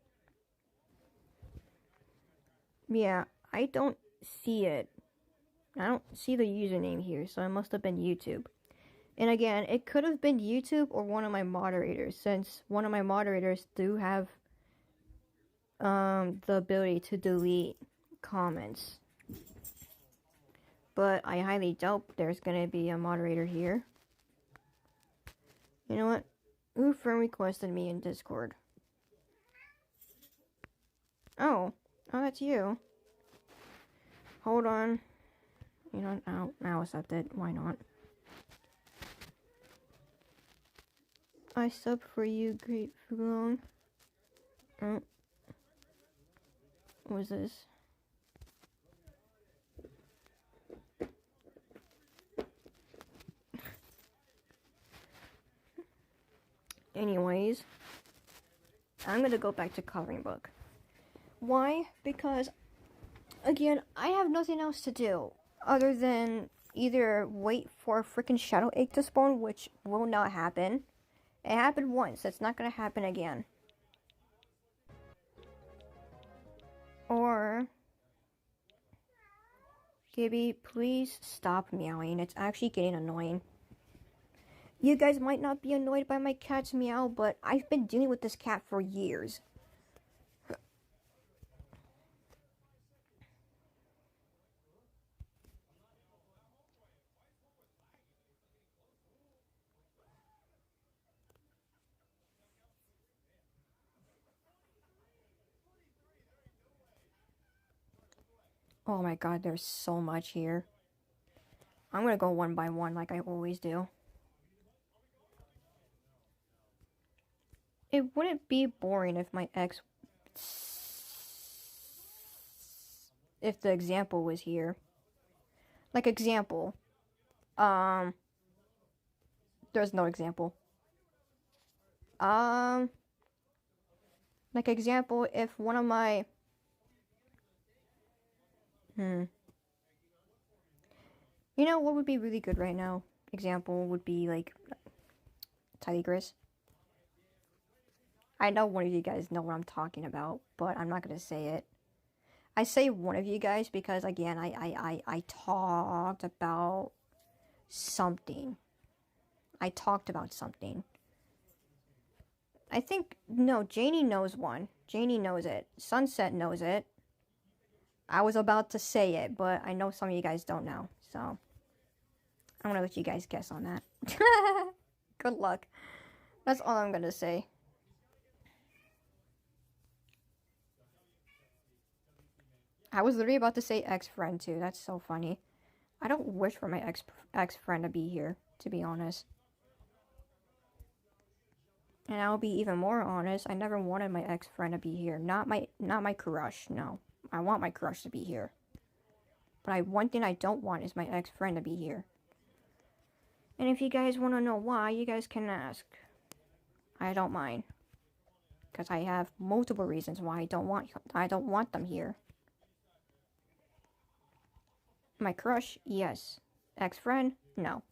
Yeah, I don't see it. I don't see the username here, so it must have been YouTube. And again, it could have been YouTube or one of my moderators, since one of my moderators do have the ability to delete comments. But I highly doubt there's gonna be a moderator here. You know what? Who friend requested me in Discord? Oh, that's you. Hold on. You know, I'll accept it. Why not? I sub for you, Great Fulong. Oh. What was this? Anyways, I'm gonna go back to coloring book. Why? Because, again, I have nothing else to do other than either wait for a freaking shadow egg to spawn, which will not happen. It happened once, it's not gonna happen again. Or... Gibby, please stop meowing. It's actually getting annoying. You guys might not be annoyed by my cat's meow, but I've been dealing with this cat for years. Oh my god, there's so much here. I'm gonna go one by one like I always do. It wouldn't be boring if my ex... If the example was here. Like, example. There's no example. Like, example, if one of my... You know what would be really good right now? Example would be, like, Tigress. I know one of you guys know what I'm talking about, but I'm not gonna say it. I say one of you guys because, again, I talked about something.
I talked about something. I think, no, Janie knows one. Janie knows it. Sunset knows it. I was about to say it, but I know some of you guys don't know. So, I'm going to let you guys guess on that. Good luck. That's all I'm going to say. I was literally about to say ex-friend too. That's so funny. I don't wish for my ex-friend to be here, to be honest. And I'll be even more honest, I never wanted my ex-friend to be here. Not my crush, no. I want my crush to be here. But one thing I don't want is my ex-friend to be here. And if you guys want to know why, you guys can ask. I don't mind. Because I have multiple reasons why I don't want them here. My crush, yes. Ex-friend, no.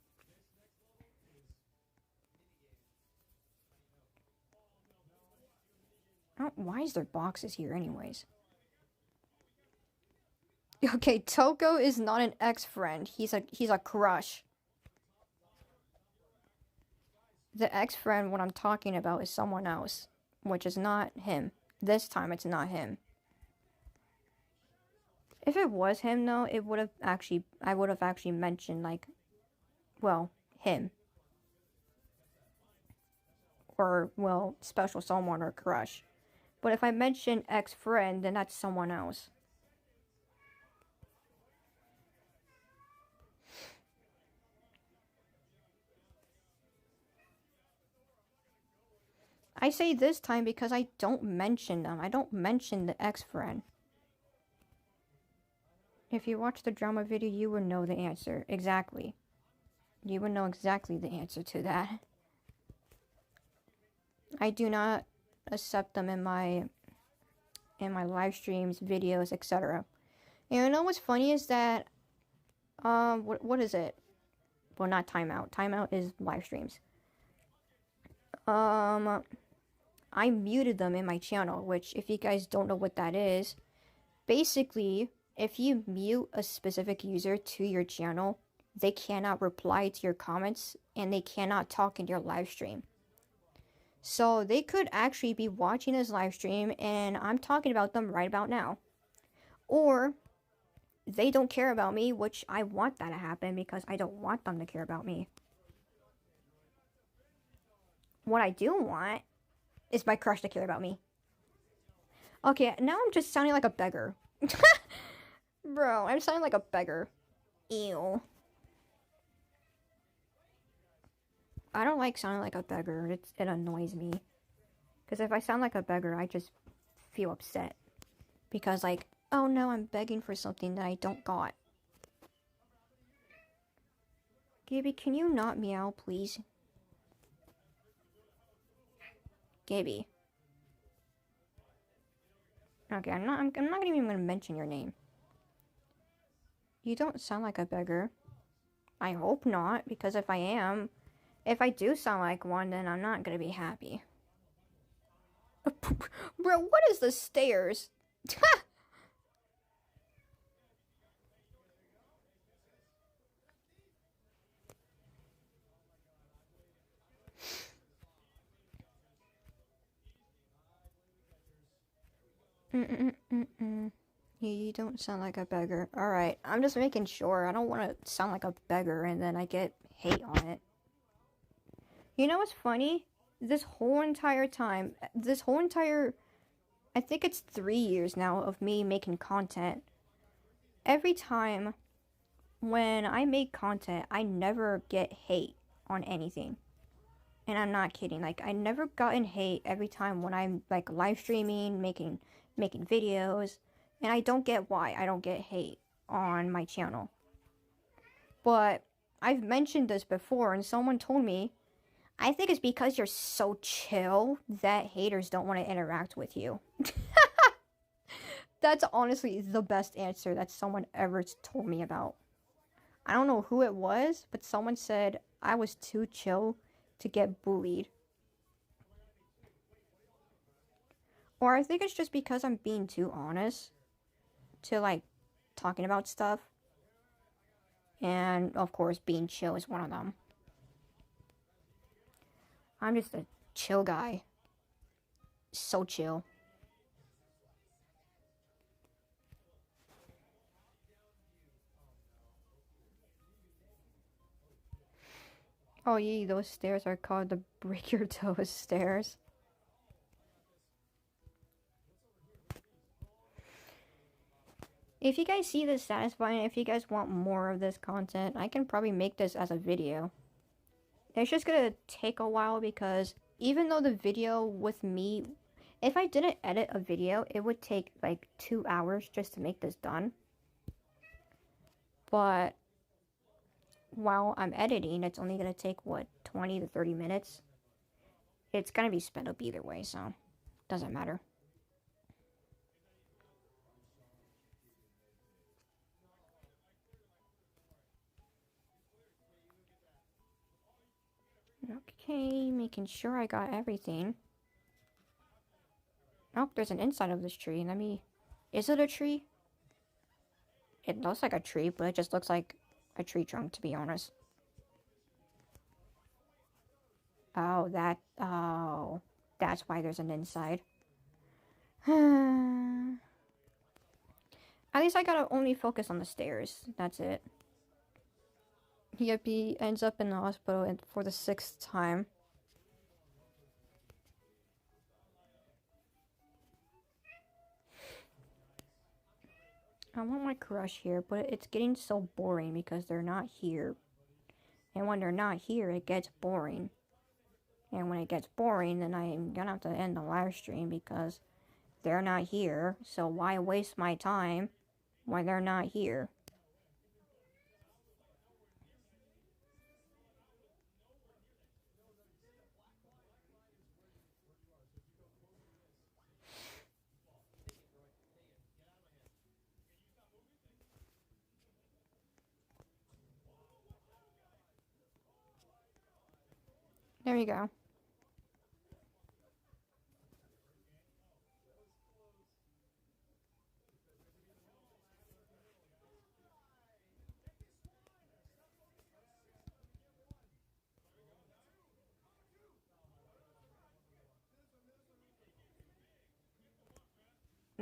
Why is there boxes here anyways? Okay, Toko is not an ex-friend. He's a crush. The ex-friend, what I'm talking about, is someone else, which is not him. This time, it's not him. If it was him, though, I would have actually mentioned, like, well, him. Or, well, special someone or crush. But if I mention ex-friend, then that's someone else. I say this time because I don't mention them. I don't mention the ex-friend. If you watch the drama video, you would know the answer. Exactly. You would know exactly the answer to that. I do not accept them in my live streams, videos, etc. And you know what's funny is that, what is it? Well, not timeout. Timeout is live streams. I muted them in my channel, which, if you guys don't know what that is, basically, if you mute a specific user to your channel, they cannot reply to your comments, and they cannot talk in your live stream. So they could actually be watching this live stream, and I'm talking about them right about now. Or they don't care about me, which I want that to happen because I don't want them to care about me. What I do want is my crush to care about me. Okay, now I'm just sounding like a beggar. Bro, I'm sounding like a beggar. Ew. I don't like sounding like a beggar. It annoys me. Because if I sound like a beggar, I just feel upset. Because, like, oh no, I'm begging for something that I don't got. Gibby, can you not meow, please? Gibby. Okay, I'm not even gonna mention your name. You don't sound like a beggar. I hope not, because if I do sound like one, then I'm not gonna be happy. Bro, what is the stairs? You don't sound like a beggar. Alright, I'm just making sure. I don't want to sound like a beggar and then I get hate on it. You know what's funny? This whole entire time, I think it's 3 years now of me making content. Every time when I make content, I never get hate on anything. And I'm not kidding. Like, I never gotten hate every time when I'm, like, live streaming, making videos. And I don't get why I don't get hate on my channel. But I've mentioned this before, and someone told me, I think it's because you're so chill that haters don't want to interact with you. That's honestly the best answer that someone ever told me about. I don't know who it was, but someone said I was too chill to get bullied. Or I think it's just because I'm being too honest to, like, talking about stuff. And, of course, being chill is one of them. I'm just a chill guy. So chill. Oh, yee, those stairs are called the break your toes stairs. If you guys see this satisfying, if you guys want more of this content, I can probably make this as a video. It's just gonna take a while because even though the video with me, if I didn't edit a video, it would take like 2 hours just to make this done. But while I'm editing, it's only gonna take, what, 20 to 30 minutes? It's gonna be sped up either way, so doesn't matter. Okay, making sure I got everything. Oh, there's an inside of this tree. Let me... Is it a tree? It looks like a tree, but it just looks like a tree trunk, to be honest. Oh, that's why there's an inside. At least I gotta only focus on the stairs. That's it. Yep, he ends up in the hospital for the 6th time. I want my crush here, but it's getting so boring because they're not here. And when they're not here, it gets boring. And when it gets boring, then I'm gonna have to end the live stream because they're not here. So why waste my time when they're not here? There you go.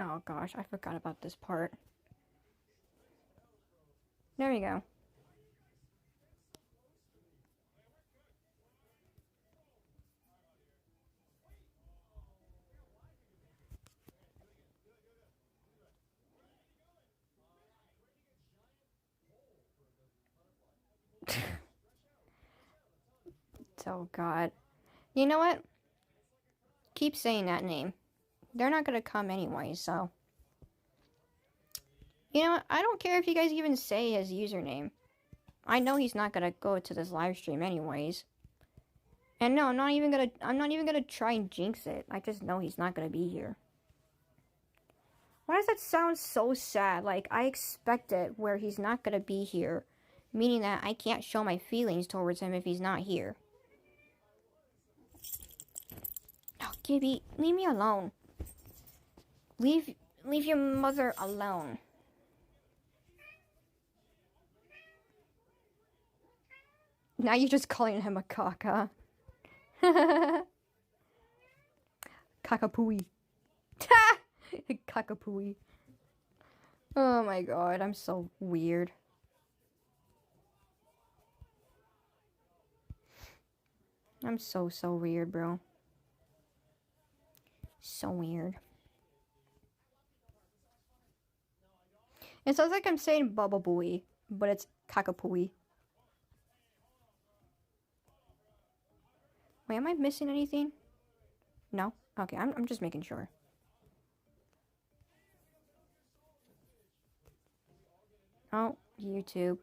Oh gosh, I forgot about this part. There you go. Oh god. You know what? Keep saying that name. They're not gonna come anyway, so... You know what? I don't care if you guys even say his username. I know he's not gonna go to this live stream anyways. And no, I'm not even gonna try and jinx it. I just know he's not gonna be here. Why does that sound so sad? Like, I expect it where he's not gonna be here. Meaning that I can't show my feelings towards him if he's not here. Oh, Gibby, leave me alone. Leave your mother alone. Now you're just calling him a caca. Kakapooey. Kakapooey. Oh my god, I'm so weird. I'm so weird, bro. So weird. It sounds like I'm saying Bubba Booey, but it's Kakapooey. Wait, am I missing anything? No? Okay, I'm just making sure. Oh, YouTube.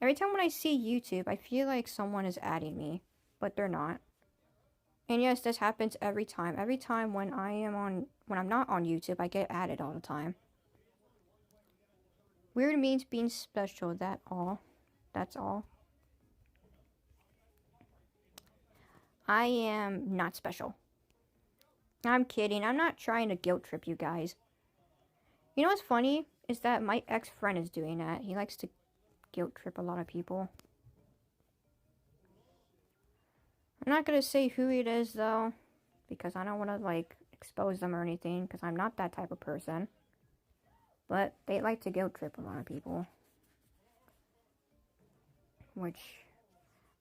Every time when I see YouTube, I feel like someone is adding me, but they're not. And yes, this happens every time. Every time when I'm not on YouTube, I get added all the time. Weird means being special, that's all. I am not special. I'm kidding. I'm not trying to guilt trip you guys. You know what's funny? Is that my ex-friend is doing that. He likes to guilt trip a lot of people. I'm not gonna say who it is though, because I don't want to like expose them or anything, because I'm not that type of person. But they like to guilt trip a lot of people, which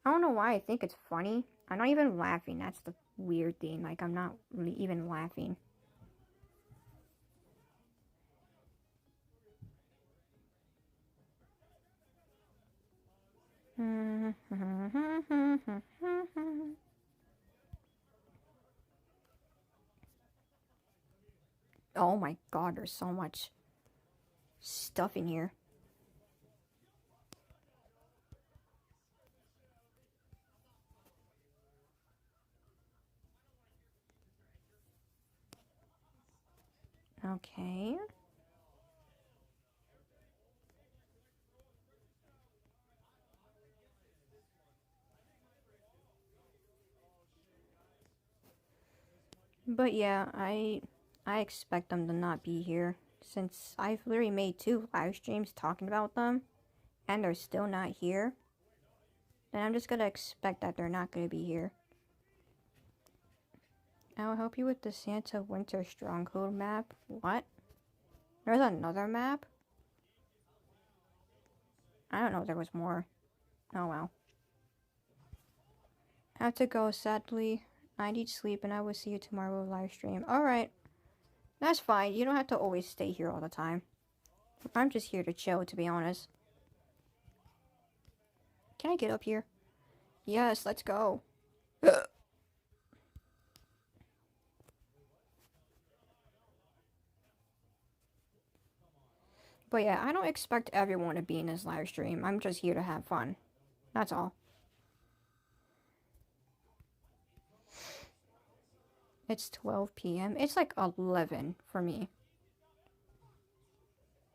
I don't know why I think it's funny. I'm not even laughing. That's the weird thing. Like, I'm not really even laughing. Oh my god, there's so much stuff in here. Okay. But yeah, I expect them to not be here, since I've literally made 2 live streams talking about them, and they're still not here. Then I'm just gonna expect that they're not gonna be here. I'll help you with the Santa Winter Stronghold map. What? There's another map? I don't know if there was more. Oh well. I have to go, sadly. I need sleep, and I will see you tomorrow live stream. Alright. That's fine. You don't have to always stay here all the time. I'm just here to chill, to be honest. Can I get up here? Yes, let's go. But yeah, I don't expect everyone to be in this live stream. I'm just here to have fun. That's all. It's 12 p.m. It's like 11 for me.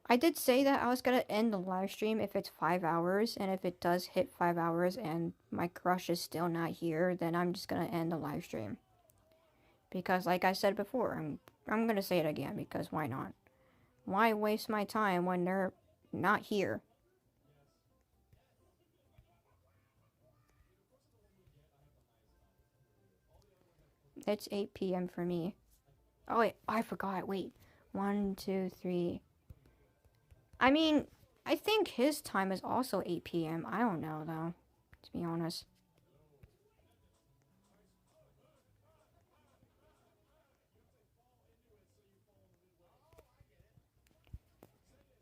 I did say that I was gonna end the live stream if it's 5 hours, and if it does hit 5 hours and my crush is still not here, then I'm just gonna end the live stream. Because like I said before, I'm gonna say it again, because why not? Why waste my time when they're not here? It's 8 p.m. for me. Oh wait, I forgot. Wait. 1, 2, 3. I mean, I think his time is also 8 p.m. I don't know, though, to be honest.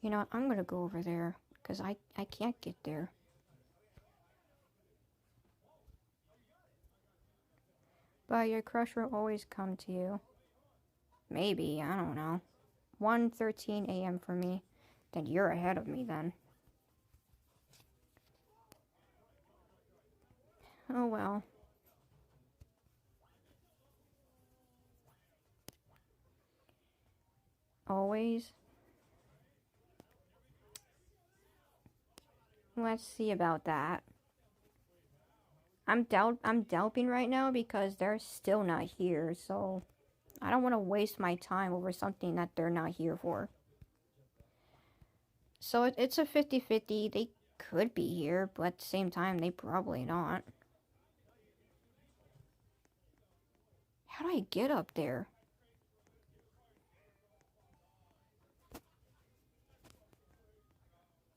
You know what? I'm gonna go over there, because I can't get there. But your crush will always come to you. Maybe, I don't know. 1:13 a.m. for me. Then you're ahead of me, then. Oh well. Always. Let's see about that. I'm doubting right now because they're still not here, so I don't want to waste my time over something that they're not here for. So it's a 50-50. They could be here, but at the same time, they probably not. How do I get up there?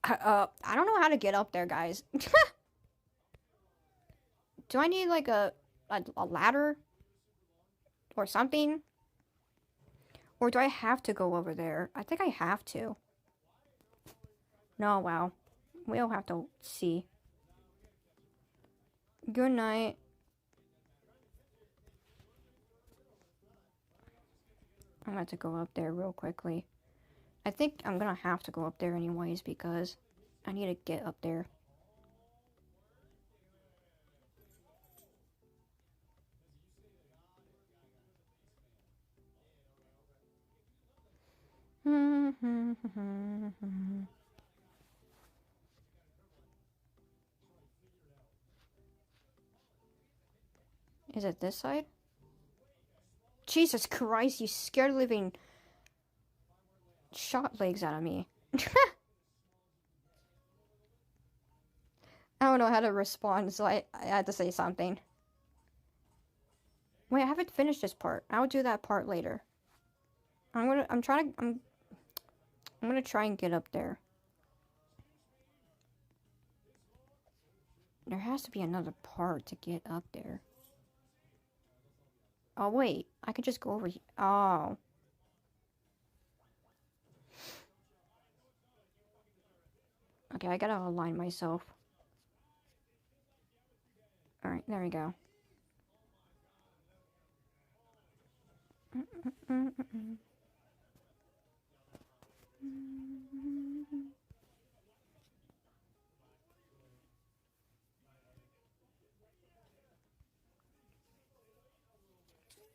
I don't know how to get up there, guys. Do I need like a ladder? Or something? Or do I have to go over there? I think I have to. No, wow. We'll have to see. Good night. I'm going to have to go up there real quickly. I think I'm gonna have to go up there anyways because I need to get up there. Is it this side? Jesus Christ, you scared the living shot legs out of me. I don't know how to respond, so I had to say something. Wait, I haven't finished this part. I'll do that part later. I'm gonna try and get up there. There has to be another part to get up there. Oh, wait. I could just go over here. Oh. Okay, I gotta align myself. Alright, there we go.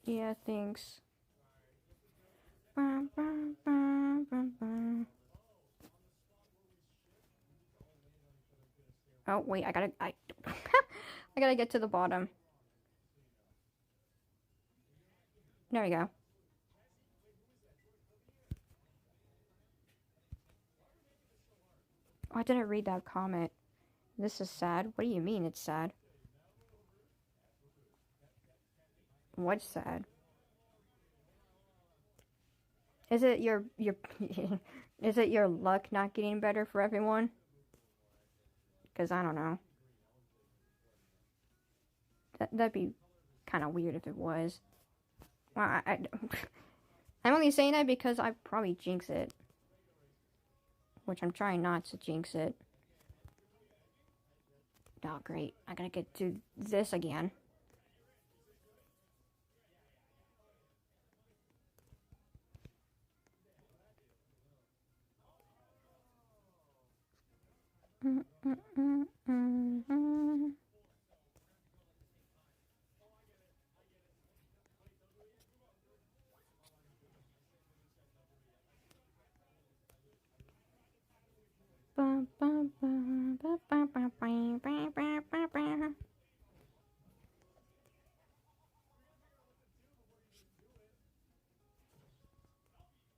Yeah, thanks. Oh, wait, I I gotta get to the bottom. There we go. Oh, I didn't read that comment. This is sad. What do you mean it's sad? What's sad? Is it your is it your luck not getting better for everyone? Because I don't know. That'd be kind of weird if it was. Well, I'm only saying that because I probably jinx it. Which I'm trying not to jinx it. Oh, great. I gotta get to this again.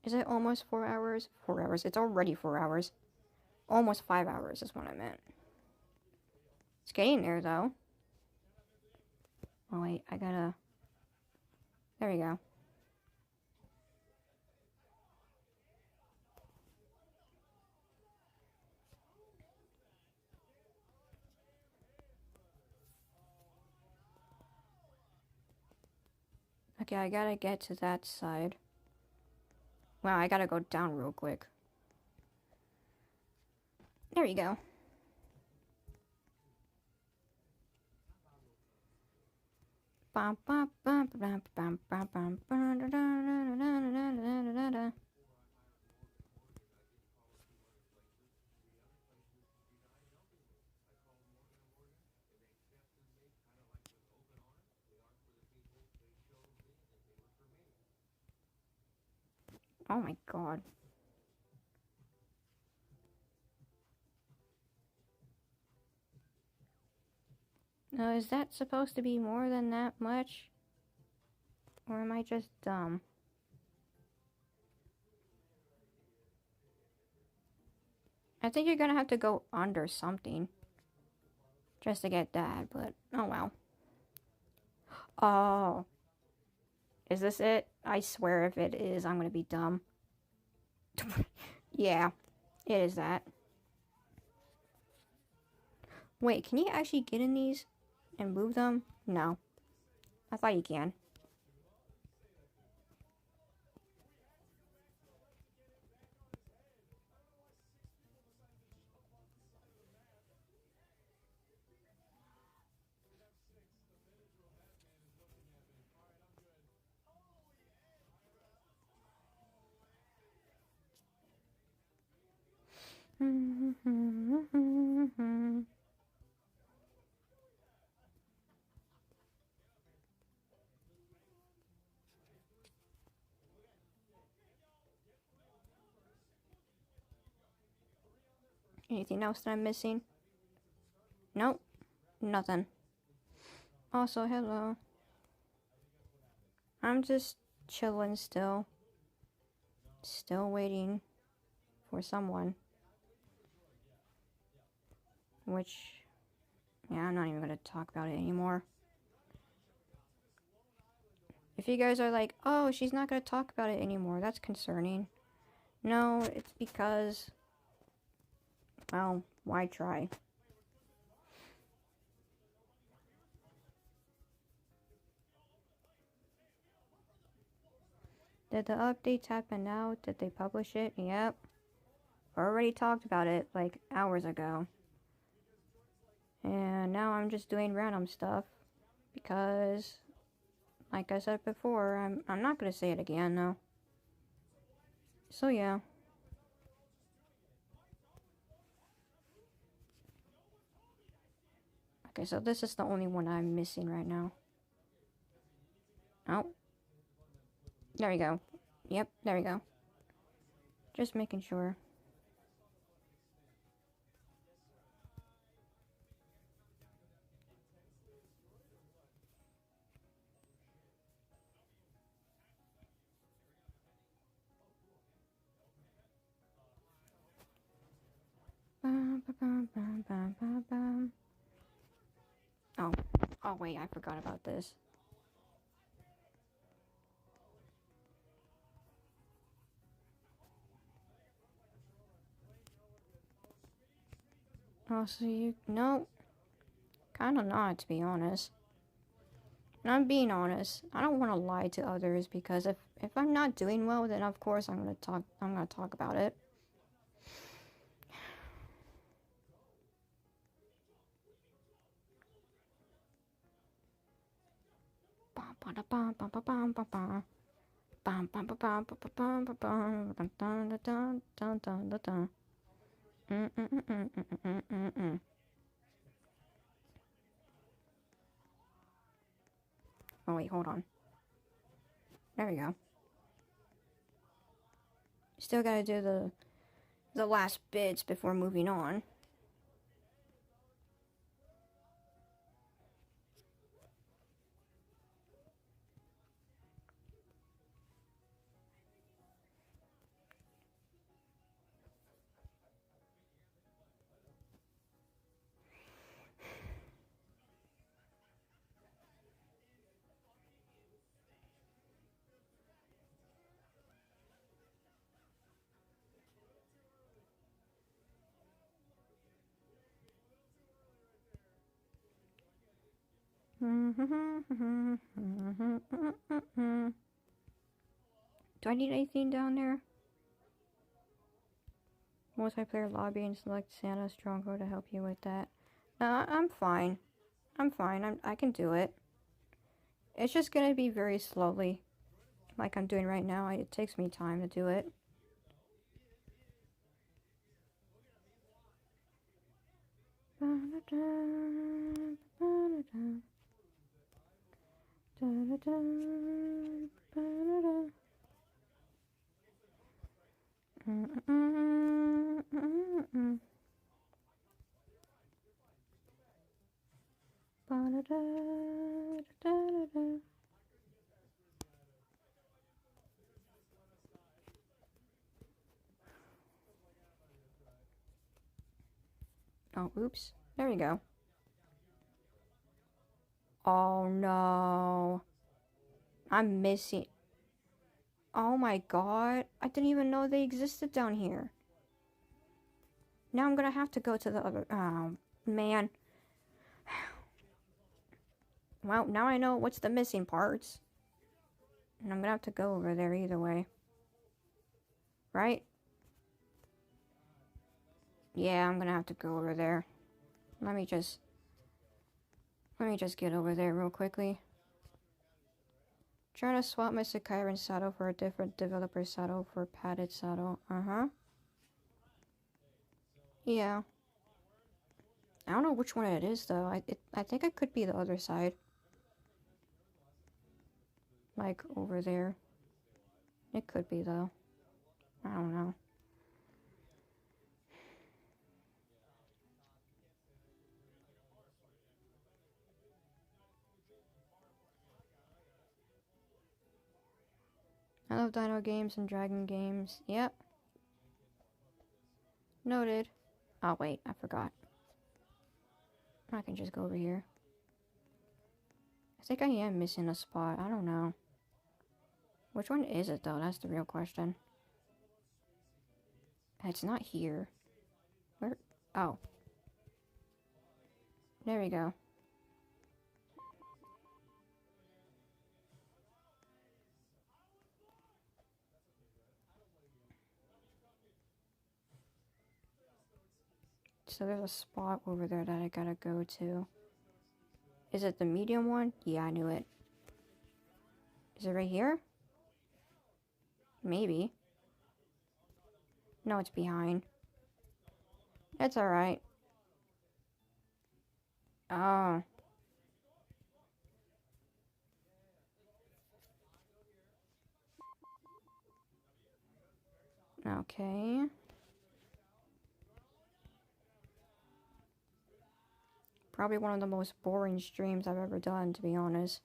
Is it almost 4 hours? 4 hours. It's already 4 hours. Almost 5 hours is what I meant. It's getting there, though. Oh, wait. I gotta... There we go. Okay, I gotta get to that side. Wow, I gotta go down real quick. There you go. Oh my god. Now, is that supposed to be more than that much? Or am I just dumb? I think you're gonna have to go under something. Just to get that, but oh well. Oh. Is this it? I swear if it is, I'm gonna be dumb. Yeah, it is that. Wait, can you actually get in these and move them? No. I thought you can. Anything else that I'm missing? Nope. Nothing. Also, hello. I'm just chilling still. Still waiting for someone. Which, yeah, I'm not even going to talk about it anymore. If you guys are like, oh, she's not going to talk about it anymore, that's concerning. No, it's because, well, why try? Did the updates happen now? Did they publish it? Yep. Already talked about it like hours ago. And now I'm just doing random stuff because, like I said before, I'm not gonna say it again though. So yeah. Okay, so this is the only one I'm missing right now. Oh. There we go. Yep, there we go. Just making sure. Oh. Oh wait, I forgot about this. Oh, so you... No. Kinda not, to be honest. And I'm being honest. I don't want to lie to others because if I'm not doing well, then of course I'm gonna talk about it. Oh wait, hold on. There we go. Still gotta do the last bits before moving on. Do I need anything down there? Multiplayer lobby and select Santa Stronghold to help you with that. I'm fine. I'm fine. I can do it. It's just gonna be very slowly, like I'm doing right now. It takes me time to do it. Oh, oops. There we go. Oh no. I'm missing. Oh my god. I didn't even know they existed down here. Now I'm gonna have to go to the other... Oh, man. Well, now I know what's the missing parts. And I'm gonna have to go over there either way. Right? Yeah, I'm gonna have to go over there. Let me just get over there real quickly. Trying to swap my Sakairan saddle for a different developer saddle for padded saddle. Yeah. I don't know which one it is though. I think it could be the other side. Like over there. It could be though. I don't know. I love dino games and dragon games. Yep. Noted. Oh wait, I forgot. I can just go over here. I think I am missing a spot. I don't know. Which one is it, though? That's the real question. It's not here. Where? Oh. There we go. So there's a spot over there that I gotta go to. Is it the medium one? Yeah, I knew it. Is it right here? Maybe. No, it's behind. It's alright. Oh. Okay. Probably one of the most boring streams I've ever done, to be honest.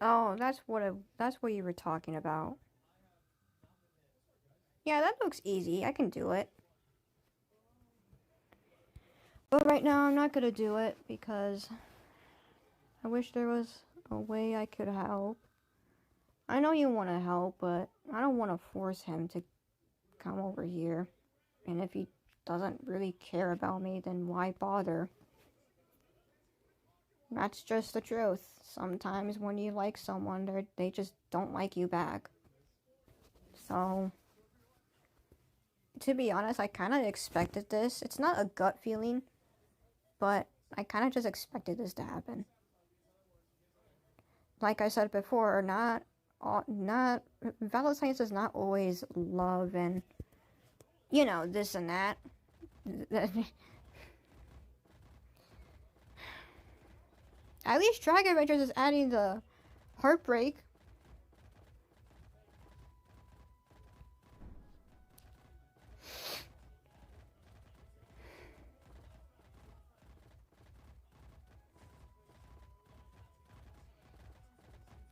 Oh, that's what you were talking about. Yeah, that looks easy. I can do it. But right now I'm not gonna do it because I wish there was a way I could help. I know you want to help, but I don't want to force him to come over here. And if he doesn't really care about me, then why bother? That's just the truth. Sometimes when you like someone, they just don't like you back. So, to be honest, I kind of expected this. It's not a gut feeling, but I kind of just expected this to happen. Like I said before, Valentine's is not always love and, you know, this and that. At least Dragon Adventures is adding the heartbreak.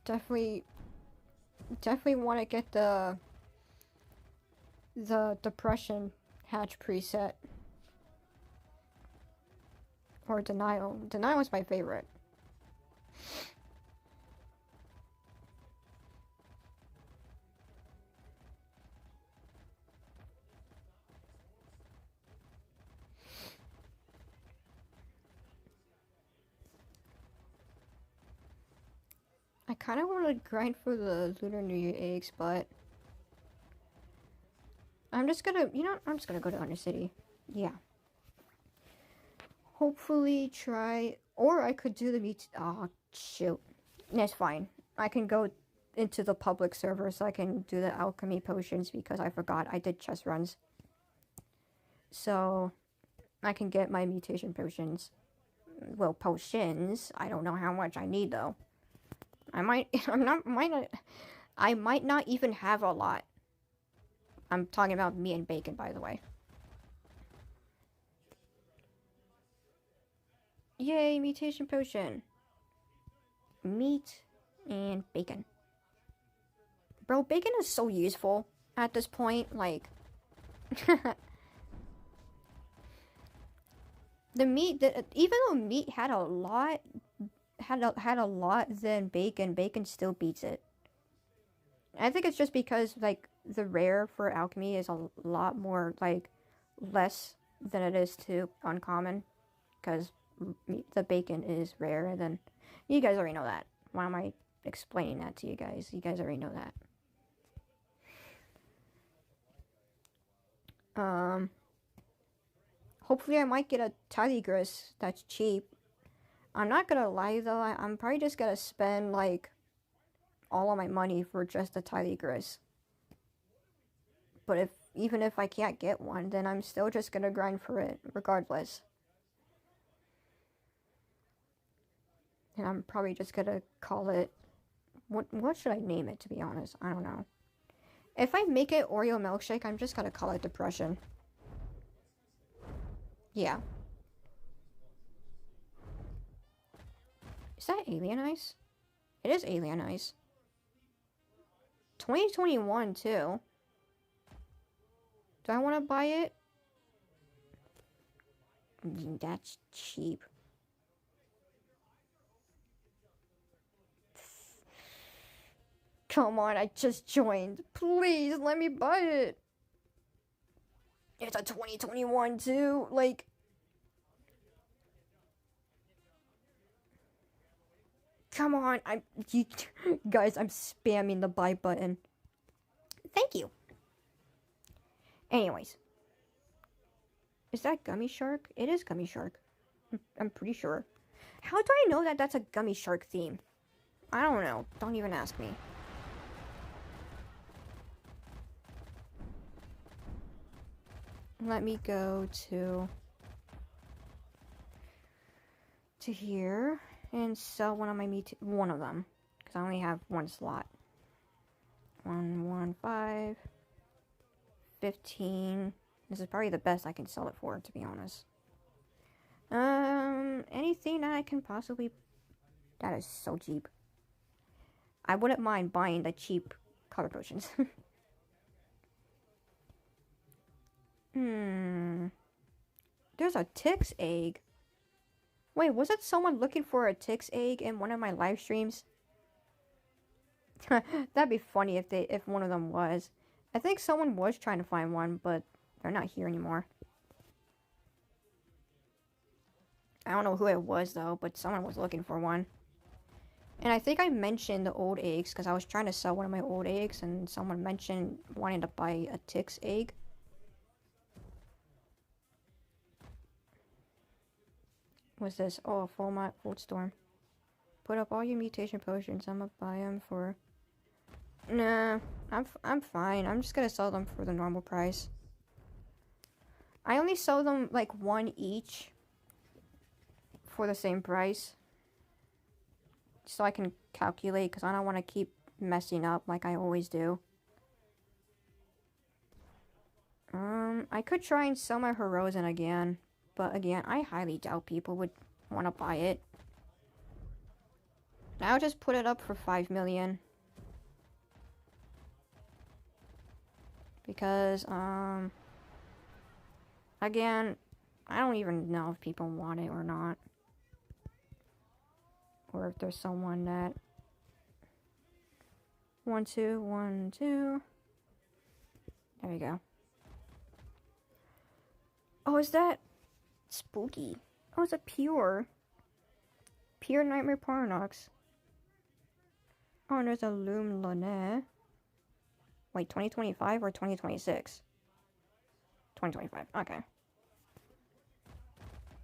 Definitely want to get the depression hatch preset. Or denial. Denial is my favorite. I kind of want to grind for the Lunar New Year eggs, but I'm just gonna, I'm just gonna go to Undercity. Yeah. Hopefully try, or I could do the meet. Oh, shoot. That's fine. I can go into the public server so I can do the alchemy potions because I forgot I did chest runs. So I can get my mutation potions. Well, potions. I don't know how much I need though. I might not even have a lot. I'm talking about meat and bacon, by the way. Yay, mutation potion. Meat and bacon. Bro, bacon is so useful at this point, like... the meat, even though meat had a lot, then bacon still beats it. I think it's just because, like, the rare for alchemy is a lot more, like, less than it is to uncommon. Because the bacon is rare, and then you guys already know that. Why am I explaining that to you guys? You guys already know that. Hopefully I might get a Tiligris that's cheap. I'm not gonna lie though, I'm probably just gonna spend like all of my money for just a Tigris. But even if I can't get one, then I'm still just gonna grind for it regardless. And I'm probably just gonna call it, what should I name it, to be honest? I don't know. If I make it Oreo milkshake, I'm just gonna call it depression. Yeah. Is that alien ice? It is alien ice. 2021 too. Do I want to buy it? That's cheap. Come on, I just joined. Please, let me buy it. It's a 2021 too. Like, come on. Guys, I'm spamming the buy button. Thank you. Anyways. Is that Gummy Shark? It is Gummy Shark. I'm pretty sure. How do I know that that's a Gummy Shark theme? I don't know. Don't even ask me. Let me go to here and sell one of my one of them, because I only have one slot. 115 15. This is probably the best I can sell it for, to be honest. Anything that I can possibly... That is so cheap. I wouldn't mind buying the cheap color potions. There's a Tix egg. Wait, was it someone looking for a Tix egg in one of my live streams? That'd be funny if one of them was. I think someone was trying to find one, but they're not here anymore. I don't know who it was though, but someone was looking for one. And I think I mentioned the old eggs because I was trying to sell one of my old eggs, and someone mentioned wanting to buy a Tix egg. What's this? Oh, a full storm. Put up all your mutation potions. I'm gonna buy them for... Nah, I'm fine. I'm just gonna sell them for the normal price. I only sell them like one each for the same price, so I can calculate, because I don't want to keep messing up like I always do. I could try and sell my Horizon again, but again, I highly doubt people would want to buy it. I'll just put it up for 5 million. Because, again, I don't even know if people want it or not. Or if there's someone that... 1, 2, 1, 2. There we go. Oh, is that spooky? Oh, it's a pure Nightmare Paradox. Oh, and there's a Loom Lanet. Wait, 2025 or 2026? 2025, okay.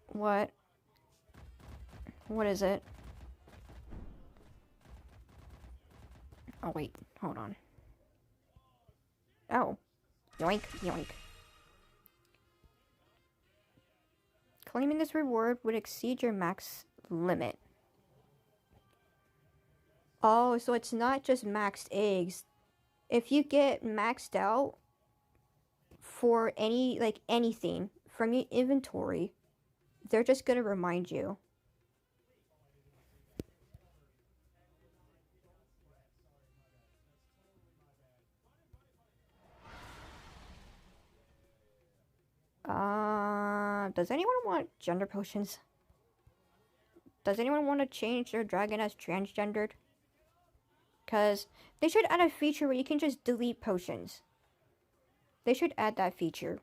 What is it? Oh, wait, hold on. Oh, yoink, yoink. Claiming this reward would exceed your max limit. Oh, so it's not just maxed eggs. If you get maxed out for anything from your inventory, they're just gonna remind you. Does anyone want gender potions? Does anyone want to change their dragon as transgendered? Because they should add a feature where you can just delete potions. They should add that feature.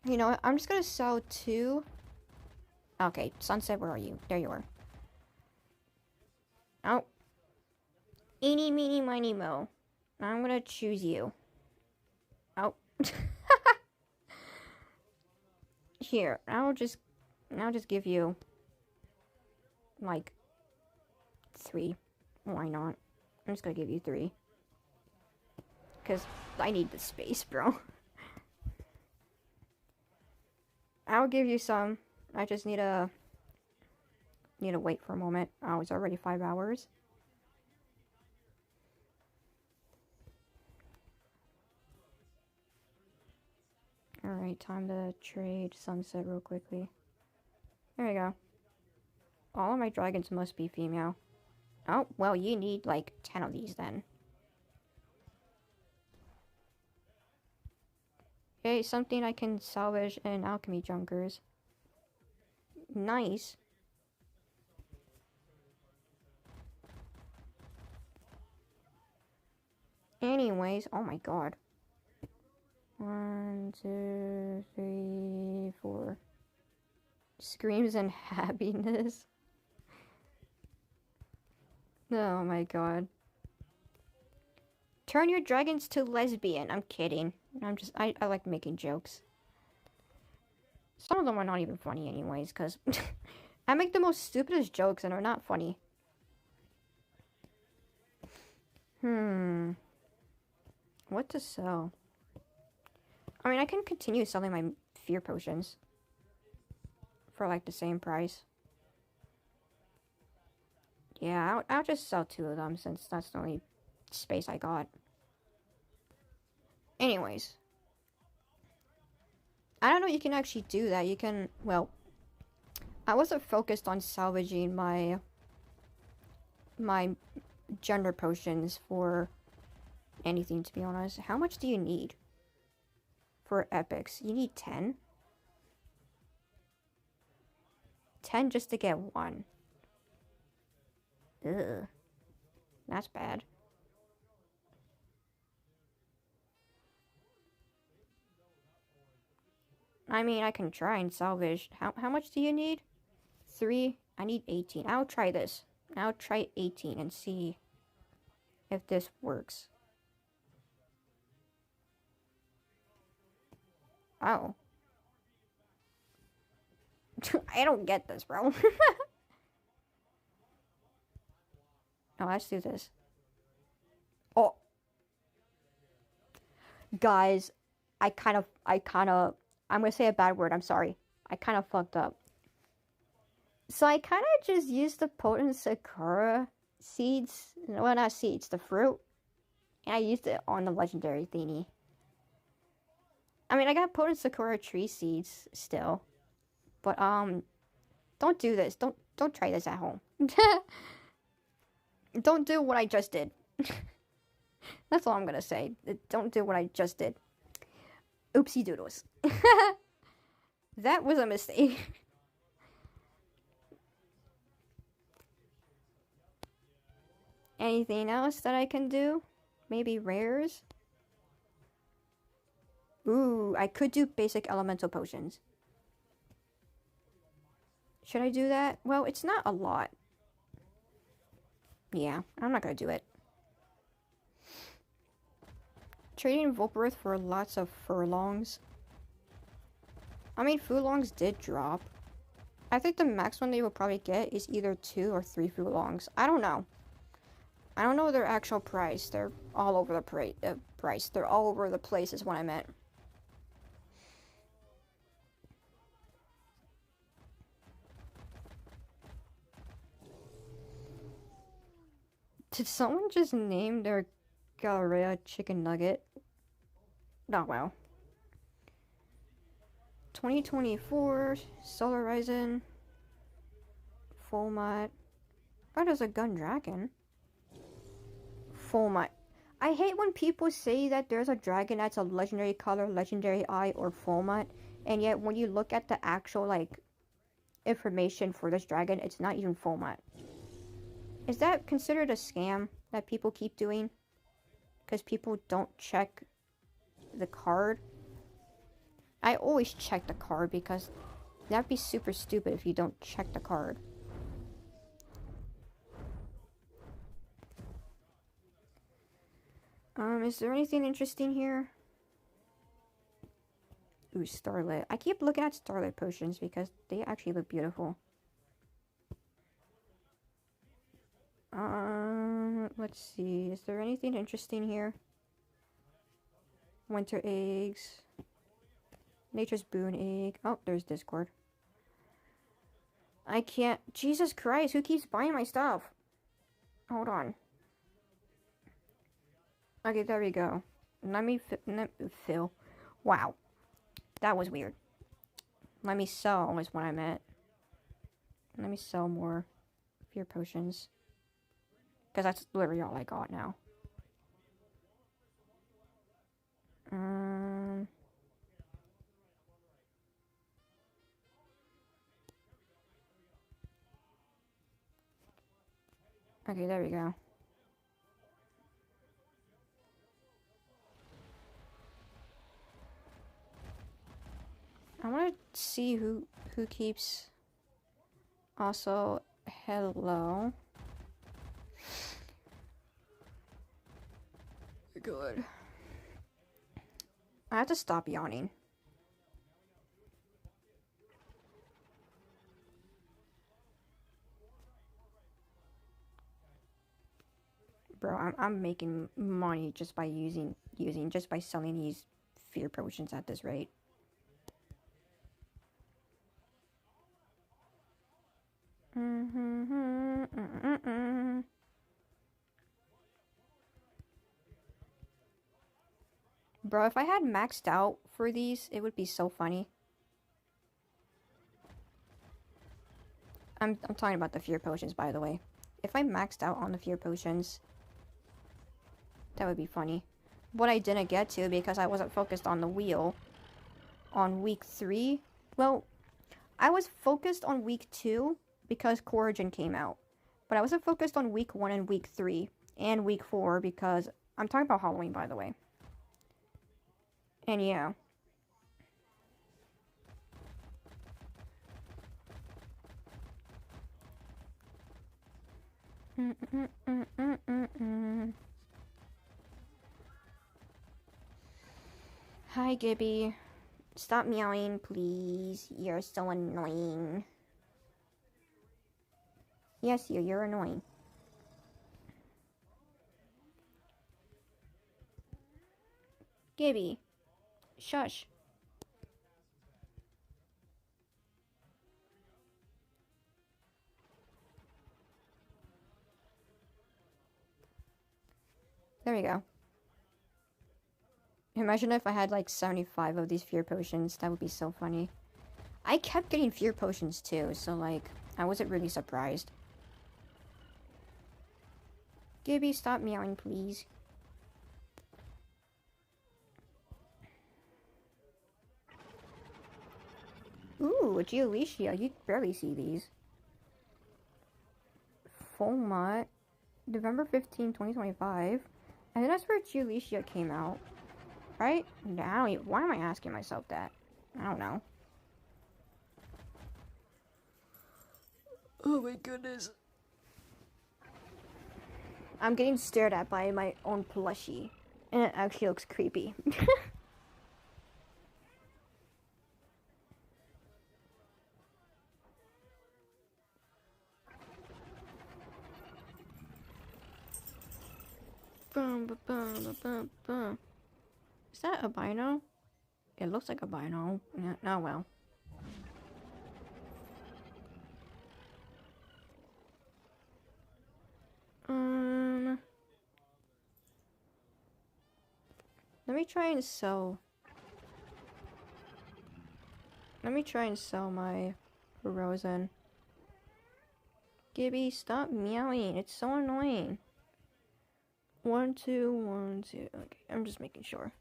You know what? I'm just going to sell 2. Okay, Sunset, where are you? There you are. Oh. Eeny, meeny, miny, mo. I'm going to choose you. Oh. Here, I'll just give you like 3. Why not? I'm just gonna give you 3. Because I need the space, bro. I'll give you some. I just need to wait for a moment. Oh, it's already 5 hours. Alright, time to trade sunset real quickly. There we go. All of my dragons must be female. Oh, well, you need like 10 of these then. Okay, something I can salvage in alchemy junkers. Nice. Anyways, oh my god. 1, 2, 3, 4. Screams in happiness. Oh my god. Turn your dragons to lesbian. I'm kidding. I like making jokes. Some of them are not even funny anyways, because I make the most stupidest jokes and are not funny. What to sell? I mean, I can continue selling my fear potions for like the same price. Yeah, I'll just sell 2 of them since that's the only space I got. Anyways. I don't know you can actually do that. You can, well, I wasn't focused on salvaging my gender potions for anything, to be honest. How much do you need for epics? You need 10? 10 just to get 1. Ugh. That's bad. I mean, I can try and salvage. How much do you need? 3? I need 18. I'll try this. I'll try 18 and see if this works. Oh. I don't get this, bro. Oh, let's do this. Oh. Guys, I'm gonna say a bad word, I'm sorry. I kind of fucked up. So I kind of just used the potent Sakura seeds. Well, not seeds, the fruit. And I used it on the legendary thingy. I mean, I got potent Sakura tree seeds still. But, don't do this. Don't try this at home. Don't do what I just did. That's all I'm gonna say. Don't do what I just did. Oopsie doodles. That was a mistake. Anything else that I can do? Maybe rares? Ooh, I could do basic elemental potions. Should I do that? Well, it's not a lot. Yeah, I'm not gonna do it. Trading Volpurith for lots of furlongs. I mean, furlongs did drop. I think the max one they will probably get is either 2 or 3 furlongs. I don't know. I don't know their actual price. They're all over the price. They're all over the place is what I meant. Did someone just name their Galleria chicken nugget? Oh, well. 2024, Socializing, Full Mod. Oh, there's a gun dragon. Full Mod. I hate when people say that there's a dragon that's a legendary color, legendary eye, or full mod, and yet when you look at the actual, like, information for this dragon, it's not even full mod. Is that considered a scam that people keep doing? Because people don't check the card? I always check the card because that'd be super stupid if you don't check the card. Is there anything interesting here? Ooh, Starlit. I keep looking at Starlit potions because they actually look beautiful. Let's see. Is there anything interesting here? Winter eggs. Nature's boon egg. Oh, there's Discord. I can't. Jesus Christ, who keeps buying my stuff? Hold on. Okay, there we go. Let me fill. Wow. That was weird. Let me sell is what I meant. Let me sell more fear potions. Because that's literally all I got now. Okay, there we go. I want to see who keeps. Also, hello. Good. I have to stop yawning. Bro, I'm making money just by just by selling these fear potions at this rate. Bro, if I had maxed out for these, it would be so funny. I'm talking about the fear potions, by the way. If I maxed out on the fear potions, that would be funny. What I didn't get to because I wasn't focused on the wheel on week 3. Well, I was focused on week 2 because Corrigan came out. But I wasn't focused on week 1 and week 3 and week 4 because I'm talking about Halloween, by the way. And yeah. Hi, Gibby. Stop meowing, please. You're so annoying. Yes, you're annoying. Gibby. Shush. There we go. Imagine if I had like 75 of these fear potions. That would be so funny. I kept getting fear potions too, so like, I wasn't really surprised. Gibby, stop meowing, please. Ooh, a Geolicia. You barely see these. Fulmut. November 15, 2025. I think that's where Geolicia came out. Right? Now, why am I asking myself that? I don't know. Oh my goodness. I'm getting stared at by my own plushie. And it actually looks creepy. Is that a bino? It looks like a bino. Yeah, oh well. Let me try and sell. Let me try and sell my Rosen. Gibby, stop meowing. It's so annoying. 1, 2, 1, 2. Okay, I'm just making sure.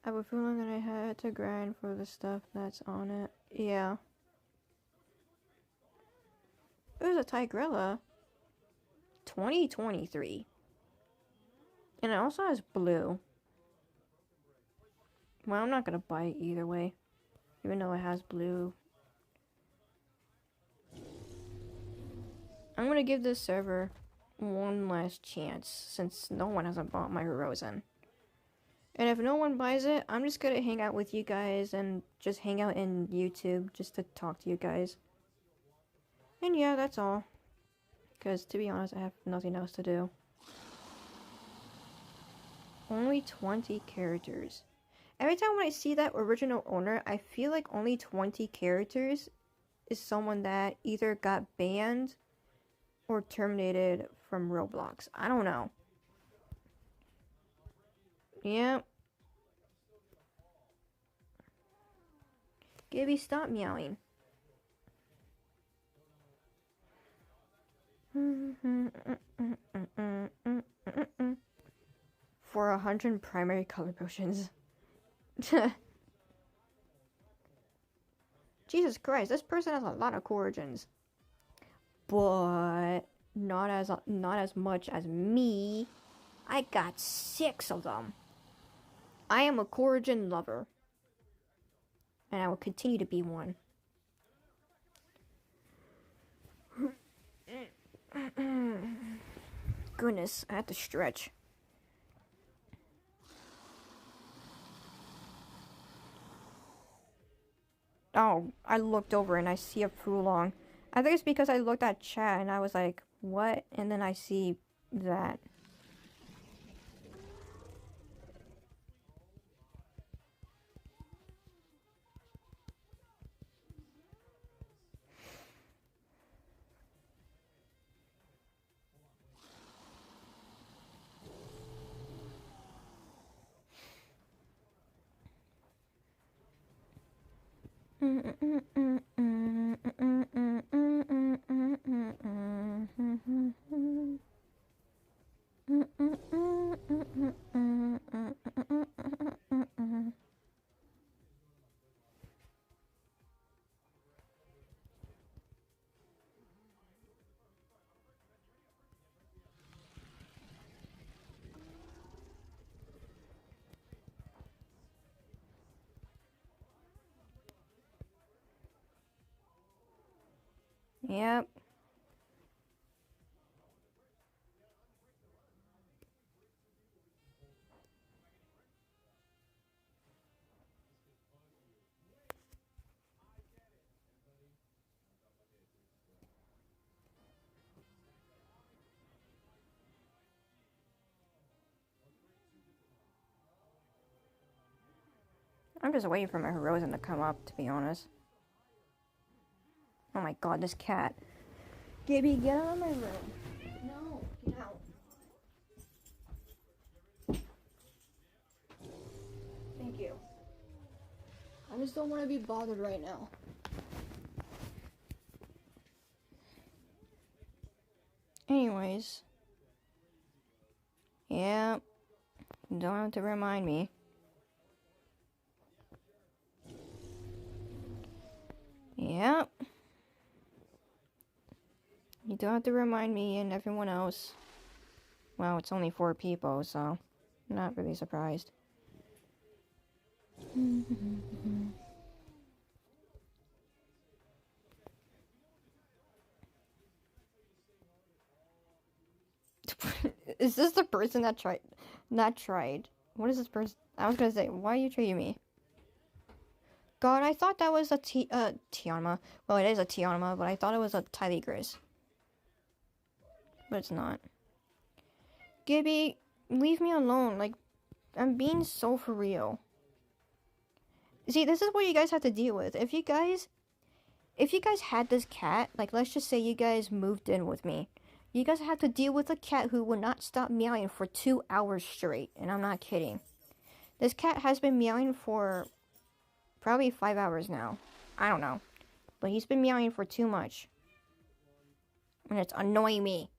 I have a feeling that I had to grind for the stuff that's on it. Yeah. It was a Tigrilla. 2023. And it also has blue. Well, I'm not gonna buy it either way. Even though it has blue. I'm gonna give this server one last chance since no one hasn't bought my Rosen. And if no one buys it, I'm just gonna hang out with you guys and just hang out in YouTube just to talk to you guys. And yeah, that's all. Because to be honest, I have nothing else to do. Only 20 characters. Every time when I see that original owner, I feel like only 20 characters is someone that either got banned or terminated from Roblox. I don't know. Yeah. Gibby, stop meowing. For 100 primary color potions. Jesus Christ, this person has a lot of origins. But not as much as me. I got 6 of them. I am a Corrigan lover. And I will continue to be one. Goodness, I had to stretch. Oh, I looked over and I see a Fulong. I think it's because I looked at chat and I was like, what? And then I see that. Yep. I'm just waiting for my Hirozen to come up, to be honest. Oh my god, this cat. Gibby, get out of my room. No, get out. Thank you.
I just don't want to be bothered right now. Anyways. Yeah. Don't have to remind me. Yep. You don't have to remind me and everyone else. Well, it's only 4 people, so I'm not really surprised. Is this the person that tried? Not tried. What is this person? I was gonna say, why are you treating me? God, I thought that was a Tianma. Well, it is a Tianma, but I thought it was a Tyligris. But it's not. Gibby, leave me alone. Like, I'm being so for real. See, this is what you guys have to deal with. If you guys had this cat, like, let's just say you guys moved in with me. You guys have to deal with a cat who would not stop meowing for 2 hours straight. And I'm not kidding. This cat has been meowing for probably 5 hours now. I don't know. But he's been meowing for too much. And it's annoying me.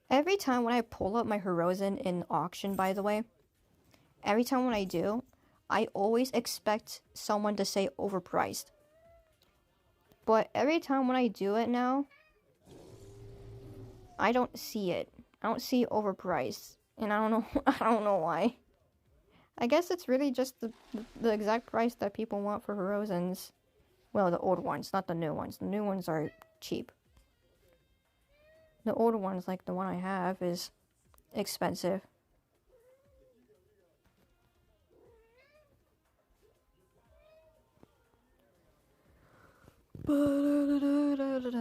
Every time when I pull up my Hirozen in auction, by the way, every time when I do, I always expect someone to say overpriced. But every time when I do it now, I don't see it. I don't see overpriced. And I don't know I don't know why. I guess it's really just the exact price that people want for Hirozens. Well, the old ones, not the new ones. The new ones are cheap. The older ones, like the one I have, is expensive. The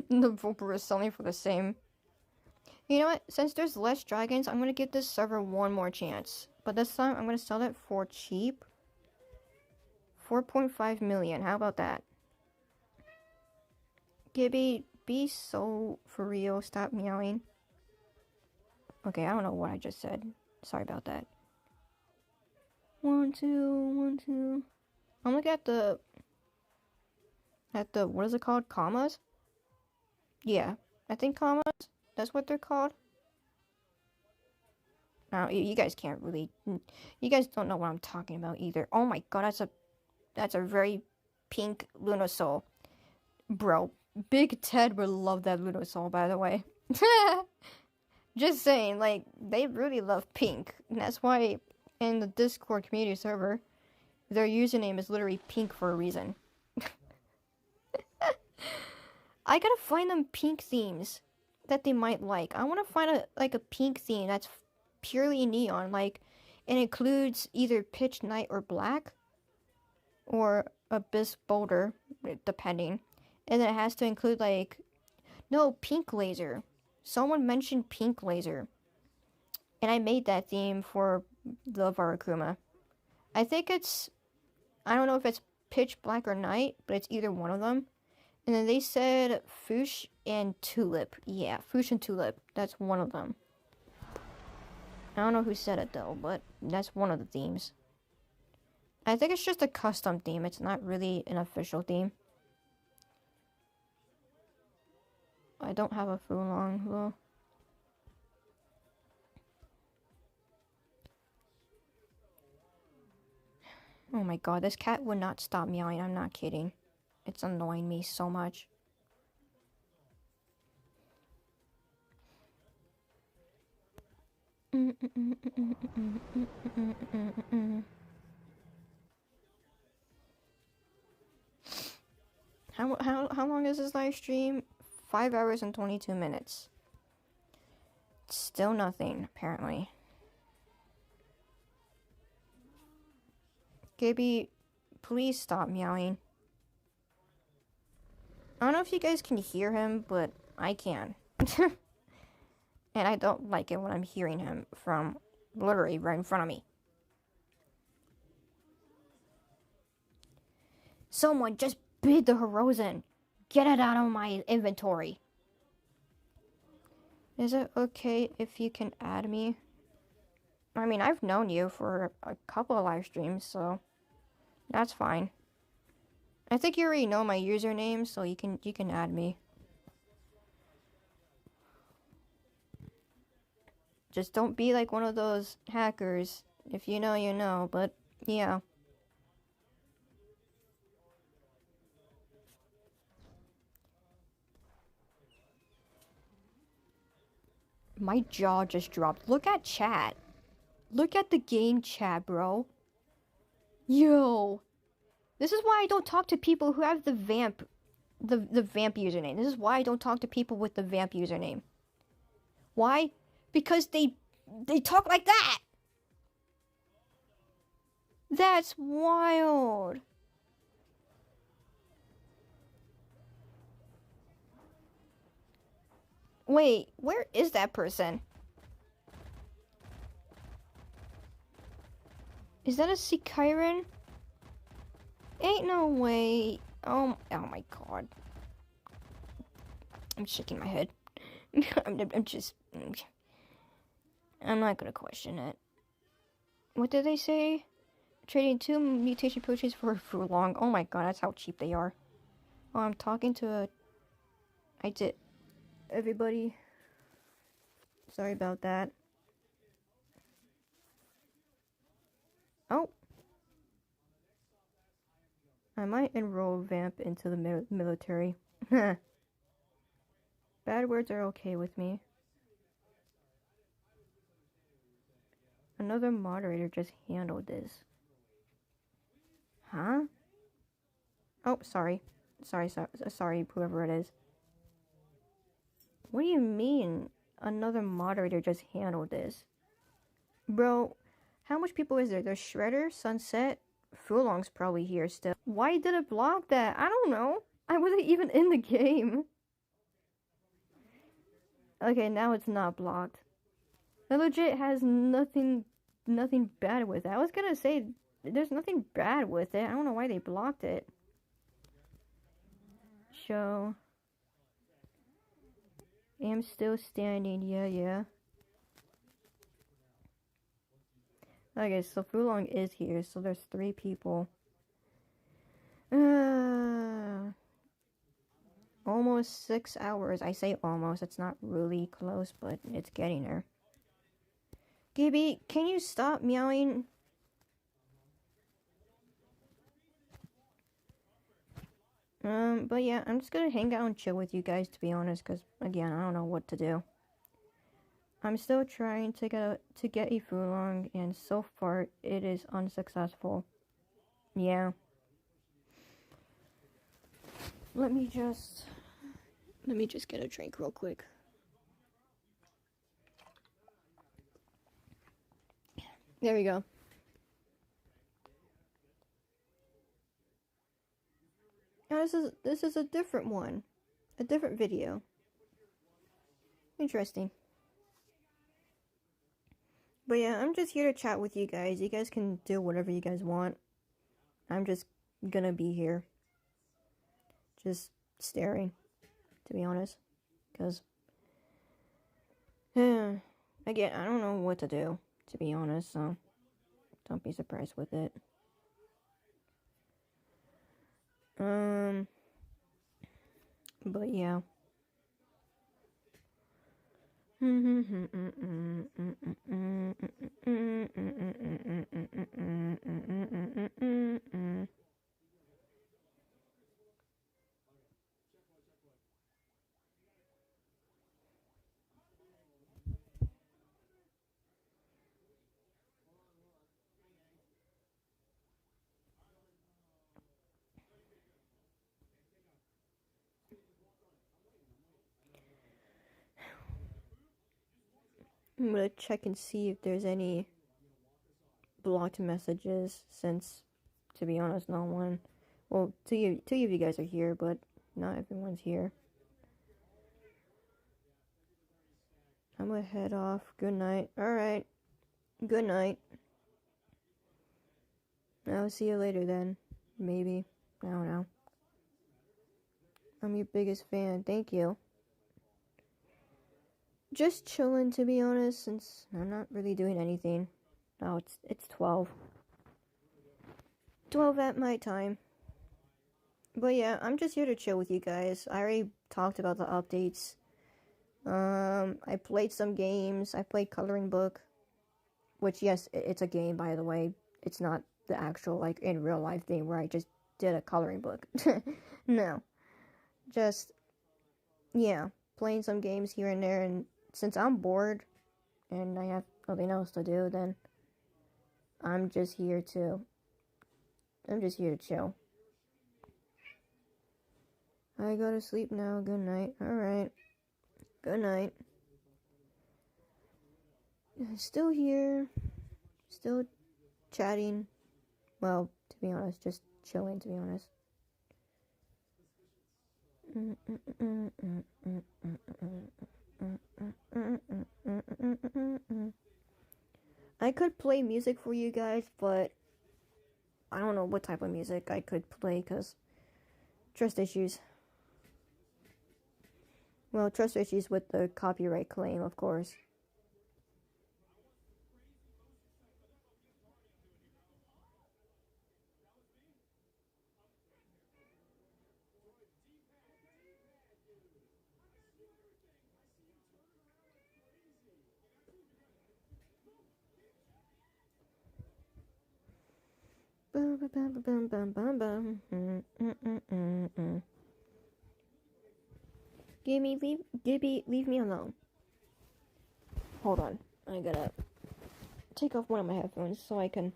Viper is selling for the same. You know what? Since there's less dragons, I'm gonna give this server one more chance. But this time, I'm gonna sell it for cheap. 4.5 million. How about that? Gibby, be so for real. Stop meowing. Okay, I don't know what I just said. Sorry about that. 1, 2, 1, 2. I'm looking at the what is it called? Commas? Yeah, I think commas. That's what they're called. Now you guys can't really. You guys don't know what I'm talking about either. Oh my god, that's a very pink Lunasoul, bro. Big Ted would love that Lunasoul, by the way. Just saying, like they really love pink, and that's why in the Discord community server, their username is literally pink for a reason. I gotta find them pink themes that they might like. I want to find a pink theme that's purely neon, like it includes either pitch night or black, or abyss boulder, depending, and then it has to include like pink laser. Someone mentioned pink laser, and I made that theme for the Varakuma. I think I don't know if it's pitch black or night, but it's either one of them. And then they said Fuchs and Tulip. Yeah, Fuchs and Tulip. That's one of them. I don't know who said it though, but that's one of the themes. I think it's just a custom theme. It's not really an official theme. I don't have a Fulong though. Oh my god, this cat would not stop meowing. I'm not kidding. It's annoying me so much. How long is this live stream? 5 hours and 22 minutes. Still nothing, apparently. Gibby, please stop meowing. I don't know if you guys can hear him, but I can. And I don't like it when I'm hearing him from literally right in front of me. Someone just bid the Hirozen. Get it out of my inventory. Is it okay if you can add me? I mean, I've known you for a couple of live streams, so that's fine. I think you already know my username, so you can add me. Just don't be like one of those hackers. If you know, you know, but yeah. My jaw just dropped. Look at chat. Look at the game chat, bro. Yo. This is why I don't talk to people who have the vamp username. This is why I don't talk to people with the vamp username. Why? Because they talk like that. That's wild. Wait, where is that person? Is that a Sikiren? Ain't no way. Oh my god. I'm shaking my head. I'm not gonna question it. What did they say? Trading 2 mutation potions for long. Oh my god, that's how cheap they are. Oh, I'm talking to I did. Everybody. Sorry about that. Oh. I might enroll Vamp into the military. Bad words are okay with me. Another moderator just handled this. Huh? Oh, sorry. Sorry, whoever it is. What do you mean another moderator just handled this? Bro, how much people is there? There's Shredder, Sunset, Fulong's probably here still. Why did it block that? I don't know. I wasn't even in the game. Okay, now it's not blocked. It legit has nothing bad with it. I was gonna say, there's nothing bad with it. I don't know why they blocked it. Show. Am still standing. Yeah. Okay, so Fulong is here, so there's 3 people. Almost 6 hours. I say almost, it's not really close, but it's getting there. Gibby, can you stop meowing? But yeah, I'm just gonna hang out and chill with you guys, to be honest, because, again, I don't know what to do. I'm still trying to get a Fulong, and so far, it is unsuccessful. Yeah. Let me just get a drink real quick. There we go. Now this is a different one. A different video. Interesting. But yeah, I'm just here to chat with you guys. You guys can do whatever you guys want. I'm just gonna be here. Just staring, to be honest. Because, again, I don't know what to do, to be honest, so don't be surprised with it. But yeah. I'm gonna check and see if there's any blocked messages, since, to be honest, no one. Well, two of you guys are here, but not everyone's here. I'm gonna head off. Good night. Alright. Good night. I'll see you later then. Maybe. I don't know. I'm your biggest fan. Thank you. Just chilling, to be honest, since I'm not really doing anything. Oh, it's 12. 12 at my time. But yeah, I'm just here to chill with you guys. I already talked about the updates. I played some games. I played Coloring Book. Which, yes, it's a game, by the way. It's not the actual, like, in real life thing where I just did a coloring book. No. Just, yeah, playing some games here and there, and since I'm bored and I have nothing else to do, then I'm just here to chill. I go to sleep now. Good night. Alright. Good night. Still here. Still chatting. Well, to be honest, just chilling, to be honest. I could play music for you guys, but I don't know what type of music I could play, because trust issues. Well, trust issues with the copyright claim, of course. Gibby, leave me alone. Hold on. I gotta take off one of my headphones so I can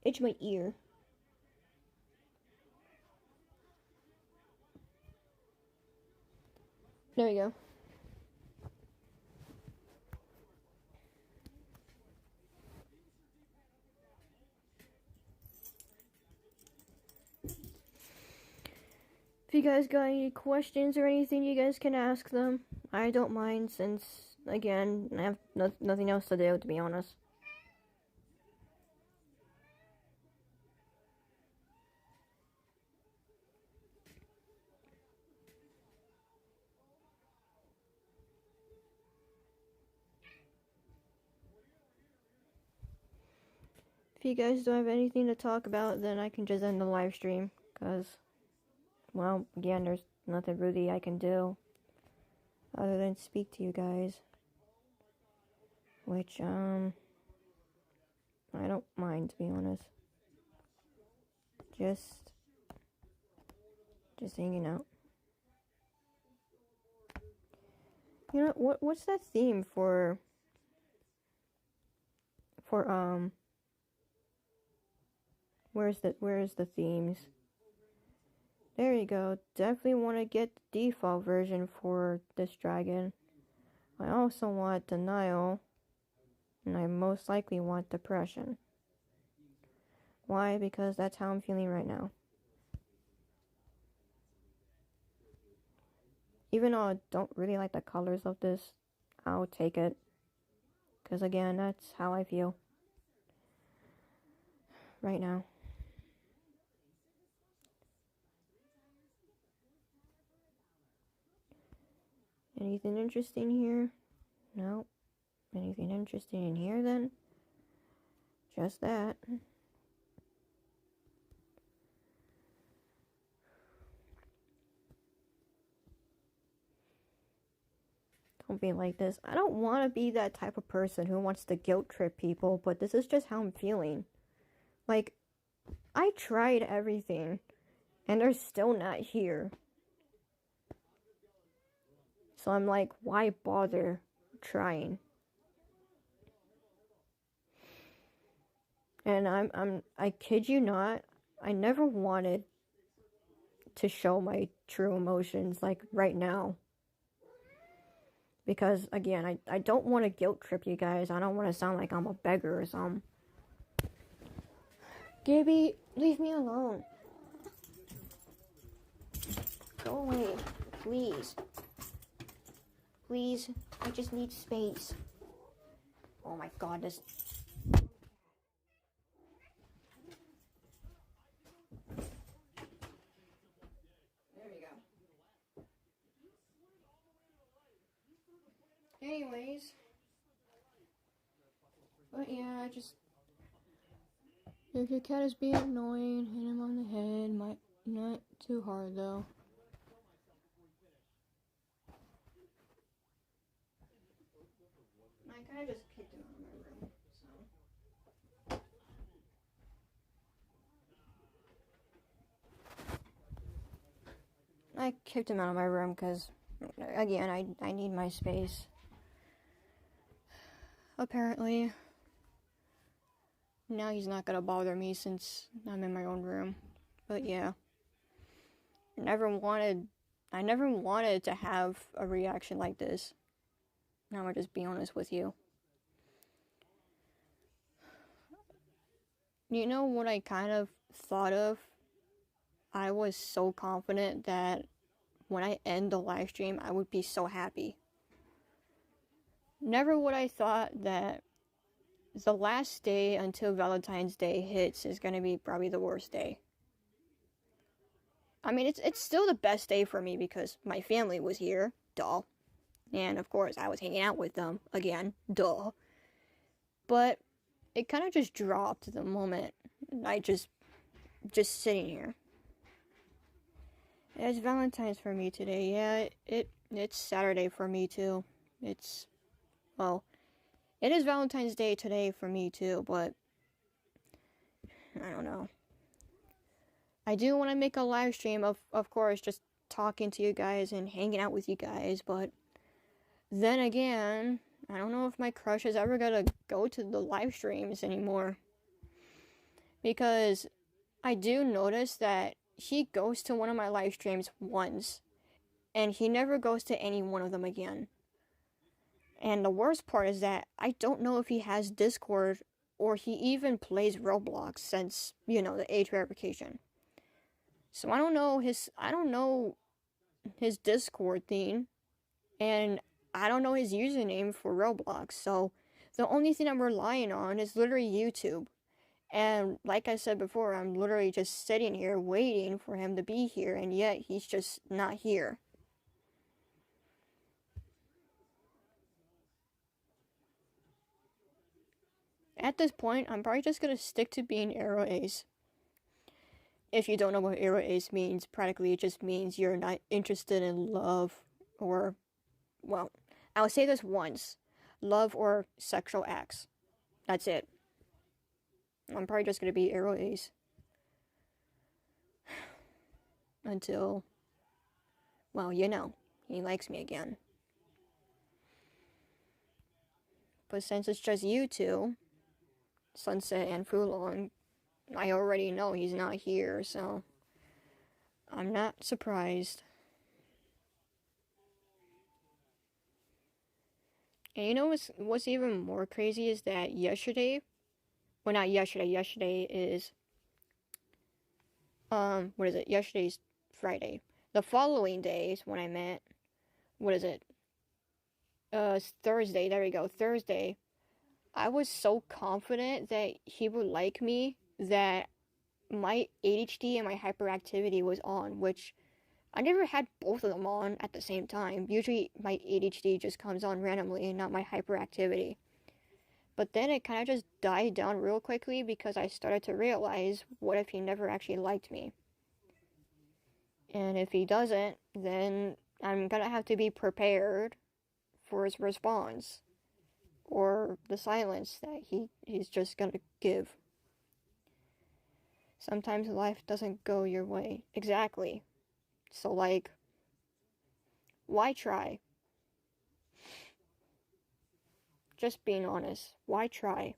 itch my ear. There we go. you guys got any questions or anything, you guys can ask them. I don't mind since, again, I have nothing else to do, to be honest. If you guys don't have anything to talk about, then I can just end the live stream, because, well, again, there's nothing really I can do other than speak to you guys, which, I don't mind, to be honest. Just hanging out. You know, what's that theme for where's the themes? There you go. Definitely want to get the default version for this dragon. I also want denial, and I most likely want depression. Why? Because that's how I'm feeling right now. Even though I don't really like the colors of this, I'll take it. Because again, that's how I feel right now. Anything interesting here? No. Anything interesting in here then? Just that. Don't be like this. I don't want to be that type of person who wants to guilt trip people, but this is just how I'm feeling. Like, I tried everything, and they're still not here. So I'm like, why bother trying? And I kid you not, I never wanted to show my true emotions like right now. Because again, I don't want to guilt trip you guys. I don't want to sound like I'm a beggar or something. Gibby, leave me alone. Go away, please. Please, I just need space. Oh my god, this... There we go. Anyways. But yeah, I just... If your cat is being annoying, hit him on the head. Not too hard though. I kind of just kicked him out of my room, so. I kicked him out of my room because, again, I need my space. Apparently. Now he's not gonna bother me since I'm in my own room. But yeah. I never wanted to have a reaction like this. Now I'm gonna just be honest with you. You know what I kind of thought of? I was so confident that when I end the live stream, I would be so happy. Never would I thought that the last day until Valentine's Day hits is gonna be probably the worst day. I mean, it's still the best day for me because my family was here, duh. And of course, I was hanging out with them again, duh. But it kind of just dropped the moment I just sitting here. It's Valentine's for me today. Yeah, it's Saturday for me too. It is Valentine's Day today for me too, but I don't know. I do want to make a live stream of course, just talking to you guys and hanging out with you guys, but then again, I don't know if my crush is ever gonna go to the live streams anymore. Because I do notice that he goes to one of my live streams once, and he never goes to any one of them again. And the worst part is that I don't know if he has Discord or he even plays Roblox since, the age verification. So I don't know his Discord thing, and I don't know his username for Roblox. So the only thing I'm relying on is literally YouTube. And like I said before, I'm literally just sitting here waiting for him to be here, and yet he's just not here. At this point, I'm probably just gonna stick to being Arrow Ace. If you don't know what Arrow Ace means, practically it just means you're not interested in love or, well, I'll say this once. Love or sexual acts. That's it. I'm probably just gonna be Arrow Ace. Until, well, you know, he likes me again. But since it's just you two, Sunset and Fulong, I already know he's not here, so I'm not surprised. And you know what's even more crazy is that yesterday, well, not yesterday, yesterday is, what is it? Yesterday's Friday. The following day is when I met, what is it? Thursday, there we go, Thursday. I was so confident that he would like me that my ADHD and my hyperactivity was on, which I never had both of them on at the same time. Usually my ADHD just comes on randomly and not my hyperactivity. But then it kind of just died down real quickly because I started to realize, what if he never actually liked me? And if he doesn't, then I'm gonna have to be prepared for his response. Or the silence that he's just gonna give. Sometimes life doesn't go your way. Exactly. So, like, why try? Just being honest. Why try?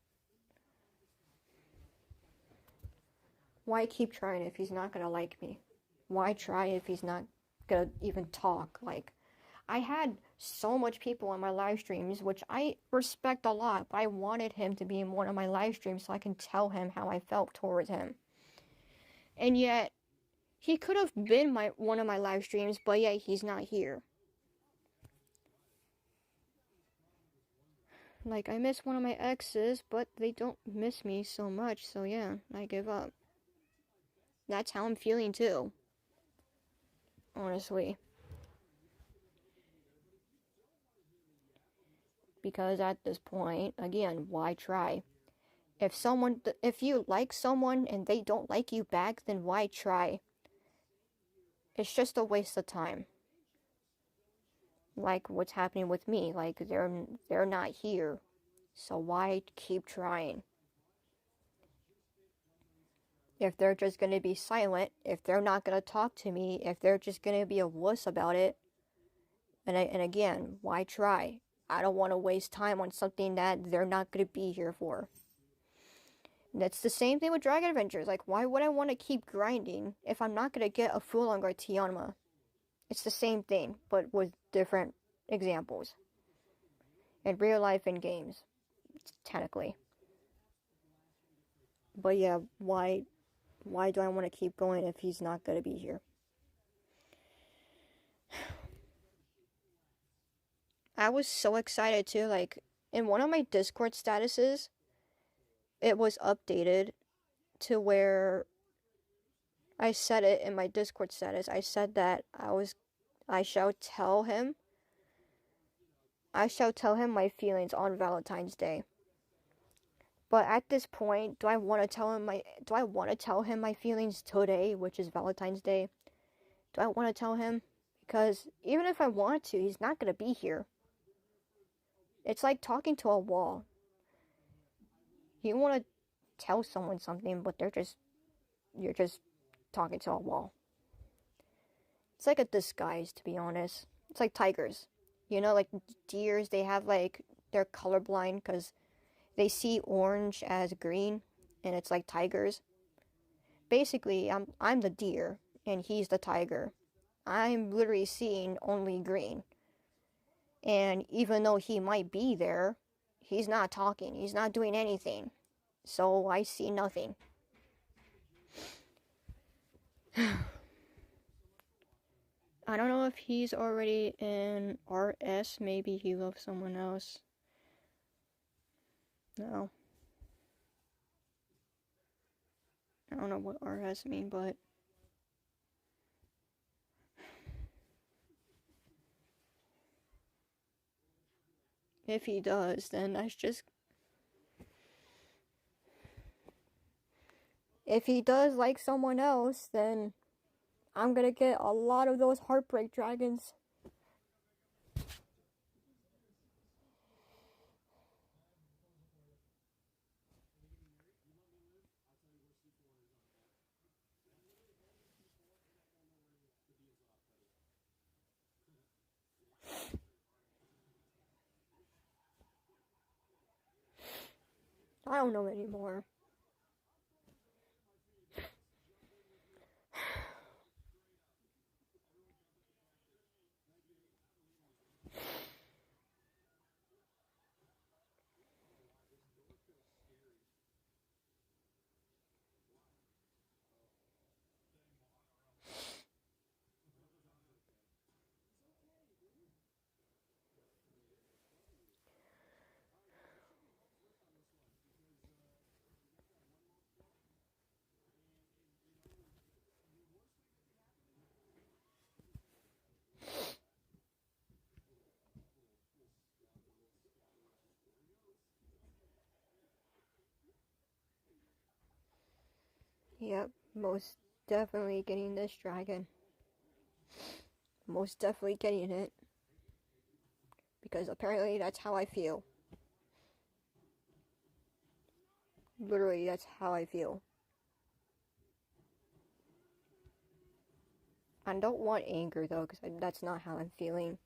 Why keep trying if he's not gonna like me? Why try if he's not gonna even talk? Like, I had so much people on my live streams, which I respect a lot, but I wanted him to be in one of my live streams so I can tell him how I felt towards him. And yet, he could have been one of my live streams, but yet he's not here. Like, I miss one of my exes, but they don't miss me so much, so yeah, I give up. That's how I'm feeling too. Honestly. Because at this point, again, why try? If you like someone and they don't like you back, then why try? It's just a waste of time. Like what's happening with me, like they're not here. So why keep trying? If they're just going to be silent, if they're not going to talk to me, if they're just going to be a wuss about it, and again, why try? I don't want to waste time on something that they're not going to be here for. That's the same thing with Dragon Adventures. Like, why would I want to keep grinding if I'm not going to get a Fulong or Tianma? It's the same thing, but with different examples. In real life and games, technically. But yeah, why do I want to keep going if he's not going to be here? I was so excited too, like, in one of my Discord statuses, it was updated to where I said it in my Discord status. I said that I shall tell him my feelings on Valentine's Day. But at this point, do I want to tell him my feelings today, which is Valentine's Day? Do I want to tell him? Because even if I wanted to, he's not going to be here. It's like talking to a wall. You want to tell someone something, but you're just talking to a wall. It's like a disguise, to be honest. It's like tigers. You know, like deers, they have like, they're colorblind because they see orange as green, and it's like tigers. Basically, I'm the deer, and he's the tiger. I'm literally seeing only green. And even though he might be there, he's not talking, he's not doing anything. So I see nothing. I don't know if he's already in RS. Maybe he loves someone else. No. I don't know what RS mean, but if he does, then that's just... If he does like someone else, then I'm gonna get a lot of those heartbreak dragons. I don't know anymore. Yep, most definitely getting this dragon. Most definitely getting it. Because apparently that's how I feel. Literally, that's how I feel. I don't want anger though, because that's not how I'm feeling.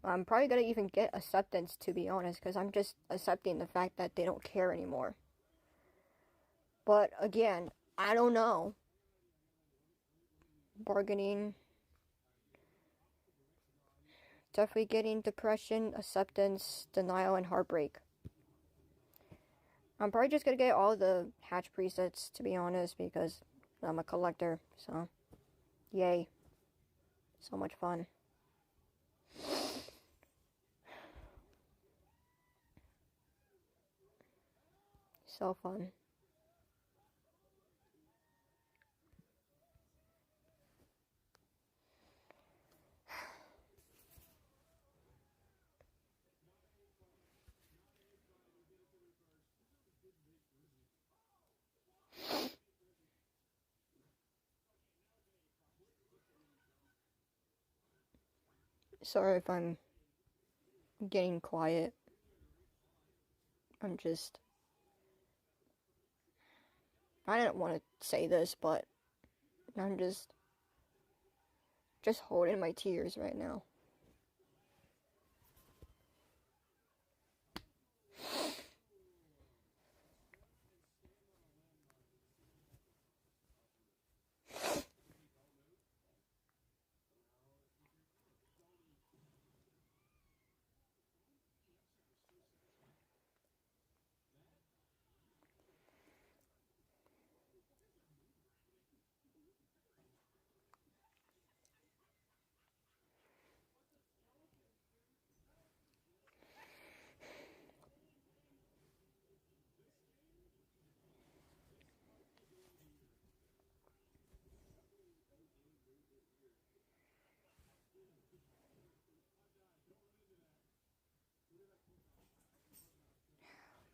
I'm probably gonna even get acceptance, to be honest, because I'm just accepting the fact that they don't care anymore. But again, I don't know. Bargaining. Definitely getting depression, acceptance, denial, and heartbreak. I'm probably just gonna get all the hatch presets, to be honest, because I'm a collector, so yay. So much fun. So fun. Sorry if I'm getting quiet. I didn't want to say this, but I'm just holding my tears right now.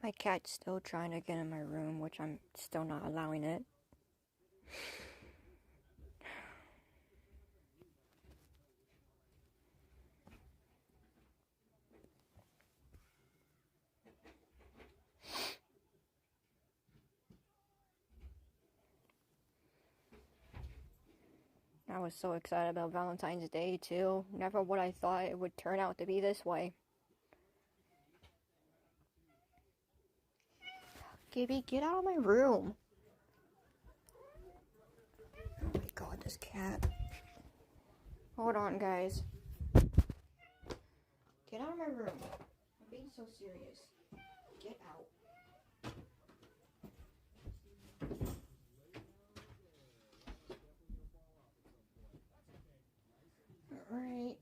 My cat's still trying to get in my room, which I'm still not allowing it. I was so excited about Valentine's Day, too. Never would I thought it would turn out to be this way. Gibby, get out of my room. Oh my god, this cat. Hold on, guys. Get out of my room. I'm being so serious. Get out. Alright.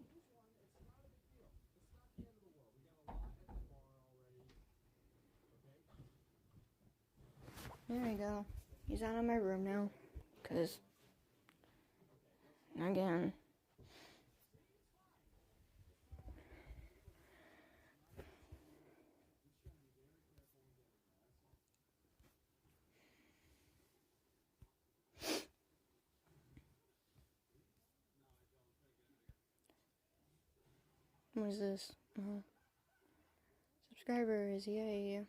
There we go. He's out of my room now. Because, again, what is this? Subscribers, yay.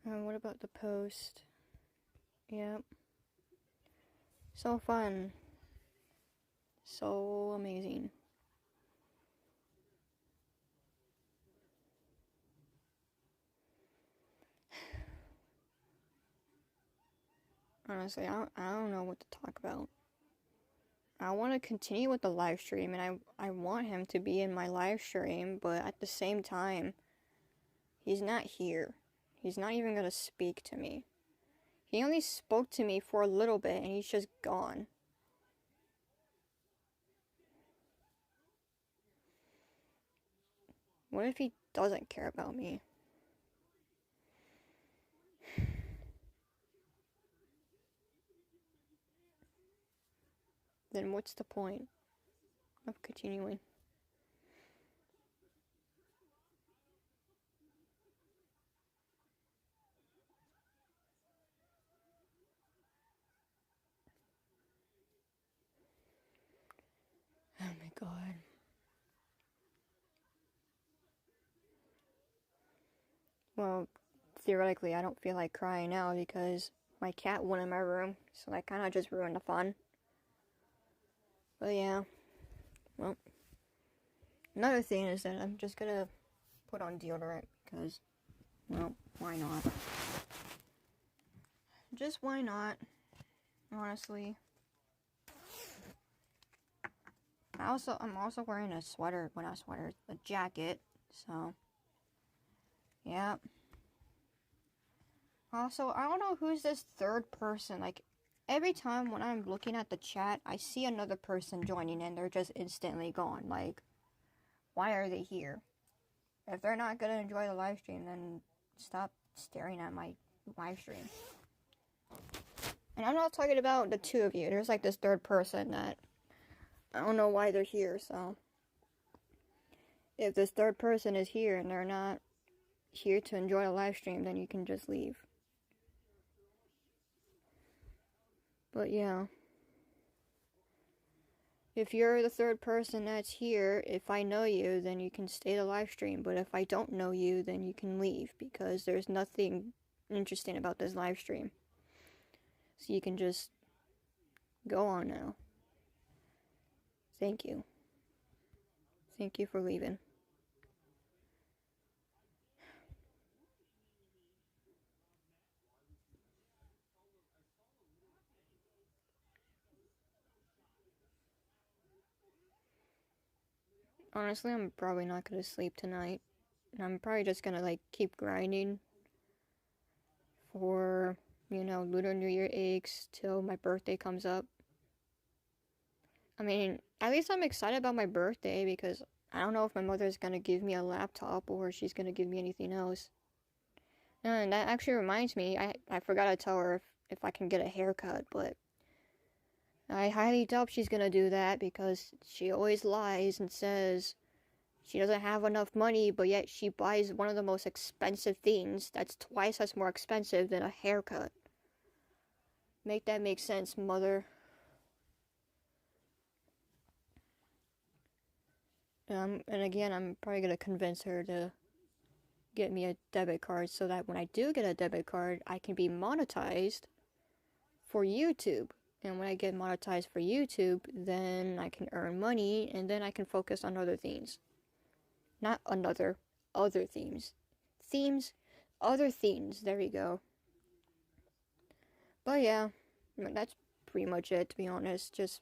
What about the post? Yep. So fun. So amazing. Honestly, I don't know what to talk about. I want to continue with the live stream, and I want him to be in my live stream, but at the same time, he's not here. He's not even going to speak to me. He only spoke to me for a little bit, and he's just gone. What if he doesn't care about me? Then what's the point of continuing? Oh my god. Well, theoretically, I don't feel like crying now because my cat went in my room, so that kind of just ruined the fun. But yeah, well, another thing is that I'm just gonna put on deodorant because, well, why not? Just why not, honestly. I'm also wearing a sweater, well, not a sweater, a jacket, so, yeah. Also, I don't know who's this third person, like, every time when I'm looking at the chat, I see another person joining in, they're just instantly gone, like, why are they here? If they're not gonna enjoy the live stream, then stop staring at my live stream. And I'm not talking about the two of you, there's like this third person that I don't know why they're here, so if this third person is here and they're not here to enjoy the live stream, then you can just leave. But yeah. If you're the third person that's here, if I know you, then you can stay to live stream. But if I don't know you, then you can leave because there's nothing interesting about this live stream. So you can just go on now. Thank you. Thank you for leaving. Honestly, I'm probably not gonna sleep tonight. I'm probably just gonna like keep grinding for, Lunar New Year eggs till my birthday comes up. I mean, at least I'm excited about my birthday because I don't know if my mother's gonna give me a laptop or she's gonna give me anything else. And that actually reminds me, I forgot to tell her if I can get a haircut, but I highly doubt she's gonna do that because she always lies and says she doesn't have enough money, but yet she buys one of the most expensive things that's twice as more expensive than a haircut. Make that make sense, mother. And again, I'm probably gonna convince her to get me a debit card so that when I do get a debit card, I can be monetized for YouTube. And when I get monetized for YouTube, then I can earn money and then I can focus on other things. Not other themes. Other themes, there we go. But yeah, that's pretty much it, to be honest. Just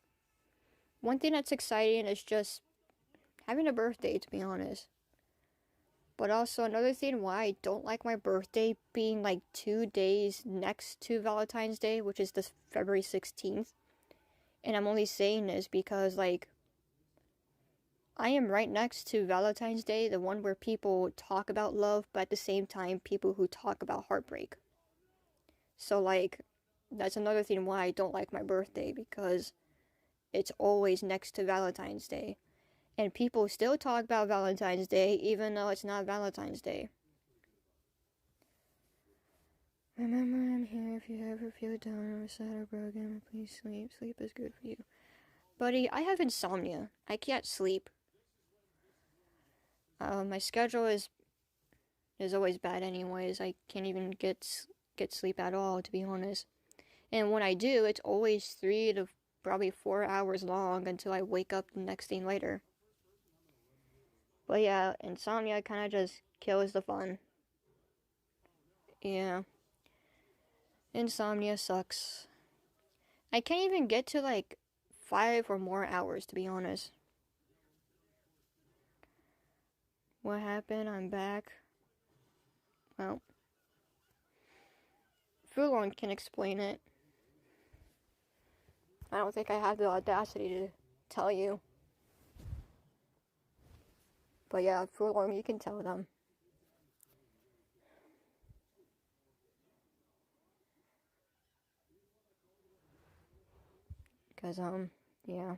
one thing that's exciting is just having a birthday, to be honest. But also another thing why I don't like my birthday being like 2 days next to Valentine's Day, which is this February 16th. And I'm only saying this because, like, I am right next to Valentine's Day, the one where people talk about love, but at the same time, people who talk about heartbreak. So, like, that's another thing why I don't like my birthday, because it's always next to Valentine's Day. And people still talk about Valentine's Day, even though it's not Valentine's Day. Remember, I'm here if you ever feel down or sad or broken. Please sleep. Sleep is good for you. Buddy, I have insomnia. I can't sleep. My schedule is always bad anyways. I can't even get sleep at all, to be honest. And when I do, it's always 3 to probably 4 hours long until I wake up the next thing later. But yeah, insomnia kind of just kills the fun. Yeah. Insomnia sucks. I can't even get to like 5 or more hours, to be honest. What happened? I'm back. Well, Fulon can explain it. I don't think I have the audacity to tell you. But yeah, Fulon, you can tell them. Because, yeah.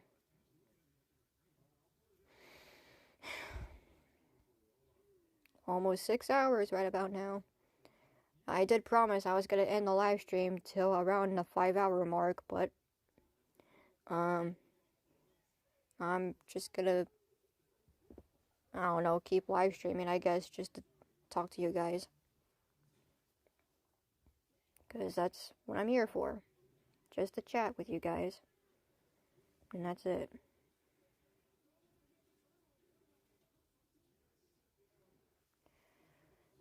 Almost 6 hours right about now. I did promise I was gonna end the live stream till around the 5-hour mark, but I'm just gonna, I don't know, keep live streaming, I guess, just to talk to you guys. Because that's what I'm here for. Just to chat with you guys. And that's it.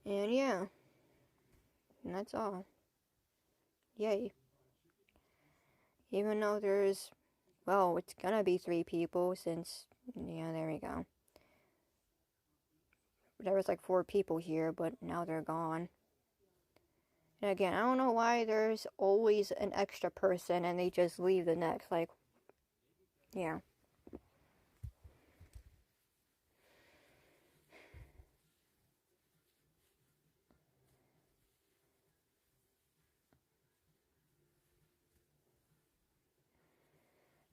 And yeah. And that's all. Yay. Even though there's, well, it's gonna be 3 people since, yeah, there we go. There was like 4 people here, but now they're gone. And again, I don't know why there's always an extra person and they just leave the next, like, yeah.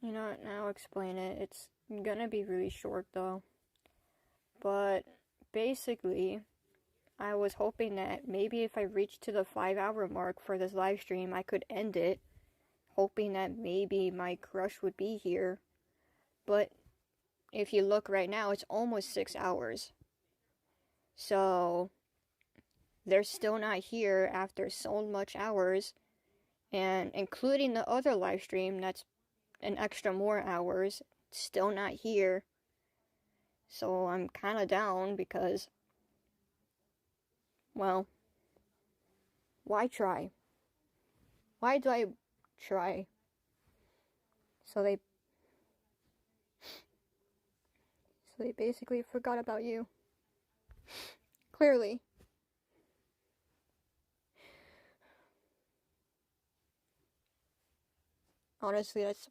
You know what, now I'll explain it. It's gonna be really short though. But basically, I was hoping that maybe if I reached to the 5-hour mark for this live stream, I could end it. Hoping that maybe my crush would be here. But if you look right now, it's almost 6 hours. So they're still not here after so much hours. And including the other live stream that's an extra more hours, still not here. So I'm kind of down because, well, why try? Why do I try? So they basically forgot about you. Clearly. Honestly, that's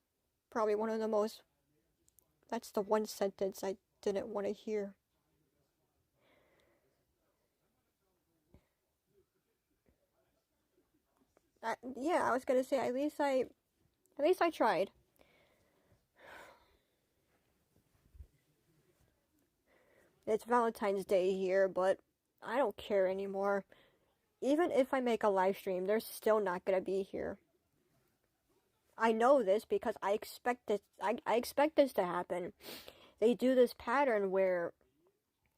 probably one of the most, that's the one sentence I didn't want to hear. Yeah, I was gonna say, at least I tried. It's Valentine's Day here, but I don't care anymore. Even if I make a live stream, they're still not gonna be here. I know this because I expect this. I expect this to happen. They do this pattern where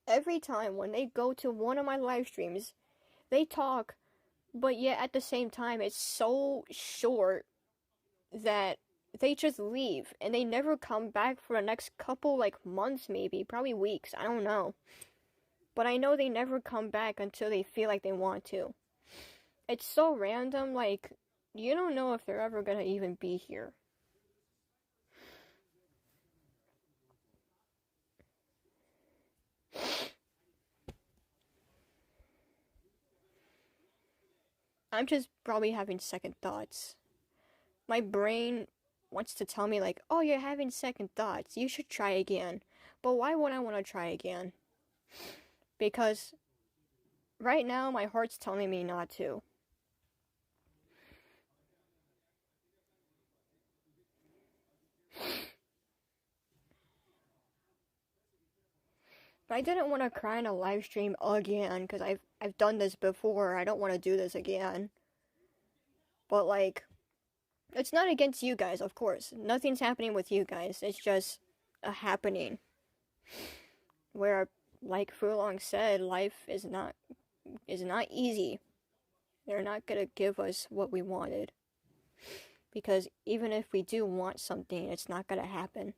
every time when they go to one of my live streams, they talk, but yet at the same time it's so short that they just leave and they never come back for the next couple, like, months, maybe, probably weeks, I don't know. But I know they never come back until they feel like they want to. It's so random, like, you don't know if they're ever gonna even be here. I'm just probably having second thoughts. My brain wants to tell me, like, oh, you're having second thoughts, you should try again. But why would I want to try again? Because right now my heart's telling me not to. But I didn't want to cry in a live stream again, because I've done this before. I don't want to do this again. But like, it's not against you guys, of course. Nothing's happening with you guys. It's just a happening. Where, like Furlong said, life is not easy. They're not gonna give us what we wanted. Because even if we do want something, it's not gonna happen.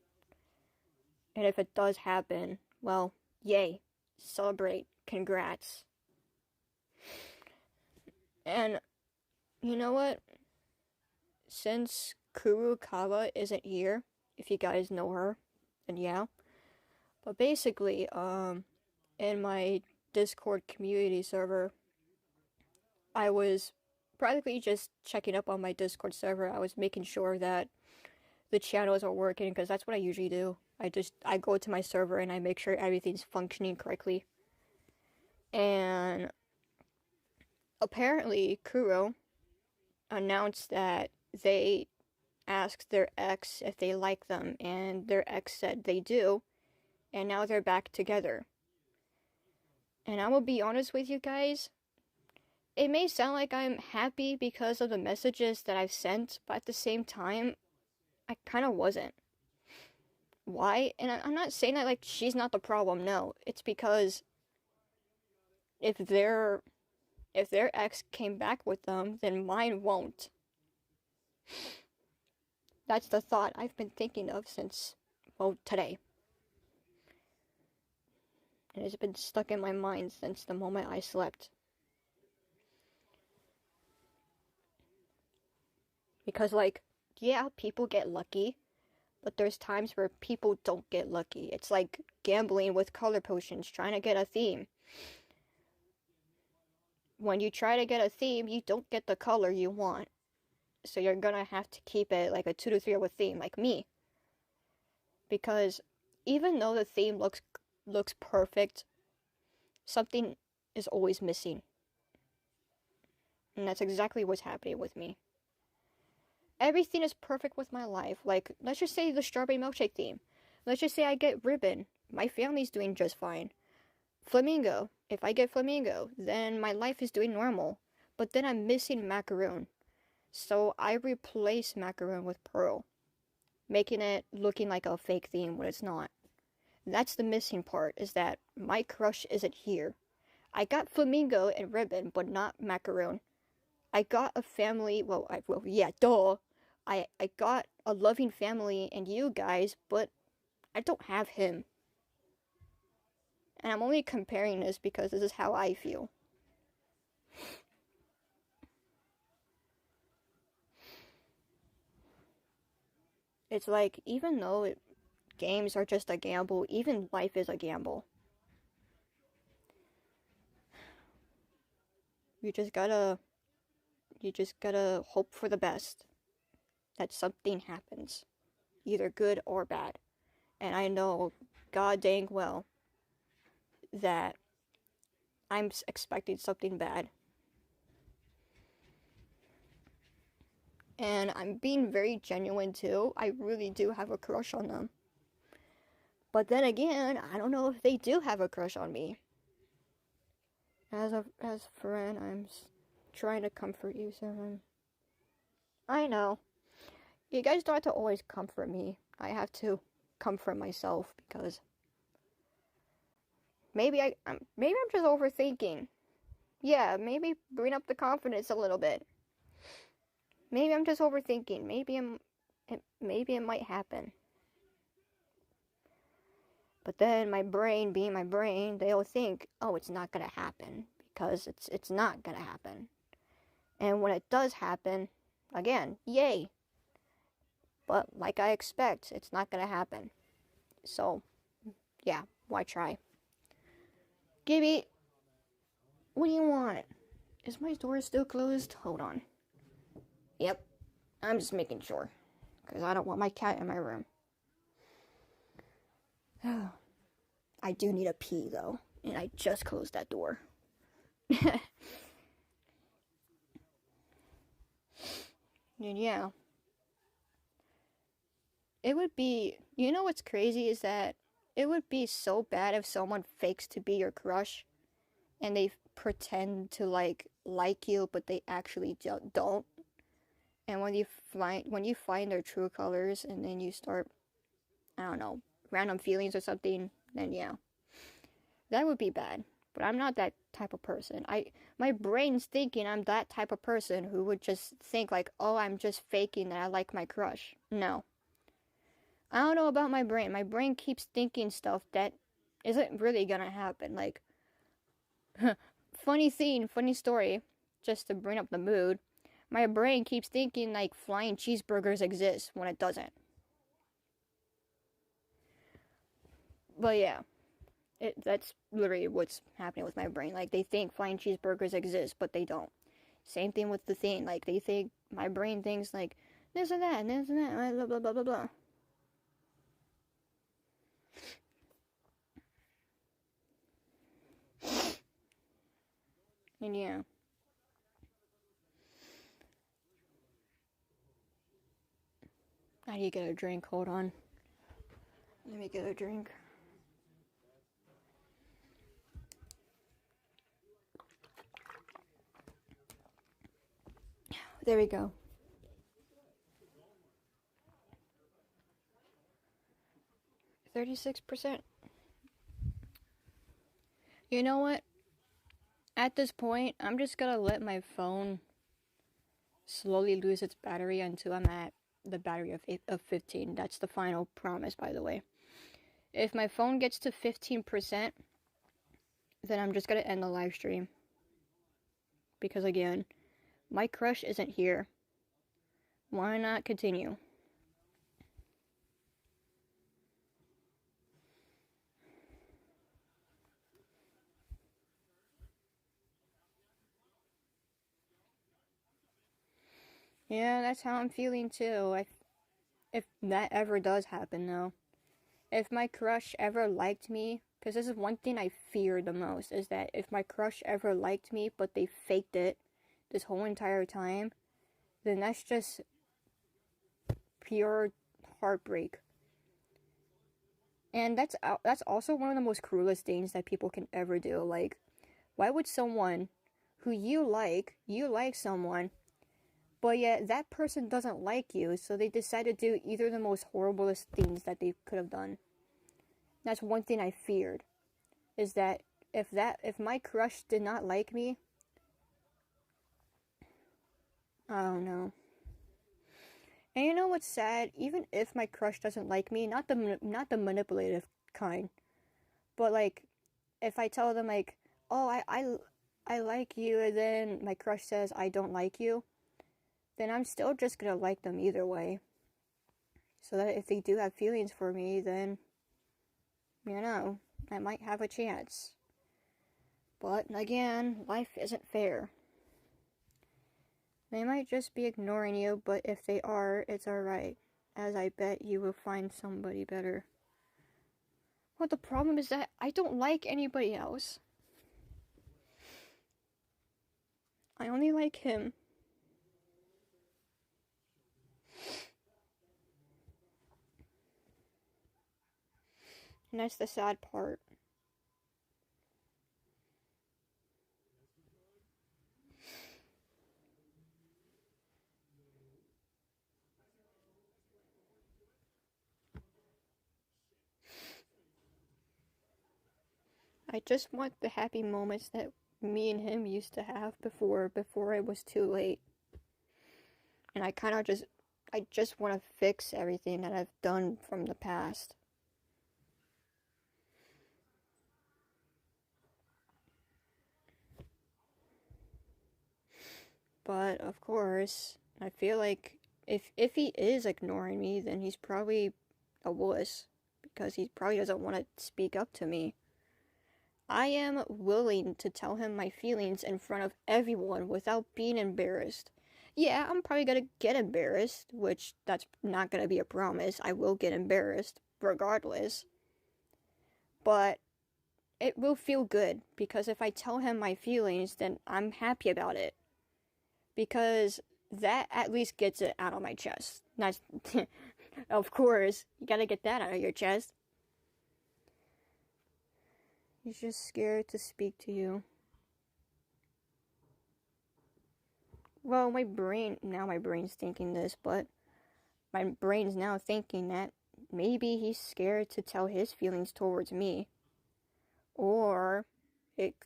And if it does happen, well, yay. Celebrate. Congrats. And you know what? Since Kurukawa isn't here, if you guys know her, then yeah. But basically, in my Discord community server, I was practically just checking up on my Discord server. I was making sure that the channels are working, because that's what I usually do. I go to my server and I make sure everything's functioning correctly. And apparently, Kuro announced that they asked their ex if they like them, and their ex said they do, and now they're back together. And I will be honest with you guys, it may sound like I'm happy because of the messages that I've sent, but at the same time, I kind of wasn't. Why? And I'm not saying that like she's not the problem, no. It's because if their ex came back with them, then mine won't. That's the thought I've been thinking of since, well, today. And it's been stuck in my mind since the moment I slept. Because, like, yeah, people get lucky, but there's times where people don't get lucky. It's like gambling with color potions, trying to get a theme. When you try to get a theme, you don't get the color you want. So you're gonna have to keep it like a 2 to 3 with theme, like me. Because even though the theme looks perfect, something is always missing. And that's exactly what's happening with me. Everything is perfect with my life. Like, let's just say the strawberry milkshake theme. Let's just say I get ribbon. My family's doing just fine. Flamingo. If I get flamingo, then my life is doing normal. But then I'm missing macaroon. So I replace macaroon with pearl, making it looking like a fake theme when it's not. That's the missing part, is that my crush isn't here. I got flamingo and ribbon, but not macaroon. I got a family, I got a loving family and you guys, but I don't have him. And I'm only comparing this because this is how I feel. It's like, even though games are just a gamble, even life is a gamble. You just gotta hope for the best. That something happens. Either good or bad. And I know, god dang well, that I'm expecting something bad. And I'm being very genuine too. I really do have a crush on them. But then again, I don't know if they do have a crush on me. As a friend, I'm trying to comfort you, Seven. I know. You guys don't have to always comfort me. I have to comfort myself, because maybe I'm just overthinking. Yeah, maybe bring up the confidence a little bit. Maybe I'm just overthinking. Maybe it might happen. But then my brain, being my brain, they'll think, oh, it's not gonna happen, because it's not gonna happen. And when it does happen, again, yay. But like I expect, it's not gonna happen. So, yeah, why try? Gibby, what do you want? Is my door still closed? Hold on. Yep, I'm just making sure, because I don't want my cat in my room. I do need a pee though, and I just closed that door. And yeah, it would be, you know what's crazy is that it would be so bad if someone fakes to be your crush and they pretend to like you, but they actually don't. And when you find their true colors, and then you start, I don't know, random feelings or something, then yeah, that would be bad. But I'm not that type of person. My brain's thinking I'm that type of person who would just think like, oh, I'm just faking that I like my crush. No. I don't know about my brain. My brain keeps thinking stuff that isn't really gonna happen. Like, funny story, just to bring up the mood. My brain keeps thinking like flying cheeseburgers exist when it doesn't. But yeah, that's literally what's happening with my brain. Like, they think flying cheeseburgers exist, but they don't. Same thing with the thing. Like, they think, my brain thinks like this and that, blah blah blah blah blah. And yeah. I need to get a drink. Hold on. Let me get a drink. There we go. 36%. You know what? At this point, I'm just gonna let my phone slowly lose its battery until I'm at the battery of 15. That's the final promise, by the way. If my phone gets to 15%, then I'm just gonna end the live stream. Because again, my crush isn't here. Why not continue? Yeah, that's how I'm feeling too. If that ever does happen though. If my crush ever liked me, because this is one thing I fear the most, is that if my crush ever liked me, but they faked it this whole entire time, then that's just pure heartbreak. And that's also one of the most cruelest things that people can ever do. Like, why would someone who you like someone, but yet that person doesn't like you, so they decide to do either the most horriblest things that they could have done. That's one thing I feared, is that if my crush did not like me, I don't know. And you know what's sad? Even if my crush doesn't like me, not the manipulative kind, but like, if I tell them like, oh, I like you, and then my crush says I don't like you, then I'm still just gonna like them either way. So that if they do have feelings for me, then, you know, I might have a chance. But again, life isn't fair. They might just be ignoring you, but if they are, it's alright, as I bet you will find somebody better. Well, the problem is that I don't like anybody else. I only like him. And that's the sad part. I just want the happy moments that me and him used to have before it was too late. And I just want to fix everything that I've done from the past. But of course, I feel like if he is ignoring me, then he's probably a wuss, because he probably doesn't want to speak up to me. I am willing to tell him my feelings in front of everyone without being embarrassed. Yeah, I'm probably gonna get embarrassed, which that's not gonna be a promise. I will get embarrassed regardless. But
it will feel good, because if I tell him my feelings, then I'm happy about it. Because that at least gets it out of my chest. Not, of course, you gotta get that out of your chest. He's just scared to speak to you. Well, my brain's thinking this, but my brain's now thinking that maybe he's scared to tell his feelings towards me. Or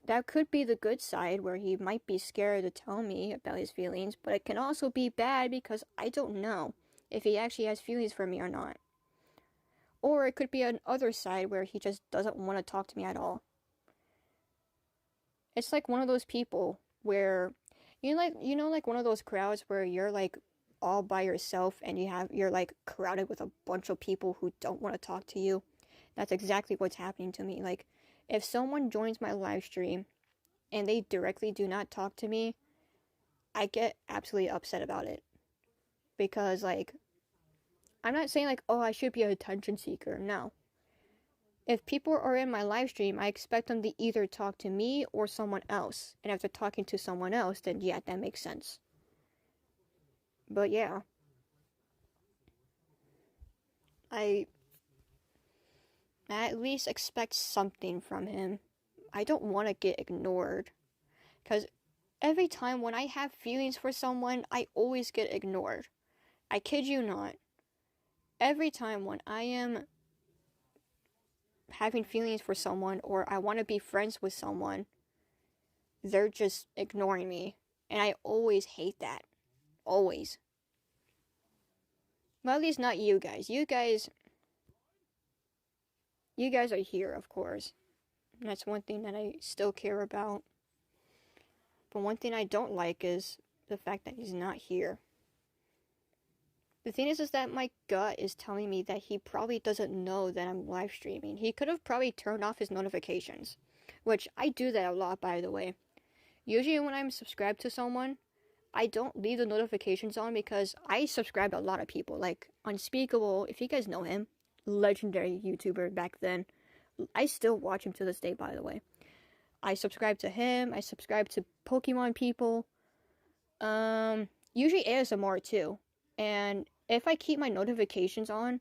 that could be the good side, where he might be scared to tell me about his feelings, but it can also be bad because I don't know if he actually has feelings for me or not. Or it could be an other side where he just doesn't want to talk to me at all. It's like one of those people where like one of those crowds where you're like all by yourself and you're like crowded with a bunch of people who don't want to talk to you. That's exactly what's happening to me. Like, if someone joins my live stream and they directly do not talk to me, I get absolutely upset about it. Because, like, I'm not saying like, oh, I should be an attention seeker. No. If people are in my live stream, I expect them to either talk to me or someone else. And if they're talking to someone else, then yeah, that makes sense. But yeah. I at least expect something from him. I don't want to get ignored. Because every time when I have feelings for someone, I always get ignored. I kid you not. Every time when I am having feelings for someone or I want to be friends with someone, they're just ignoring me. And I always hate that. Always. Well, at least not you guys. You guys are here, of course. And that's one thing that I still care about. But one thing I don't like is the fact that he's not here. The thing is that my gut is telling me that he probably doesn't know that I'm live streaming. He could have probably turned off his notifications, which I do that a lot, by the way. Usually when I'm subscribed to someone, I don't leave the notifications on because I subscribe to a lot of people. Like Unspeakable, if you guys know him, legendary YouTuber back then. I still watch him to this day, by the way. I subscribe to him. I subscribe to Pokemon people. Usually ASMR too. And if I keep my notifications on,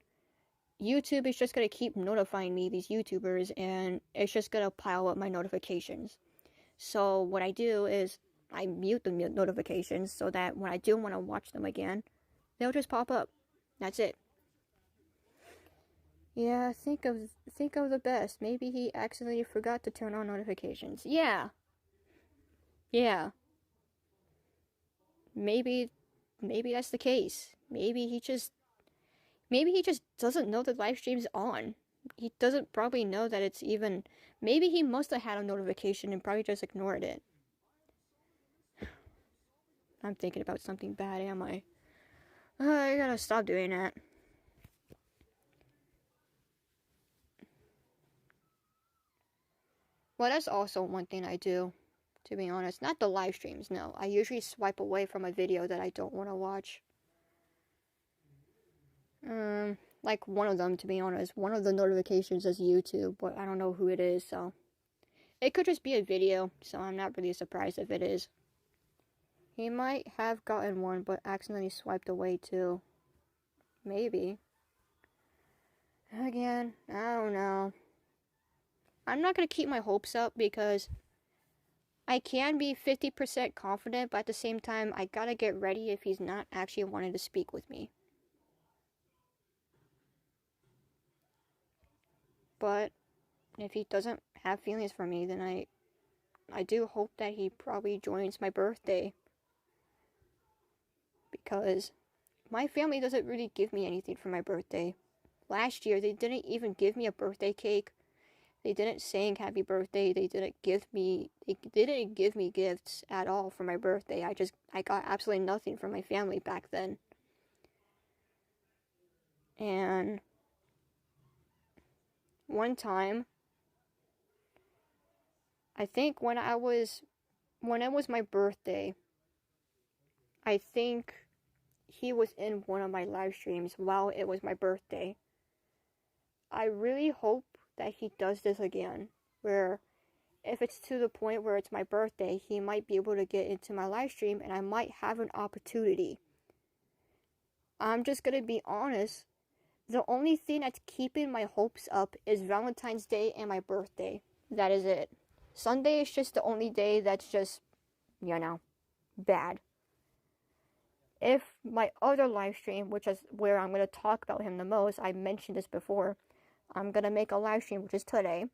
YouTube is just going to keep notifying me, these YouTubers, and it's just going to pile up my notifications. So what I do is I mute the notifications so that when I do want to watch them again, they'll just pop up. That's it. Yeah, think of the best. Maybe he accidentally forgot to turn on notifications. Yeah. Maybe that's the case. Maybe he just doesn't know the live stream's on. He doesn't probably know that it's even... Maybe he must have had a notification and probably just ignored it. I'm thinking about something bad, am I? I gotta stop doing that. Well, that's also one thing I do, to be honest. Not the live streams, no. I usually swipe away from a video that I don't want to watch. Like one of them, to be honest. One of the notifications is YouTube, but I don't know who it is, so... It could just be a video, so I'm not really surprised if it is. He might have gotten one, but accidentally swiped away too. Maybe. Again, I don't know. I'm not gonna keep my hopes up because I can be 50% confident, but at the same time, I gotta get ready if he's not actually wanting to speak with me. But if he doesn't have feelings for me, then I do hope that he probably joins my birthday. Because my family doesn't really give me anything for my birthday. Last year, they didn't even give me a birthday cake. They didn't sing happy birthday. They didn't give me gifts at all for my birthday. I got absolutely nothing from my family back then. And one time, I think when it was my birthday, I think he was in one of my live streams while it was my birthday. I really hope that he does this again. where if it's to the point where it's my birthday, he might be able to get into my live stream and I might have an opportunity. I'm just gonna be honest. The only thing that's keeping my hopes up is Valentine's Day and my birthday. That is it. Sunday is just the only day that's just, bad. If my other live stream, which is where I'm going to talk about him the most, I mentioned this before, I'm going to make a live stream, which is today,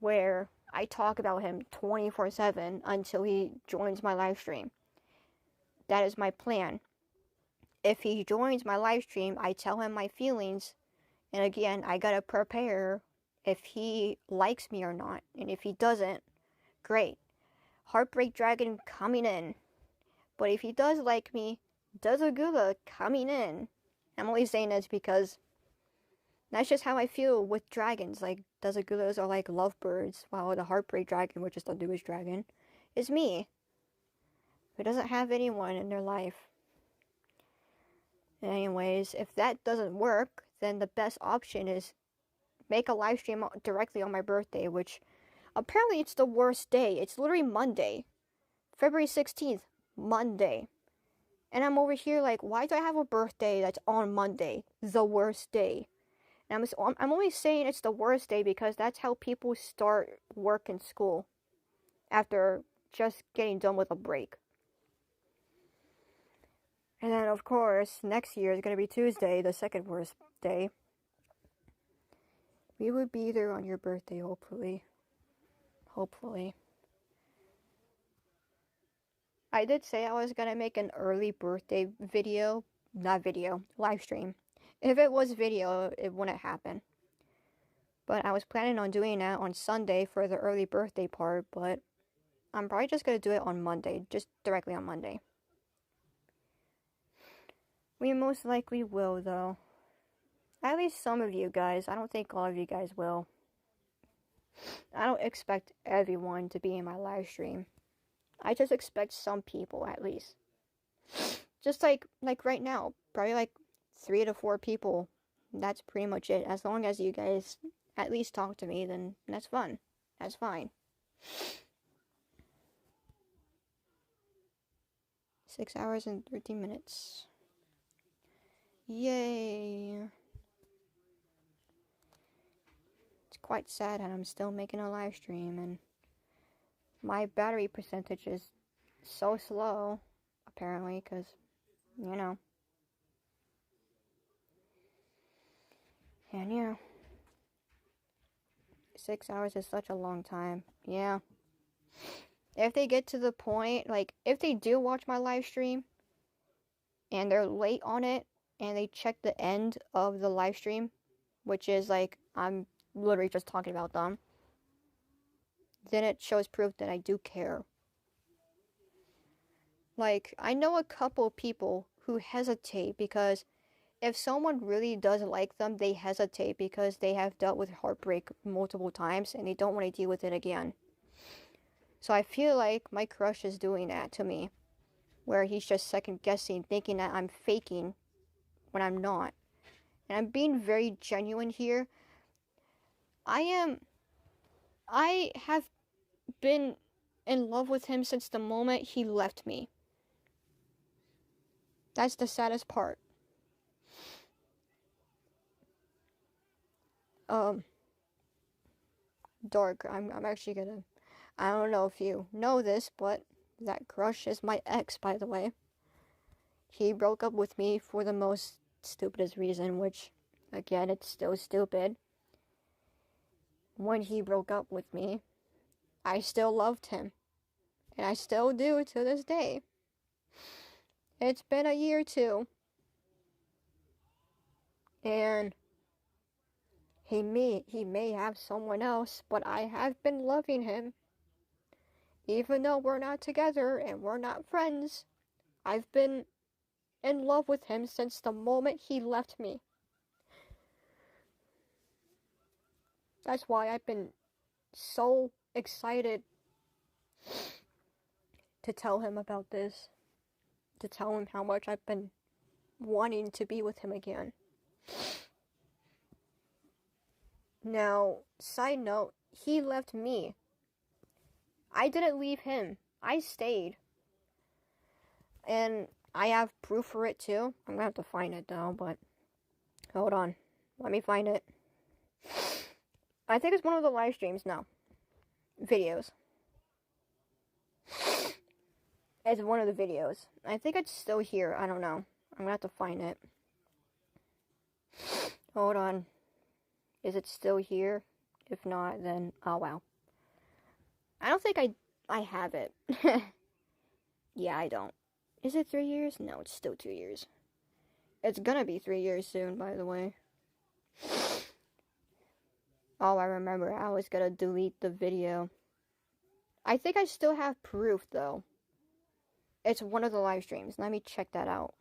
where I talk about him 24/7 until he joins my live stream. That is my plan. If he joins my live stream, I tell him my feelings, and again, I gotta prepare if he likes me or not, and if he doesn't, great. Heartbreak Dragon coming in. But if he does like me, Dazagula coming in. I'm only saying this because that's just how I feel with dragons. Like, Dazagulas are like lovebirds, while the Heartbreak Dragon, which is the newest dragon, is me, who doesn't have anyone in their life. Anyways, if that doesn't work, then the best option is make a live stream directly on my birthday, which apparently it's the worst day. It's literally Monday. February 16th, Monday. And I'm over here like, why do I have a birthday that's on Monday? The worst day. And I'm only saying it's the worst day because that's how people start work and school after just getting done with a break. And then, of course, next year is going to be Tuesday, the second worst day. We will be there on your birthday, hopefully. Hopefully. I did say I was going to make an early birthday video. Not video, live stream. If it was video, it wouldn't happen. But I was planning on doing that on Sunday for the early birthday part, but I'm probably just going to do it on Monday, just directly on Monday. We most likely will, though. At least some of you guys. I don't think all of you guys will. I don't expect everyone to be in my live stream. I just expect some people, at least. Just like right now. Probably like 3 to 4 people. That's pretty much it. As long as you guys at least talk to me, then that's fun. That's fine. 6 hours and 13 minutes. Yay. It's quite sad that I'm still making a live stream and my battery percentage is so slow, apparently, because, 6 hours is such a long time. Yeah. If they get to the point, like, if they do watch my live stream and they're late on it, and they check the end of the live stream, which is like, I'm literally just talking about them, then it shows proof that I do care. Like, I know a couple people who hesitate because if someone really does like them, they hesitate because they have dealt with heartbreak multiple times and they don't want to deal with it again. So I feel like my crush is doing that to me, where he's just second guessing, thinking that I'm faking when I'm not. And I'm being very genuine here. I have been in love with him since the moment he left me. That's the saddest part. Dark, I'm actually gonna, I don't know if you know this, but that crush is my ex, by the way. He broke up with me for the most stupidest reason, which, again, it's still stupid. When he broke up with me, I still loved him. And I still do to this day. It's been a year too. And he may have someone else, but I have been loving him. Even though we're not together and we're not friends, I've been in love with him since the moment he left me. That's why I've been so excited to tell him about this. To tell him how much I've been wanting to be with him again. Now, side note, he left me. I didn't leave him. I stayed. And I have proof for it too. I'm gonna have to find it though, but hold on. Let me find it. I think it's one of the live streams. No. Videos. It's one of the videos. I think it's still here. I don't know. I'm gonna have to find it. Hold on. Is it still here? If not, then oh wow. I don't think I have it. Yeah, I don't. Is it 3 years? No, it's still 2 years. It's gonna be 3 years soon, by the way. Oh, I remember. I was gonna delete the video. I think I still have proof, though. It's one of the live streams. Let me check that out.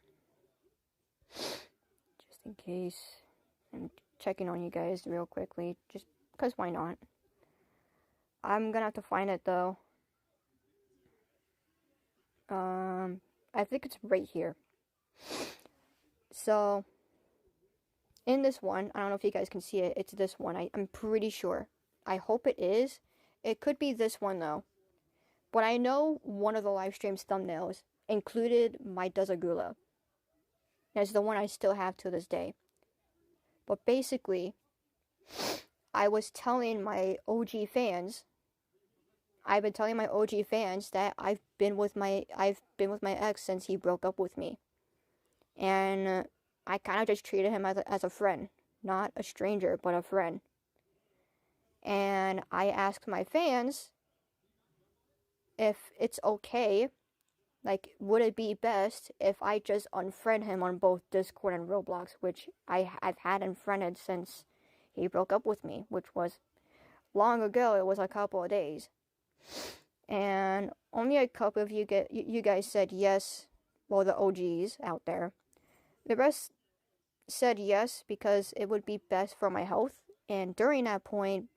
Just in case. I'm checking on you guys real quickly. Just because why not? I'm gonna have to find it, though. I think it's right here. So, in this one, I don't know if you guys can see it. It's this one. I'm pretty sure. I hope it is. It could be this one, though. But I know one of the live stream's thumbnails included my Dazagula. That's the one I still have to this day. But basically, I was telling my OG fans, I've been telling my OG fans that I've been with my ex since he broke up with me. And I kind of just treated him as a friend. Not a stranger, but a friend. And I asked my fans if it's okay, like, would it be best if I just unfriend him on both Discord and Roblox, which I've had unfriended since he broke up with me, which was long ago. It was a couple of days. And only a couple of you guys said yes. Well, the OGs out there. The rest said yes because it would be best for my health. And during that point,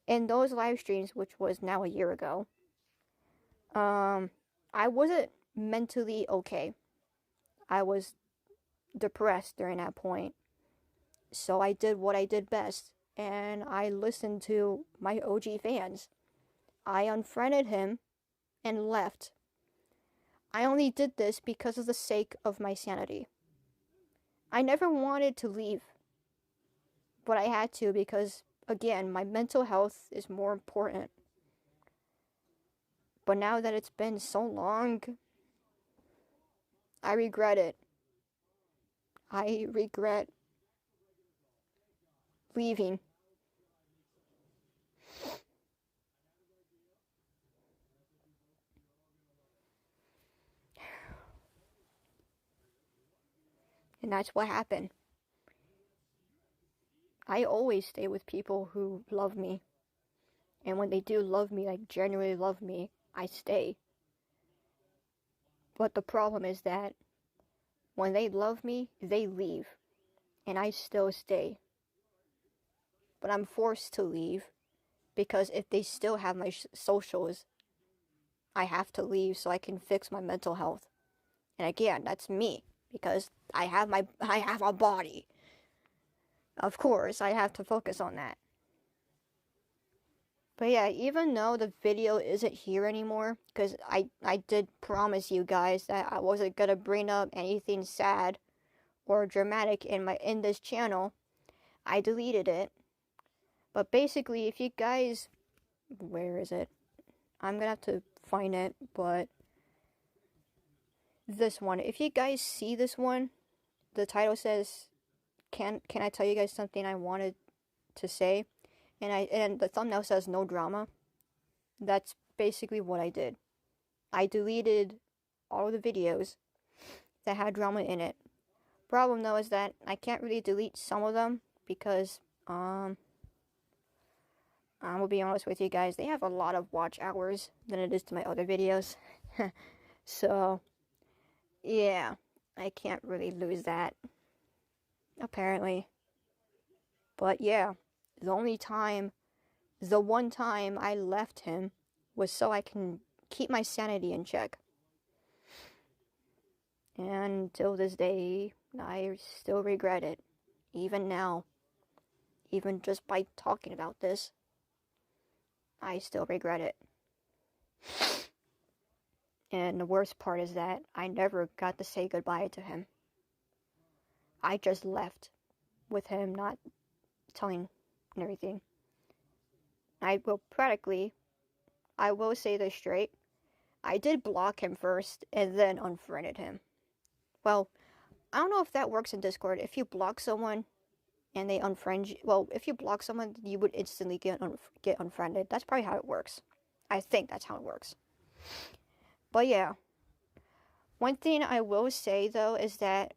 in those live streams, which was now a year ago, I wasn't mentally okay. I was depressed during that point. So I did what I did best, and I listened to my OG fans. I unfriended him and left. I only did this because of the sake of my sanity. I never wanted to leave, but I had to because, again, my mental health is more important. But now that it's been so long, I regret it. I regret leaving. And that's what happened. I always stay with people who love me. And when they do love me, like genuinely love me, I stay. But the problem is that when they love me, they leave. And I still stay. But I'm forced to leave because if they still have my socials, I have to leave so I can fix my mental health. And again, that's me because I have a body. Of course, I have to focus on that. But yeah, even though the video isn't here anymore, because I did promise you guys that I wasn't gonna bring up anything sad or dramatic in this channel, I deleted it. But basically, if you guys, where is it? I'm gonna have to find it, but this one. If you guys see this one, the title says, "Can I tell you guys something I wanted to say?" And the thumbnail says no drama. That's basically what I did. I deleted all the videos that had drama in it. Problem though is that I can't really delete some of them because I'm gonna be honest with you guys, they have a lot of watch hours than it is to my other videos. So yeah, I can't really lose that, apparently. But yeah, the one time I left him was so I can keep my sanity in check. And till this day, I still regret it. Even now. Even just by talking about this. I still regret it. And the worst part is that I never got to say goodbye to him. I just left with him not telling everything. I will say this straight. I did block him first and then unfriended him. Well, I don't know if that works in Discord. If you block someone and they unfriend you, well, if you block someone, you would instantly get unfriended. That's probably how it works. I think that's how it works. But yeah. One thing I will say, though, is that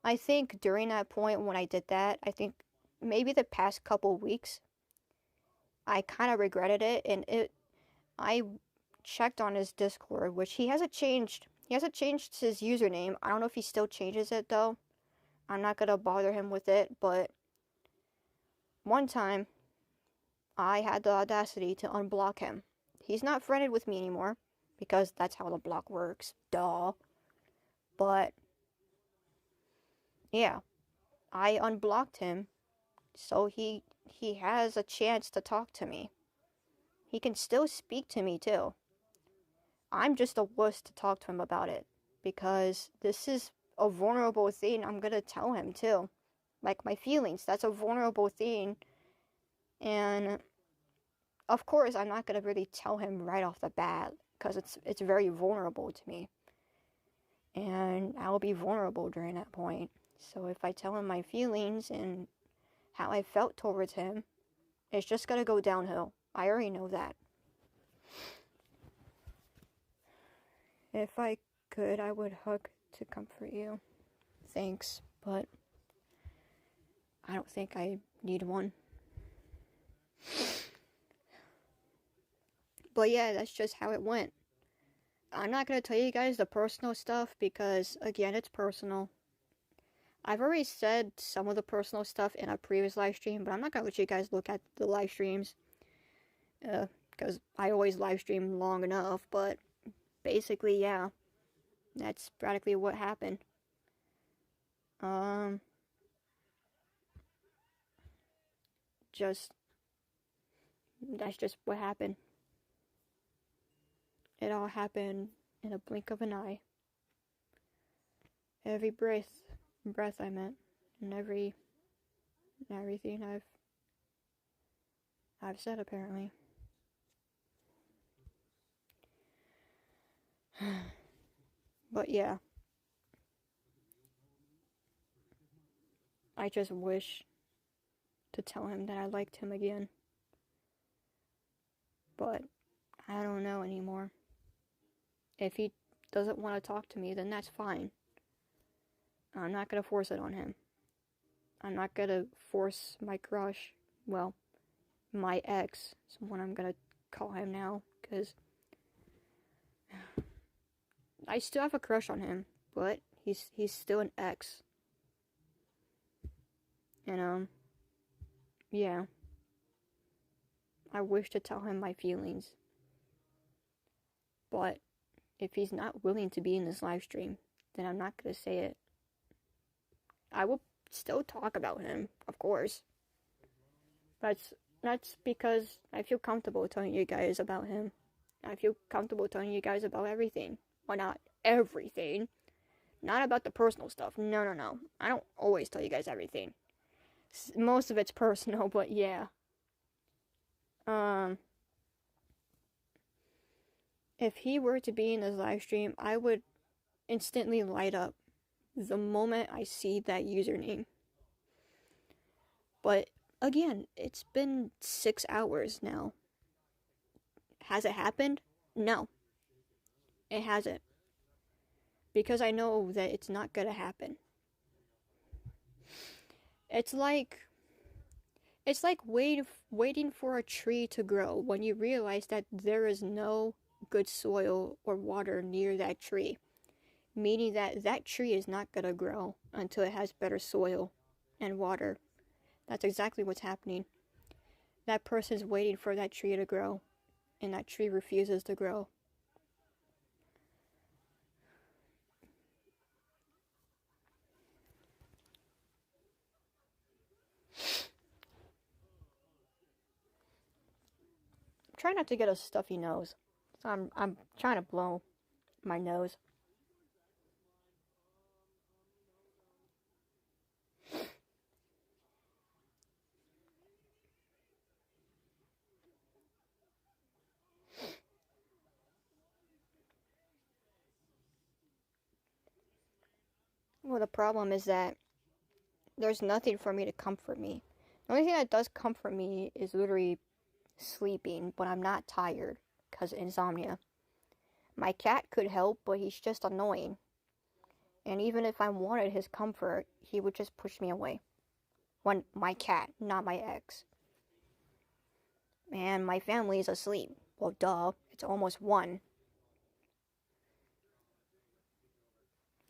I think during that point when I did that, I think maybe the past couple weeks, I kind of regretted it, and I checked on his Discord, which he hasn't changed. He hasn't changed his username. I don't know if he still changes it, though. I'm not gonna bother him with it, but one time, I had the audacity to unblock him. He's not friended with me anymore, because that's how the block works. Duh. But yeah, I unblocked him, so he has a chance to talk to me. He can still speak to me too. I'm just a wuss to talk to him about it, because this is a vulnerable thing I'm gonna tell him too. Like my feelings, that's a vulnerable thing. And of course, I'm not gonna really tell him right off the bat, because it's very vulnerable to me. And I'll be vulnerable during that point. So if I tell him my feelings and how I felt towards him, it's just gonna go downhill. I already know that. If I could, I would hug to comfort you. Thanks, but I don't think I need one. But yeah, that's just how it went. I'm not gonna tell you guys the personal stuff because, again, it's personal. I've already said some of the personal stuff in a previous live stream, but I'm not gonna let you guys look at the live streams. Because I always live stream long enough, but basically, yeah. That's practically what happened. That's just what happened. It all happened in a blink of an eye. Every breath I meant, and everything I've said apparently. But yeah, I just wish to tell him that I liked him again, but I don't know anymore. If he doesn't want to talk to me, then that's fine. I'm not gonna force it on him. I'm not gonna force my crush, well, my ex, is what I'm gonna call him now, because I still have a crush on him, but he's still an ex. And yeah. I wish to tell him my feelings. But if he's not willing to be in this live stream, then I'm not gonna say it. I will still talk about him, of course. That's because I feel comfortable telling you guys about him. I feel comfortable telling you guys about everything. Well, not everything. Not about the personal stuff. No. I don't always tell you guys everything. Most of it's personal, but yeah. If he were to be in this live stream, I would instantly light up the moment I see that username. But again, it's been 6 hours now. Has it happened? No. It hasn't. Because I know that it's not gonna happen. It's like waiting for a tree to grow when you realize that there is no good soil or water near that tree. Meaning that that tree is not gonna grow until it has better soil and water. That's exactly what's happening. That person's waiting for that tree to grow, and that tree refuses to grow. try not to get a stuffy nose. So I'm trying to blow my nose. Well, the problem is that there's nothing for me to comfort me. The only thing that does comfort me is literally sleeping, but I'm not tired because of insomnia. My cat could help, but he's just annoying. And even if I wanted his comfort, he would just push me away. My cat, not my ex. And my family is asleep. Well, duh, it's almost 1.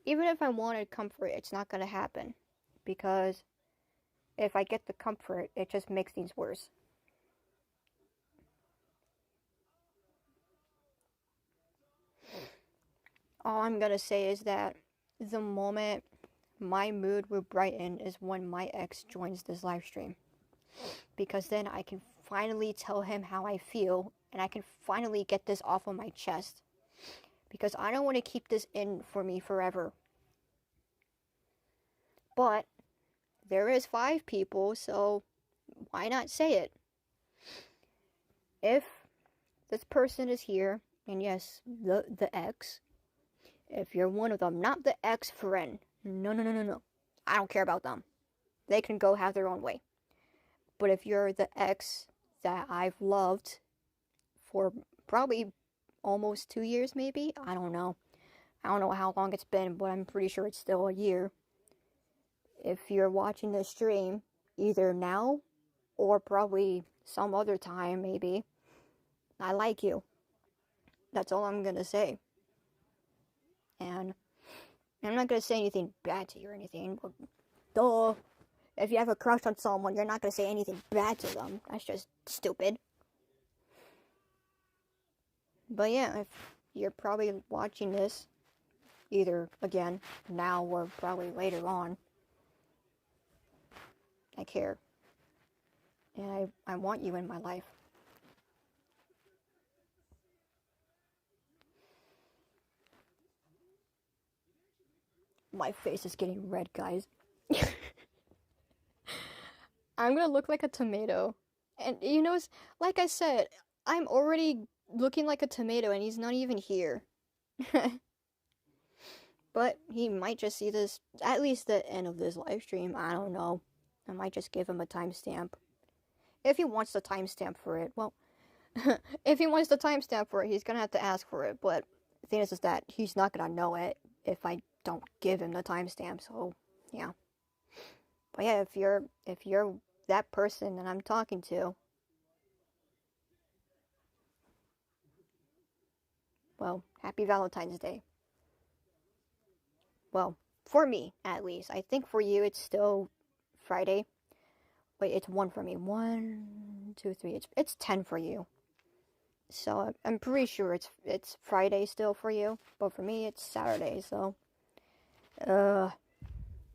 Even if I wanted comfort, it's not gonna happen. Because if I get the comfort, it just makes things worse. All I'm gonna say is that the moment my mood will brighten is when my ex joins this live stream. Because then I can finally tell him how I feel, and I can finally get this off of my chest. Because I don't want to keep this in for me forever. But there is 5 people, so why not say it? If this person is here, and yes, the ex, if you're one of them, not the ex-friend, no, I don't care about them. They can go have their own way. But if you're the ex that I've loved for probably almost 2 years, maybe, I don't know how long it's been, but I'm pretty sure it's still a year. If you're watching this stream, either now or probably some other time, maybe, I like you. That's all I'm gonna say. And I'm not gonna say anything bad to you or anything, but duh. If you have a crush on someone, you're not gonna say anything bad to them. That's just stupid. But yeah, if you're probably watching this, either again, now or probably later on, I care. And I want you in my life. My face is getting red, guys. I'm gonna look like a tomato. And you know, like I said, I'm already looking like a tomato and he's not even here. But he might just see this, at least the end of this live stream. I don't know. I might just give him a timestamp. If he wants the timestamp for it, well, if he wants the timestamp for it, he's gonna have to ask for it. But the thing is that he's not gonna know it if I don't give him the timestamp. So, yeah. But yeah, if you're that person that I'm talking to, well, happy Valentine's Day. Well, for me, at least. I think for you, it's still Friday. Wait, it's 1 for me. 1, 2, 3. It's 10 for you. So I'm pretty sure it's Friday still for you. But for me, it's Saturday. So,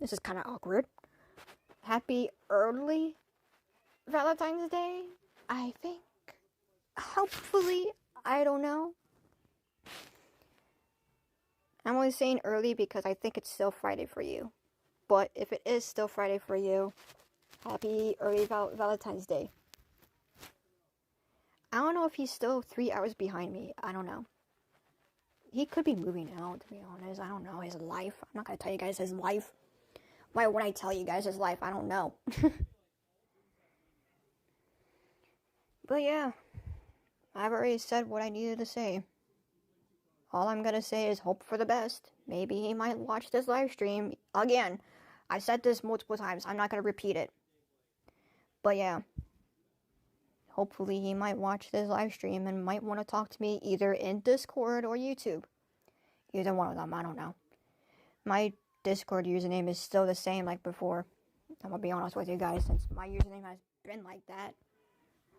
this is kind of awkward. Happy early Valentine's Day, I think. Hopefully, I don't know. I'm only saying early because I think it's still Friday for you. But if it is still Friday for you, happy early Valentine's Day. I don't know if he's still 3 hours behind me. I don't know. He could be moving out, to be honest. I don't know his life. I'm not going to tell you guys his life. Why would I tell you guys his life? I don't know. But yeah, I've already said what I needed to say. All I'm gonna say is hope for the best. Maybe he might watch this live stream. Again, I said this multiple times. I'm not gonna repeat it. But yeah, hopefully he might watch this live stream and might want to talk to me either in Discord or YouTube. Either one of them, I don't know. My Discord username is still the same like before. I'm gonna be honest with you guys, since my username has been like that.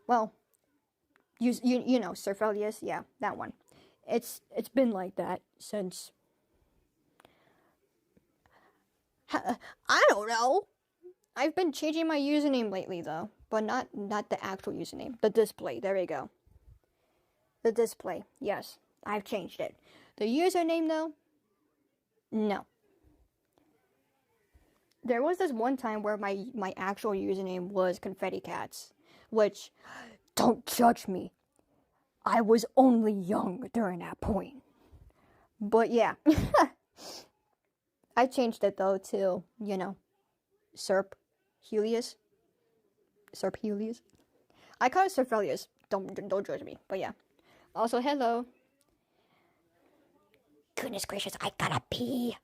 Well, you know, Surfelius, yeah, that one. It's been like that since, I don't know. I've been changing my username lately though, but not the actual username, the display. There we go.
The display, yes, I've changed it. The username, though, no. There was this one time where my actual username was Confetti Cats, which, don't judge me, I was only young during that point. But yeah, I changed it though to, Serp Helios. Serp Helios. I call it Serphelius. Don't judge me. But yeah. Also, hello. Goodness gracious, I gotta pee.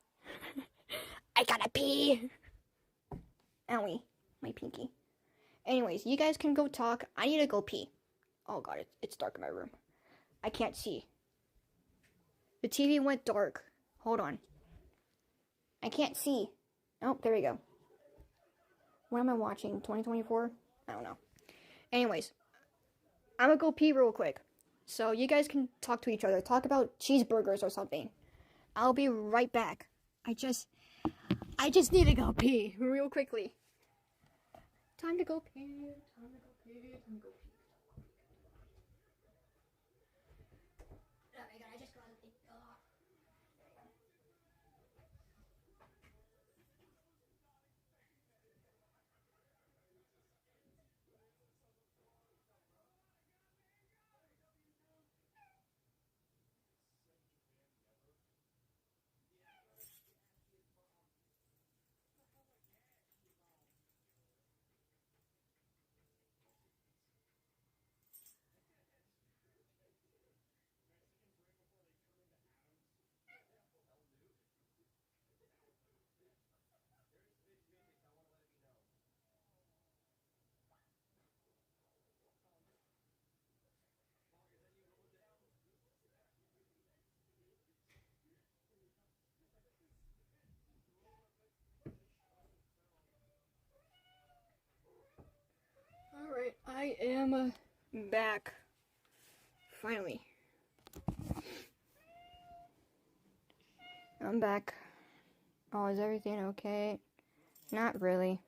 I gotta pee. Owie, my pinky. Anyways, you guys can go talk. I need to go pee. Oh god, it's dark in my room. I can't see. The TV went dark. Hold on. I can't see. Oh, there we go. What am I watching? 2024? I don't know. Anyways, I'm gonna go pee real quick. So you guys can talk to each other. Talk about cheeseburgers or something. I'll be right back. I just need to go pee real quickly. Time to go pee. Time to go pee. Time to go pee. Oh my god, I just got to think. Alright, I am back. Finally. I'm back. Oh, is everything okay? Not really.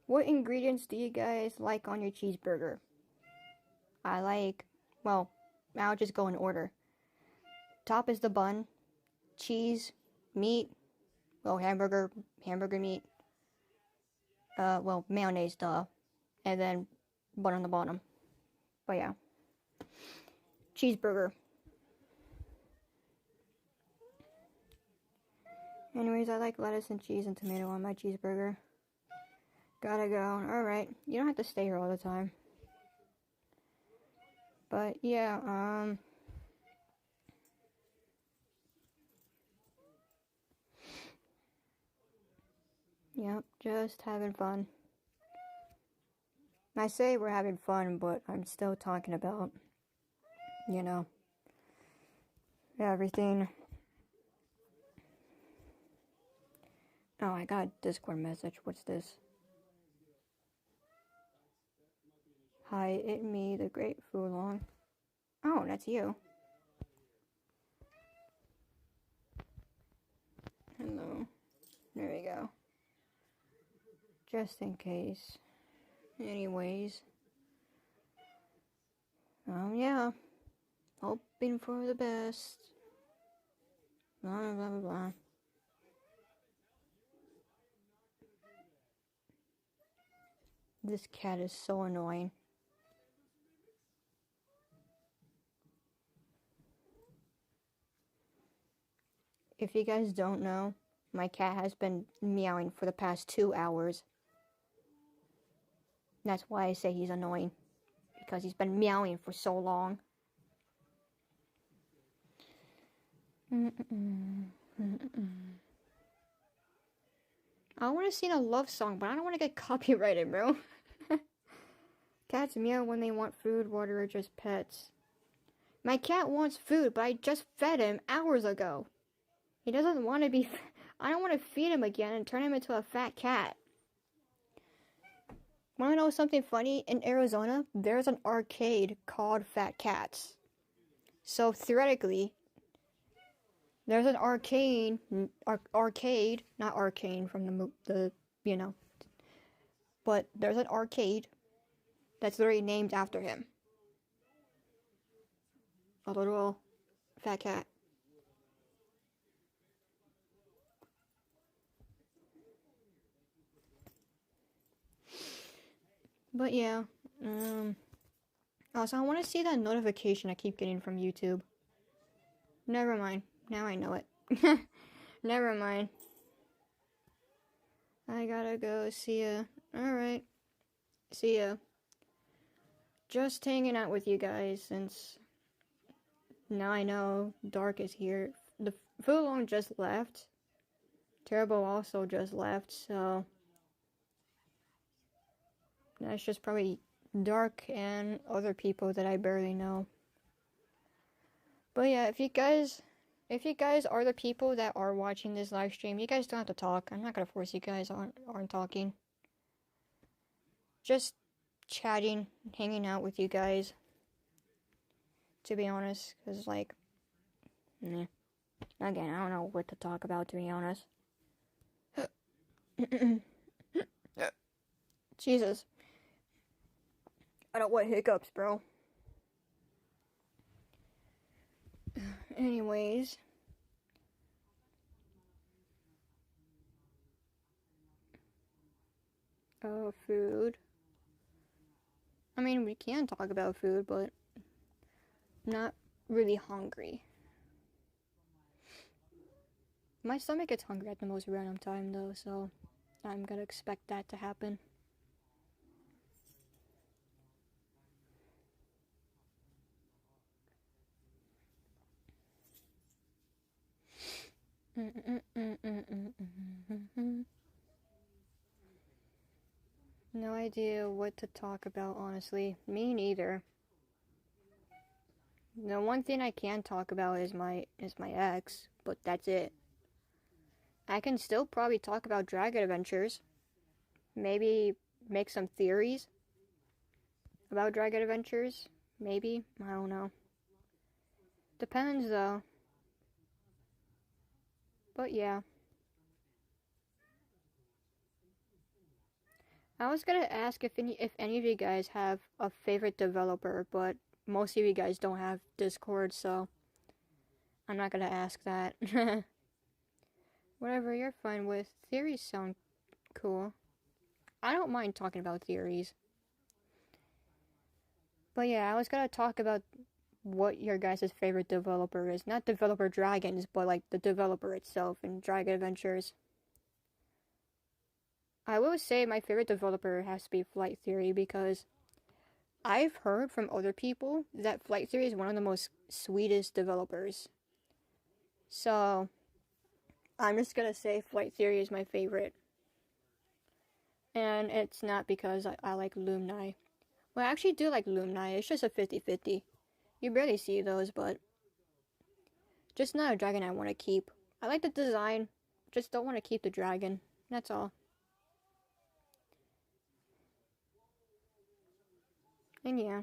What ingredients do you guys like on your cheeseburger? Well, I'll just go in order. Top is the bun, cheese, meat, hamburger meat, mayonnaise, duh, and then bun on the bottom. But yeah. Cheeseburger. Anyways, I like lettuce and cheese and tomato on my cheeseburger. Gotta go. Alright. You don't have to stay here all the time. But yeah, yep, just having fun. I say we're having fun, but I'm still talking about, everything. Oh, I got a Discord message. What's this? Hi, it me, the Great Fulong. Oh, that's you. Hello. There we go. Just in case. Anyways. Yeah. Hoping for the best. Blah, blah, blah, blah. This cat is so annoying. If you guys don't know, my cat has been meowing for the past 2 hours. That's why I say he's annoying. Because he's been meowing for so long. I want to sing a love song, but I don't want to get copyrighted, bro. Cats meow when they want food, water, or just pets. My cat wants food, but I just fed him hours ago. He doesn't want to be... I don't want to feed him again and turn him into a fat cat. Want to know something funny? In Arizona, there's an arcade called Fat Cats. So theoretically, there's an arcade, not arcane from the but there's an arcade that's literally named after him.
a little fat cat.
But yeah, also I want to see that notification I keep getting from YouTube. Never mind. Now I know it. Never mind. I gotta go. See ya. Alright. See ya. Just hanging out with you guys since now I know Dark is here. The Fulong just left. Terrible also just left, so that's just probably Dark and other people that I barely know. But yeah, if you guys are the people that are watching this live stream, you guys don't have to talk. I'm not gonna force you guys aren't talking. Just chatting, hanging out with you guys. To be honest, because like, again, I don't know what to talk about. To be honest. Jesus. I don't want hiccups, bro. Anyways. Food. I mean, we can talk about food, but not really hungry. My stomach gets hungry at the most random time, though, so I'm gonna expect that to happen. No idea what to talk about, honestly. Me neither. The one thing I can talk about is my ex, but that's it. I can still probably talk about Dragon Adventures. Maybe make some theories about Dragon Adventures. Maybe. I don't know. Depends, though. But yeah. I was gonna ask if any of you guys have a favorite developer, but most of you guys don't have Discord, so I'm not gonna ask that. Whatever you're fine with. Theories sound cool. I don't mind talking about theories. But yeah, I was gonna talk about what your guys' favorite developer is. Not developer dragons, but like the developer itself in Dragon Adventures. I will say my favorite developer has to be Flight Theory because I've heard from other people that Flight Theory is one of the most sweetest developers. So I'm just gonna say Flight Theory is my favorite. And it's not because I like Lumni. Well, I actually do like Lumni. It's just a 50-50. You barely see those, but just not a dragon I want to keep. I like the design, just don't want to keep the dragon. That's all. And yeah.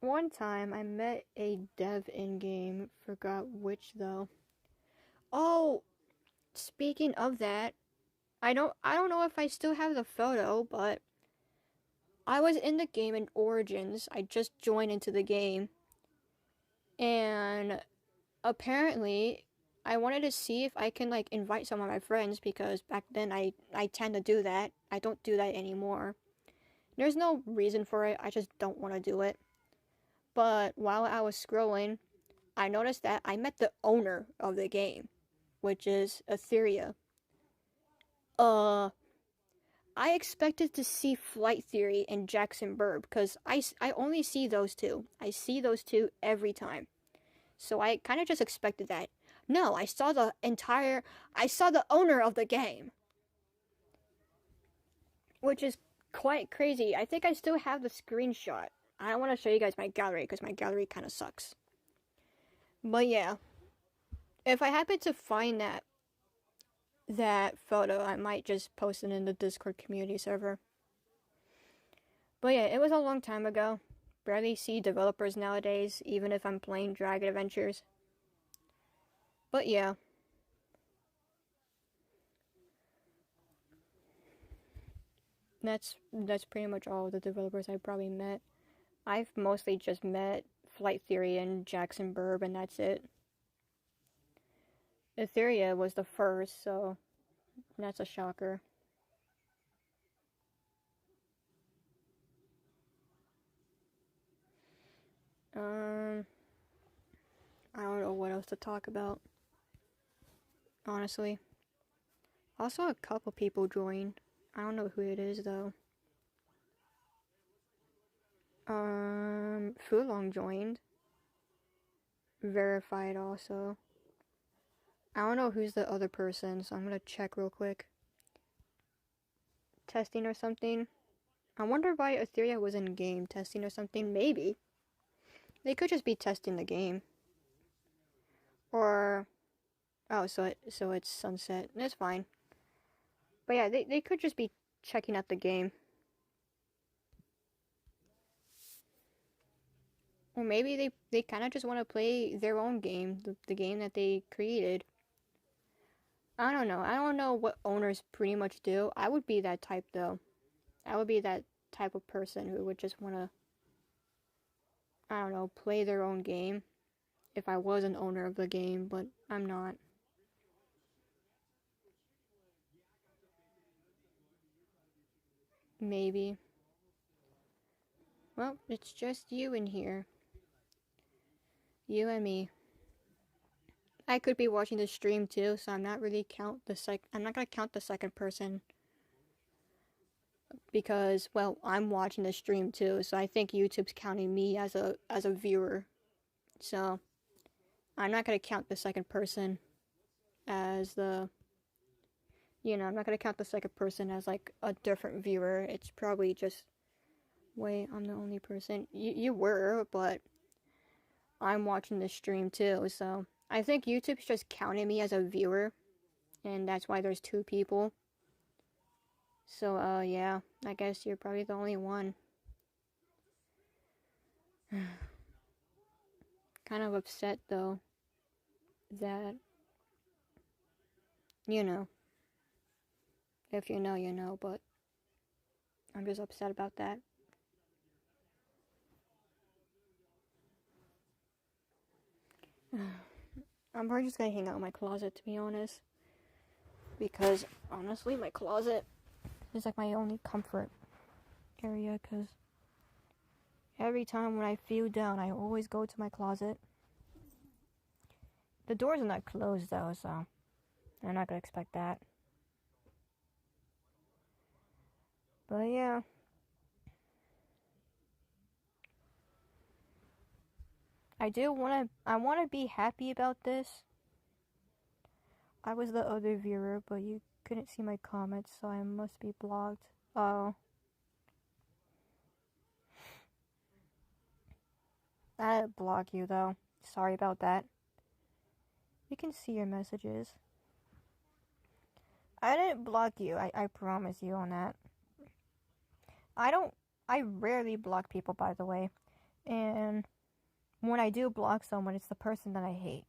One time I met a dev in-game, forgot which though. Oh, speaking of that, I don't know if I still have the photo, but I was in the game in Origins. I just joined into the game. And apparently I wanted to see if I can like invite some of my friends because back then I tend to do that. I don't do that anymore. There's no reason for it. I just don't want to do it. But while I was scrolling, I noticed that I met the owner of the game, which is Etheria. I expected to see Flight Theory and Jackson Burb because I only see those two. I see those two every time. So I kind of just expected that. No, I saw the owner of the game. Which is quite crazy. I think I still have the screenshot. I don't want to show you guys my gallery because my gallery kind of sucks. But yeah. If I happen to find that photo, I might just post it in the Discord community server. But yeah, it was a long time ago. Barely see developers nowadays, even if I'm playing Dragon Adventures. But yeah. That's pretty much all the developers I probably met.
I've mostly just met Flight Theory and Jackson Burb, and that's it. Etheria was the first, so that's a shocker. I don't know what else to talk about, honestly. Also, a couple people joined. I don't know who it is, though. Fulong joined. Verified also. I don't know who's the other person, so I'm gonna check real quick. Testing or something. I wonder why Etheria was in game testing or something. Maybe. They could just be testing the game. Or... Oh, so it's sunset. That's fine. But yeah, they could just be checking out the game. Or maybe they kind of just want to play their own game. The game that they created. I don't know. I don't know what owners pretty much do. I would be that type, though. I would be that type of person who would just want to, I don't know, play their own game. If I was an owner of the game, but I'm not. Maybe. Well, it's just you in here. You and me. I could be watching the stream too, so I'm not really I'm not gonna count the second person. Because, well, I'm watching the stream too, so I think YouTube's counting me as a viewer. So I'm not gonna count the second person as the, I'm not gonna count the second person as like a different viewer. It's probably just, wait, I'm the only person. You were, but I'm watching the stream too, so I think YouTube's just counting me as a viewer, and that's why there's 2 people. So, yeah, I guess you're probably the only one. Kind of upset, though, that, if you know, you know, but I'm just upset about that. I'm probably just gonna hang out in my closet, to be honest. Because, honestly, my closet is like my only comfort area, because every time when I feel down, I always go to my closet. The doors are not closed, though, so I'm not gonna expect that. But, yeah. I wanna be happy about this. I was the other viewer, but you couldn't see my comments, so I must be blocked. Oh. I didn't block you, though. Sorry about that. You can see your messages. I didn't block you, I promise you on that. I rarely block people, by the way. And when I do block someone, it's the person that I hate.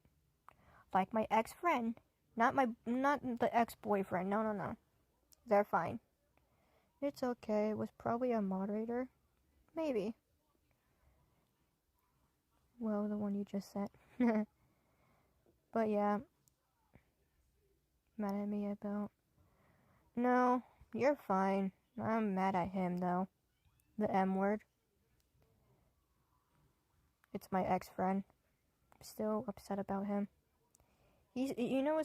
Like my ex-friend. Not the ex-boyfriend. No. They're fine. It's okay. It was probably a moderator. Maybe. Well, the one you just sent. But yeah. Mad at me about... No, you're fine. I'm mad at him, though. The M word. It's my ex-friend. I'm still upset about him. You know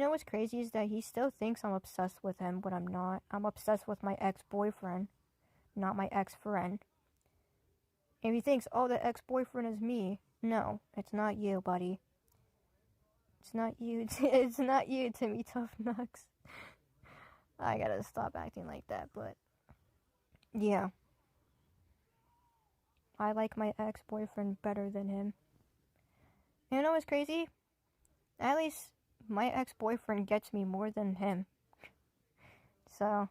what's crazy is that he still thinks I'm obsessed with him, but I'm not. I'm obsessed with my ex-boyfriend, not my ex-friend. And he thinks, oh, the ex-boyfriend is me. No, it's not you, buddy. It's not you. It's not you, Timmy Tough Nux. I gotta stop acting like that, but yeah. I like my ex-boyfriend better than him. You know what's crazy? At least my ex-boyfriend gets me more than him. So,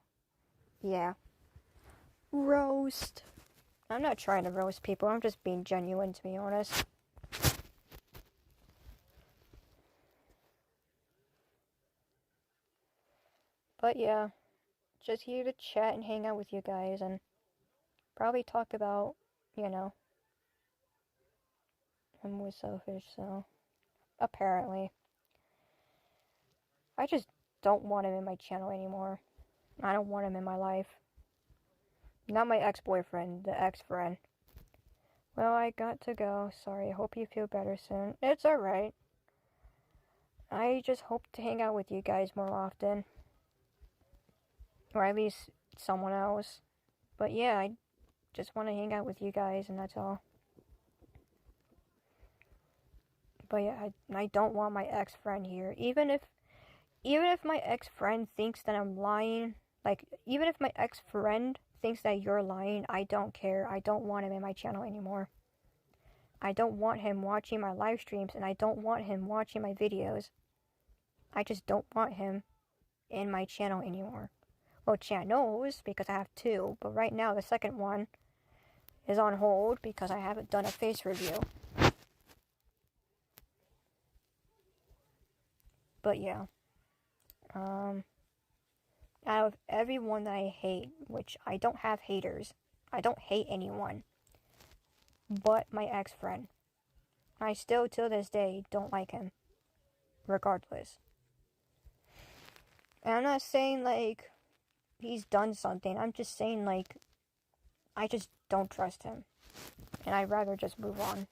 yeah. Roast. I'm not trying to roast people, I'm just being genuine, to be honest. But yeah, just here to chat and hang out with you guys and probably talk about you know, I'm more selfish, so apparently. I just don't want him in my channel anymore. I don't want him in my life. Not my ex-boyfriend, the ex-friend. Well, I got to go. Sorry, I hope you feel better soon. It's alright. I just hope to hang out with you guys more often. Or at least someone else. But yeah, I just want to hang out with you guys, and that's all. But yeah, I don't want my ex-friend here. Even if my ex-friend thinks that I'm lying, like, even if my ex-friend thinks that you're lying, I don't care. I don't want him in my channel anymore. I don't want him watching my live streams, and I don't want him watching my videos. I just don't want him in my channel anymore. Well, channels, because I have two, but right now the second one is on hold because I haven't done a face review. But yeah. Out of everyone that I hate, which I don't have haters, I don't hate anyone, but my ex-friend. I still, till this day, don't like him, regardless. And I'm not saying, like, he's done something, I'm just saying, like, I just don't trust him, and I'd rather just move on.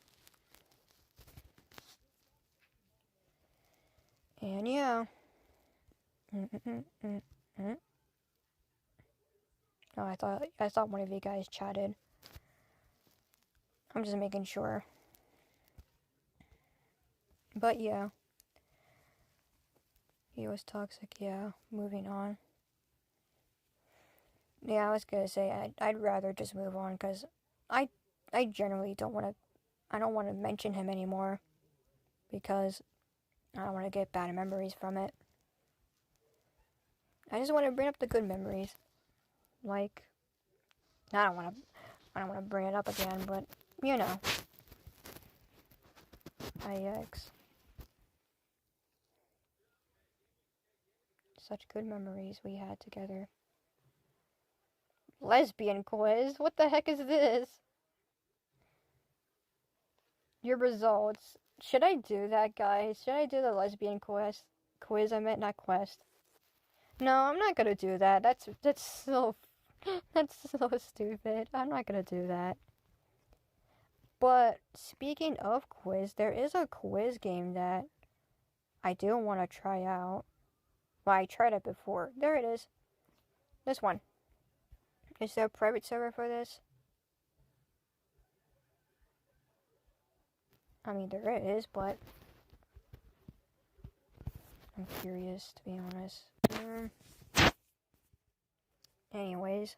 And yeah. Oh, I thought one of you guys chatted. I'm just making sure. But yeah. He was toxic, yeah. Moving on. Yeah, I was gonna say I'd rather just move on because I generally don't want to mention him anymore because I don't want to get bad memories from it. I just want to bring up the good memories. Like, I don't want to bring it up again, but you know. IX. Such good memories we had together. Lesbian quiz? What the heck is this? Your results. Should I do that, guys? Should I do the lesbian quiz? Quiz, I meant, not quest. No, I'm not gonna do that. That's so that's so stupid. I'm not gonna do that. But speaking of quiz, there is a quiz game that I do want to try out. Well, I tried it before. There it is. This one. Is there a private server for this? I mean, there is, but I'm curious, to be honest. Anyways.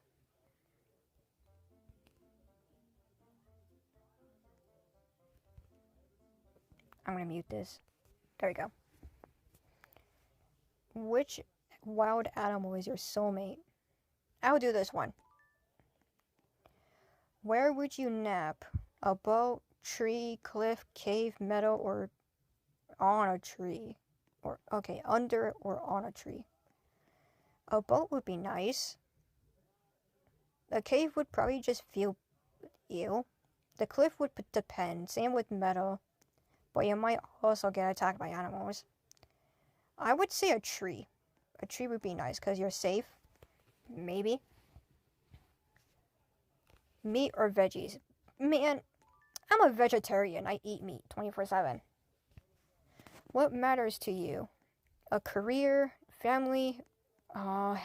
I'm gonna mute this. There we go. Which wild animal is your soulmate? I'll do this one. Where would you nap? A boat, tree, cliff, cave, meadow, or on a tree? Or, okay, under or on a tree. A boat would be nice. A cave would probably just feel ew. The cliff would depend. Same with meadow. But you might also get attacked by animals. I would say a tree. A tree would be nice because you're safe. Maybe. Meat or veggies? Man, I'm a vegetarian. I eat meat 24/7. What matters to you? A career? Family? Oh,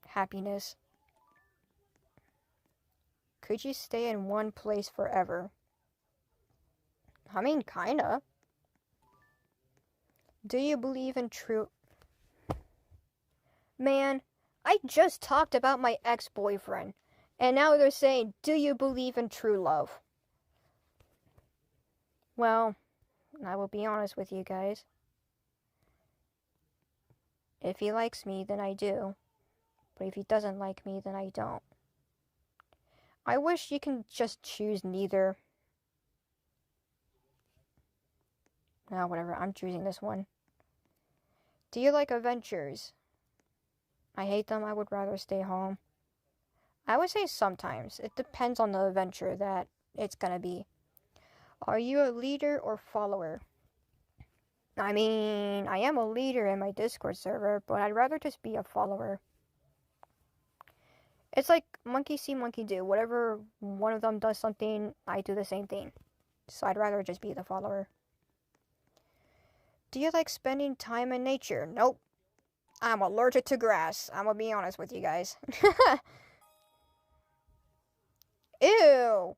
happiness. Could you stay in one place forever? I mean, kinda. Do you believe in true... Man, I just talked about my ex-boyfriend, and now they're saying, do you believe in true love? Well, I will be honest with you guys. If he likes me, then I do. But if he doesn't like me, then I don't. I wish you can just choose neither. Whatever, I'm choosing this one. Do you like adventures? I hate them. I would rather stay home. I would say sometimes. It depends on the adventure that it's gonna be. Are you a leader or follower? I mean, I am a leader in my Discord server, but I'd rather just be a follower. It's like monkey see, monkey do. Whatever one of them does something, I do the same thing. So I'd rather just be the follower. Do you like spending time in nature? Nope. I'm allergic to grass. I'm gonna be honest with you guys. Ew.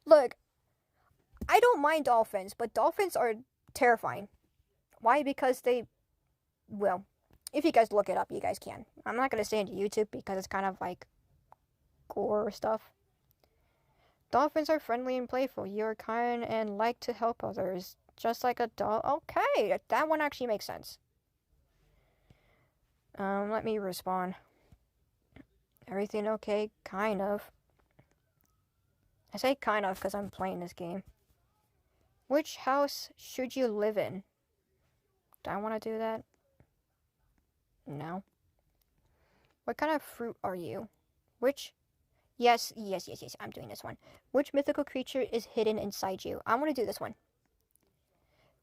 Look, I don't mind dolphins, but dolphins are terrifying. Why? Because they, well, if you guys look it up, you guys can. I'm not gonna say into YouTube because it's kind of like gore stuff. Dolphins are friendly and playful. You're kind and like to help others, just like a dog. Okay, that one actually makes sense. Let me respond. Everything okay? Kind of. I say kind of because I'm playing this game. Which house should you live in? Do I want to do that? No. What kind of fruit are you? Which... Yes, I'm doing this one. Which mythical creature is hidden inside you? I want to do this one.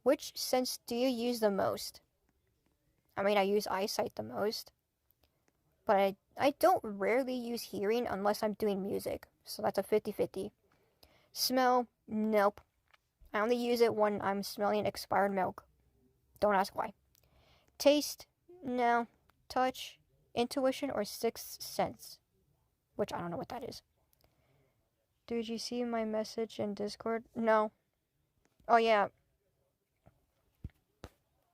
Which sense do you use the most? I mean, I use eyesight the most. But I don't rarely use hearing unless I'm doing music. So that's a 50-50. Smell? Nope. I only use it when I'm smelling expired milk. Don't ask why. Taste? No. Touch? Intuition or sixth sense? Which I don't know what that is. Did you see my message in Discord? No. Oh yeah.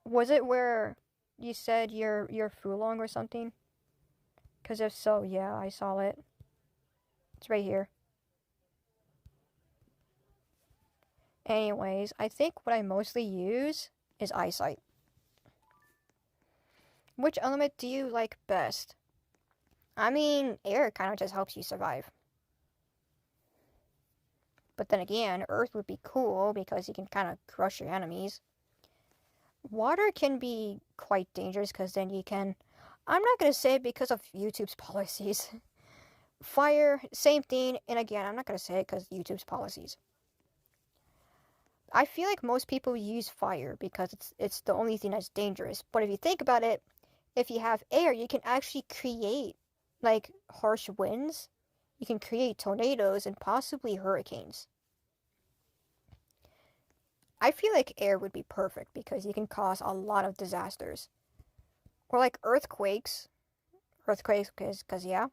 Was it where you said you're Fulong or something? Because if so, yeah, I saw it. It's right here. Anyways, I think what I mostly use is eyesight. Which element do you like best? I mean, air kind of just helps you survive. But then again, earth would be cool because you can kind of crush your enemies. Water can be quite dangerous because then you can... I'm not going to say it because of YouTube's policies. Fire, same thing. And again, I'm not going to say it because of YouTube's policies. I feel like most people use fire because it's the only thing that's dangerous. But if you think about it, if you have air, you can actually create like harsh winds. You can create tornadoes and possibly hurricanes. I feel like air would be perfect because you can cause a lot of disasters. Or like earthquakes. Earthquakes, because yeah.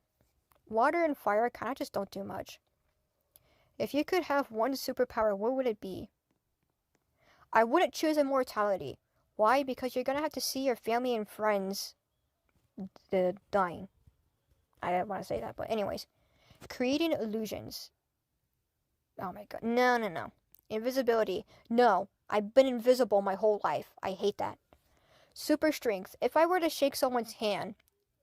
Water and fire kind of just don't do much. If you could have one superpower, what would it be? I wouldn't choose immortality. Why? Because you're going to have to see your family and friends dying. I didn't want to say that, but anyways. Creating illusions. Oh my god. No. Invisibility. No. I've been invisible my whole life. I hate that. Super strength. If I were to shake someone's hand,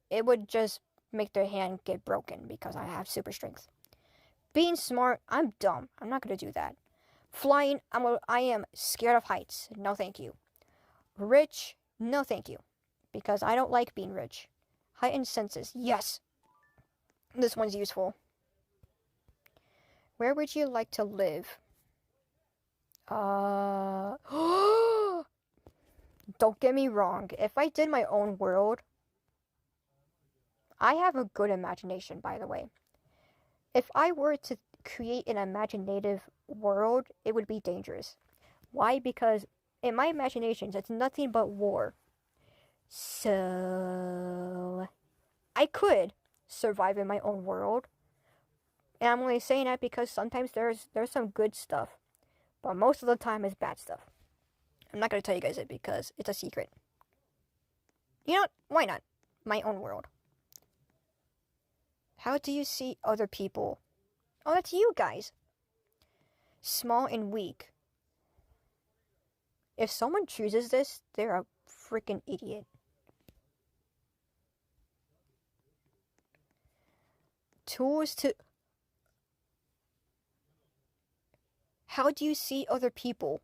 it would just make their hand get broken because I have super strength. Being smart. I'm dumb. I'm not going to do that. Flying. I am scared of heights. No thank you. Rich. No thank you. Because I don't like being rich. Heightened senses. Yes. This one's useful. Where would you like to live? Don't get me wrong. If I did my own world, I have a good imagination, by the way. If I were to create an imaginative world, it would be dangerous. Why? Because in my imaginations, it's nothing but war. So I could survive in my own world. And I'm only saying that because sometimes there's some good stuff. But most of the time it's bad stuff. I'm not going to tell you guys it because it's a secret. You know what? Why not? My own world. How do you see other people? Oh, that's you guys. Small and weak. If someone chooses this, they're a freaking idiot. Tools to... How do you see other people?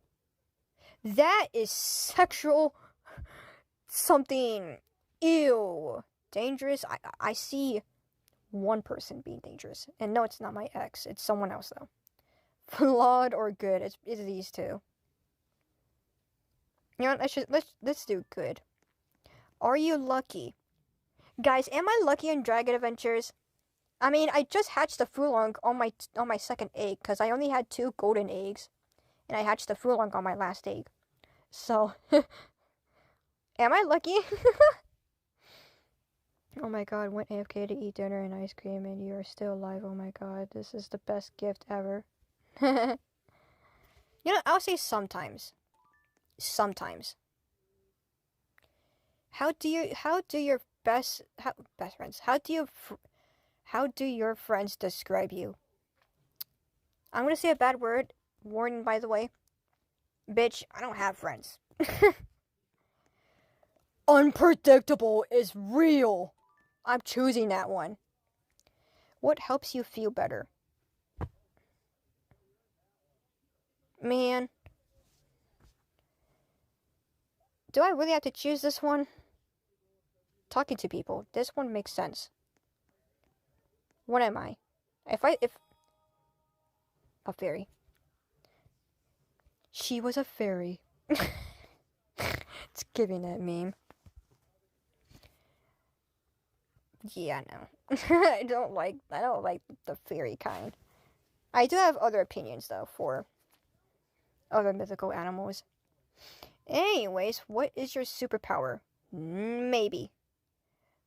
That is sexual something. Ew. dangerous, I see one person being dangerous. And no, it's not my ex. It's someone else, though. Flawed or good, it's these two. You know what, let's do good. Are you lucky? Guys, am I lucky in Dragon Adventures? I mean, I just hatched the Fulong on my second egg, because I only had 2 golden eggs. And I hatched the Fulong on my last egg. So, am I lucky? Oh my god, went AFK to eat dinner and ice cream and you are still alive. Oh my god, this is the best gift ever. You know, I'll say sometimes. Sometimes. How do your best friends, how do your friends describe you? I'm gonna say a bad word. Warning, by the way. Bitch, I don't have friends. Unpredictable is real. I'm choosing that one. What helps you feel better? Man. Do I really have to choose this one? Talking to people. This one makes sense. What am I? If a fairy. She was a fairy. It's giving that meme. Yeah, no. I don't like the fairy kind. I do have other opinions though for other mythical animals. Anyways, what is your superpower? Maybe.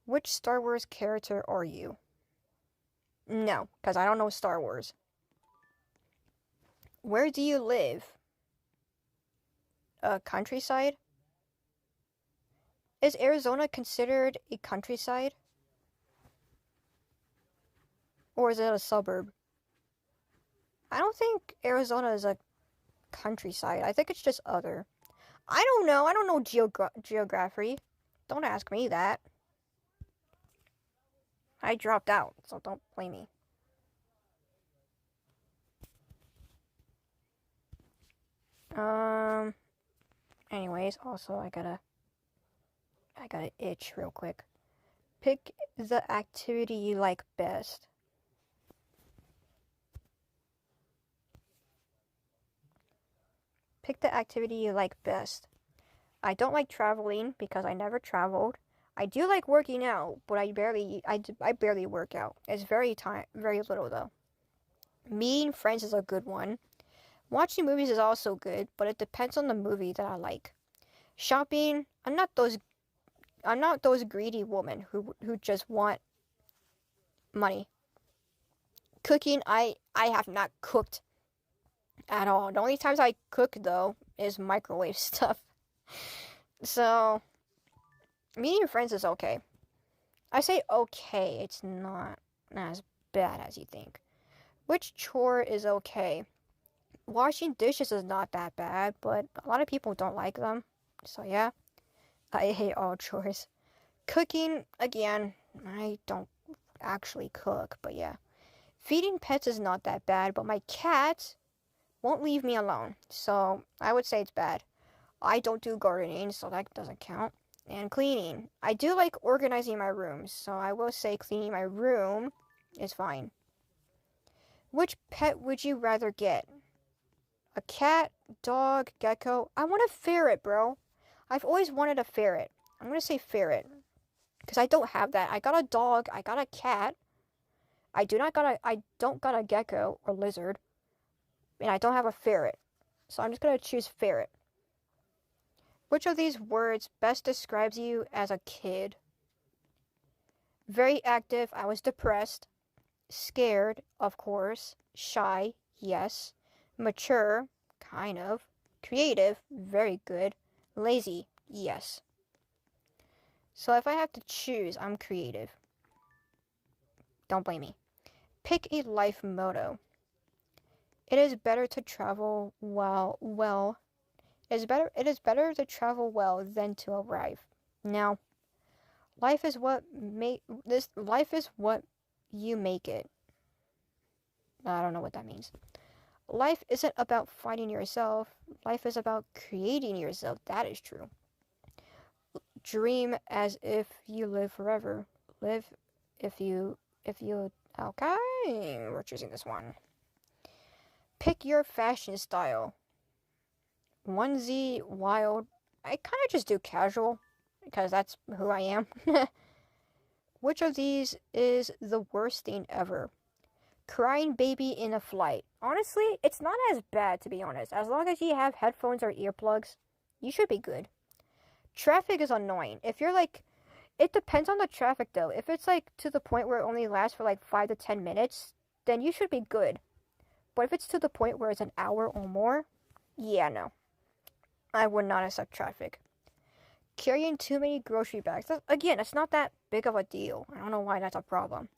Which Star Wars character are you? No, because I don't know Star Wars. Where do you live? Countryside? Is Arizona considered a countryside? Or is it a suburb? I don't think Arizona is a countryside. I think it's just other. I don't know. I don't know geography. Don't ask me that. I dropped out, so don't blame me. Anyways, also I gotta itch real quick. Pick the activity you like best. Pick the activity you like best. I don't like traveling because I never traveled. I do like working out, but I barely work out. It's very little though. Meeting friends is a good one. Watching movies is also good, but it depends on the movie that I like. Shopping, I'm not those greedy women who just want money. Cooking, I have not cooked at all. The only times I cook though is microwave stuff. So meeting friends is okay. I say okay, it's not as bad as you think. Which chore is okay? Washing dishes is not that bad, but a lot of people don't like them. So yeah, I hate all chores. Cooking, again, I don't actually cook, but yeah. Feeding pets is not that bad, but my cat won't leave me alone. So I would say it's bad. I don't do gardening, so that doesn't count. And cleaning. I do like organizing my room, so I will say cleaning my room is fine. Which pet would you rather get? A cat, dog, gecko? I want a ferret, bro. I've always wanted a ferret. I'm gonna say ferret. Because I don't have that. I got a dog, I got a cat. I don't got a gecko or lizard. And I don't have a ferret. So I'm just gonna choose ferret. Which of these words best describes you as a kid? Very active, I was depressed. Scared, of course. Shy, yes. Mature, kind of. Creative, very good. Lazy, yes. So if I have to choose, I'm creative. Don't blame me. Pick a life motto. It is better to travel It is better to travel well than to arrive. Now, life is what you make it. I don't know what that means. Life isn't about finding yourself. Life is about creating yourself. That is true. Dream as if you live forever. Live if you okay, we're choosing this one. Pick your fashion style. Onesie, wild. I kind of just do casual because that's who I am. Which of these is the worst thing ever? Crying baby in a flight. Honestly, it's not as bad, to be honest. As long as you have headphones or earplugs, you should be good. Traffic is annoying. If you're like, it depends on the traffic though. If it's like to the point where it only lasts for like 5 to 10 minutes, then you should be good. But if it's to the point where it's an hour or more, yeah, no. I would not accept traffic. Carrying too many grocery bags. Again, it's not that big of a deal. I don't know why that's a problem.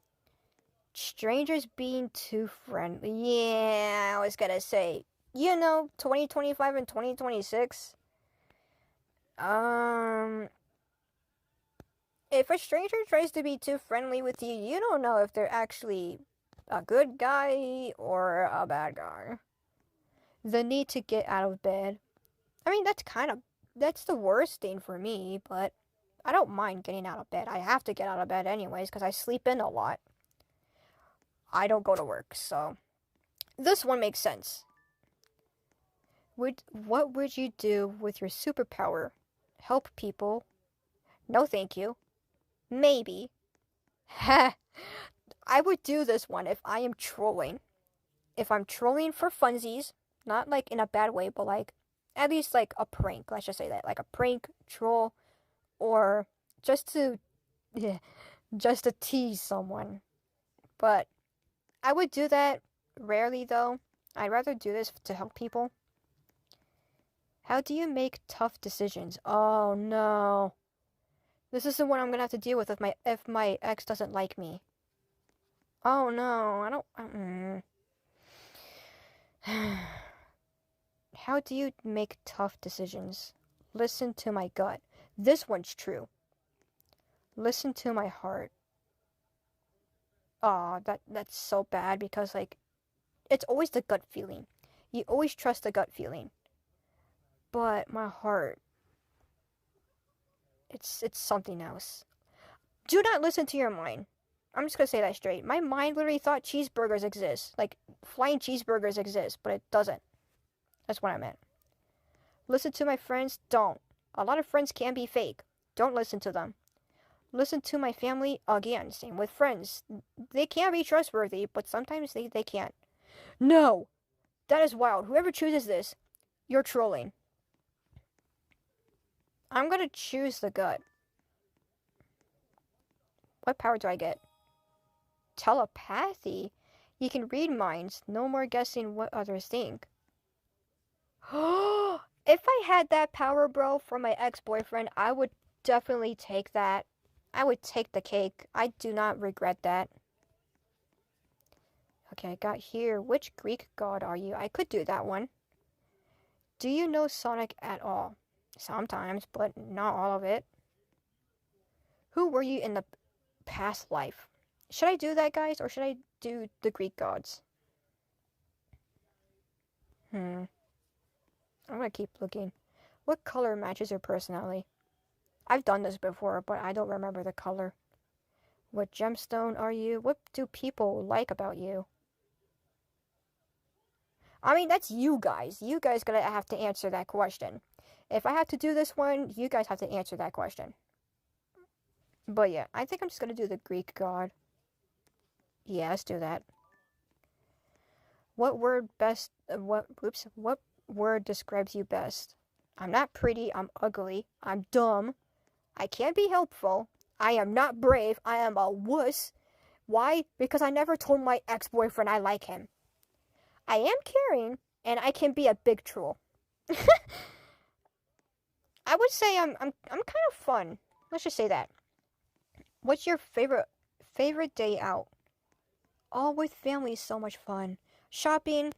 Strangers being too friendly. Yeah, I was gonna say, 2025 and 2026. If a stranger tries to be too friendly with you, you don't know if they're actually a good guy or a bad guy. The need to get out of bed. I mean, that's the worst thing for me, but I don't mind getting out of bed. I have to get out of bed anyways because I sleep in a lot. I don't go to work, so this one makes sense. What would you do with your superpower? Help people? No, thank you. Maybe. Ha! I would do this one if I am trolling. If I'm trolling for funsies, not like in a bad way, but like at least like a prank. Let's just say that, like a prank, troll, or just to tease someone. But I would do that rarely though. I'd rather do this to help people. How do you make tough decisions? Oh no. This is the one I'm gonna have to deal with if my ex doesn't like me. Oh no, I don't. How do you make tough decisions? Listen to my gut. This one's true. Listen to my heart. Aw, that's so bad because like it's always the gut feeling. You always trust the gut feeling. But my heart, it's something else. Do not listen to your mind. I'm just gonna say that straight. My mind literally thought cheeseburgers exist. Like flying cheeseburgers exist, but it doesn't. That's what I meant. Listen to my friends? Don't. A lot of friends can be fake. Don't listen to them. Listen to my family? Again, same with friends. They can be trustworthy, but sometimes they can't. No! That is wild. Whoever chooses this, you're trolling. I'm gonna choose the gut. What power do I get? Telepathy? You can read minds. No more guessing what others think. If I had that power, bro, from my ex-boyfriend, I would definitely take that. I would take the cake. I do not regret that. Okay, I got here. Which Greek god are you? I could do that one. Do you know Sonic at all? Sometimes, but not all of it. Who were you in the past life? Should I do that, guys, or should I do the Greek gods? I'm gonna keep looking. What color matches your personality? I've done this before, but I don't remember the color. What gemstone are you? What do people like about you? I mean, that's you guys. You guys gonna have to answer that question. If I have to do this one, you guys have to answer that question. But yeah, I think I'm just gonna do the Greek god. Yeah, let's do that. What word word describes you best? I'm not pretty, I'm ugly, I'm dumb, I can't be helpful, I am not brave, I am a wuss. Why? Because I never told my ex-boyfriend I like him. I am caring, and I can be a big troll. I would say I'm kind of fun. Let's just say that. What's your favorite day out? Oh, with family is so much fun. Shopping?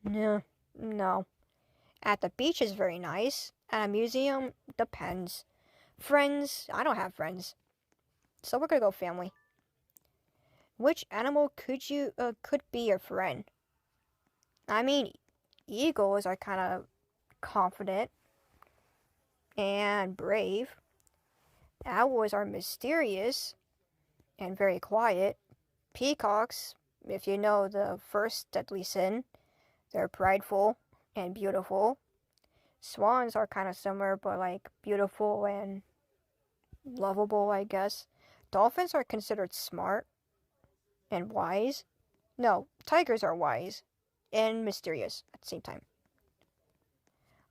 No. At the beach is very nice. At a museum? Depends. Friends? I don't have friends. So we're gonna go family. Which animal could be your friend? I mean, eagles are kind of confident and brave. Owls are mysterious and very quiet. Peacocks, if you know the first deadly sin, they're prideful and beautiful. Swans are kind of similar, but like beautiful and lovable, I guess. Dolphins are considered smart and wise. No, tigers are wise and mysterious at the same time.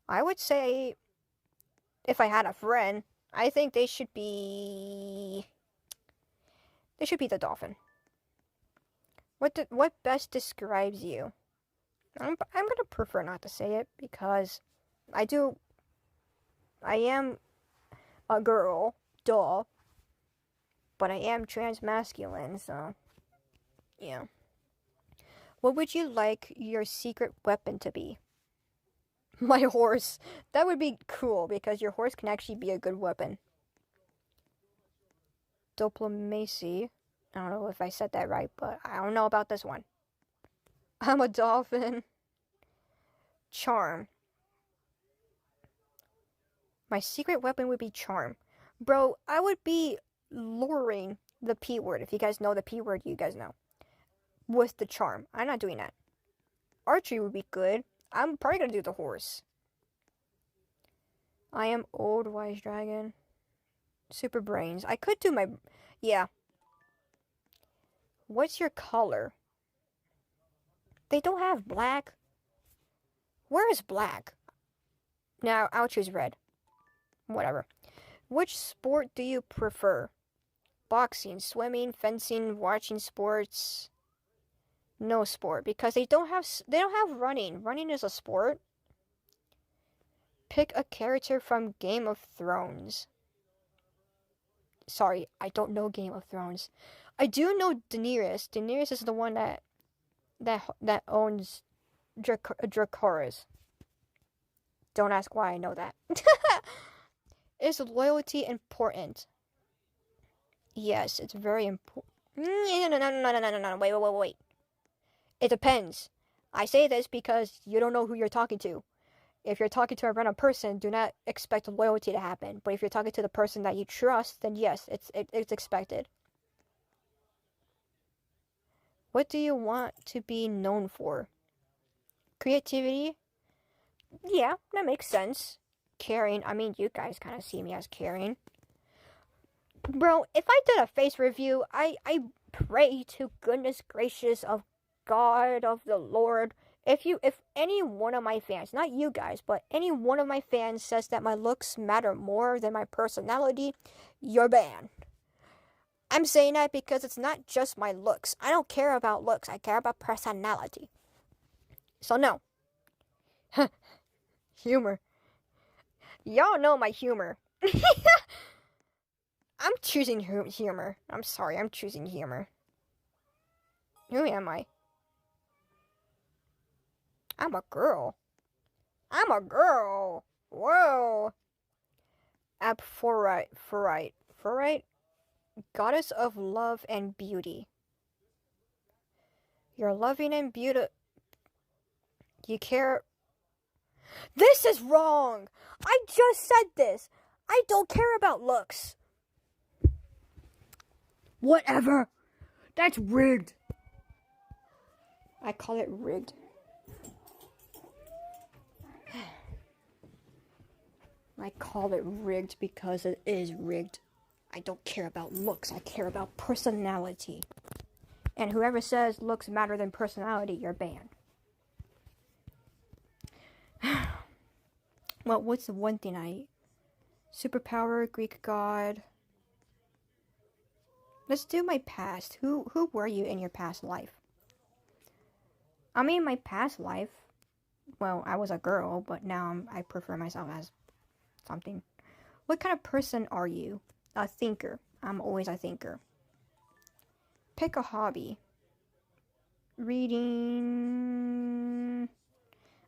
I would say, if I had a friend, I think they should be the dolphin. What best describes you? I'm gonna prefer not to say it because I am a girl, duh, but I am transmasculine, so yeah. What would you like your secret weapon to be? My horse. That would be cool because your horse can actually be a good weapon. Diplomacy. I don't know if I said that right, but I don't know about this one. I'm a dolphin. Charm. My secret weapon would be charm. Bro, I would be luring the P word. If you guys know the P word, you guys know. With the charm. I'm not doing that. Archery would be good. I'm probably gonna do the horse. I am old wise dragon. Super brains. I could do my... Yeah. What's your color? They don't have black. Where is black? Now, I'll choose red. Whatever. Which sport do you prefer? Boxing, swimming, fencing, watching sports? No sport, because they don't have running. Running is a sport. Pick a character from Game of Thrones. Sorry, I don't know Game of Thrones. I do know Daenerys. Daenerys is the one that owns Dracarys. Don't ask why I know that. Is loyalty important? Yes, it's very important. No. Wait. It depends. I say this because you don't know who you're talking to. If you're talking to a random person, do not expect loyalty to happen. But if you're talking to the person that you trust, then yes, it's expected. What do you want to be known for? Creativity? Yeah, that makes sense. Caring. I mean, you guys kind of see me as caring. Bro, if I did a face review, I pray to goodness gracious of God, of the Lord. If any one of my fans, not you guys, but any one of my fans says that my looks matter more than my personality, you're banned. I'm saying that because it's not just my looks. I don't care about looks. I care about personality. So no. Humor. Y'all know my humor. I'm choosing humor. I'm sorry, I'm choosing humor. Who am I? I'm a girl. Whoa. Aphrodite. Goddess of love and beauty. You're loving and beautiful. You care. This is wrong! I just said this! I don't care about looks. Whatever. That's rigged. I call it rigged. I call it rigged because it is rigged. I don't care about looks. I care about personality. And whoever says looks matter than personality, you're banned. Well, what's the one thing Superpower, Greek god. Let's do my past. Who were you in your past life? I mean, my past life, well, I was a girl, but now I prefer myself as something. What kind of person are you? A thinker. I'm always a thinker. Pick a hobby. Reading.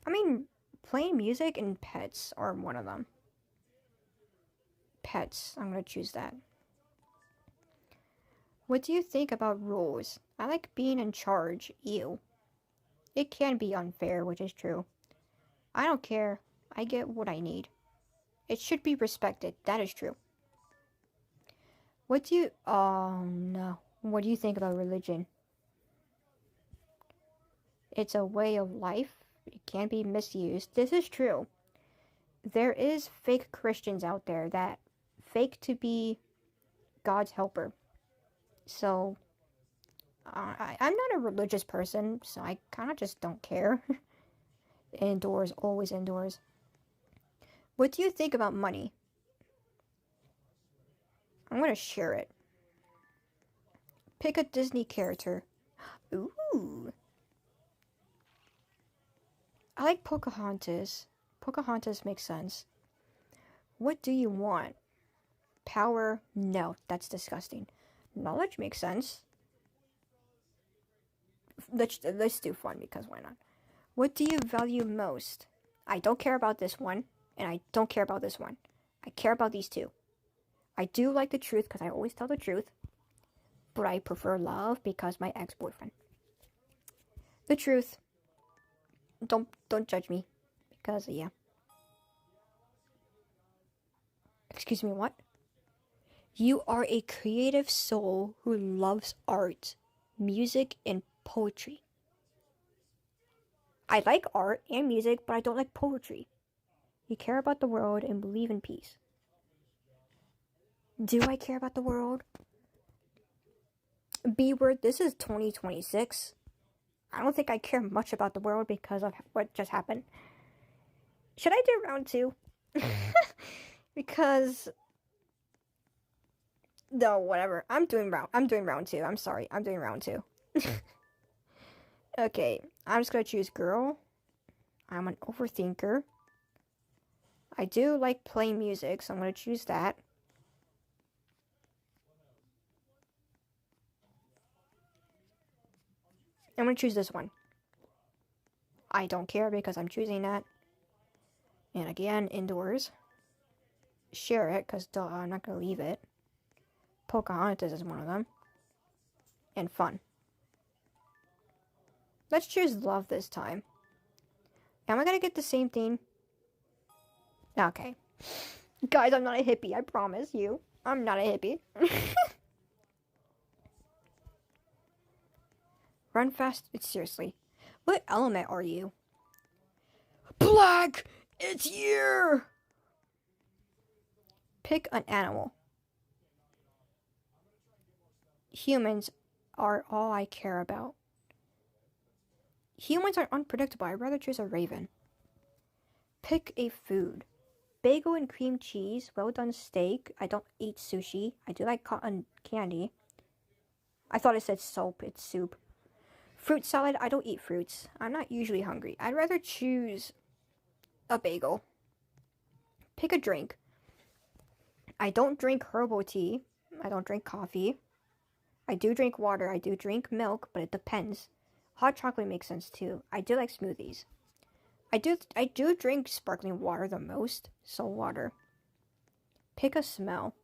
I mean, playing music and pets are one of them. Pets. I'm going to choose that. What do you think about rules? I like being in charge. Ew. It can be unfair, which is true. I don't care. I get what I need. It should be respected. That is true. Oh no. What do you think about religion? It's a way of life. It can't be misused. This is true. There is fake Christians out there that fake to be God's helper. So, I'm not a religious person, so I kind of just don't care. Indoors, always indoors. What do you think about money? I'm gonna share it. Pick a Disney character. Ooh. I like Pocahontas. Pocahontas makes sense. What do you want? Power? No, that's disgusting. Knowledge makes sense. Let's do fun, because why not? What do you value most? I don't care about this one, and I don't care about this one. I care about these two. I do like the truth, because I always tell the truth. But I prefer love, because my ex-boyfriend. The truth. Don't judge me, because, yeah. Excuse me, what? You are a creative soul who loves art, music, and poetry. I like art and music, but I don't like poetry. You care about the world and believe in peace. Do I care about the world? B word, this is 2026. I don't think I care much about the world because of what just happened. Should I do round 2? Because... No, whatever. I'm doing round 2. I'm sorry. I'm doing round 2. Okay, I'm just gonna choose girl. I'm an overthinker. I do like playing music, so I'm gonna choose that. I'm gonna choose this one. I don't care because I'm choosing that. And again, indoors. Share it, because duh, I'm not gonna leave it. Pocahontas is one of them. And fun. Let's choose love this time. Am I gonna get the same thing? Okay. Guys, I'm not a hippie, I promise you. I'm not a hippie. Run fast. Seriously. What element are you? Black! It's here! Pick an animal. Humans are all I care about. Humans are unpredictable. I'd rather choose a raven. Pick a food. Bagel and cream cheese, well done steak. I don't eat sushi. I do like cotton candy. I thought it said soap. It's soup. Fruit salad. I don't eat fruits. I'm not usually hungry. I'd rather choose a bagel. Pick a drink. I don't drink herbal tea. I don't drink coffee. I do drink water. I do drink milk, but it depends. Hot chocolate makes sense too. I do like smoothies. I do drink sparkling water the most, so water. Pick a smell.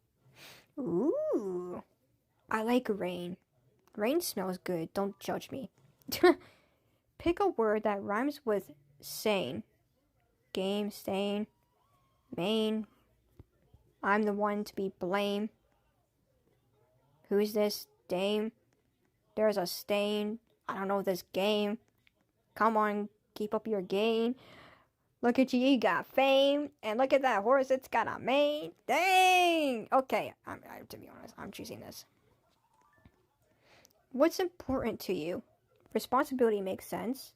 Ooh. I like rain. Rain smells good. Don't judge me. Pick a word that rhymes with sane. Game, stain, main. I'm the one to be blamed. Who's this dame? There's a stain. I don't know this game. Come on, keep up your game. Look at you got fame. And look at that horse, it's got a mane. Dang! Okay, to be honest, I'm choosing this. What's important to you? Responsibility makes sense.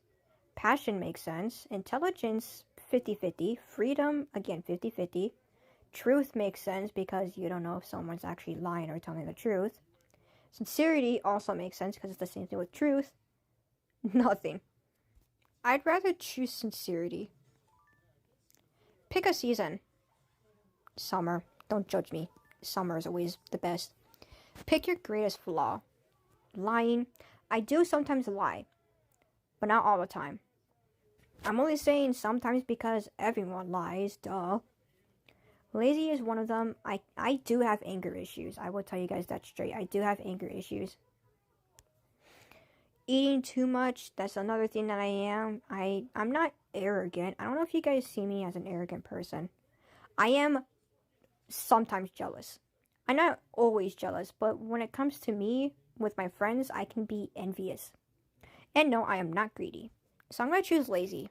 Passion makes sense. Intelligence, 50-50. Freedom, again, 50-50. Truth makes sense because you don't know if someone's actually lying or telling the truth. Sincerity also makes sense because it's the same thing with truth. Nothing. I'd rather choose sincerity. Pick a season. Summer. Don't judge me. Summer is always the best. Pick your greatest flaw. Lying. I do sometimes lie, but not all the time. I'm only saying sometimes because everyone lies, duh. Lazy is one of them. I do have anger issues. I will tell you guys that straight. I do have anger issues. Eating too much, that's another thing that I am. I'm not arrogant. I don't know if you guys see me as an arrogant person. I am sometimes jealous. I'm not always jealous, but when it comes to me, with my friends, I can be envious. And no, I am not greedy. So I'm going to choose lazy.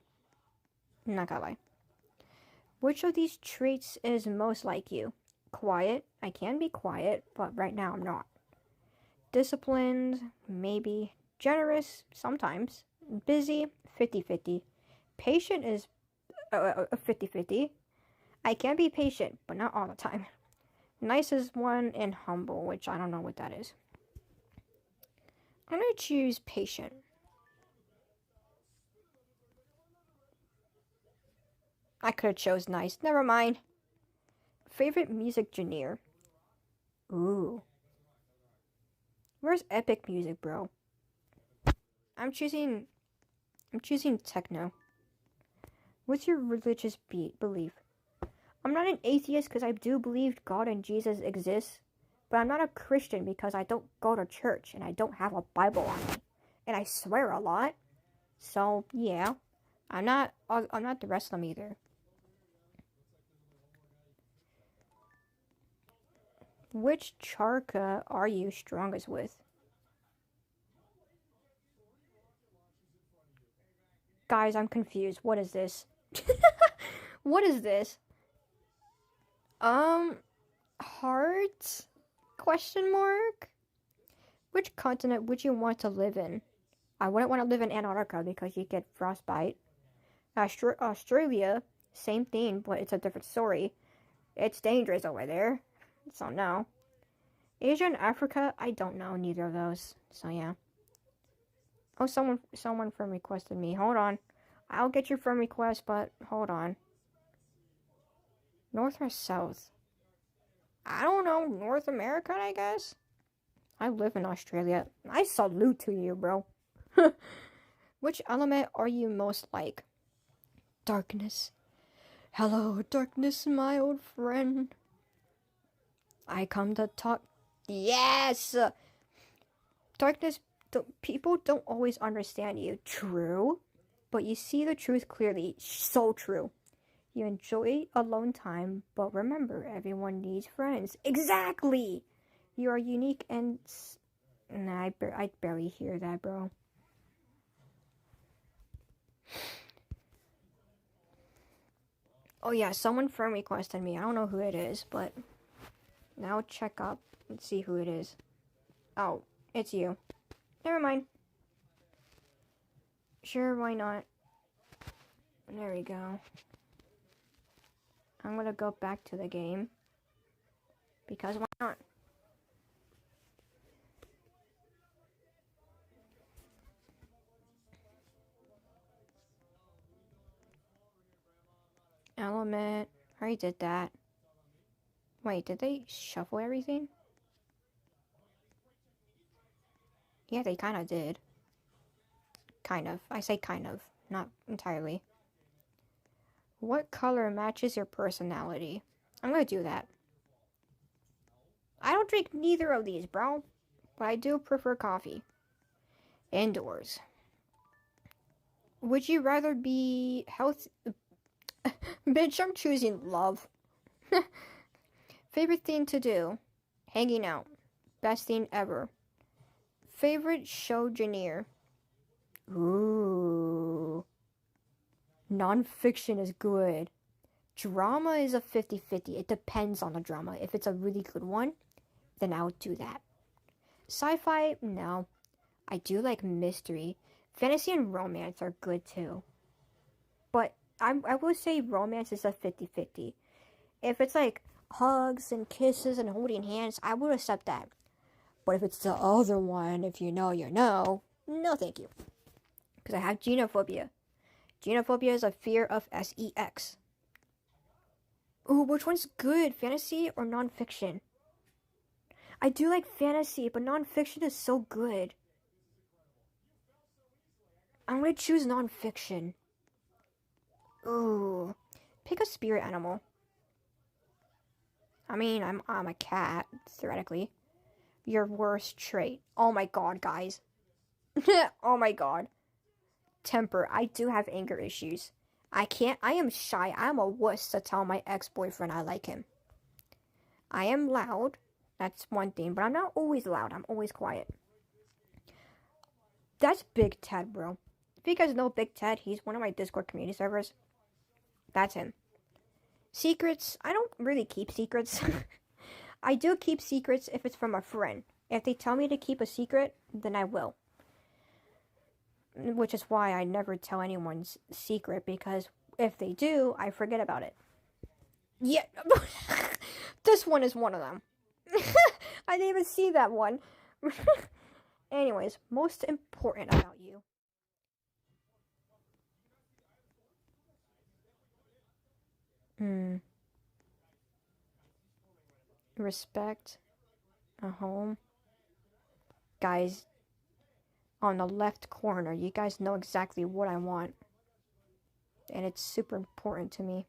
I'm not gonna lie. Which of these traits is most like you? Quiet. I can be quiet, but right now I'm not. Disciplined. Maybe. Generous. Sometimes. Busy. 50-50. Patient is 50-50. I can be patient, but not all the time. Nice is one, and humble, which I don't know what that is. I'm going to choose patient. I could have chose nice. Never mind. Favorite music genre? Ooh. Where's epic music, bro? I'm choosing techno. What's your religious belief? I'm not an atheist because I do believe God and Jesus exist, but I'm not a Christian because I don't go to church and I don't have a Bible on me, and I swear a lot. So yeah, I'm not the rest of them either. Which charka are you strongest with? Guys, I'm confused. What is this? What is this? Heart? Question mark? Which continent would you want to live in? I wouldn't want to live in Antarctica because you get frostbite. Australia, same thing, but it's a different story. It's dangerous over there. So no. Asia and Africa, I don't know neither of those. So yeah. Oh, someone friend requested me. Hold on. I'll get your friend request, but hold on. North or South? I don't know. North America, I guess? I live in Australia. I salute to you, bro. Which element are you most like? Darkness. Hello, darkness, my old friend. I come to talk. Yes! Darkness, people don't always understand you. True. But you see the truth clearly. So true. You enjoy alone time, but remember, everyone needs friends. Exactly! You are unique and... Nah, I barely hear that, bro. Oh yeah, someone friend requested me. I don't know who it is, but... Now check up and see who it is. Oh, it's you. Never mind. Sure, why not? There we go. I'm gonna go back to the game. Because why not? Element. I already did that. Wait, did they shuffle everything? Yeah, they kind of did. Kind of. I say kind of. Not entirely. What color matches your personality? I'm gonna do that. I don't drink neither of these, bro. But I do prefer coffee. Indoors. Would you rather be healthy? Bitch, I'm choosing love. Favorite thing to do? Hanging out. Best thing ever. Favorite show genre? Ooh. Non-fiction is good. Drama is a 50-50. It depends on the drama. If it's a really good one, then I would do that. Sci-fi? No. I do like mystery. Fantasy and romance are good too. But I will say romance is a 50-50. If it's like hugs and kisses and holding hands, I would accept that. But if it's the other one, if you know, you know, no thank you. Because I have genophobia. Genophobia is a fear of sex. Ooh, which one's good? Fantasy or non-fiction? I do like fantasy, but non-fiction is so good. I'm gonna choose non-fiction. Ooh. Pick a spirit animal. I mean, I'm a cat, theoretically. Your worst trait. Oh my god, guys. Oh my god. Temper. I do have anger issues. I am shy. I'm a wuss to tell my ex-boyfriend I like him. I am loud. That's one thing, but I'm not always loud. I'm always quiet. That's Big Ted, bro. If you guys know Big Ted, he's one of my Discord community servers. That's him. Secrets, I don't really keep secrets. I do keep secrets if it's from a friend. If they tell me to keep a secret, then I will. Which is why I never tell anyone's secret, because if they do, I forget about it. Yeah, this one is one of them. I didn't even see that one. Anyways, most important about you. Respect. A home. Guys, on the left corner, you guys know exactly what I want. And it's super important to me.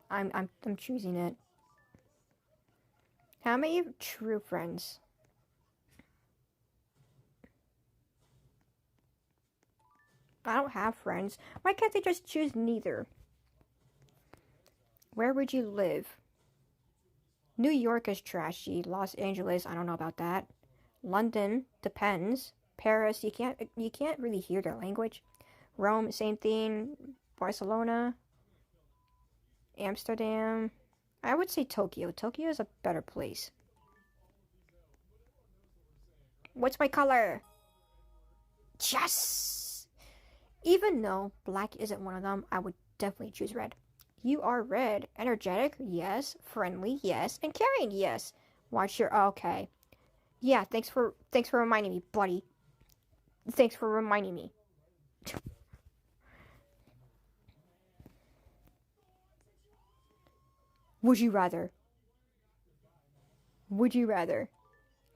I'm choosing it. How many true friends? I don't have friends. Why can't they just choose neither? Where would you live? New York is trashy. Los Angeles, I don't know about that. London, depends. Paris, you can't really hear their language. Rome, same thing. Barcelona. Amsterdam. I would say Tokyo. Tokyo is a better place. What's my color? Yes! Even though black isn't one of them, I would definitely choose red. You are red. Energetic? Yes. Friendly? Yes. And caring? Yes. Watch your... Okay. Yeah, thanks for reminding me, buddy. Thanks for reminding me. Would you rather? Would you rather?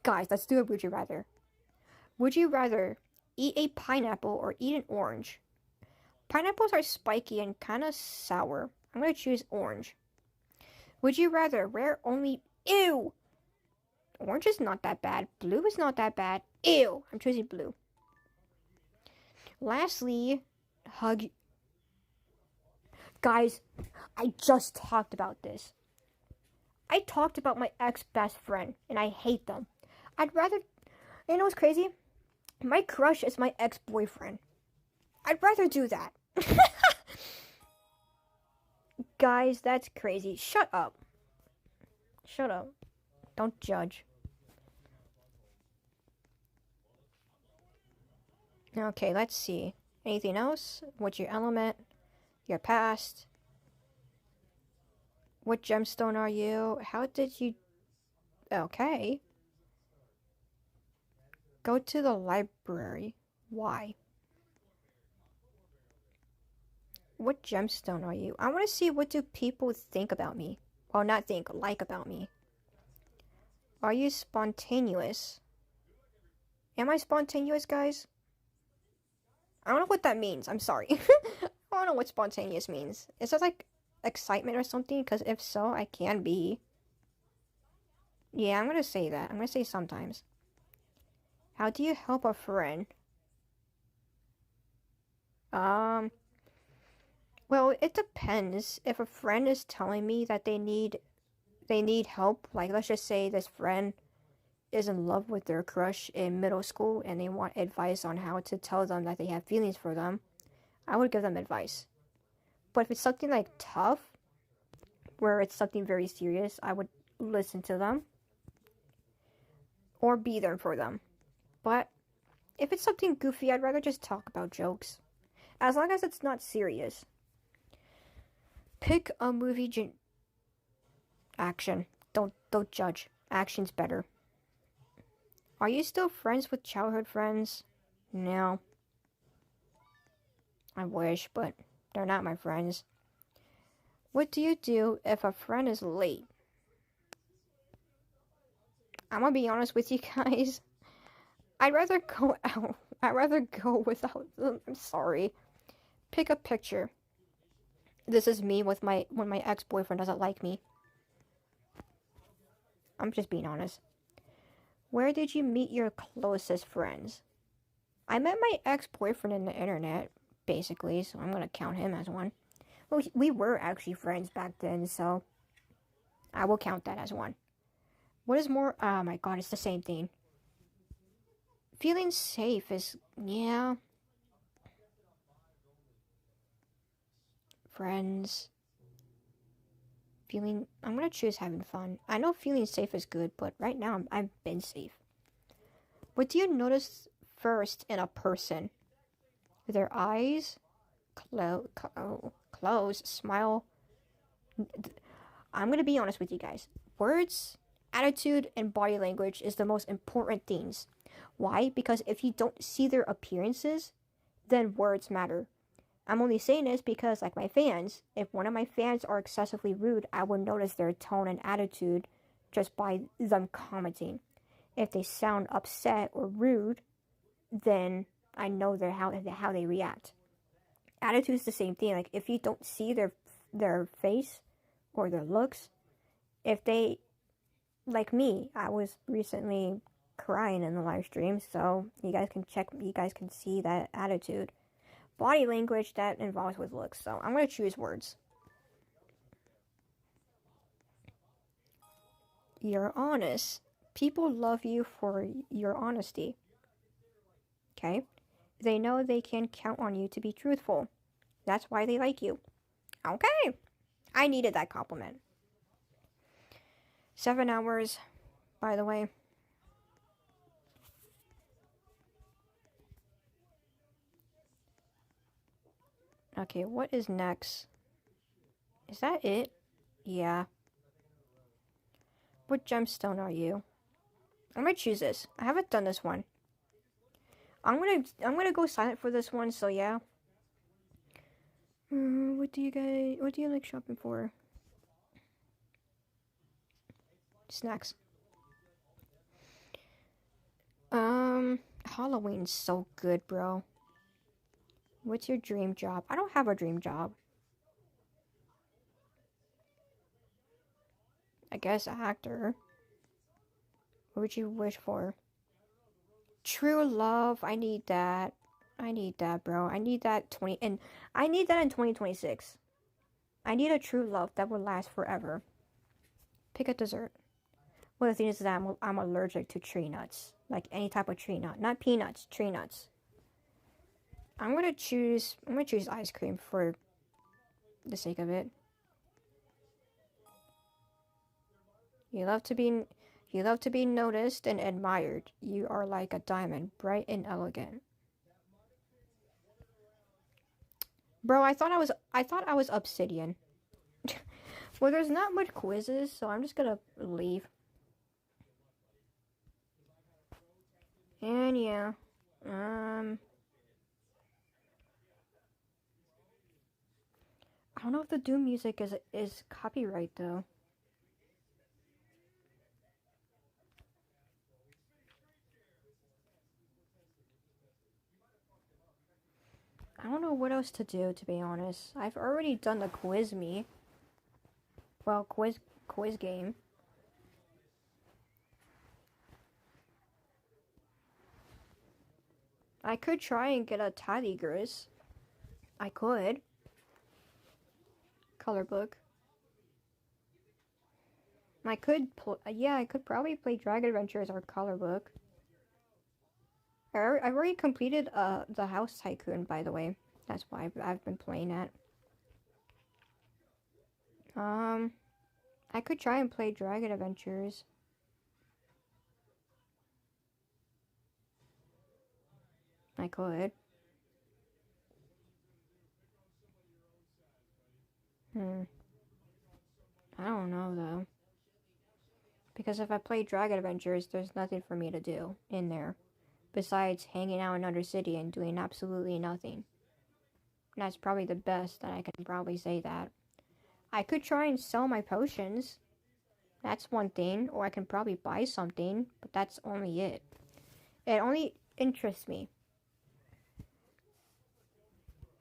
Guys, let's do a would you rather. Would you rather eat a pineapple or eat an orange? Pineapples are spiky and kind of sour. I'm going to choose orange. Would you rather wear only... Ew! Orange is not that bad. Blue is not that bad. Ew! I'm choosing blue. Lastly, hug... Guys, I just talked about this. I talked about my ex-best friend, and I hate them. I'd rather... You know what's crazy? My crush is my ex-boyfriend. I'd rather do that. Guys, that's crazy. Shut up. Shut up. Don't judge. Okay, let's see. Anything else? What's your element? Your past? What gemstone are you? How did you... Okay. Go to the library. Why? What gemstone are you? I want to see, what do people think about me? Well, not think, like about me. Are you spontaneous? Am I spontaneous, guys? I don't know what that means. I'm sorry. I don't know what spontaneous means. Is that like excitement or something? Because if so, I can be. Yeah, I'm going to say that. I'm going to say sometimes. How do you help a friend? Well, it depends. If a friend is telling me that they need help, like let's just say this friend is in love with their crush in middle school and they want advice on how to tell them that they have feelings for them, I would give them advice. But if it's something like tough, where it's something very serious, I would listen to them or be there for them. But if it's something goofy, I'd rather just talk about jokes. As long as it's not serious. Pick a movie action. Don't judge. Action's better. Are you still friends with childhood friends? No. I wish, but they're not my friends. What do you do if a friend is late? I'm gonna be honest with you guys. I'd rather go out. I'd rather go without them. I'm sorry. Pick a picture. This is me with when my ex-boyfriend doesn't like me. I'm just being honest. Where did you meet your closest friends? I met my ex-boyfriend in the internet, basically, so I'm gonna count him as one. Well, we were actually friends back then, so I will count that as one. What is more? Oh my god, it's the same thing. Feeling safe is, yeah. Friends. I'm gonna choose having fun. I know feeling safe is good, but right now I've been safe. What do you notice first in a person? Their eyes, close, smile. I'm gonna be honest with you guys. Words, attitude, and body language is the most important things. Why? Because if you don't see their appearances, then words matter. I'm only saying this because, like my fans, if one of my fans are excessively rude, I will notice their tone and attitude just by them commenting. If they sound upset or rude, then I know how they react. Attitude is the same thing. Like if you don't see their face or their looks, if they, like me, I was recently crying in the live stream, so you guys can see that attitude. Body language, that involves with looks, so I'm going to choose words. You're honest. People love you for your honesty. Okay? They know they can count on you to be truthful. That's why they like you. Okay. I needed that compliment. 7 hours, by the way. Okay, what is next? Is that it? Yeah. What gemstone are you? I'm gonna choose this. I haven't done this one. I'm gonna go silent for this one, so yeah. What do you like shopping for? Snacks. Halloween's so good, bro. What's your dream job? I don't have a dream job. I guess actor. What would you wish for? True love. I need that. I need that, bro. I need that I need that in 2026. I need a true love that will last forever. Pick a dessert. Well, the thing is that I'm allergic to tree nuts. Like any type of tree nut. Not peanuts, tree nuts. I'm gonna choose ice cream for the sake of it. You love to be noticed and admired. You are like a diamond, bright and elegant. Bro, I thought I was obsidian. Well, there's not much quizzes, so I'm just gonna leave. And yeah, I don't know if the Doom music is copyright though. I don't know what else to do, to be honest. I've already done the quiz me. Well, quiz game. I could try and get a Tidygress. I could. Color book. I could probably play Dragon Adventures or Color Book. I've already completed the House Tycoon, by the way. That's why I've been playing it. I could try and play Dragon Adventures. I could. I don't know, though. Because if I play Dragon Adventures, there's nothing for me to do in there. Besides hanging out in Undercity and doing absolutely nothing. And that's probably the best that I can probably say that. I could try and sell my potions. That's one thing. Or I can probably buy something. But that's only it. It only interests me.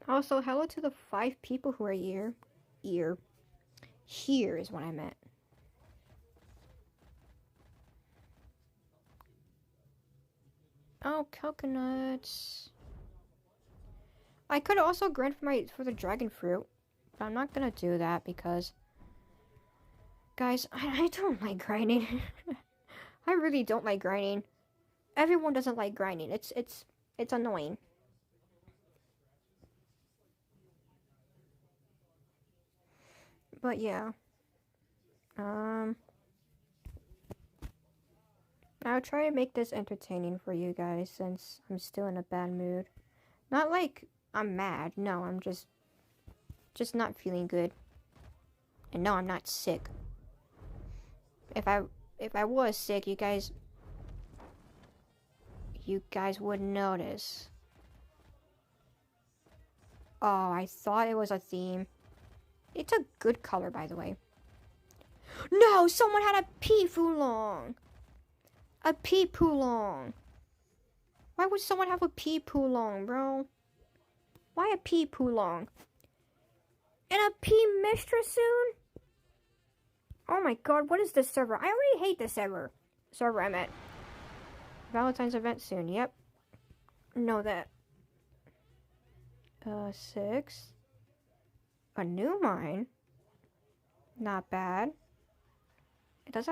Also, hello to the 5 people who are here. Here is what I meant. Oh, coconuts. I could also grind for the dragon fruit, But I'm not gonna do that because, guys, I don't like grinding. I really don't like grinding. Everyone doesn't like grinding. It's annoying. But yeah. I'll try to make this entertaining for you guys since I'm still in a bad mood. Not like I'm mad. No, I'm just not feeling good. And no, I'm not sick. If I was sick, you guys would notice. Oh, I thought it was a theme. It's a good color, by the way. No, someone had a pea foolong. A pea poolong. Why would someone have a pea poolong, bro? Why a pea poolong? And a pea mistress soon? Oh my god, what is this server? I already hate this server I'm at. Valentine's event soon, yep. Know that. 6. A new mine. Not bad. It does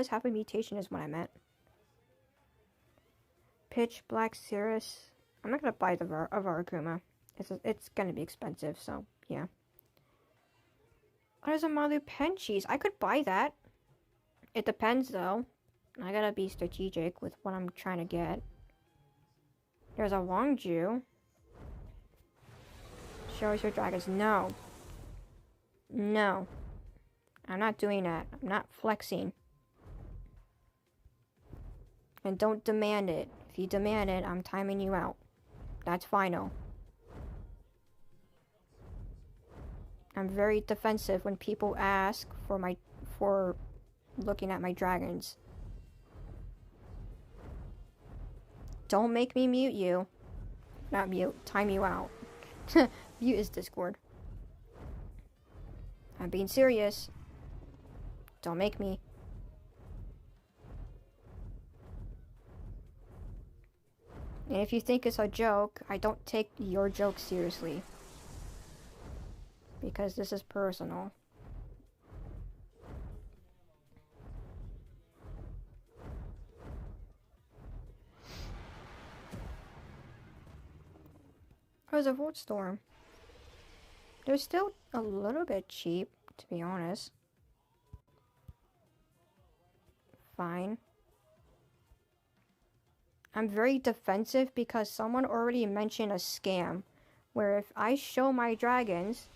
have a mutation is what I meant. Pitch Black Cirrus. I'm not gonna buy the Varaguma. It's gonna be expensive, so yeah. What is a Malu Penchis? I could buy that. It depends though. I gotta be strategic with what I'm trying to get. There's a Wangju. Show us your dragons. No. No. I'm not doing that. I'm not flexing. And don't demand it. If you demand it, I'm timing you out. That's final. I'm very defensive when people ask for looking at my dragons. Don't make me mute you. Not mute, time you out. Mute is Discord. I'm being serious. Don't make me. And if you think it's a joke, I don't take your joke seriously. Because this is personal. Oh, there's a Volt Storm. They're still a little bit cheap, to be honest. Fine. I'm very defensive because someone already mentioned a scam. Where if I show my dragons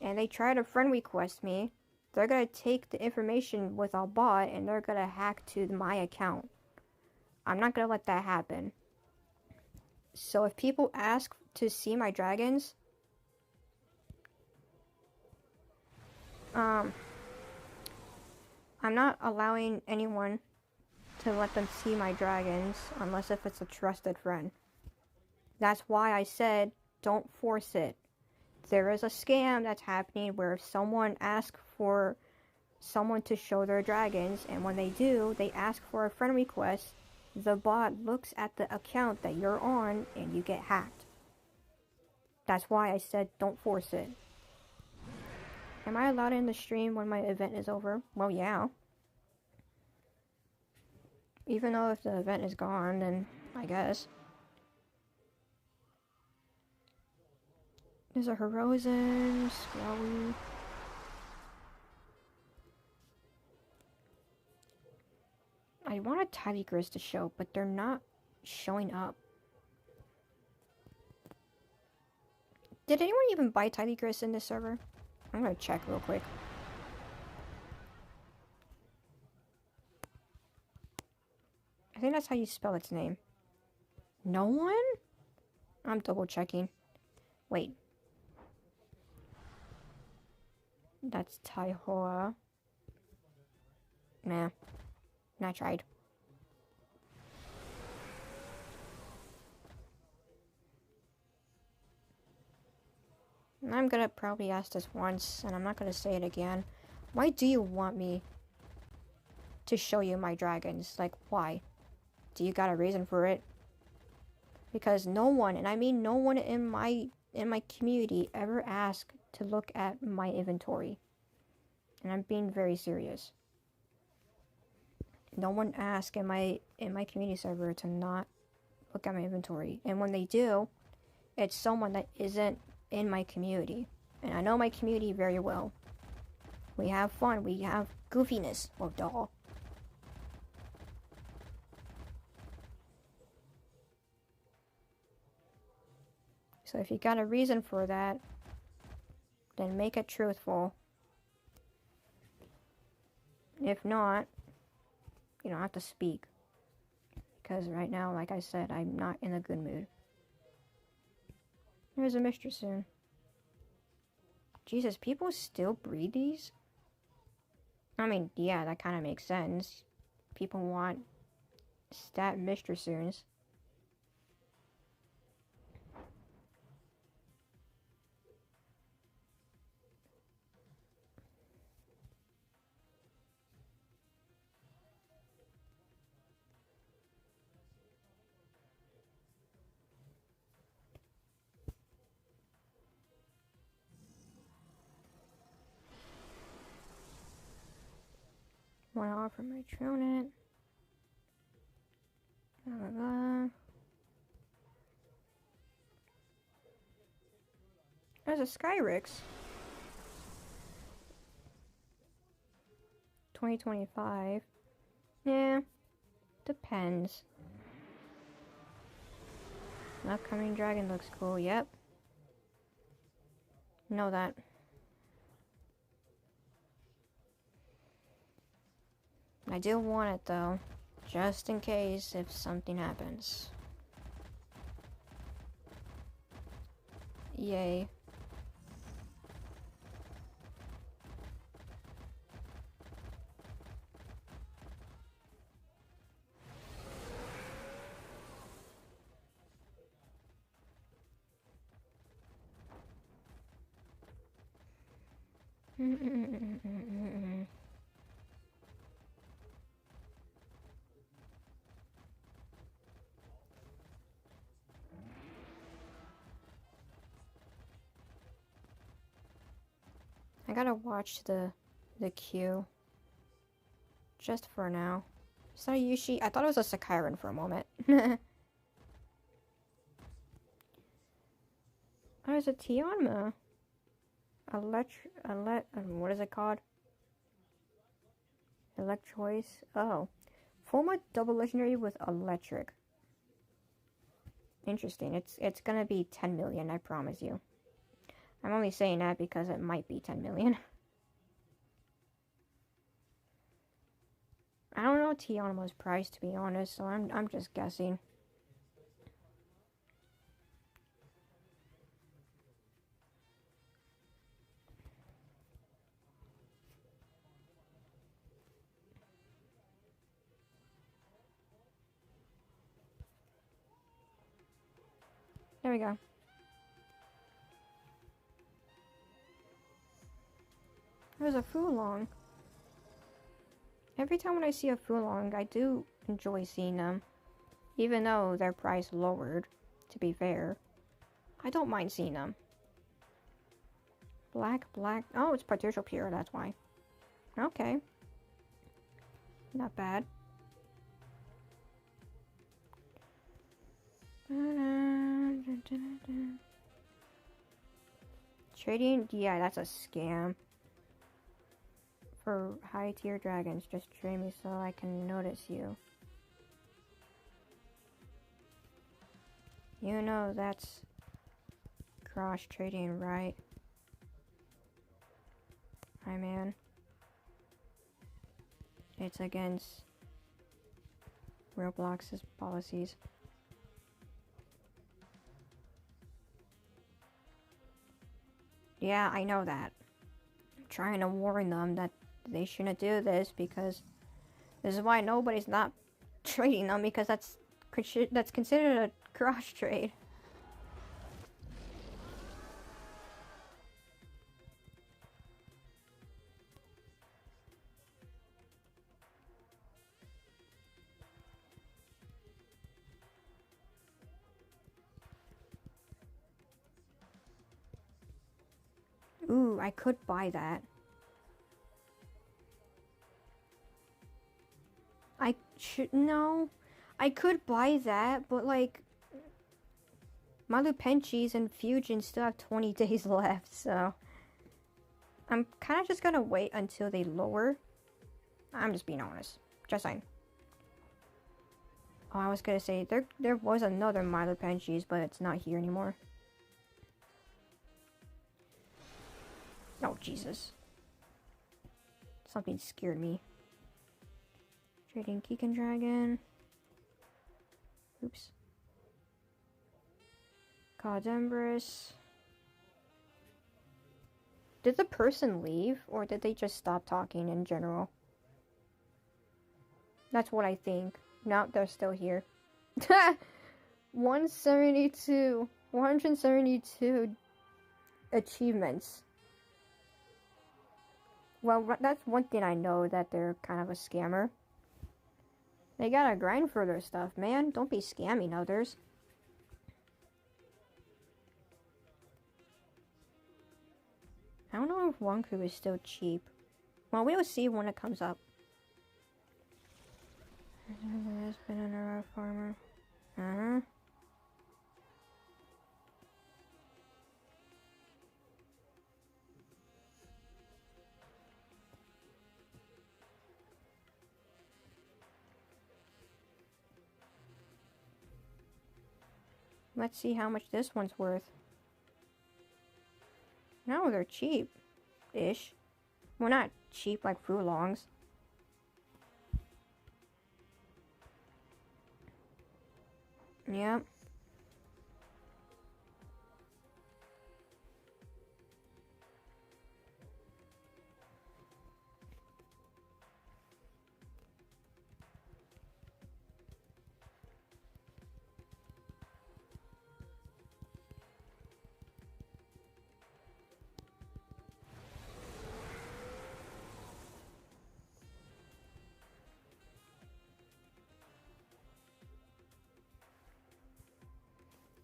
and they try to friend request me, they're gonna take the information with a bot and they're gonna hack to my account. I'm not gonna let that happen. So if people ask to see my dragons, I'm not allowing anyone to let them see my dragons unless if it's a trusted friend. That's why I said don't force it. There is a scam that's happening where if someone asks for someone to show their dragons, and when they do, they ask for a friend request, the bot looks at the account that you're on and you get hacked. That's why I said don't force it. Am I allowed in the stream when my event is over? Well, yeah. Even though if the event is gone, then I guess. There's a Horizon, Scrowy. I want a Tigris to show, but they're not showing up. Did anyone even buy Tigris in this server? I'm gonna check real quick. I think that's how you spell its name. No one? I'm double checking. Wait. That's Taihoa. Nah. Not tried. I'm gonna probably ask this once, and I'm not gonna say it again. Why do you want me to show you my dragons? Like, why? Do you got a reason for it? Because no one, and I mean no one in my community ever asked to look at my inventory. And I'm being very serious. No one asked in my community server to not look at my inventory. And when they do, it's someone that isn't in my community. And I know my community very well. We have fun. We have goofiness. Oh, doll. So if you got a reason for that, then make it truthful. If not, you don't have to speak. Because right now, like I said, I'm not in a good mood. There's a mistress soon. Jesus, people still breed these? I mean, yeah, that kind of makes sense. People want stat mistress soons. Want to offer my Tronet. Blah, blah, blah. There's a Skyrix. 2025. Yeah. Depends. An upcoming dragon looks cool. Yep. Know that. I do want it though. Just in case if something happens. Yay. I gotta watch the queue. Just for now. Is that a Yushi? I thought it was a Sakairan for a moment. There's a Tianma. What is it called? Electroice. Oh. Form a double legendary with electric. Interesting. It's gonna be 10 million, I promise you. I'm only saying that because it might be 10 million. I don't know Tianma's price, to be honest, so I'm just guessing. There we go. There's a Fulong. Every time when I see a Fulong, I do enjoy seeing them. Even though their price lowered, to be fair. I don't mind seeing them. Black. Oh, it's partial pure, that's why. Okay. Not bad. Trading? Yeah, that's a scam. For high tier dragons, just trade me so I can notice you. You know that's cross trading, right? Hi, man. It's against Roblox's policies. Yeah, I know that. I'm trying to warn them that they shouldn't do this because this is why nobody's not trading them, because that's considered a cross trade. I could buy that. No. I could buy that, but like... My Lupenchis and Fusion still have 20 days left, so... I'm kind of just gonna wait until they lower. I'm just being honest. Just saying. Oh, I was gonna say, there was another My Lupenchis, but it's not here anymore. Oh, Jesus. Something scared me. Trading Keegan Dragon. Oops. Codembrus. Did the person leave, or did they just stop talking in general? That's what I think. No, they're still here. 172. 172 achievements. Well, that's one thing I know, that they're kind of a scammer. They gotta grind for their stuff, man. Don't be scamming others. I don't know if Wonku is still cheap. Well, we'll see when it comes up. There's been another farmer. Let's see how much this one's worth. No, they're cheap-ish. Well, not cheap like Furlongs. Yep.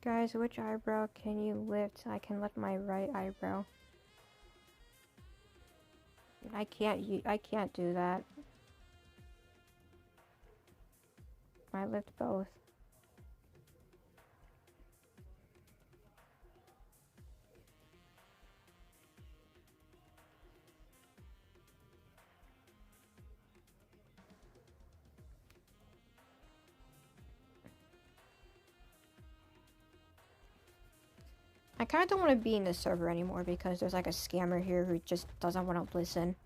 Guys, which eyebrow can you lift? I can lift my right eyebrow. I can't do that. I lift both. I kind of don't want to be in the server anymore because there's like a scammer here who just doesn't want to listen.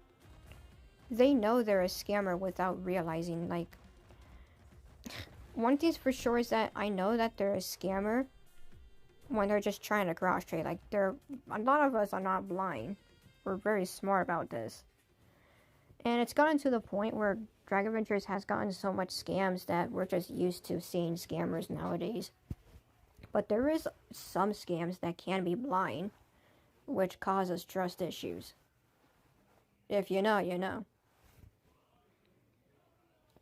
They know they're a scammer without realizing, like... One thing's for sure is that I know that they're a scammer when they're just trying to cross-trade. Like, a lot of us are not blind. We're very smart about this. And it's gotten to the point where Dragon Ventures has gotten so much scams that we're just used to seeing scammers nowadays. But there is some scams that can be blind, which causes trust issues. If you know, you know.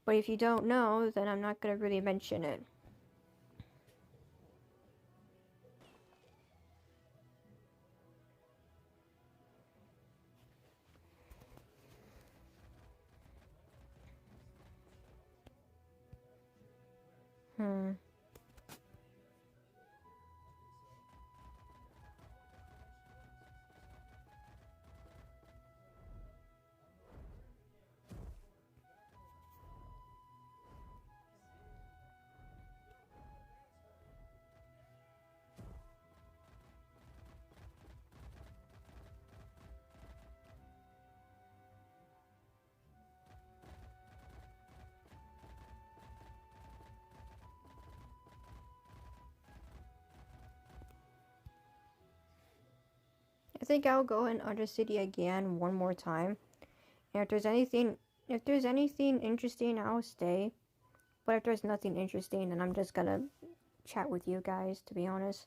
But if you don't know, then I'm not going to really mention it. I think I'll go in Undercity again one more time. And if there's anything interesting, I'll stay. But if there's nothing interesting, then I'm just gonna chat with you guys, to be honest.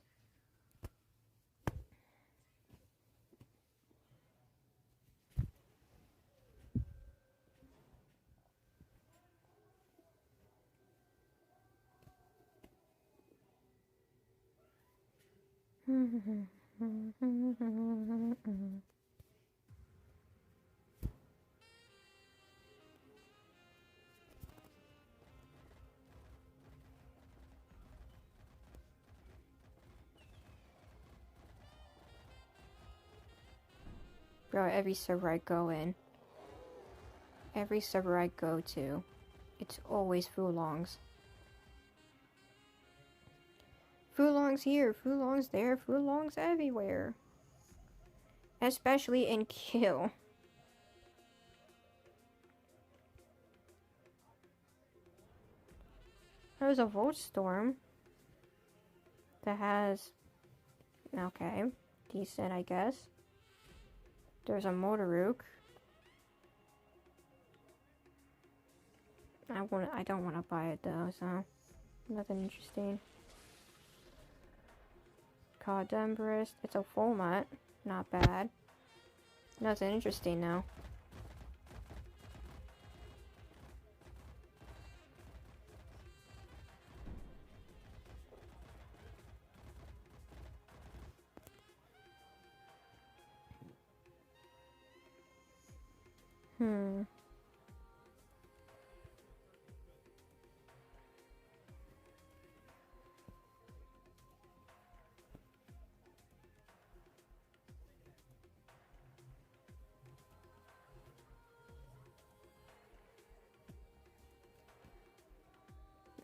Bro, every server I go in, every server I go to, it's always Fulongs. Fulongs here, Fulongs there, Fulongs everywhere. Especially in Kill. There's a Voltstorm that has, okay, decent I guess. There's a Motoruk. I don't want to buy it though, so nothing interesting. Caldembrist, it's a full mat, not bad. Nothing interesting though.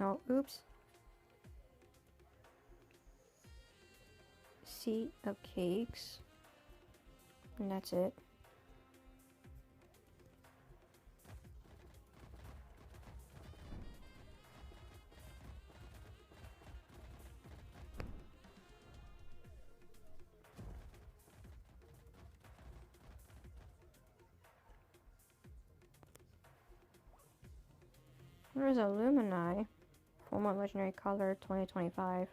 Oh, oops. Sea of Cakes. And that's it. There's a Lumini. Former Legendary Color 2025.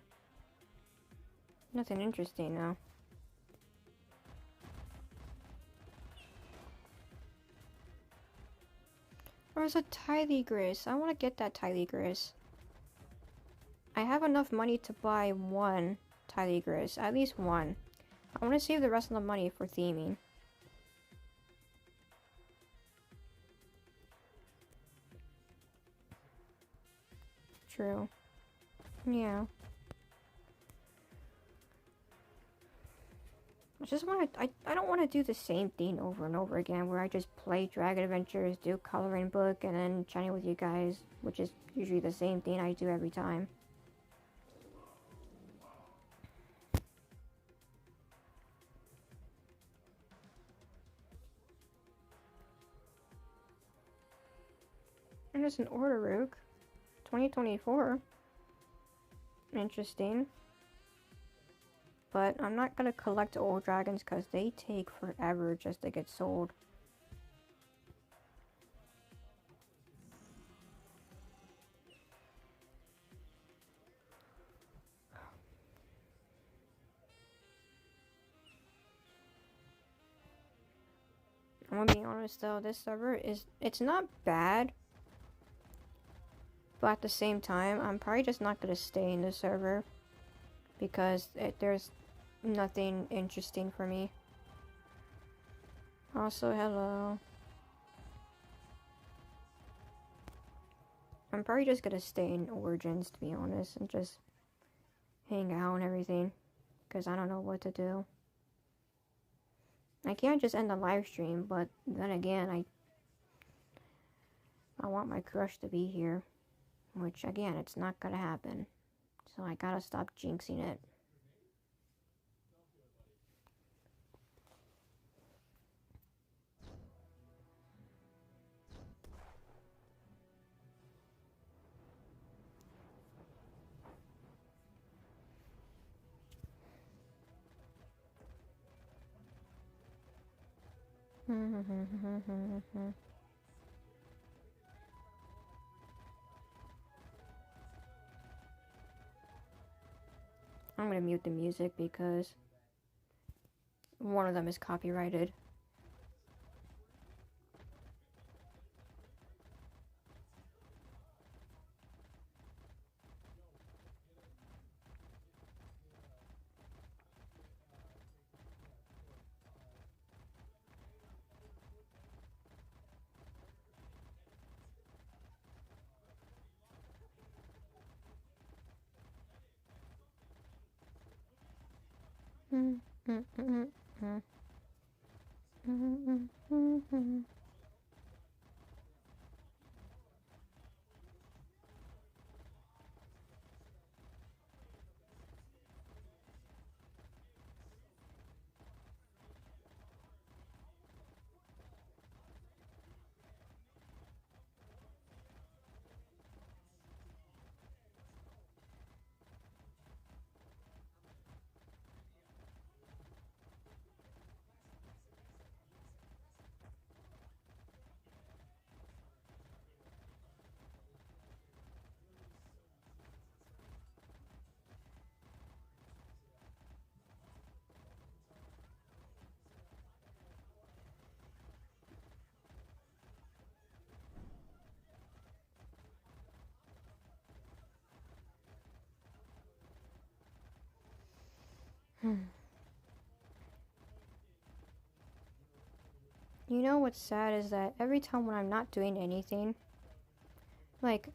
Nothing interesting though. There's a Tylegris. I want to get that Tylegris. I have enough money to buy one Tylegris. At least one. I want to save the rest of the money for theming. True. Yeah. I don't want to do the same thing over and over again where I just play Dragon Adventures, do coloring book, and then chatting with you guys, which is usually the same thing I do every time. And there's an Orderuk. 2024. Interesting. But I'm not gonna collect old dragons because they take forever just to get sold. I'm gonna be honest though, this server it's not bad. But at the same time, I'm probably just not gonna stay in this server. Because there's nothing interesting for me. Also, hello. I'm probably just gonna stay in Origins, to be honest, and just hang out and everything. Because I don't know what to do. I can't just end the live stream, but then again, I want my crush to be here. Which, again, it's not gonna happen. So I gotta stop jinxing it. I'm gonna mute the music because one of them is copyrighted. You know what's sad is that every time when I'm not doing anything, like,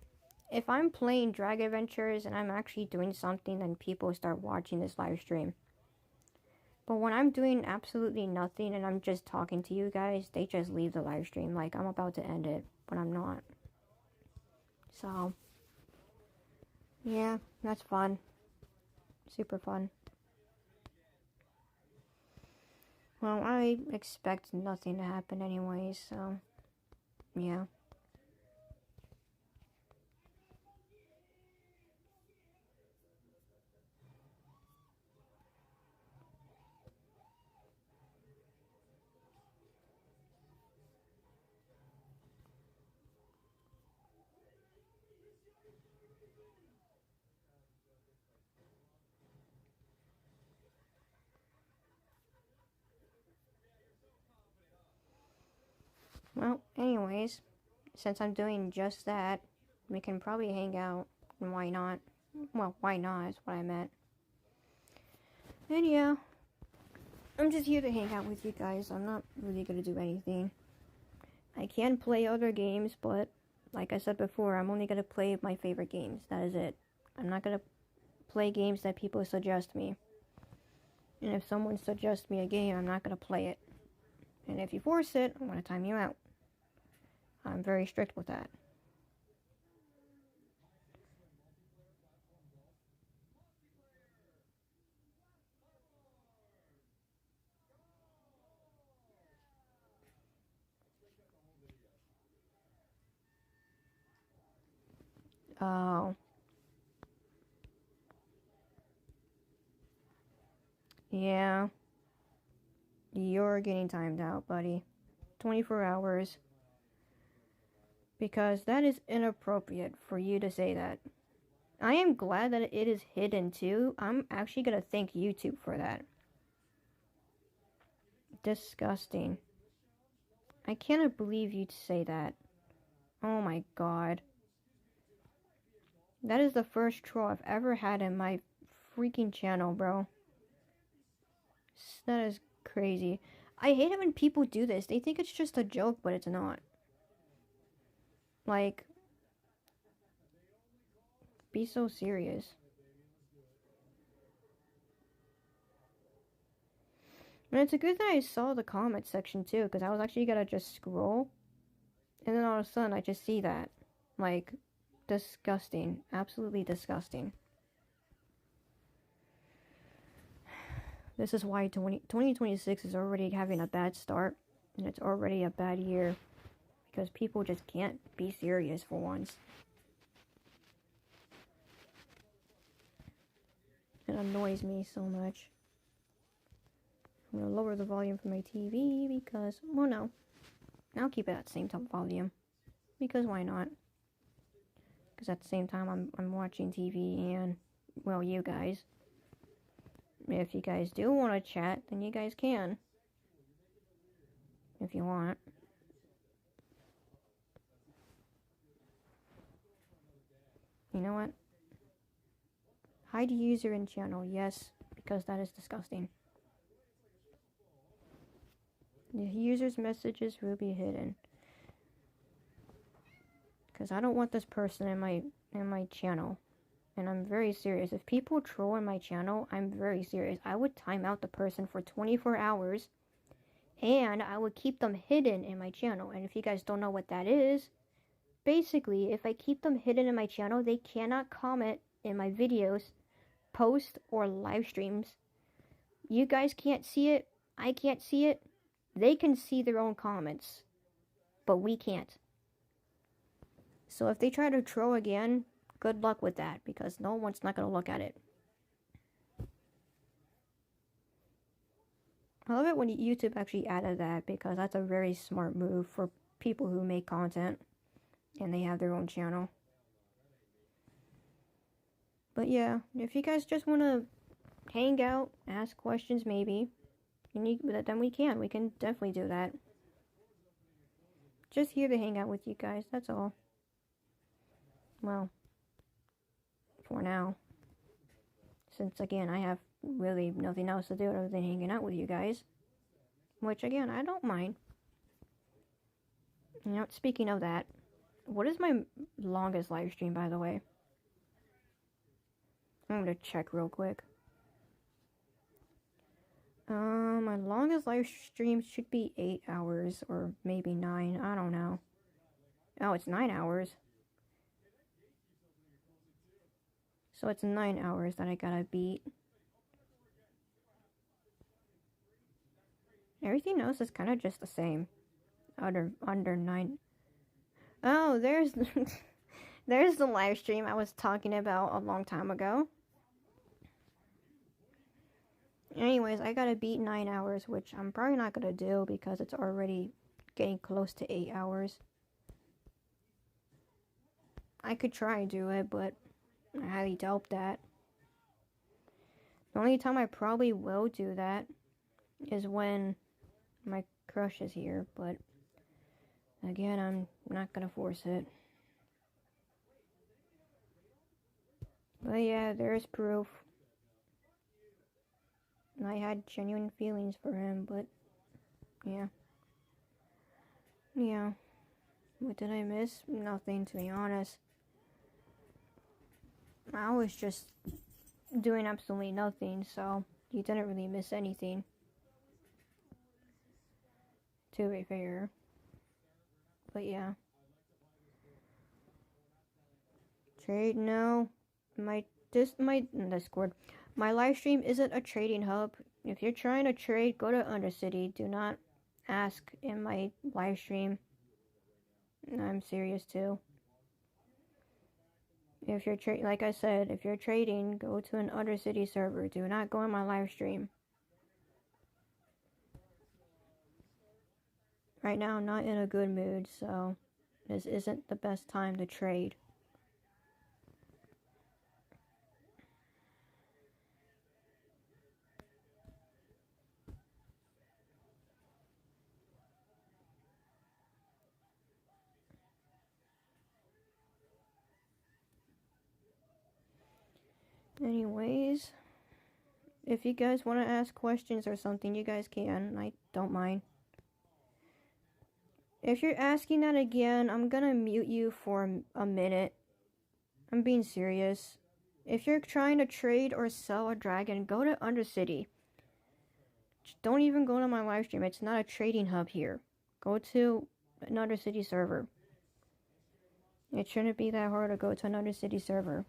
if I'm playing Drag Adventures and I'm actually doing something, then people start watching this live stream. But when I'm doing absolutely nothing and I'm just talking to you guys, they just leave the live stream. Like, I'm about to end it, but I'm not. So, yeah, that's fun. Super fun. Well, I expect nothing to happen anyways, so, yeah. Well, anyways, since I'm doing just that, we can probably hang out, and why not? Well, why not is what I meant. And yeah, I'm just here to hang out with you guys. I'm not really gonna do anything. I can play other games, but like I said before, I'm only gonna play my favorite games. That is it. I'm not gonna play games that people suggest me. And if someone suggests me a game, I'm not gonna play it. And if you force it, I'm gonna time you out. I'm very strict with that. Oh. Yeah. You're getting timed out, buddy. 24 hours. Because that is inappropriate for you to say that. I am glad that it is hidden too. I'm actually gonna thank YouTube for that. Disgusting. I cannot believe you'd say that. Oh my god. That is the first troll I've ever had in my freaking channel, bro. That is crazy. I hate it when people do this. They think it's just a joke, but it's not. Like, be so serious. And it's a good thing I saw the comment section too, because I was actually gonna just scroll, and then all of a sudden I just see that. Like, disgusting. Absolutely disgusting. This is why 2026 is already having a bad start, and it's already a bad year, because people just can't be serious for once. It annoys me so much. I'm gonna lower the volume from my TV because, well, no. I'll keep it at the same top volume. Because why not? Because at the same time, I'm watching TV and, well, you guys. If you guys do want to chat, then you guys can. If you want. You know what? Hide user in channel, yes, because that is disgusting. The user's messages will be hidden. Because I don't want this person in my channel. And I'm very serious. If people troll in my channel, I'm very serious. I would time out the person for 24 hours. And I would keep them hidden in my channel. And if you guys don't know what that is, basically, if I keep them hidden in my channel, they cannot comment in my videos, post, or live streams. You guys can't see it. I can't see it. They can see their own comments. But we can't. So if they try to troll again, good luck with that, because no one's not going to look at it. I love it when YouTube actually added that, because that's a very smart move for people who make content and they have their own channel. But yeah, if you guys just want to hang out, ask questions maybe, then we can definitely do that. Just here to hang out with you guys, that's all. Well, for now. Since again, I have
really nothing else to do other than hanging out with you guys. Which, again, I don't mind. You know, speaking of that, what is my longest live stream, by the way? I'm gonna check real quick. My longest live stream should be 8 hours, or maybe 9, I don't know. Oh, it's 9 hours. So it's 9 hours that I gotta beat. Everything else is kind of just the same. Under 9. Oh, there's there's the live stream I was talking about a long time ago. Anyways, I gotta beat 9 hours, which I'm probably not gonna do because it's already getting close to 8 hours. I could try and do it, but I highly doubt that. The only time I probably will do that is when my crush is here, but again, I'm not gonna force it. But yeah, there's proof. I had genuine feelings for him, but yeah. Yeah. What did I miss? Nothing, to be honest. I was just doing absolutely nothing, so you didn't really miss anything. To be fair. But yeah. Trade? No. My Discord. My live stream isn't a trading hub. If you're trying to trade, go to Undercity. Do not ask in my live stream. I'm serious too. If you're like I said, if you're trading, go to an Undercity server. Do not go in my live stream. Right now, I'm not in a good mood, so this isn't the best time to trade. Anyways, if you guys want to ask questions or something, you guys can. I don't mind. If you're asking that again, I'm gonna mute you for a minute. I'm being serious. If you're trying to trade or sell a dragon, go to Undercity. Don't even go to my live stream. It's not a trading hub here. Go to an Undercity server. It shouldn't be that hard to go to an Undercity server.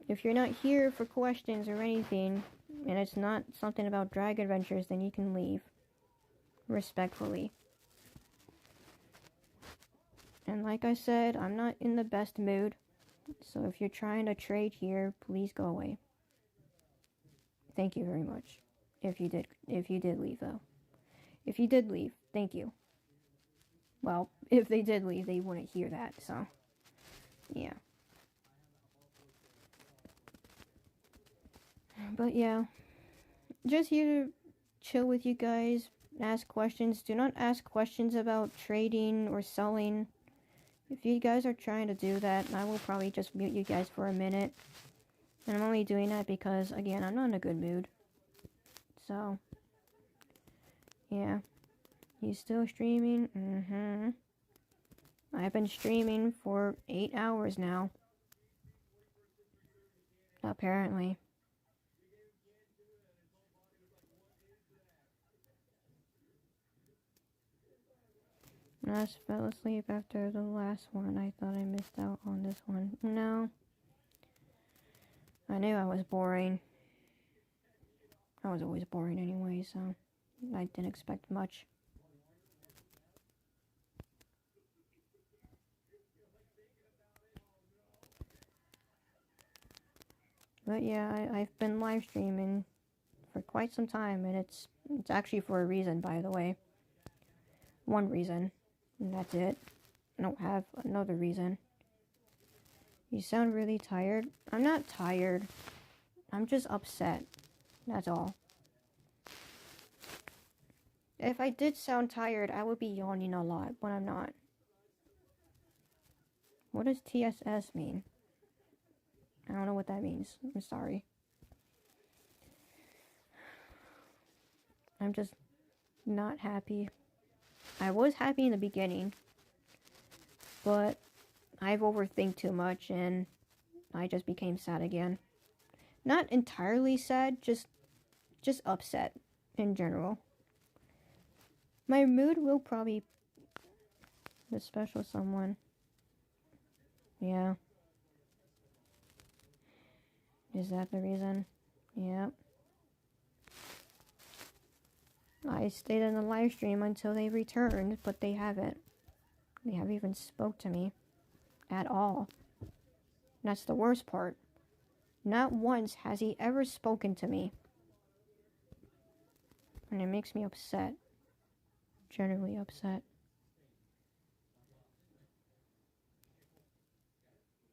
If you're not here for questions or anything, and it's not something about Drag Adventures, then you can leave. Respectfully. And like I said, I'm not in the best mood. So if you're trying to trade here, please go away. Thank you very much. If you did leave though. If you did leave, thank you. Well, if they did leave, they wouldn't hear that, so yeah. But yeah, just here to chill with you guys, ask questions. Do not ask questions about trading or selling. If you guys are trying to do that, I will probably just mute you guys for a minute. And I'm only doing that because, again, I'm not in a good mood. So, yeah. You still streaming? Mm-hmm. I've been streaming for 8 hours now. Apparently. I just fell asleep after the last one. I thought I missed out on this one. No. I knew I was boring. I was always boring anyway, so I didn't expect much. But yeah, I've been live streaming for quite some time, and it's actually for a reason, by the way. One reason, and that's it. I don't have another reason. You sound really tired. I'm not tired. I'm just upset. That's all. If I did sound tired, I would be yawning a lot, but I'm not. What does TSS mean? I don't know what that means. I'm sorry. I'm just not happy. I was happy in the beginning, but I've overthinked too much and I just became sad again. Not entirely sad, just upset in general. My mood will probably... The special someone. Yeah. Is that the reason? Yep. I stayed in the live stream until they returned, but they haven't. They haven't even spoke to me at all. That's the worst part. Not once has he ever spoken to me. And it makes me upset. Generally upset.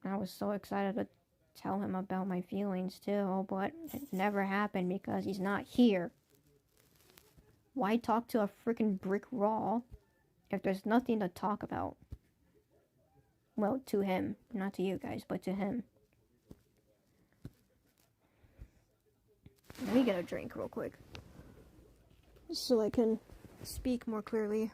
I was so excited to tell him about my feelings too, but it never happened because he's not here. Why talk to a freaking brick wall if there's nothing to talk about? Well, to him. Not to you guys, but to him. Let me get a drink real quick, so I can speak more clearly.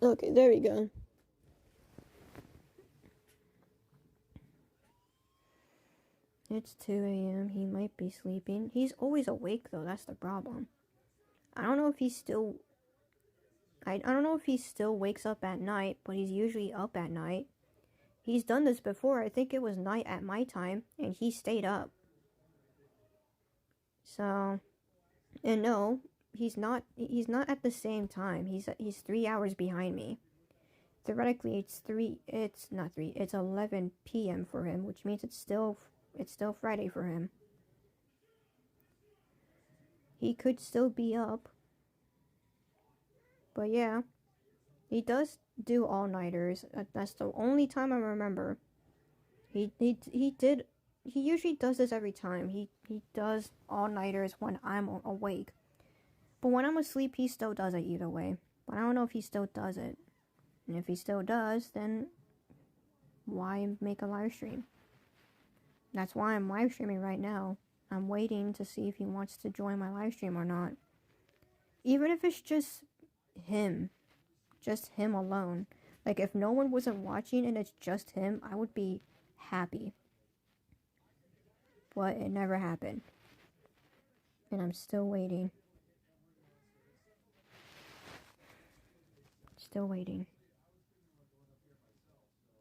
Okay, there we go. It's 2 a.m. He might be sleeping. He's always awake though, that's the problem. I don't know if he's still... I don't know if he still wakes up at night, but he's usually up at night. He's done this before. I think it was night at my time, and he stayed up. So, and no, he's not at the same time. He's 3 hours behind me. Theoretically, it's 11 p.m. for him, which means it's still Friday for him. He could still be up. But yeah, he does do all-nighters. That's the only time I remember. He usually does this every time. He does all-nighters when I'm awake. But when I'm asleep, he still does it either way. But I don't know if he still does it. And if he still does, then why make a live stream? That's why I'm live streaming right now. I'm waiting to see if he wants to join my live stream or not. Even if it's just him alone. Like, if no one wasn't watching and it's just him, I would be happy. But it never happened. And I'm still waiting. Still waiting.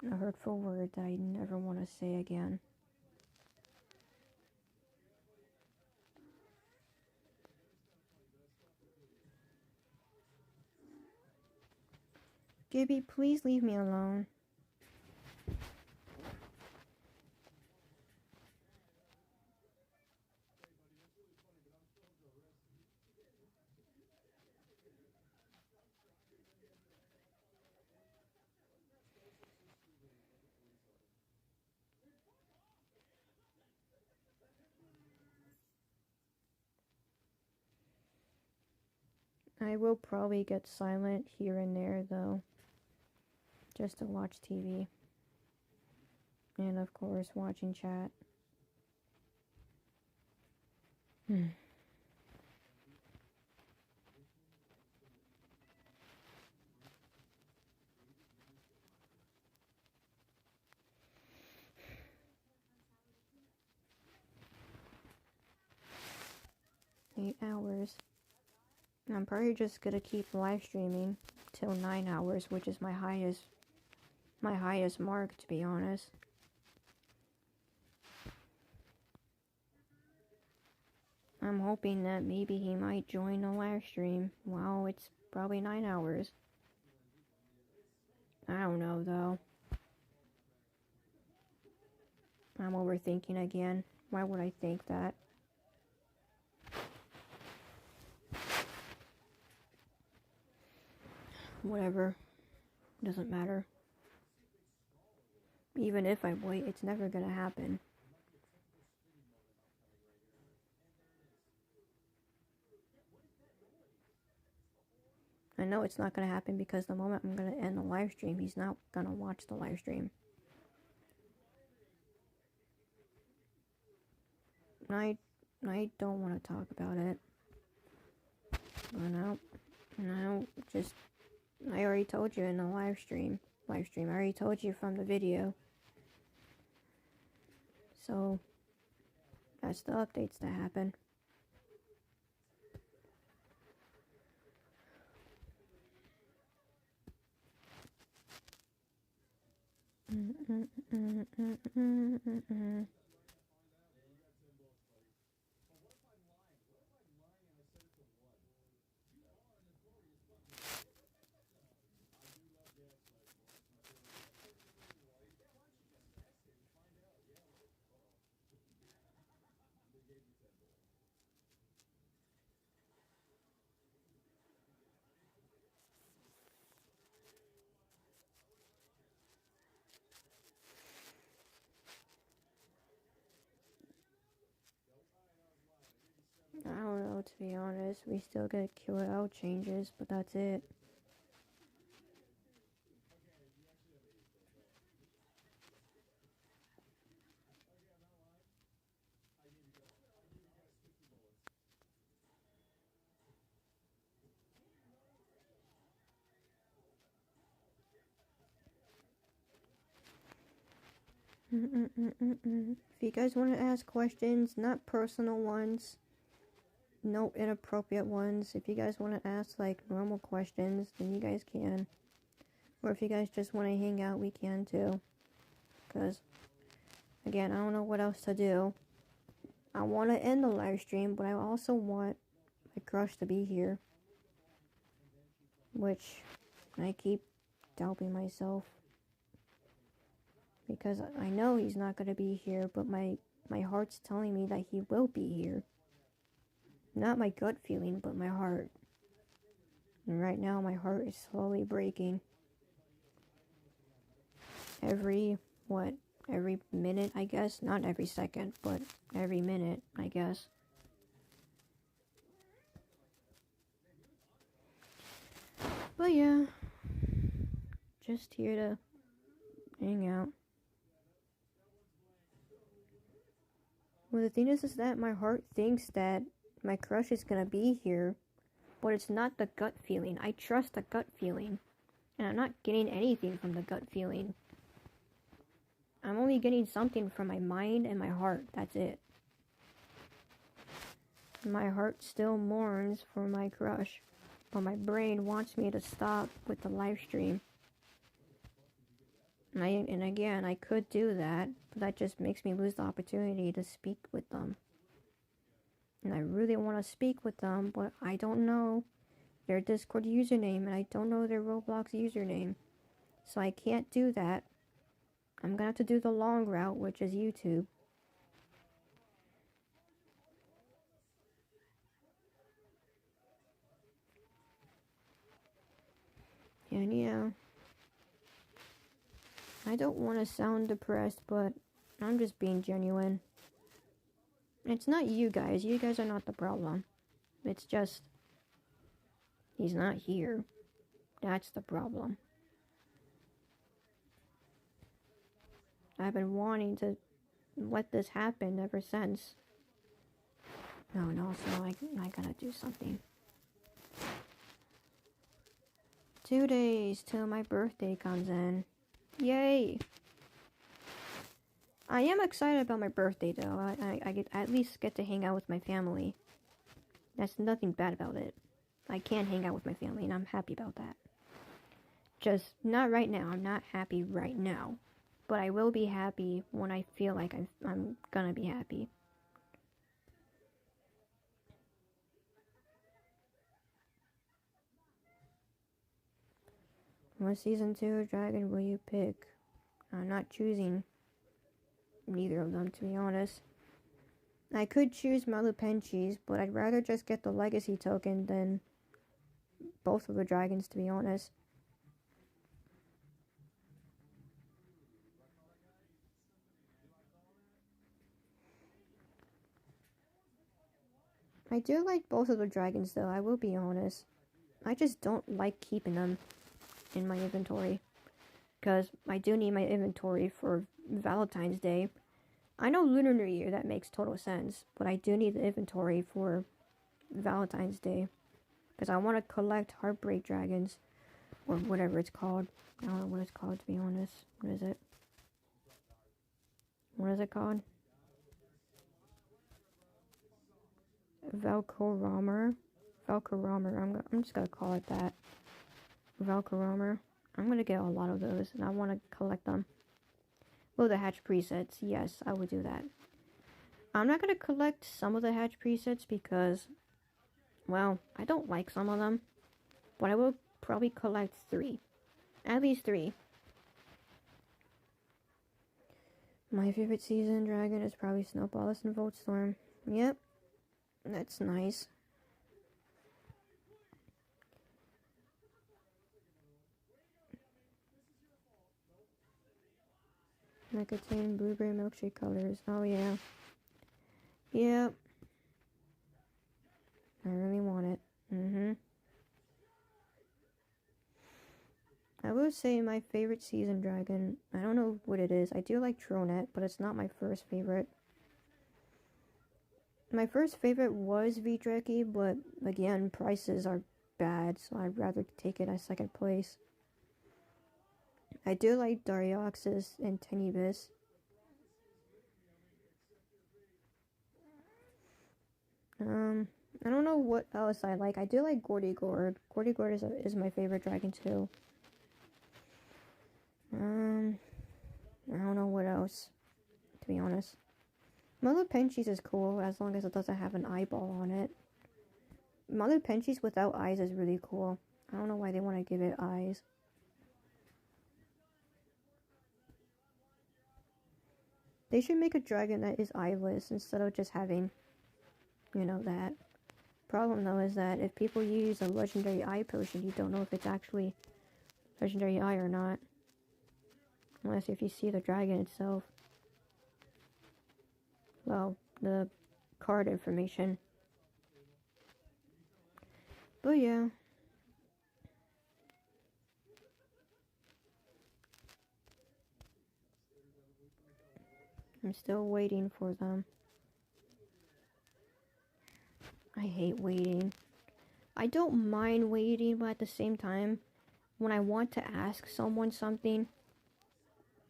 A hurtful word that I never want to say again. Gibby, please leave me alone. I will probably get silent here and there, though. Just to watch TV. And of course, watching chat. 8 hours. I'm probably just gonna keep live streaming till 9 hours, which is my highest mark, to be honest. I'm hoping that maybe he might join the live stream. Wow, it's probably 9 hours. I don't know, though. I'm overthinking again. Why would I think that? Whatever. Doesn't matter. Even if I wait, it's never gonna happen.
I know it's not going to happen because the moment I'm going to end the live stream, he's not going to watch the live stream. I don't want to talk about it. But no, just, I already told you in the live stream. I already told you from the video. So, that's the updates that happen. I don't know, to be honest. We still get QL changes, but that's it. If you guys want to ask questions, not personal ones, no inappropriate ones. If you guys want to ask like normal questions, then you guys can. Or if you guys just want to hang out, we can too. Because, again, I don't know what else to do. I want to end the live stream, but I also want my crush to be here. Which I keep doubting myself. Because I know he's not going to be here, but my heart's telling me that he will be here. Not my gut feeling, but my heart. And right now, my heart is slowly breaking. Every minute, I guess? Not every second, but every minute, I guess. But yeah, just here to hang out. Well, the thing is that my heart thinks that my crush is gonna be here, but it's not the gut feeling. I trust the gut feeling, and I'm not getting anything from the gut feeling. I'm only getting something from my mind and my heart. That's it. My heart still mourns for my crush, but my brain wants me to stop with the live stream. And again, I could do that, but that just makes me lose the opportunity to speak with them. And I really want to speak with them, but I don't know their Discord username, and I don't know their Roblox username. So I can't do that. I'm gonna have to do the long route, which is YouTube. And yeah, I don't want to sound depressed, but I'm just being genuine. It's not you guys. You guys are not the problem. It's just, he's not here. That's the problem. I've been wanting to let this happen ever since. Oh, and also, I gotta do something. 2 days till my birthday comes in. Yay! I am excited about my birthday, though. I at least get to hang out with my family. That's nothing bad about it. I can hang out with my family, and I'm happy about that. Just not right now. I'm not happy right now. But I will be happy when I feel like I'm gonna be happy. What season 2 dragon will you pick? I'm not choosing neither of them, to be honest. I could choose Malupenchis, but I'd rather just get the legacy token than both of the dragons, to be honest. I do like both of the dragons, though, I will be honest. I just don't like keeping them in my inventory. Because I do need my inventory for Valentine's Day. I know Lunar New Year, that makes total sense. But I do need the inventory for Valentine's Day. Because I want to collect Heartbreak Dragons. Or whatever it's called. I don't know what it's called, to be honest. What is it? What is it called? Valkyromer. I'm just gonna call it that. Valkyromer. I'm gonna get a lot of those, and I want to collect them. Oh, the hatch presets. Yes, I would do that. I'm not gonna collect some of the hatch presets because, well, I don't like some of them. But I will probably collect 3. At least 3. My favorite season dragon is probably Snowballist and Voltstorm. Yep. That's nice. Nicotine, blueberry milkshake colors. Oh, yeah. Yep. I really want it. I will say my favorite season dragon, I don't know what it is. I do like Tronet, but it's not my first favorite. My first favorite was V-Dreki, but again, prices are bad, so I'd rather take it as second place. I do like Darioxis and Tenebis. I don't know what else I like. I do like Gordigord. Gordigord is my favorite dragon too. I don't know what else, to be honest. Mother Penchis is cool as long as it doesn't have an eyeball on it. Mother Penchis without eyes is really cool. I don't know why they want to give it eyes. They should make a dragon that is eyeless instead of just having, you know, that. Problem though is that if people use a legendary eye potion, you don't know if it's actually legendary eye or not. Unless if you see the dragon itself. Well, the card information. But yeah. I'm still waiting for them. I hate waiting. I don't mind waiting, but at the same time, when I want to ask someone something,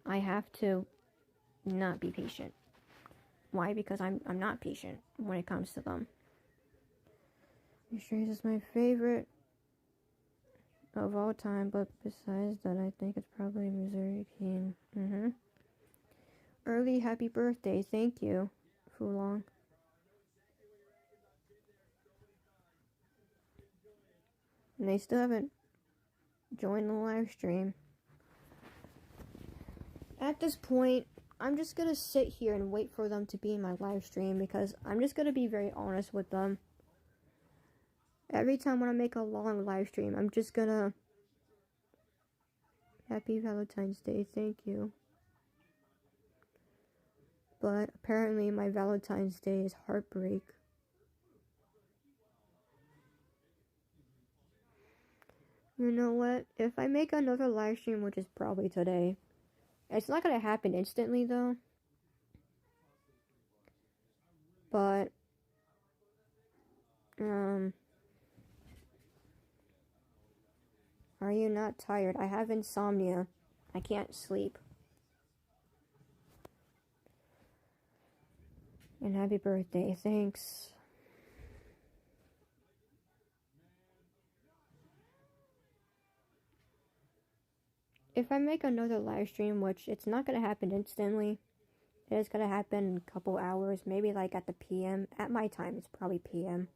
I have to not be patient. Why? Because I'm not patient when it comes to them. Mysteries is my favorite of all time, but besides that, I think it's probably Missouri King. Early happy birthday, thank you, Fulong. And they still haven't joined the live stream. At this point, I'm just gonna sit here and wait for them to be in my live stream because I'm just gonna be very honest with them. Every time when I make a long live stream, I'm just gonna... Happy Valentine's Day, thank you. But apparently my Valentine's Day is heartbreak. You know what? If I make another live stream, which is probably today, it's not gonna happen instantly though. But, are you not tired? I have insomnia. I can't sleep. And happy birthday, thanks. If I make another live stream, which it's not gonna happen instantly, it is gonna happen in a couple hours, maybe like at the PM. At my time, it's probably PM.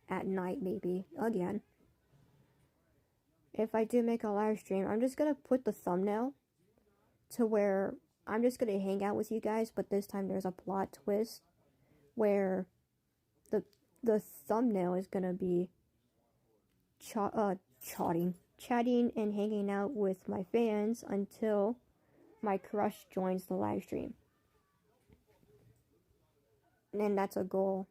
At night, maybe. Again. If I do make a live stream, I'm just gonna put the thumbnail to where I'm just gonna hang out with you guys, but this time there's a plot twist where the thumbnail is gonna be chatting and hanging out with my fans until my crush joins the live stream. And that's a goal.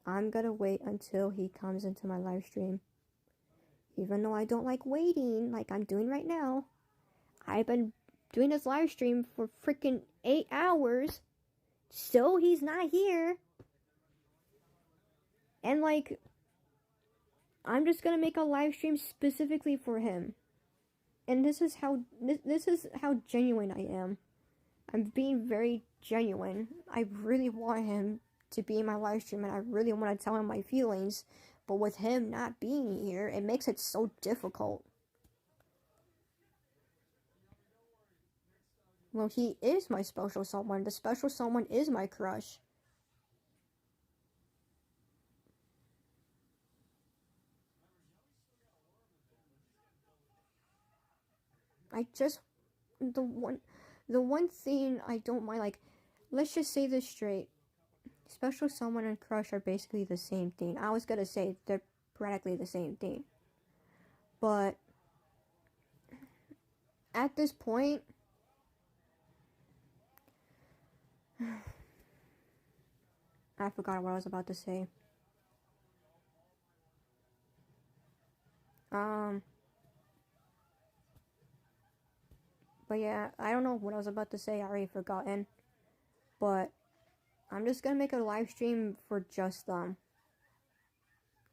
I'm gonna wait until he comes into my live stream. even though I don't like waiting like I'm doing right now. I've been doing this live stream for freaking 8 hours, so he's not here. And like, I'm just gonna make a live stream specifically for him. And this is how genuine I am. I'm being very genuine. I really want him to be in my live stream, and I really want to tell him my feelings. But with him not being here, it makes it so difficult. Well, he is my special someone. The special someone is my crush. I just, the one thing I don't mind, like, let's just say this straight. Special someone and crush are basically the same thing. I was gonna say they're practically the same thing. But at this point, I forgot what I was about to say. But yeah, I don't know what I was about to say. I already forgotten. But I'm just gonna make a live stream for just them.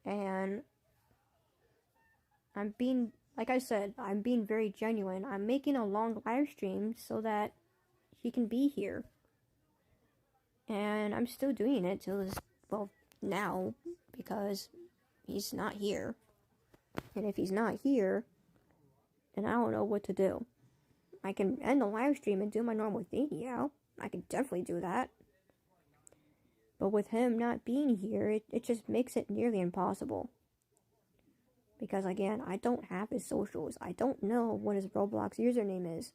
And I'm being, like I said, I'm being very genuine. I'm making a long live stream so that he can be here. And I'm still doing it till this, well, now, because he's not here. And if he's not here, then I don't know what to do. I can end the live stream and do my normal thing, yeah. I can definitely do that. But with him not being here, it just makes it nearly impossible. Because again, I don't have his socials. I don't know what his Roblox username is.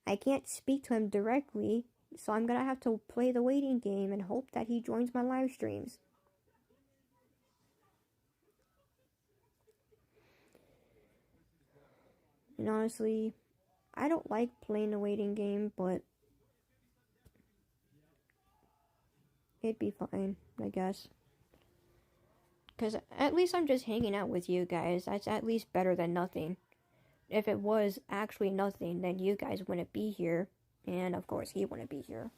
I can't speak to him directly, so I'm gonna have to play the waiting game and hope that he joins my live streams. And honestly, I don't like playing the waiting game, but it'd be fine, I guess. Because at least I'm just hanging out with you guys. That's at least better than nothing. If it was actually nothing, then you guys wouldn't be here. And of course, he wouldn't be here.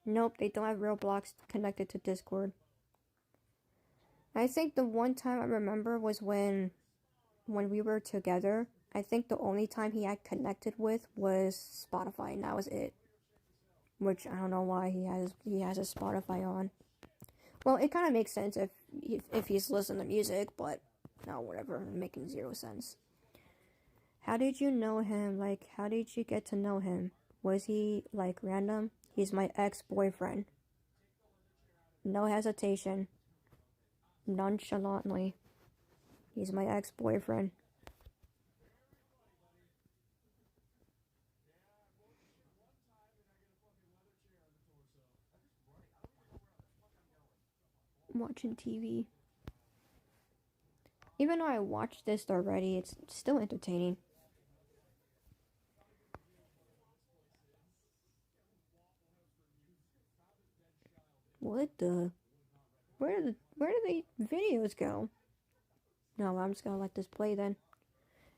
Nope, they don't have Roblox connected to Discord. I think the one time I remember was when we were together. I think the only time he had connected with was Spotify, and that was it. Which I don't know why he has a Spotify on. Well, it kind of makes sense if he's listening to music, but no, whatever, making zero sense. How did you know him? Like, how did you get to know him? Was he, like, random? He's my ex-boyfriend. No hesitation. Nonchalantly. He's my ex-boyfriend. Watching TV. Even though I watched this already, it's still entertaining. What the? Where do the videos go? No, I'm just gonna let this play then.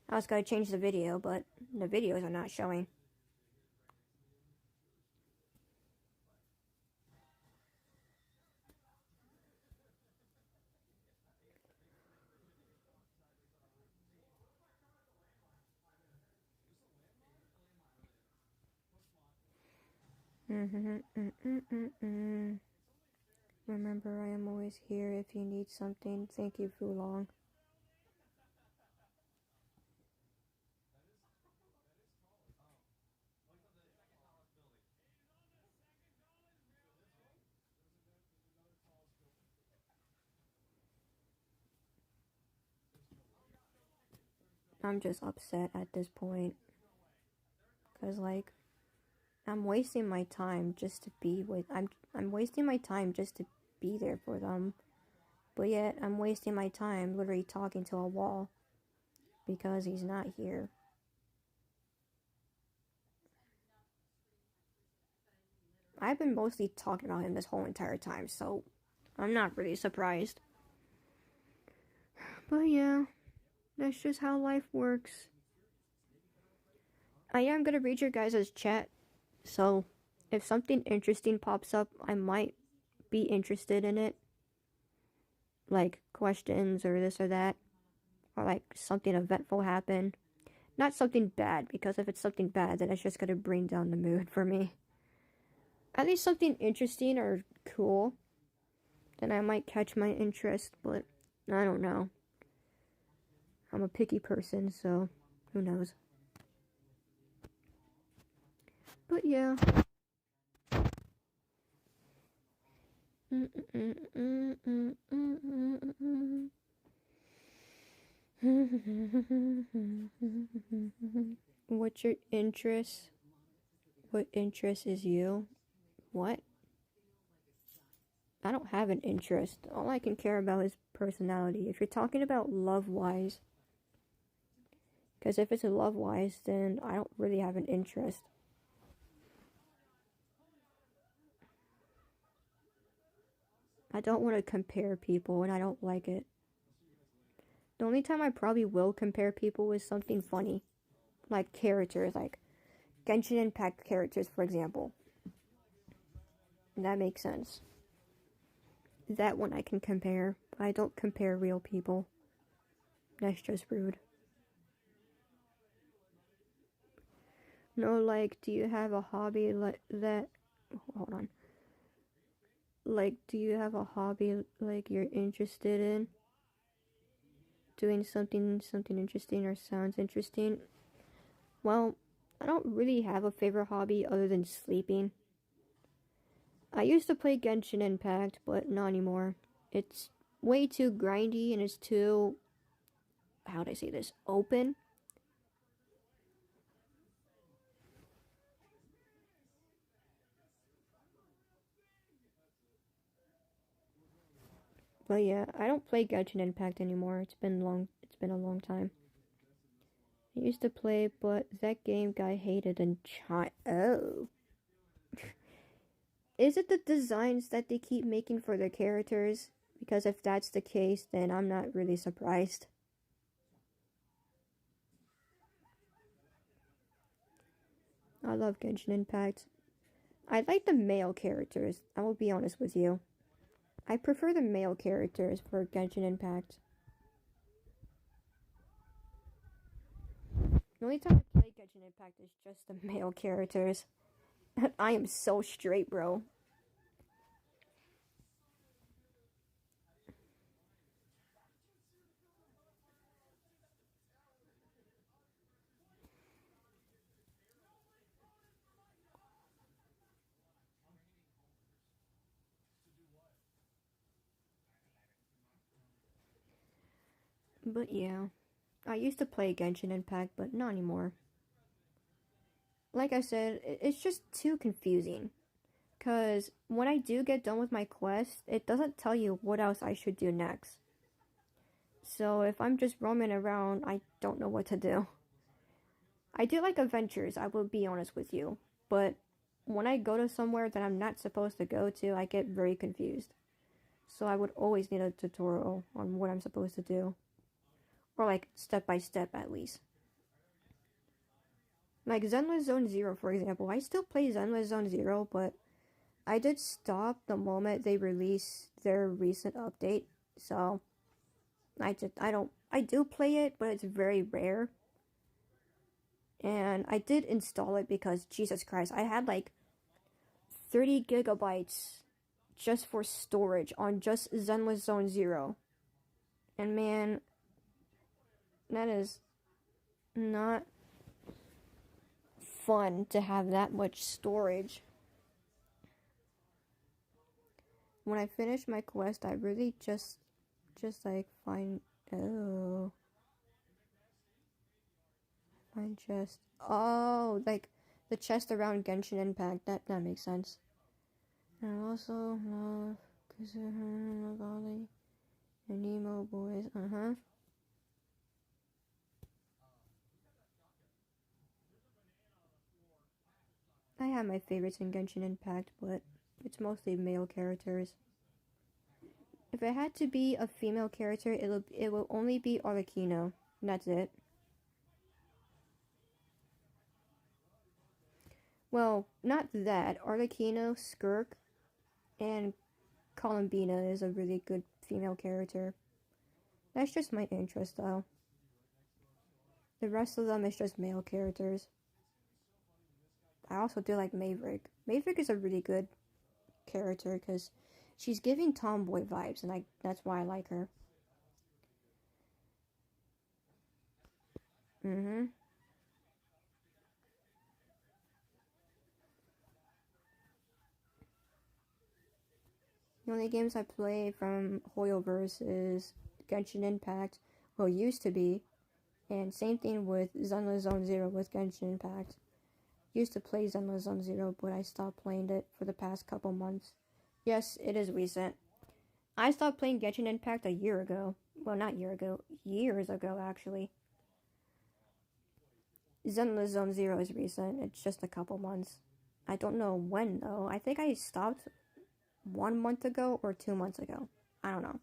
I was gonna change the video, but the videos are not showing. Remember, I am always here if you need something. Thank you, Fulong. I'm just upset at this point. Cause like, I'm wasting my time just to be with, I'm wasting my time just to be there for them. But yet, I'm wasting my time literally talking to a wall. Because he's not here. I've been mostly talking about him this whole entire time, so I'm not really surprised.
But yeah, that's just how life works. I am gonna read your guys' chat, so if something interesting pops up, I might be interested in it. Like questions or this or that, or like something eventful happened. Not something bad, because if it's something bad, then it's just gonna bring down the mood for me. At least something interesting or cool, then I might catch my interest, but I don't know. I'm a picky person, so who knows. But yeah. What's your interest? What interest is you? What? I don't have an interest. All I can care about is personality. If you're talking about love-wise, because if it's a love-wise, then I don't really have an interest. I don't want to compare people, and I don't like it. The only time I probably will compare people is something funny. Like characters, like Genshin Impact characters, for example. That makes sense. That one I can compare, but I don't compare real people. That's just rude. No, like, do you have a hobby like that? Hold on. Like, do you have a hobby like you're interested in? Doing something interesting or sounds interesting? Well, I don't really have a favorite hobby other than sleeping. I used to play Genshin Impact, but not anymore. It's way too grindy and it's too, how do I say this, open. But yeah, I don't play Genshin Impact anymore. It's been a long time. I used to play, but that game got hated in China. Oh. Is it the designs that they keep making for their characters? Because if that's the case, then I'm not really surprised. I love Genshin Impact. I like the male characters, I will be honest with you. I prefer the male characters for Genshin Impact. The only time I play Genshin Impact is just the male characters. I am so straight, bro. But yeah, I used to play Genshin Impact, but not anymore. Like I said, it's just too confusing. Because when I do get done with my quest, it doesn't tell you what else I should do next. So if I'm just roaming around, I don't know what to do. I do like adventures, I will be honest with you. But when I go to somewhere that I'm not supposed to go to, I get very confused. So I would always need a tutorial on what I'm supposed to do. Or like step by step at least. Like Zenless Zone Zero, for example. I still play Zenless Zone Zero, but I did stop the moment they released their recent update. So I do play it, but it's very rare. And I did install it because Jesus Christ, I had like 30 gigabytes just for storage on just Zenless Zone Zero. And man, that is not fun to have that much storage. When I finish my quest, I really just like find chest. Oh, like the chest around Genshin Impact. That makes sense. And I also love Kusuhara and Emo Boys. I have my favorites in Genshin Impact, but it's mostly male characters.
If it had to be a female character, it will only be Arlecchino. And that's it. Well, not that. Arlecchino, Skirk, and Columbina is a really good female character. That's just my interest, though. The rest of them is just male characters. I also do like Maverick. Maverick is a really good character because she's giving tomboy vibes, and that's why I like her. The only games I play from Hoyoverse is Genshin Impact, well, used to be, and same thing with Zenless Zone Zero with Genshin Impact. Used to play Zenless Zone Zero, but I stopped playing it for the past couple months. Yes, it is recent. I stopped playing Genshin Impact a year ago. Well, not a year ago, years ago, actually. Zenless Zone Zero is recent. It's just a couple months. I don't know when, though. I think I stopped 1 month ago or 2 months ago. I don't know.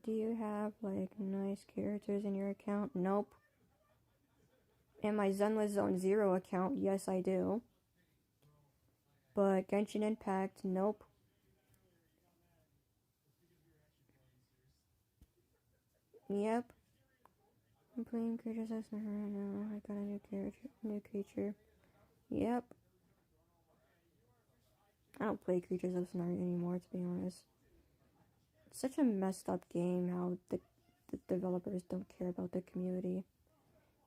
Do you have, like, nice characters in your account? Nope. In my Zenless Zone Zero account, yes, I do. But Genshin Impact, nope. Yep. I'm playing Creatures of Snow right now. I got a new creature. Yep. I don't play Creatures of Snow anymore, to be honest. It's such a messed up game how the developers don't care about the community.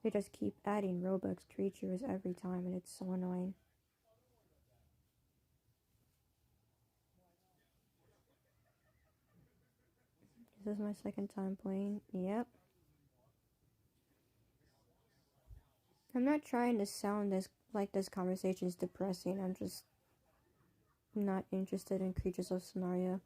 They just keep adding Robux creatures every time, and it's so annoying. This is my second time playing. Yep. I'm not trying to sound this conversation is depressing. I'm just not interested in Creatures of Scenario.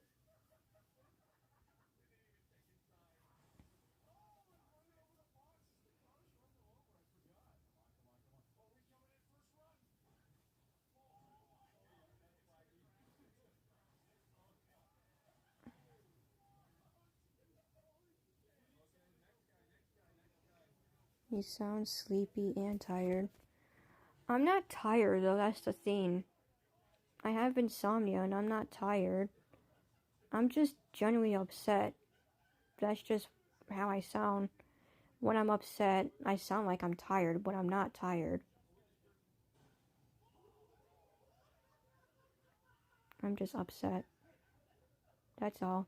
You sound sleepy and tired. I'm not tired though, that's the thing. I have insomnia and I'm not tired. I'm just genuinely upset. That's just how I sound. When I'm upset, I sound like I'm tired, but I'm not tired. I'm just upset. That's all.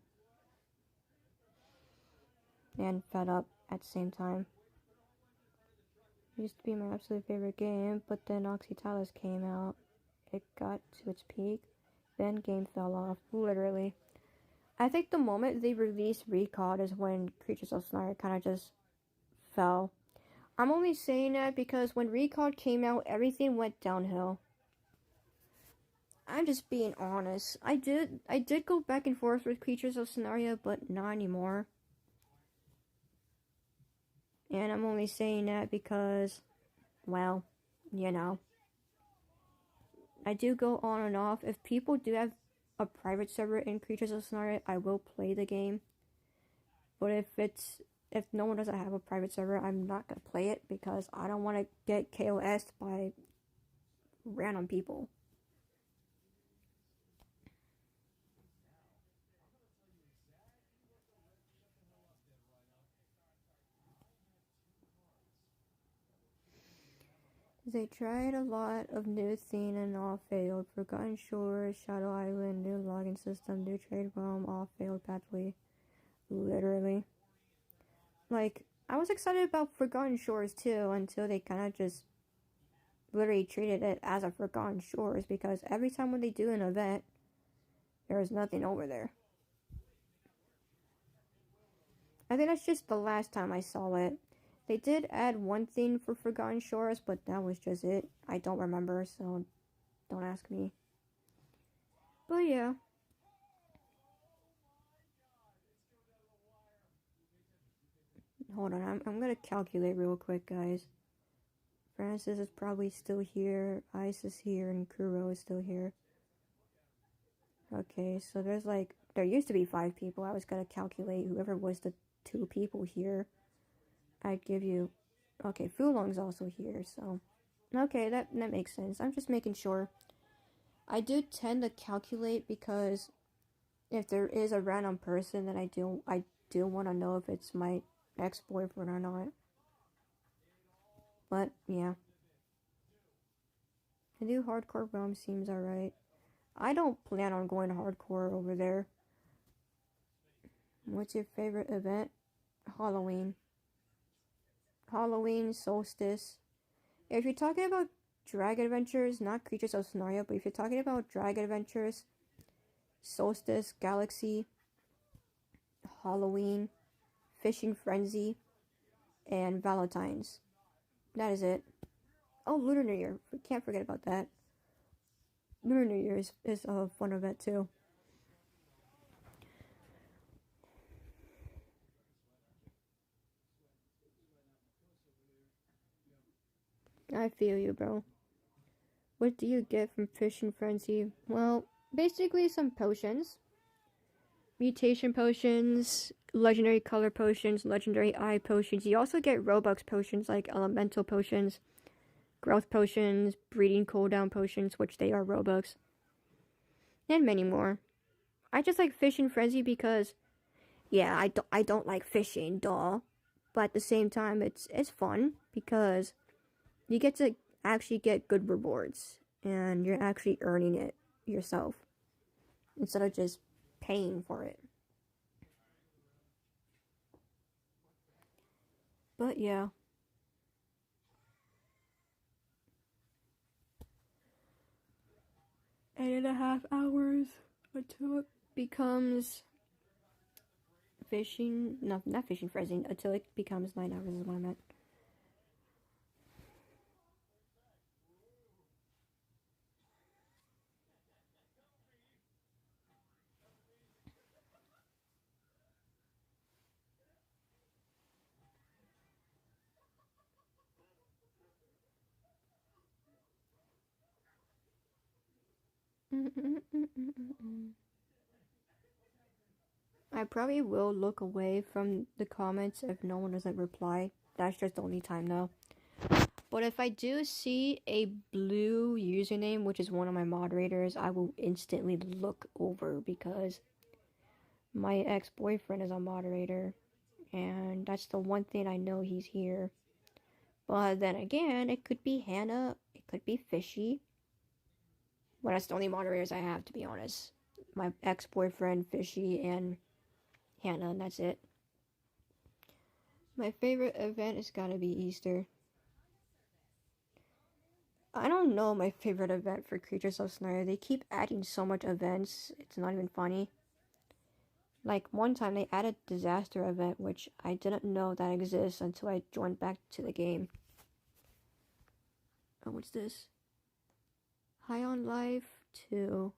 And fed up at the same time. It used to be my absolute favorite game, but then Oxytalis came out. It got to its peak, then game fell off, literally. I think the moment they released Recall is when Creatures of Snow kind of just fell. I'm only saying that because when Recall came out, everything went downhill. I'm just being honest. I did go back and forth with Creatures of Scenario, but not anymore. And I'm only saying that because, well, you know. I do go on and off. If people do have a private server in Creatures of Scenario, I will play the game. But if no one doesn't have a private server, I'm not gonna play it because I don't want to get KOS'd by random people. They tried a lot of new theme and all failed. Forgotten Shores, Shadow Island, new login system, new trade realm, all failed badly. Literally. Like, I was excited about Forgotten Shores too until they kind of just literally treated it as a Forgotten Shores because every time when they do an event, there is nothing over there. I think that's just the last time I saw it. They did add one thing for Forgotten Shores, but that was just it. I don't remember, so don't ask me. But yeah. Hold on, I'm gonna calculate real quick, guys. Francis is probably still here, Ice is here, and Kuro is still here. Okay, so there's like, there used to be 5 people. I was gonna calculate whoever was the 2 people here. I'd give you, okay, Fulong's also here, so. Okay, that makes sense. I'm just making sure. I do tend to calculate because if there is a random person, then I do want to know if it's my ex-boyfriend or not. But yeah, I do hardcore realm seems alright. I don't plan on going hardcore over there. What's your favorite event? Halloween. Halloween, solstice. If you're talking about Dragon Adventures, not Creatures of Scenario, but if you're talking about Dragon Adventures, Solstice, Galaxy, Halloween, Fishing Frenzy, and Valentine's. That is it. Oh, Lunar New Year. We can't forget about that. Lunar New Year is a fun event too. I feel you, bro. What do you get from Fishing Frenzy? Well, basically some potions. Mutation potions, legendary color potions, legendary eye potions. You also get Robux potions like elemental potions, growth potions, breeding cooldown potions, which they are Robux, and many more. I just like Fishing Frenzy because, yeah, I don't like fishing, duh. But at the same time, it's fun because you get to actually get good rewards and you're actually earning it yourself instead of just paying for it. But yeah. 8.5 hours until it becomes fishing. No, not Fishing Frenzy. Until it becomes 9 hours is what I meant. I probably will look away from the comments if no one doesn't reply. That's just the only time though. But if I do see a blue username, which is one of my moderators, I will instantly look over because my ex-boyfriend is a moderator. And that's the one thing I know he's here. But then again, it could be Hannah, it could be Fishy. Well, that's the only moderators I have, to be honest. My ex-boyfriend, Fishy, and Hannah, and that's it. My favorite event has gotta be Easter. I don't know my favorite event for Creatures of Scenario. They keep adding so much events, it's not even funny. Like, one time they added Disaster event, which I didn't know that exists until I joined back to the game. Oh, what's this? High on Life 2.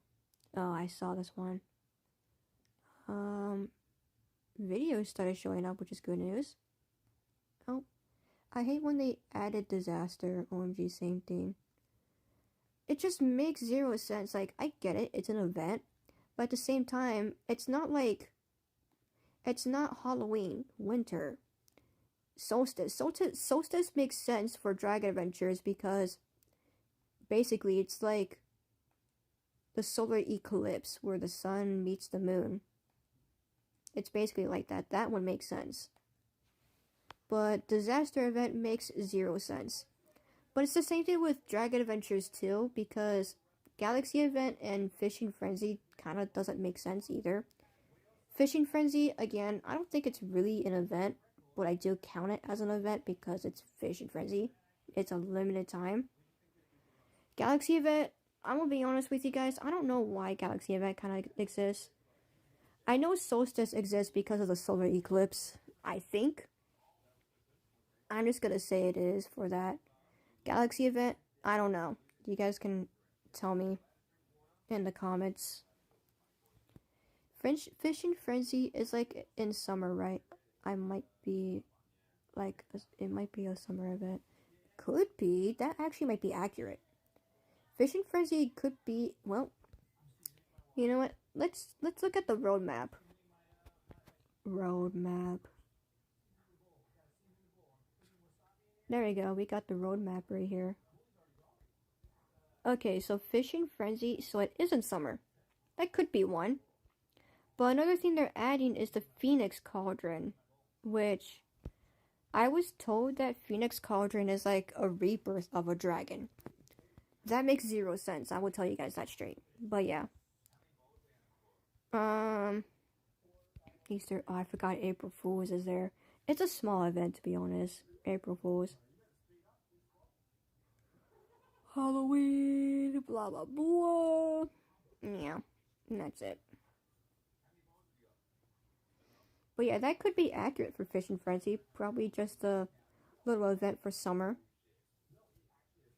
Oh, I saw this one. Videos started showing up, which is good news. Oh, I hate when they added Disaster. OMG, same thing. It just makes zero sense. Like, I get it, it's an event, but at the same time, it's not like, it's not Halloween, winter, solstice. Solstice makes sense for Dragon Adventures because basically it's like the solar eclipse where the sun meets the moon. It's basically like that. That one makes sense. But Disaster event makes zero sense. But it's the same thing with Dragon Adventures too, because Galaxy event and Fishing Frenzy kind of doesn't make sense either. Fishing Frenzy, again, I don't think it's really an event, but I do count it as an event because it's Fishing Frenzy. It's a limited time. Galaxy event, I'm gonna be honest with you guys, I don't know why Galaxy event kind of exists. I know Solstice exists because of the solar eclipse, I think. I'm just gonna say it is for that. Galaxy event, I don't know. You guys can tell me in the comments. Fishing Frenzy is like in summer, right? I might be like, it might be a summer event. Could be. That actually might be accurate. Fishing Frenzy could be, well, you know what? Let's look at the roadmap. Roadmap. There we go. We got the roadmap right here. Okay, so Fishing Frenzy, so it isn't summer. That could be one. But another thing they're adding is the Phoenix Cauldron, which I was told that Phoenix Cauldron is like a rebirth of a dragon. That makes 0 sense. I will tell you guys that straight. But yeah. Easter. Oh, I forgot April Fool's is there. It's a small event, to be honest. April Fool's. Halloween. Blah, blah, blah. Yeah. And that's it. But yeah, that could be accurate for Fishing Frenzy. Probably just a little event for summer.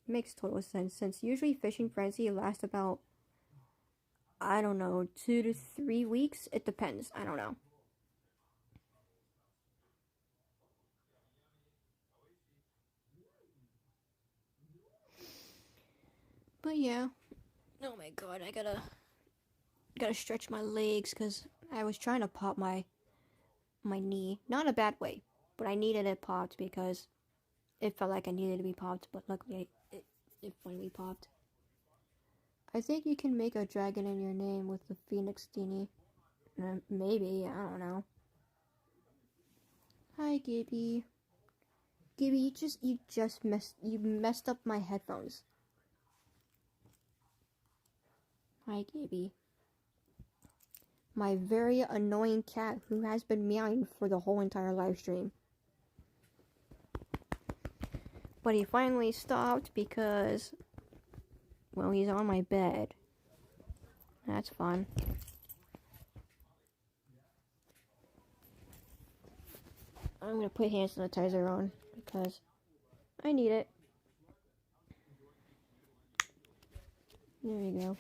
Makes total sense, since usually Fishing Frenzy lasts about, I don't know, 2 to 3 weeks. It depends. I don't know. But yeah. Oh my god, I gotta stretch my legs because I was trying to pop my knee. Not in a bad way, but I needed it popped because it felt like I needed to be popped, but luckily it finally popped. I think you can make a dragon in your name with the Phoenix thingy. Maybe, I don't know. Hi, Gibby. Gibby, you messed up my headphones. Hi, Gibby. My very annoying cat who has been meowing for the whole entire live stream. But he finally stopped because, well, he's on my bed. That's fun. I'm gonna put hand sanitizer on because I need it. There we go.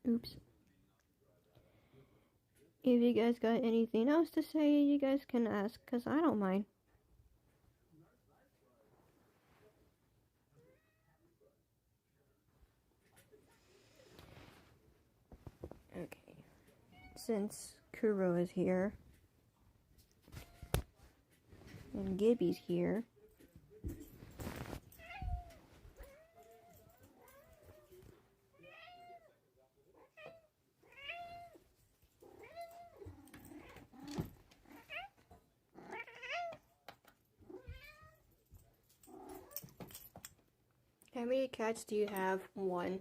Oops. If you guys got anything else to say, you guys can ask, because I don't mind. Okay. Since Kuro is here, and Gibby's here, how many cats do you have? 1.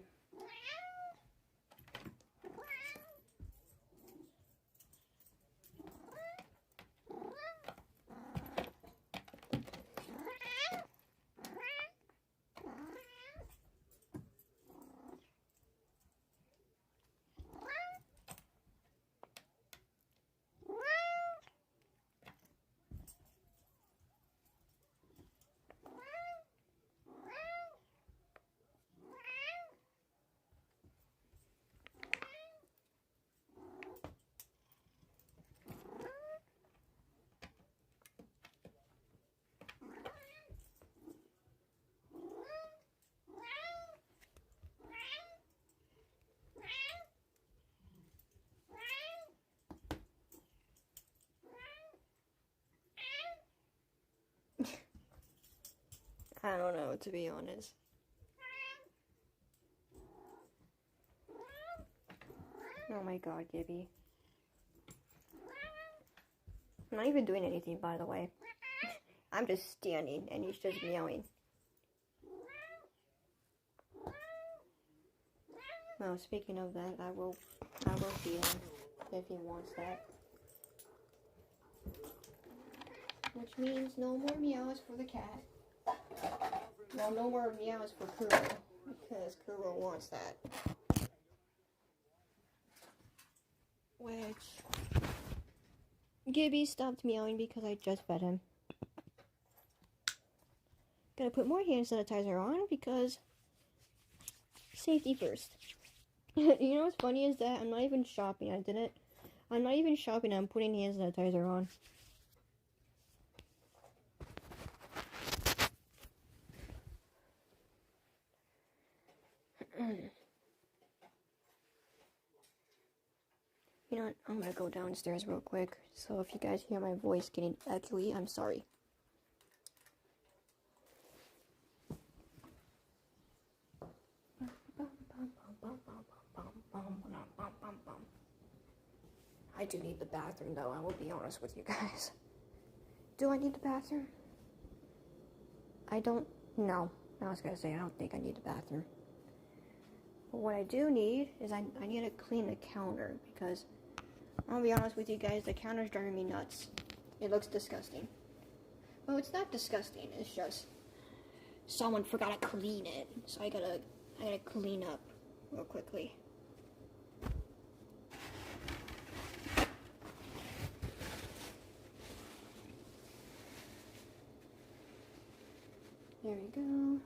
I don't know, to be honest. Oh my god, Gibby. I'm not even doing anything, by the way. I'm just standing, and he's just meowing. Well, speaking of that, I will feed him if he wants that.
which means no more meows for the cat. Well, no more meows for Kuro, because Kuro wants that. Which Gibby stopped meowing because I just fed him. Gotta put more hand sanitizer on because safety first. You know what's funny is that I'm not even shopping. I'm not even shopping. I'm putting hand sanitizer on. You know what? I'm gonna go downstairs real quick. So if you guys hear my voice getting echoey, I'm sorry. I do need the bathroom though, I will be honest with you guys. Do I need the bathroom? I don't know. I was gonna say I don't think I need the bathroom. But what I do need is I need to clean the counter because I'll be honest with you guys, the counter's driving me nuts. It looks disgusting. Well, it's not disgusting, it's just someone forgot to clean it. So I gotta clean up real quickly. There we go.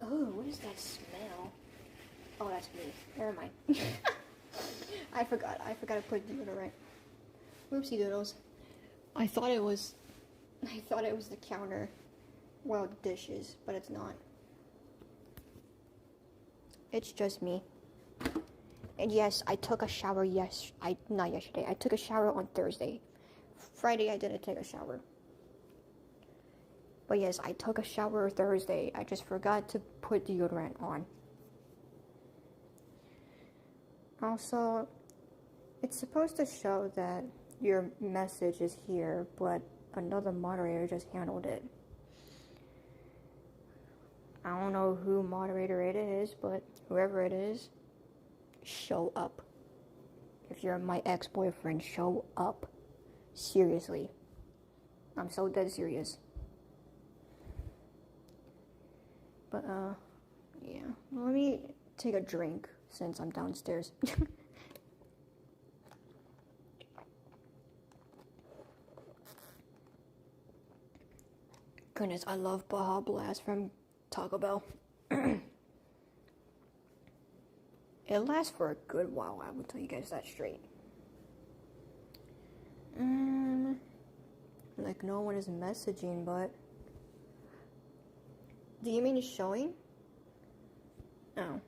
Oh, what is that smell? Oh, that's me. Never mind. I forgot to put deodorant. Whoopsie doodles. I thought it was the counter. Well, dishes, but it's not. It's just me. And yes, I took a shower not yesterday. I took a shower on Thursday. Friday I didn't take a shower. But yes, I took a shower Thursday. I just forgot to put deodorant on. Also, it's supposed to show that your message is here, but another moderator just handled it. I don't know who moderator it is, but whoever it is, show up. If you're my ex-boyfriend, show up. Seriously. I'm so dead serious. But, yeah. Let me take a drink since I'm downstairs. Goodness, I love Baja Blast from Taco Bell. It lasts for a good while, I will tell you guys that straight. Like no one is messaging, but... Do you mean showing? Oh.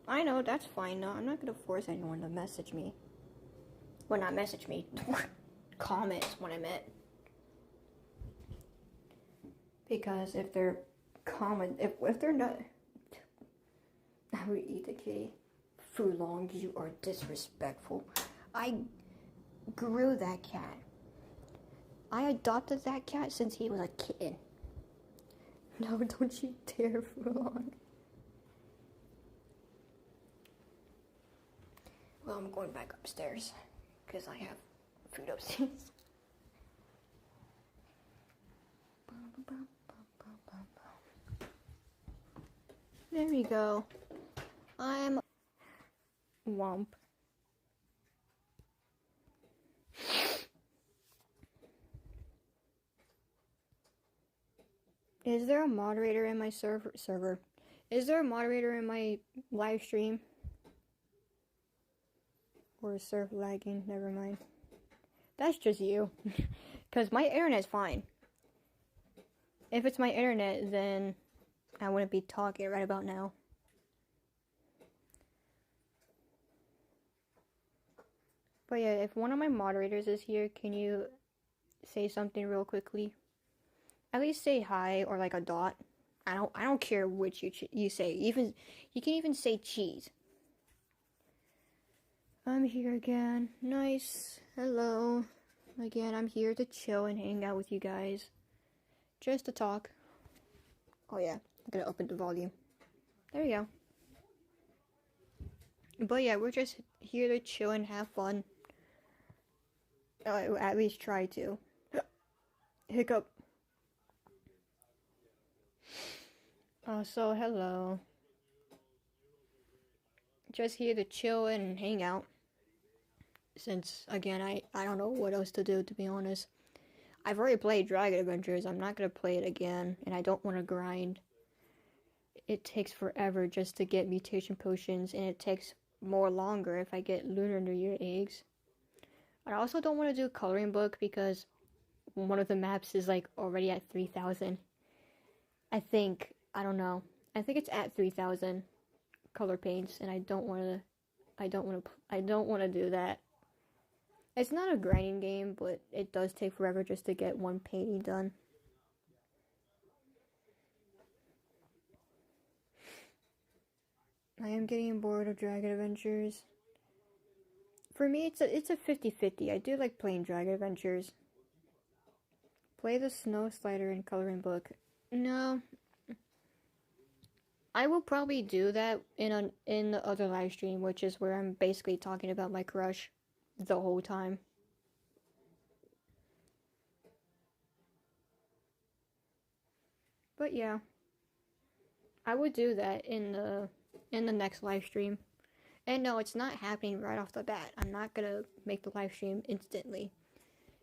I know, that's fine. No, I'm not gonna force anyone to message me. Well, not message me. Comment is what I meant. Because if they're if they're not... I would eat the kitty. Fulong, you are disrespectful. I grew that cat. I adopted that cat since he was a kitten. No, don't you dare, Fulong. Well, I'm going back upstairs because I have food upstairs. There we go. I'm Womp. Is there a moderator in my server? Is there a moderator in my live stream? Or server lagging? Never mind. That's just you. Because my internet's fine. If it's my internet, then I wouldn't be talking right about now. But yeah, if one of my moderators is here, can you say something real quickly? At least say hi or like a dot. I don't care which you say. Even you can even say cheese. I'm here again. Nice. Hello. Again, I'm here to chill and hang out with you guys. Just to talk. Oh yeah, I'm gonna open the volume. There we go. But yeah, we're just here to chill and have fun. At least try to. Hiccup. So hello. Just here to chill and hang out. Since, again, I don't know what else to do, to be honest. I've already played Dragon Adventures. I'm not gonna play it again, and I don't want to grind. It takes forever just to get mutation potions, and it takes more longer if I get Lunar New Year eggs. I also don't want to do coloring book because one of the maps is like already at 3,000. I don't know. I think it's at 3,000 color paints, and I don't want to do that. It's not a grinding game, but it does take forever just to get one painting done. I am getting bored of Dragon Adventures. For me, it's a 50-50. I do like playing Dragon Adventures. Play the Snow Slider and coloring book. No. I will probably do that in the other live stream, which is where I'm basically talking about my crush the whole time. But yeah, I would do that in the next live stream. And no, it's not happening right off the bat. I'm not gonna make the live stream instantly.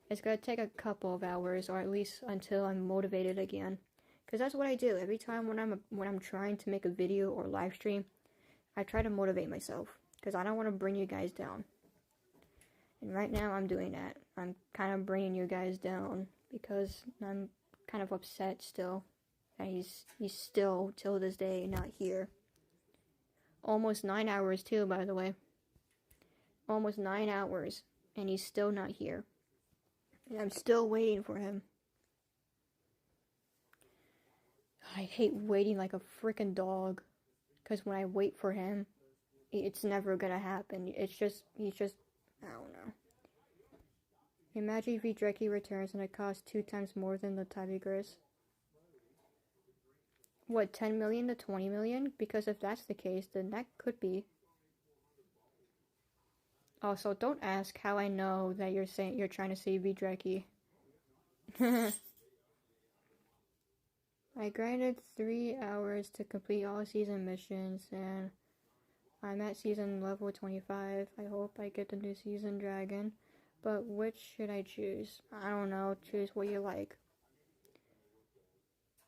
It's gonna take a couple of hours, or at least until I'm motivated again. Cause that's what I do every time when I'm trying to make a video or live stream. I try to motivate myself, cause I don't want to bring you guys down. And right now I'm doing that. I'm kind of bringing you guys down because I'm kind of upset still that he's still till this day not here. Almost 9 hours too, by the way. Almost 9 hours, and he's still not here. And I'm still waiting for him. I hate waiting like a freaking dog. Because when I wait for him, it's never gonna happen. He's just, I don't know. Imagine if Dreki returns and it costs 2 times more than the Tigris. What, 10 million to 20 million? Because if that's the case, then that could be. Also, don't ask how I know that you're trying to save Dreki. I grinded 3 hours to complete all season missions, and I'm at season level 25. I hope I get the new season dragon. But which should I choose? I don't know. Choose what you like.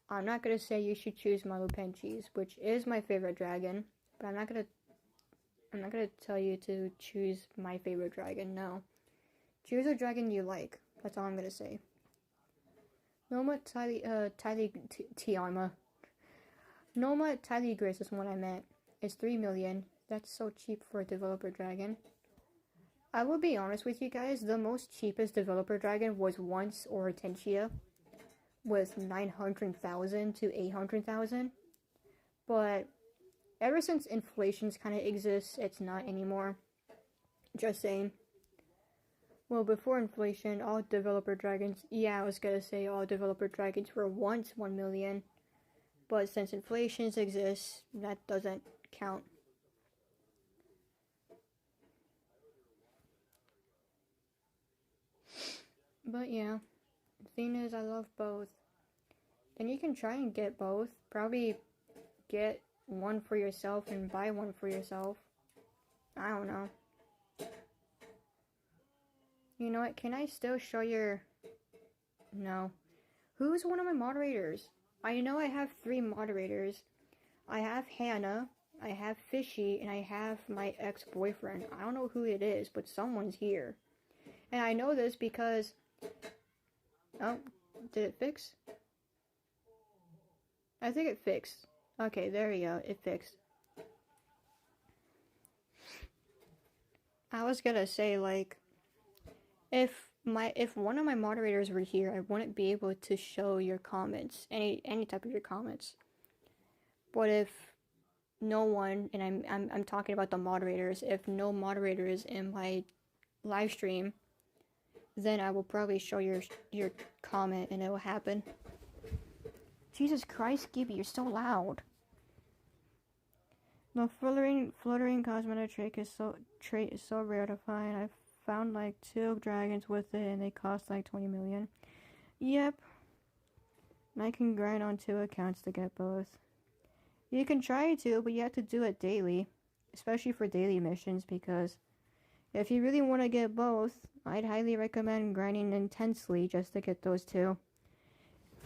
I'm not gonna say you should choose Malupenchis, which is my favorite dragon, but I'm not gonna tell you to choose my favorite dragon. No, choose a dragon you like. That's all I'm gonna say. Noma Tiama. Noma Tiligris is what I meant. It's 3 million. That's so cheap for a developer dragon. I will be honest with you guys. The most cheapest developer dragon was once Hortensia. Was 900,000 to 800,000, but ever since inflation's kind of exists, it's not anymore. Just saying. Well, before inflation, all developer dragons, yeah, I was gonna say all developer dragons were once 1 million, but since inflation exists, that doesn't count. But yeah. The thing is, I love both. Then you can try and get both. Probably get one for yourself and buy one for yourself. I don't know. You know what? Can I still show your... No. Who's one of my moderators? I know I have 3 moderators. I have Hannah, I have Fishy, and I have my ex-boyfriend. I don't know who it is, but someone's here. And I know this because... Oh, did it fix? I think it fixed. Okay, there you go. It fixed. I was gonna say, like, if one of my moderators were here, I wouldn't be able to show your comments, any type of your comments. But if no one, and I'm talking about the moderators, if no moderator is in my live stream, then I will probably show your comment and it will happen. Jesus Christ, Gibby, you're so loud. The fluttering cosmetic trait is so rare to find. I found like 2 dragons with it and they cost like 20 million. Yep. I can grind on 2 accounts to get both. You can try to, but you have to do it daily. Especially for daily missions, because if you really want to get both, I'd highly recommend grinding intensely just to get those 2.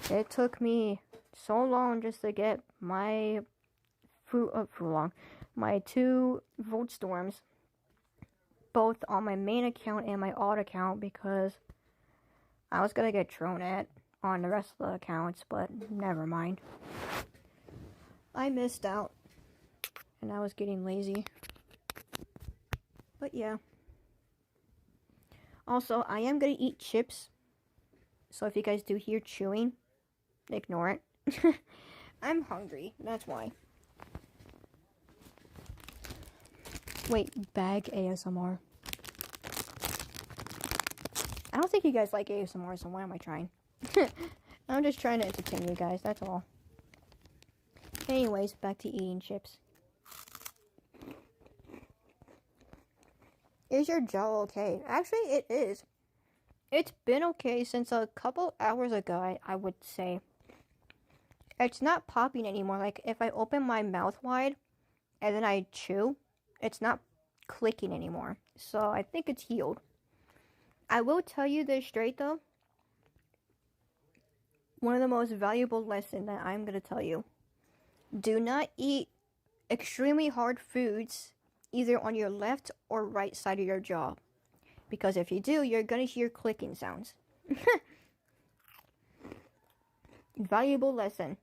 It took me so long just to get my my 2 Volt Storms, both on my main account and my alt account, because I was gonna get thrown at on the rest of the accounts, but never mind. I missed out, and I was getting lazy. But yeah. Also, I am gonna eat chips, so if you guys do hear chewing, ignore it. I'm hungry, that's why. Wait, bag ASMR. I don't think you guys like ASMR, so why am I trying? I'm just trying to entertain you guys, that's all. Anyways, back to eating chips. Is your jaw okay? Actually, it is. It's been okay since a couple hours ago, I would say. It's not popping anymore. Like, if I open my mouth wide and then I chew, it's not clicking anymore. So, I think it's healed. I will tell you this straight, though. One of the most valuable lessons that I'm going to tell you. Do not eat extremely hard foods either on your left or right side of your jaw. Because if you do, you're going to hear clicking sounds. Valuable lesson.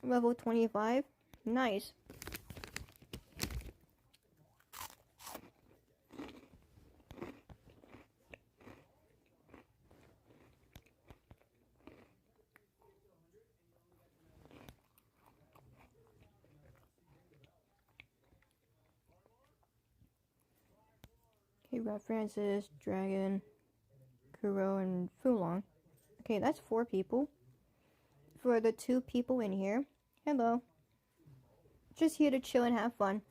Level 25. Nice. Okay, we got Francis, Dragon, Kuro, and Fulong. Okay, that's 4 people. For the 2 people in here, hello. Just here to chill and have fun.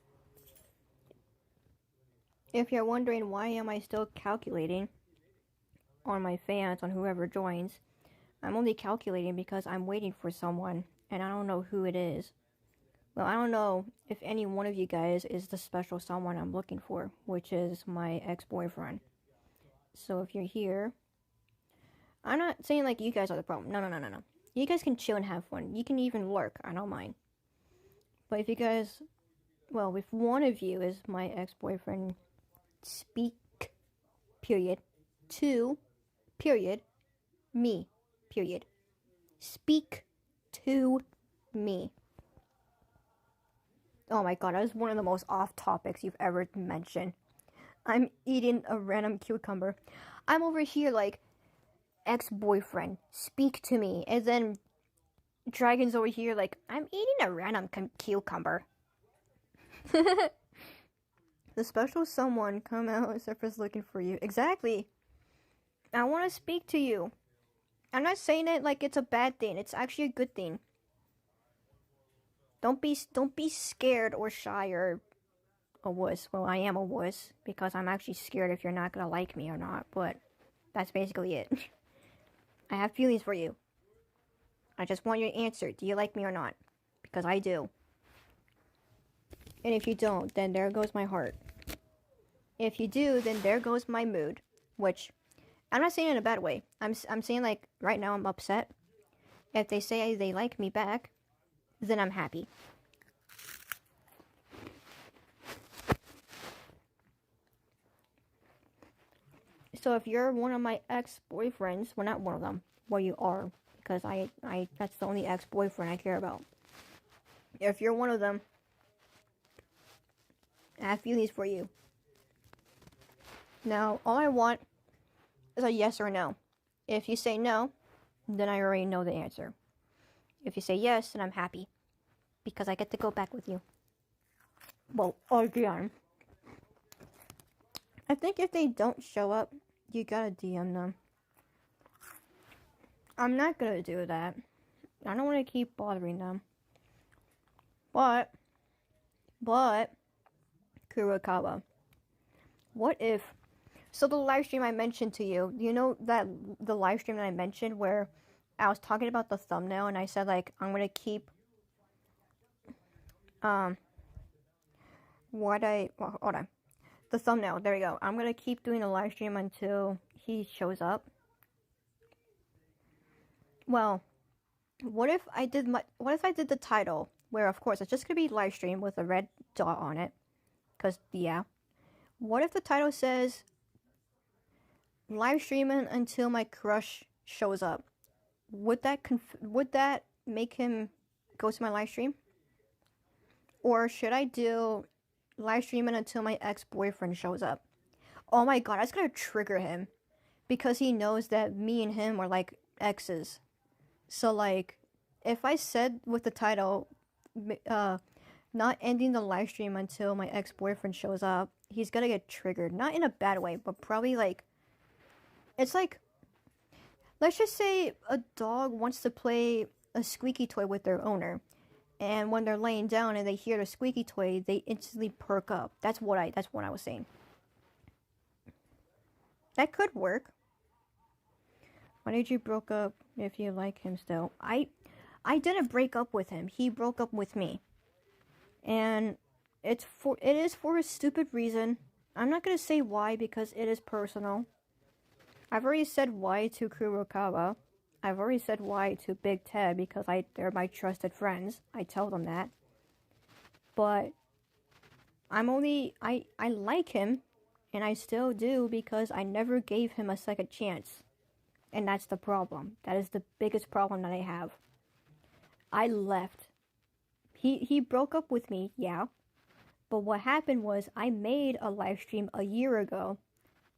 If you're wondering why am I still calculating on my fans, on whoever joins, I'm only calculating because I'm waiting for someone, and I don't know who it is. Well, I don't know if any one of you guys is the special someone I'm looking for, which is my ex-boyfriend. So if you're here, I'm not saying like you guys are the problem. No. You guys can chill and have fun. You can even lurk. I don't mind. But if you guys, well, if one of you is my ex-boyfriend, speak, period, to, period, me, period. Speak to me. Oh my god, that was one of the most off topics you've ever mentioned. I'm eating a random cucumber. I'm over here like, ex-boyfriend, speak to me. And then Dragon's over here like, I'm eating a random cucumber. The special someone come out and surface looking for you. Exactly. I want to speak to you. I'm not saying it like it's a bad thing. It's actually a good thing. Don't be scared or shy or a wuss. Well, I am a wuss because I'm actually scared if you're not gonna like me or not, but that's basically it. I have feelings for you. I just want your answer. Do you like me or not? Because I do. And if you don't, then there goes my heart. If you do, then there goes my mood. Which, I'm not saying in a bad way. I'm saying like, right now I'm upset. If they say they like me back, then I'm happy. So if you're one of my ex-boyfriends, well, not one of them, well, you are, because I that's the only ex-boyfriend I care about. If you're one of them, I have feelings for you. Now, all I want is a yes or no. If you say no, then I already know the answer. If you say yes, then I'm happy. Because I get to go back with you. Well, again. I think if they don't show up, you gotta DM them. I'm not gonna do that. I don't want to keep bothering them. But, Kurokawa. What if... So the live stream I mentioned to you, you know that the live stream that I mentioned where I was talking about the thumbnail and I said, like, I'm gonna keep... Well, hold on. The thumbnail, there we go. I'm gonna keep doing a live stream until he shows up. Well, what if I did the title where, of course, it's just gonna be live stream with a red dot on it, cause yeah. What if the title says live streaming until my crush shows up? Would that make him go to my live stream? Or should I do live streaming until my ex-boyfriend shows up? Oh my god, that's gonna trigger him. Because he knows that me and him are like exes. So like, if I said with the title, not ending the live stream until my ex-boyfriend shows up, he's gonna get triggered. Not in a bad way, but probably like, it's like, let's just say a dog wants to play a squeaky toy with their owner. And when they're laying down and they hear the squeaky toy, they instantly perk up. That's what I was saying. That could work. Why did you broke up if you like him still? I didn't break up with him. He broke up with me. And it is for a stupid reason. I'm not gonna say why because it is personal. I've already said why to Kurokawa. I've already said why to Big Ted because they're my trusted friends. I tell them that. But I like him, and I still do because I never gave him a second chance. And that's the problem. That is the biggest problem that I have. I left. He broke up with me, yeah. But what happened was I made a live stream a year ago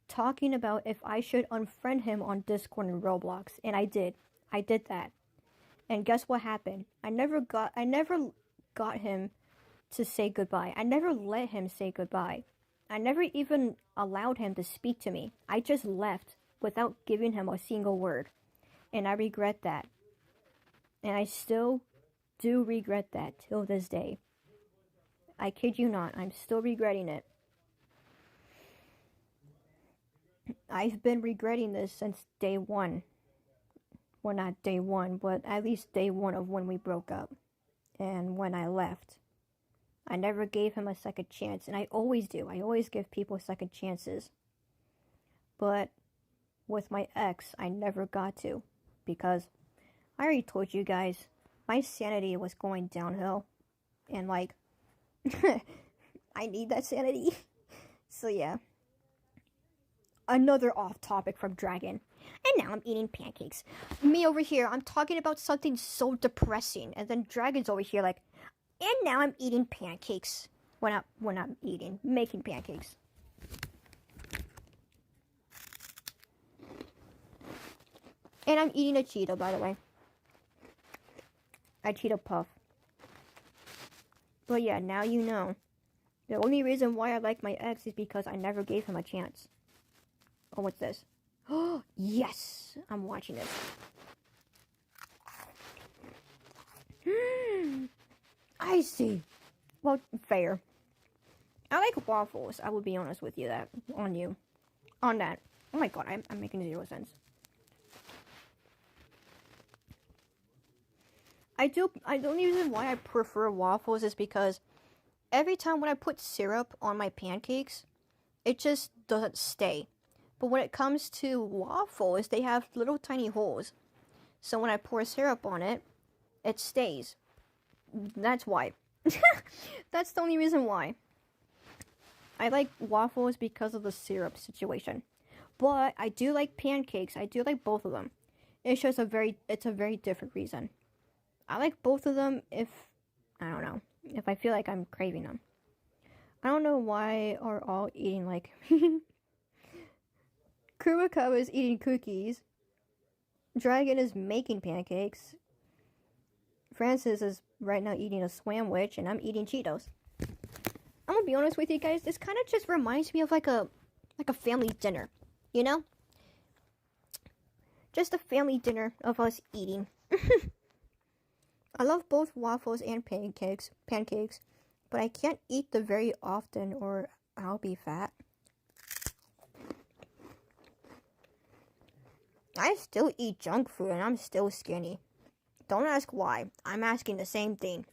talking about if I should unfriend him on Discord and Roblox, and I did. I did that. And guess what happened? I never got him to say goodbye. I never let him say goodbye. I never even allowed him to speak to me. I just left without giving him a single word. And I regret that. And I still do regret that till this day. I kid you not, I'm still regretting it. I've been regretting this since day one. Well, not day one, but at least day one of when we broke up. And when I left. I never gave him a second chance, and I always do. I always give people second chances. But with my ex, I never got to. Because I already told you guys, my sanity was going downhill. And like, I need that sanity. So yeah. Another off topic from Dragon. And now I'm eating pancakes. Me over here, I'm talking about something so depressing. And then Dragon's over here like, and now I'm eating pancakes. When I'm eating, making pancakes. And I'm eating a Cheeto, by the way. A Cheeto Puff. But yeah, now you know. The only reason why I like my ex is because I never gave him a chance. Oh, what's this? Oh, yes! I'm watching this. I see. Well, fair. I like waffles. I will be honest with you that. On that. Oh my god, I'm making zero sense. The only reason why I prefer waffles is because every time when I put syrup on my pancakes, it just doesn't stay. But when it comes to waffles, they have little tiny holes. So when I pour syrup on it, it stays. That's why. That's the only reason why. I like waffles because of the syrup situation. But I do like pancakes. I do like both of them. It's just a very different reason. I like both of them if I feel like I'm craving them. I don't know why are all eating like Kurokawa is eating cookies. Dragon is making pancakes. Francis is right now eating a sandwich, and I'm eating Cheetos. I'm gonna be honest with you guys. This kind of just reminds me of like a family dinner, you know? Just a family dinner of us eating. I love both waffles and pancakes,
but I can't eat them very often or I'll be fat. I still eat junk food and I'm still skinny. Don't ask why. I'm asking the same thing.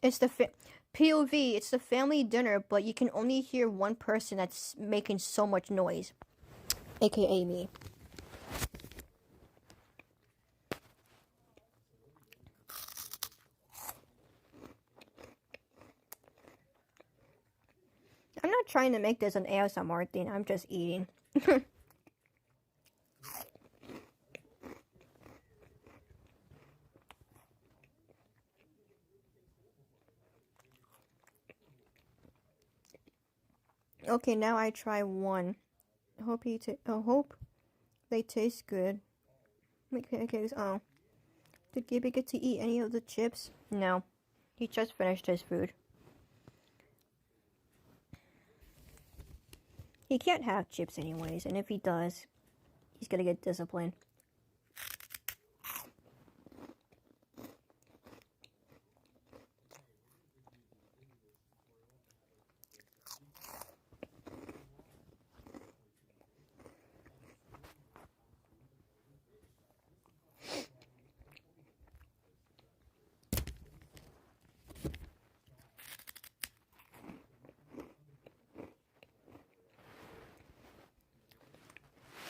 It's the POV, it's the family dinner, but you can only hear one person that's making so much noise. AKA me. I'm not trying to make this an ASMR thing, I'm just eating. Okay, now I try one. Hope they taste good. Make pancakes. Oh. Did Gibby get to eat any of the chips? No. He just finished his food. He can't have chips anyways, and if he does, he's gonna get disciplined.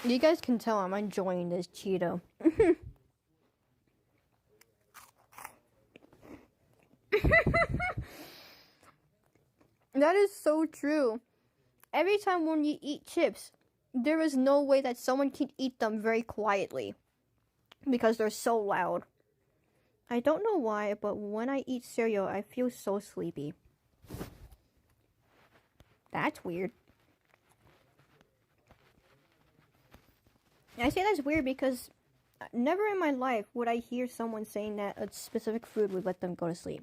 You guys can tell I'm enjoying this Cheeto. That is so true. Every time when you eat chips, there is no way that someone can eat them very quietly. Because they're so loud. I don't know why, but when I eat cereal, I feel so sleepy. That's weird. I say that's weird because never in my life would I hear someone saying that a specific food would let them go to sleep.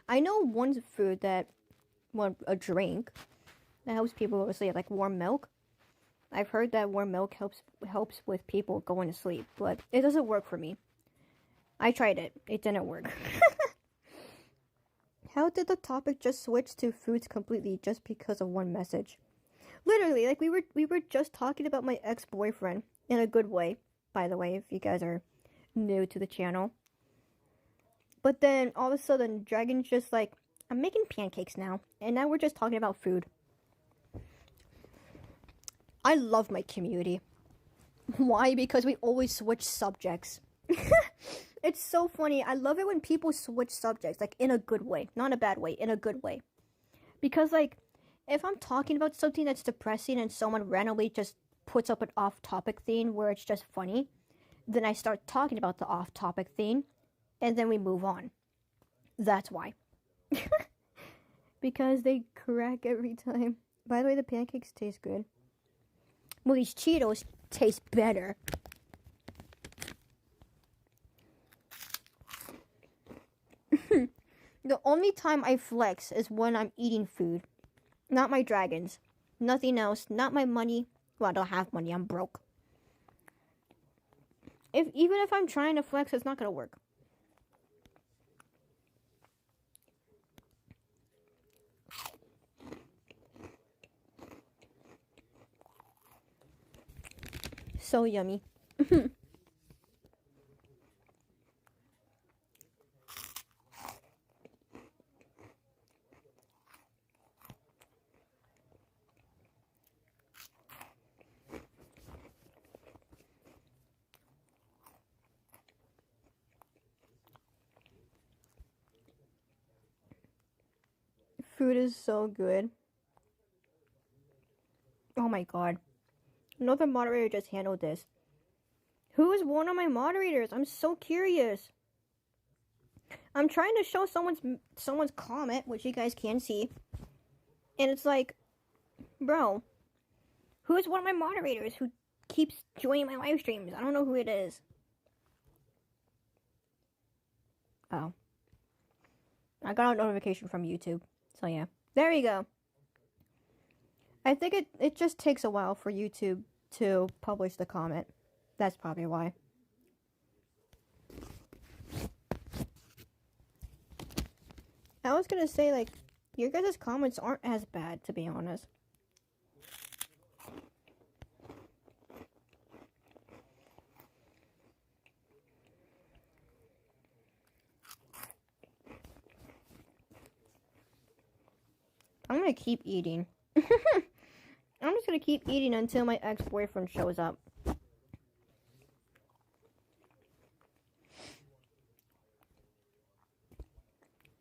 I know one food that, well, a drink that helps people go to sleep, like warm milk. I've heard that warm milk helps with people going to sleep, but it doesn't work for me. I tried it. It didn't work. How did the topic just switch to foods completely just because of one message? Literally, like we were just talking about my ex-boyfriend in a good way, by the way, if you guys are new to the channel. But then all of a sudden, Dragon's just like, I'm making pancakes now, and now we're just talking about food. I love my community. Why? Because we always switch subjects. It's so funny. I love it when people switch subjects, like in a good way. Not a bad way, in a good way. Because, like, if I'm talking about something that's depressing and someone randomly just puts up an off-topic thing where it's just funny, then I start talking about the off-topic thing, and then we move on. That's why. Because they crack every time. By the way, the pancakes taste good. Well, these Cheetos taste better. The only time I flex is when I'm eating food. Not my dragons. Nothing else. Not my money. Well, I don't have money. I'm broke. Even if I'm trying to flex, it's not gonna work. So yummy. Food is so good. Oh my god. Another moderator just handled this. Who is one of my moderators? I'm so curious. I'm trying to show someone's comment, which you guys can see. And it's like, bro, who is one of my moderators who keeps joining my live streams? I don't know who it is. Oh. I got a notification from YouTube. So yeah. There you go. I think it just takes a while for YouTube
to publish the comment. That's probably why. I was gonna say, like, your guys' comments aren't as bad, to be honest. I'm gonna keep eating. I'm just gonna keep eating until my ex-boyfriend shows up.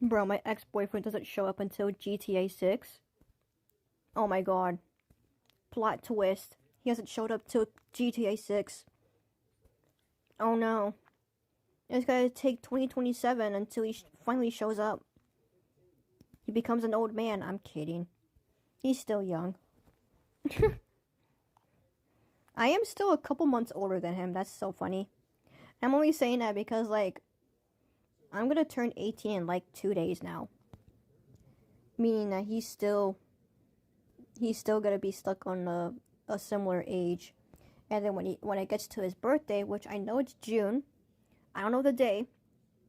Bro, my ex-boyfriend doesn't show up until GTA 6. Oh my god. Plot twist. He hasn't showed up till GTA 6. Oh no. It's gotta take 2027 until he finally shows up. He becomes an old man. I'm kidding. He's still young. I am still a couple months older than him. That's so funny. I'm only saying that because, like, I'm gonna turn 18 in, like, 2 days now. Meaning that he's still gonna be stuck on a similar age. And then when it gets to his birthday, which I know it's June. I don't know the day,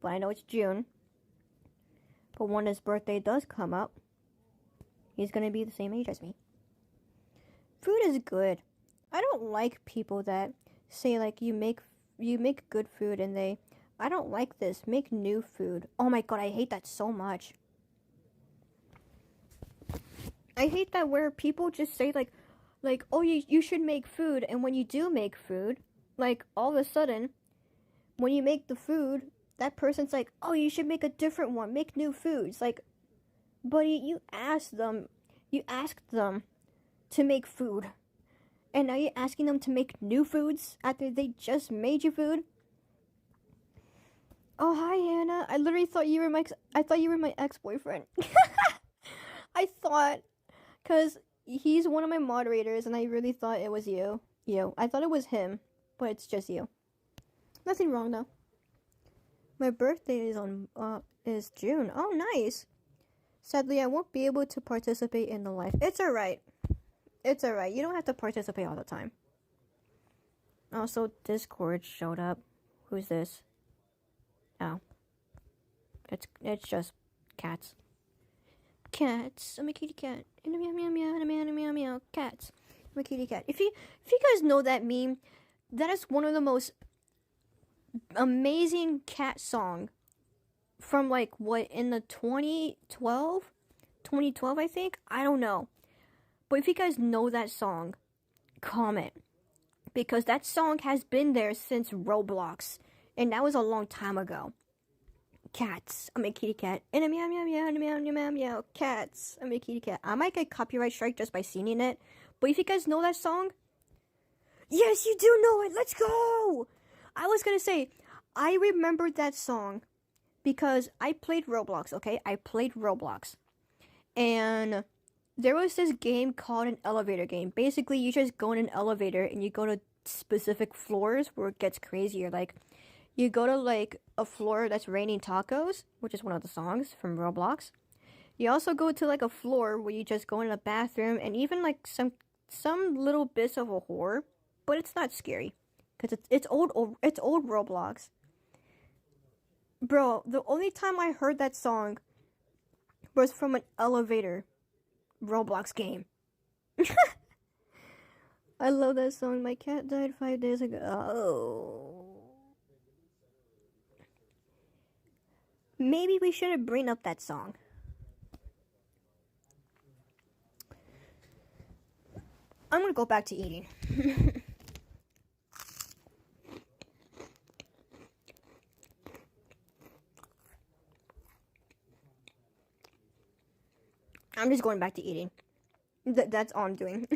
but I know it's June. But when his birthday does come up, he's gonna be the same age as me. Food is good. I don't like people that say, like, you make good food and I don't like this, make new food. Oh my god, I hate that so much. I hate that where people just say, like, oh, you should make food, and when you do make food, like, all of a sudden, when you make the food, that person's like, oh, you should make a different one, make new foods. Like, buddy, you asked them to make food, and now you're asking them to make new foods after they just made you food? Oh, hi, Hannah. I literally thought you were my ex-boyfriend. I thought, because he's one of my moderators, and I really thought it was you. I thought it was him, but it's just you. Nothing wrong, though. My birthday is June. Oh, nice. Sadly, I won't be able to participate in the live. It's alright. It's alright. You don't have to participate all the time. Also, Discord showed up. Who's this? Oh. It's just cats. Cats. I'm a kitty cat. And a meow meow meow and a meow meow meow. Cats. I'm a kitty cat. If you guys know that meme, that is one of the most amazing cat song from, like, what, in the 2012 I think? I don't know. But if you guys know that song, comment. Because that song has been there since Roblox. And that was a long time ago. Cats. I'm a kitty cat. And a meow meow meow and a meow meow meow meow. Cats. I'm a kitty cat. I might get copyright strike just by singing it. But if you guys know that song, yes, you do know it. Let's go. I was gonna say, I remembered that song because I played Roblox, okay? I played Roblox. And there was this game called an elevator game. Basically, you just go in an elevator and you go to specific floors where it gets crazier. Like, you go to, like, a floor that's raining tacos, which is one of the songs from Roblox. You also go to, like, a floor where you just go in a bathroom and even, like, some little bits of a horror, but it's not scary because it's old Roblox. Bro, the only time I heard that song was from an elevator Roblox game. I love that song. My cat died 5 days ago. Oh. Maybe we shouldn't bring up that song. I'm gonna go back to eating. I'm just going back to eating. That's all I'm doing.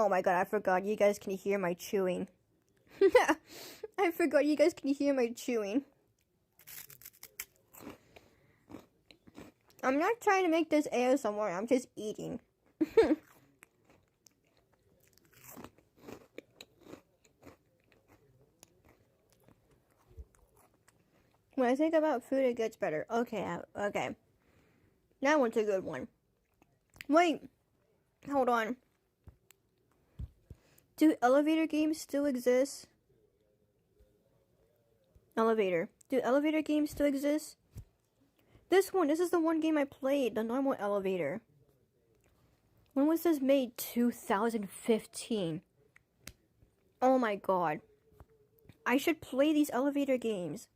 Oh my god, I forgot. You guys can hear my chewing. I forgot you guys can hear my chewing. I'm not trying to make this ASMR, I'm just eating. When I think about food, it gets better. Okay, okay. That one's a good one. Wait, hold on. Do elevator games still exist? Elevator. Do elevator games still exist? This is the one game I played, the normal elevator. When was this made? 2015. Oh my god. I should play these elevator games.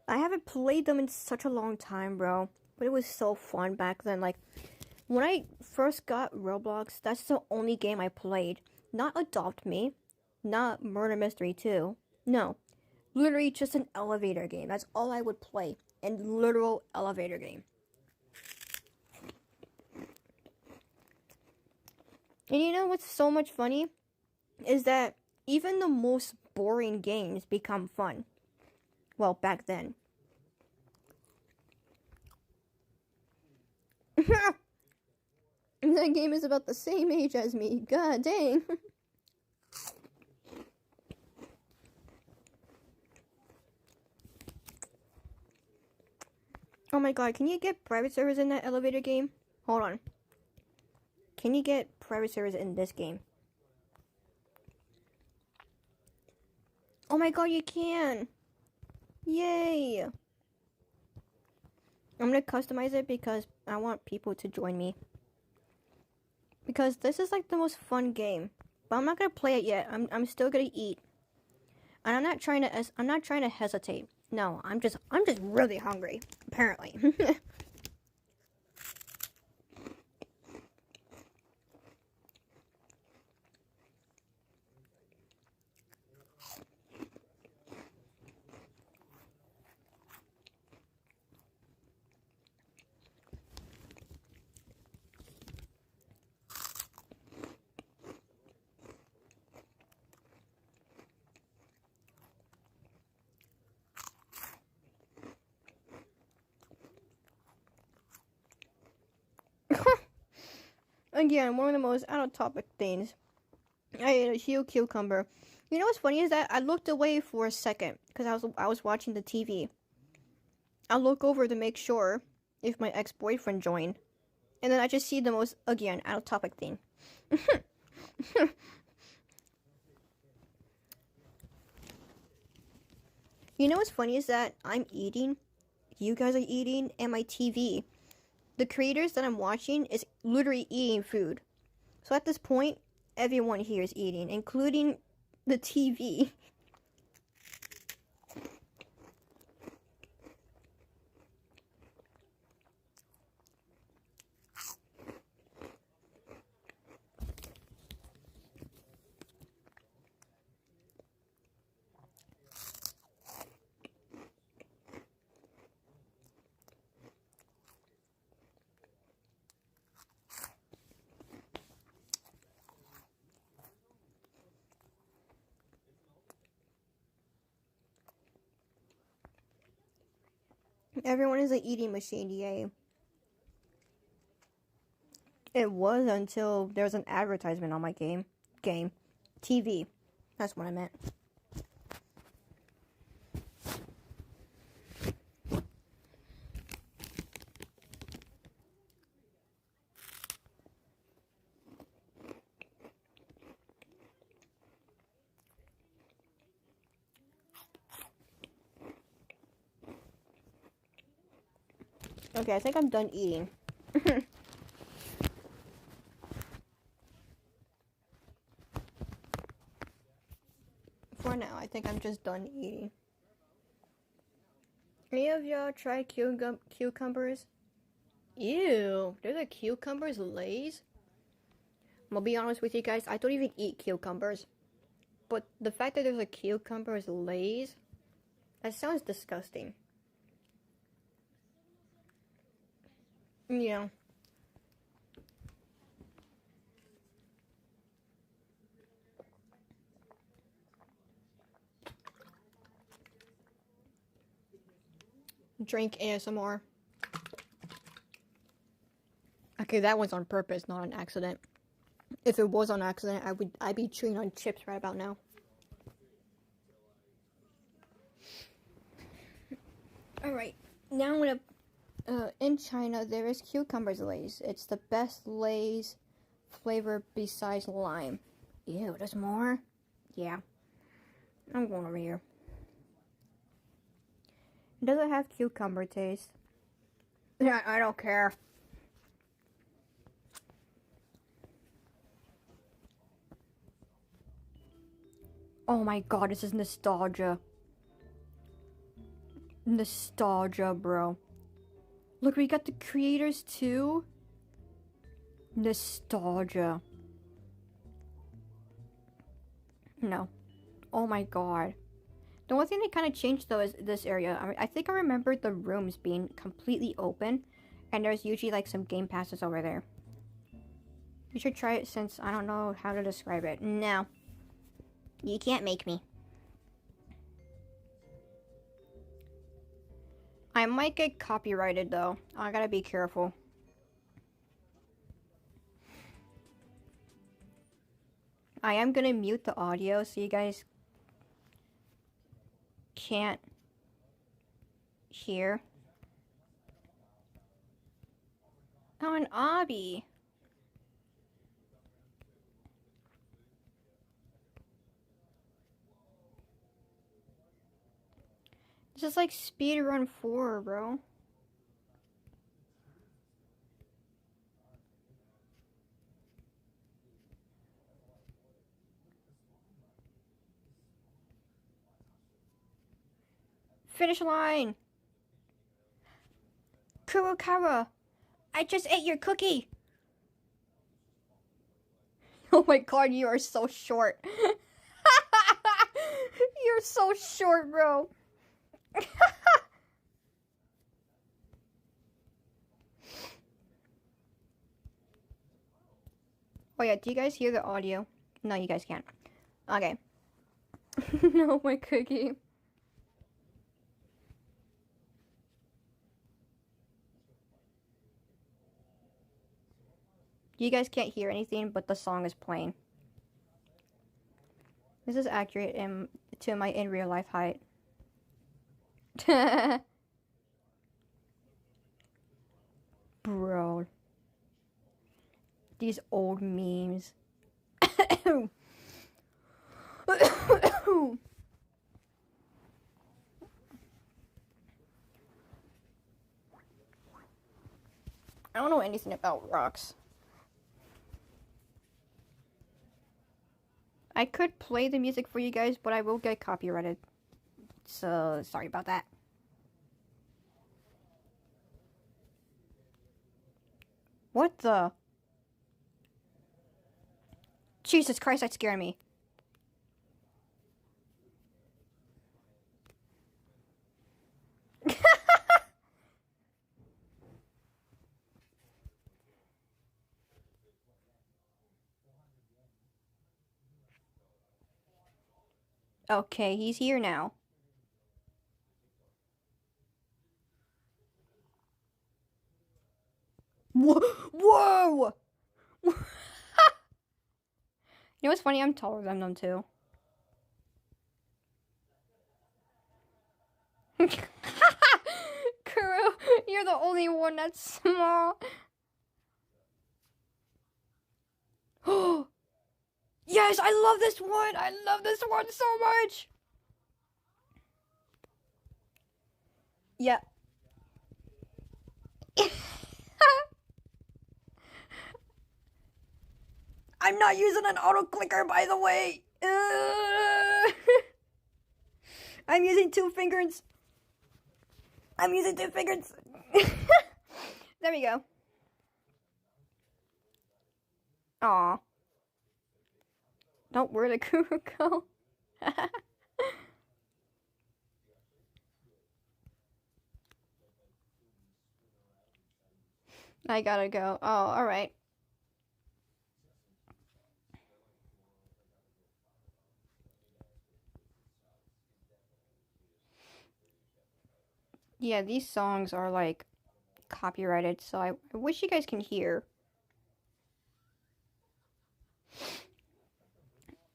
I haven't played them in such a long time, bro. But it was so fun back then. Like, when I first got Roblox, that's the only game I played. Not Adopt Me. Not Murder Mystery 2. No. Literally just an elevator game. That's all I would play. An literal elevator game. And you know what's so much funny? Is that even the most boring games become fun. Well, back then. That game is about the same age as me. God dang. Oh my god, can you get private servers in that elevator game? Hold on. Can you get private servers in this game? Oh my god, you can! Yay! I'm gonna customize it because I want people to join me. Because this is like the most fun game. But I'm not gonna play it yet. I'm still gonna eat. And I'm not trying to hesitate. No, I'm just really hungry, apparently. Again, one of the most out-of-topic things. I ate a huge cucumber. You know what's funny is that I looked away for a second because I was watching the TV. I look over to make sure if my ex-boyfriend joined, and then I just see the most, again, out-of-topic thing. You know what's funny is that I'm eating, you guys are eating, and my TV. The creators that I'm watching is literally eating food. So at this point, everyone here is eating, including the TV. Everyone is an eating machine, yay. It was until there was an advertisement on my game. TV. That's what I meant. Okay, I think I'm done eating. For now, I think I'm just done eating. Any of y'all try cucumbers? Ew, there's a cucumbers Lay's? I'm gonna be honest with you guys, I don't even eat cucumbers. But the fact that there's a cucumbers Lay's, that sounds disgusting. Yeah. Drink ASMR. Okay, that was on purpose, not an accident. If it was on accident, I'd be chewing on chips right about now. Alright, now I'm gonna, in China, there is cucumbers Lay's. It's the best Lay's flavor besides lime. Ew, there's more? Yeah. I'm going over here. Does it have cucumber taste? Yeah, I don't care. Oh my god, this is nostalgia. Nostalgia, bro. Look, we got the creators too. Nostalgia. No. Oh my god. The one thing they kind of changed though is this area. I think I remember the rooms being completely open, and there's usually like some game passes over there. You should try it since I don't know how to describe it. No. You can't make me. I might get copyrighted though. I gotta be careful. I am gonna mute the audio so you guys can't hear. Oh, an obby. This is like speedrun 4, bro. Finish line! Kurokawa! I just ate your cookie! Oh my god, you are so short. You're so short, bro. Oh yeah, do you guys hear the audio? No, you guys can't. Okay. No, my cookie. You guys can't hear anything, but the song is playing. This is accurate to my in real life height. Bro. These old memes. I don't know anything about rocks. I could play the music for you guys, but I will get copyrighted. So, sorry about that. What the? Jesus Christ, that scared me. Okay, he's here now. Whoa! Whoa! You know what's funny? I'm taller than them too. Kuro, you're the only one that's small. Yes, I love this one. I love this one so much. Yeah. I'm not using an auto clicker, by the way. I'm using 2 fingers. I'm using 2 fingers. There we go. Aw. Don't where the Kuro go? I gotta go. Oh, alright.
Yeah, these songs are like copyrighted, so I wish you guys can hear.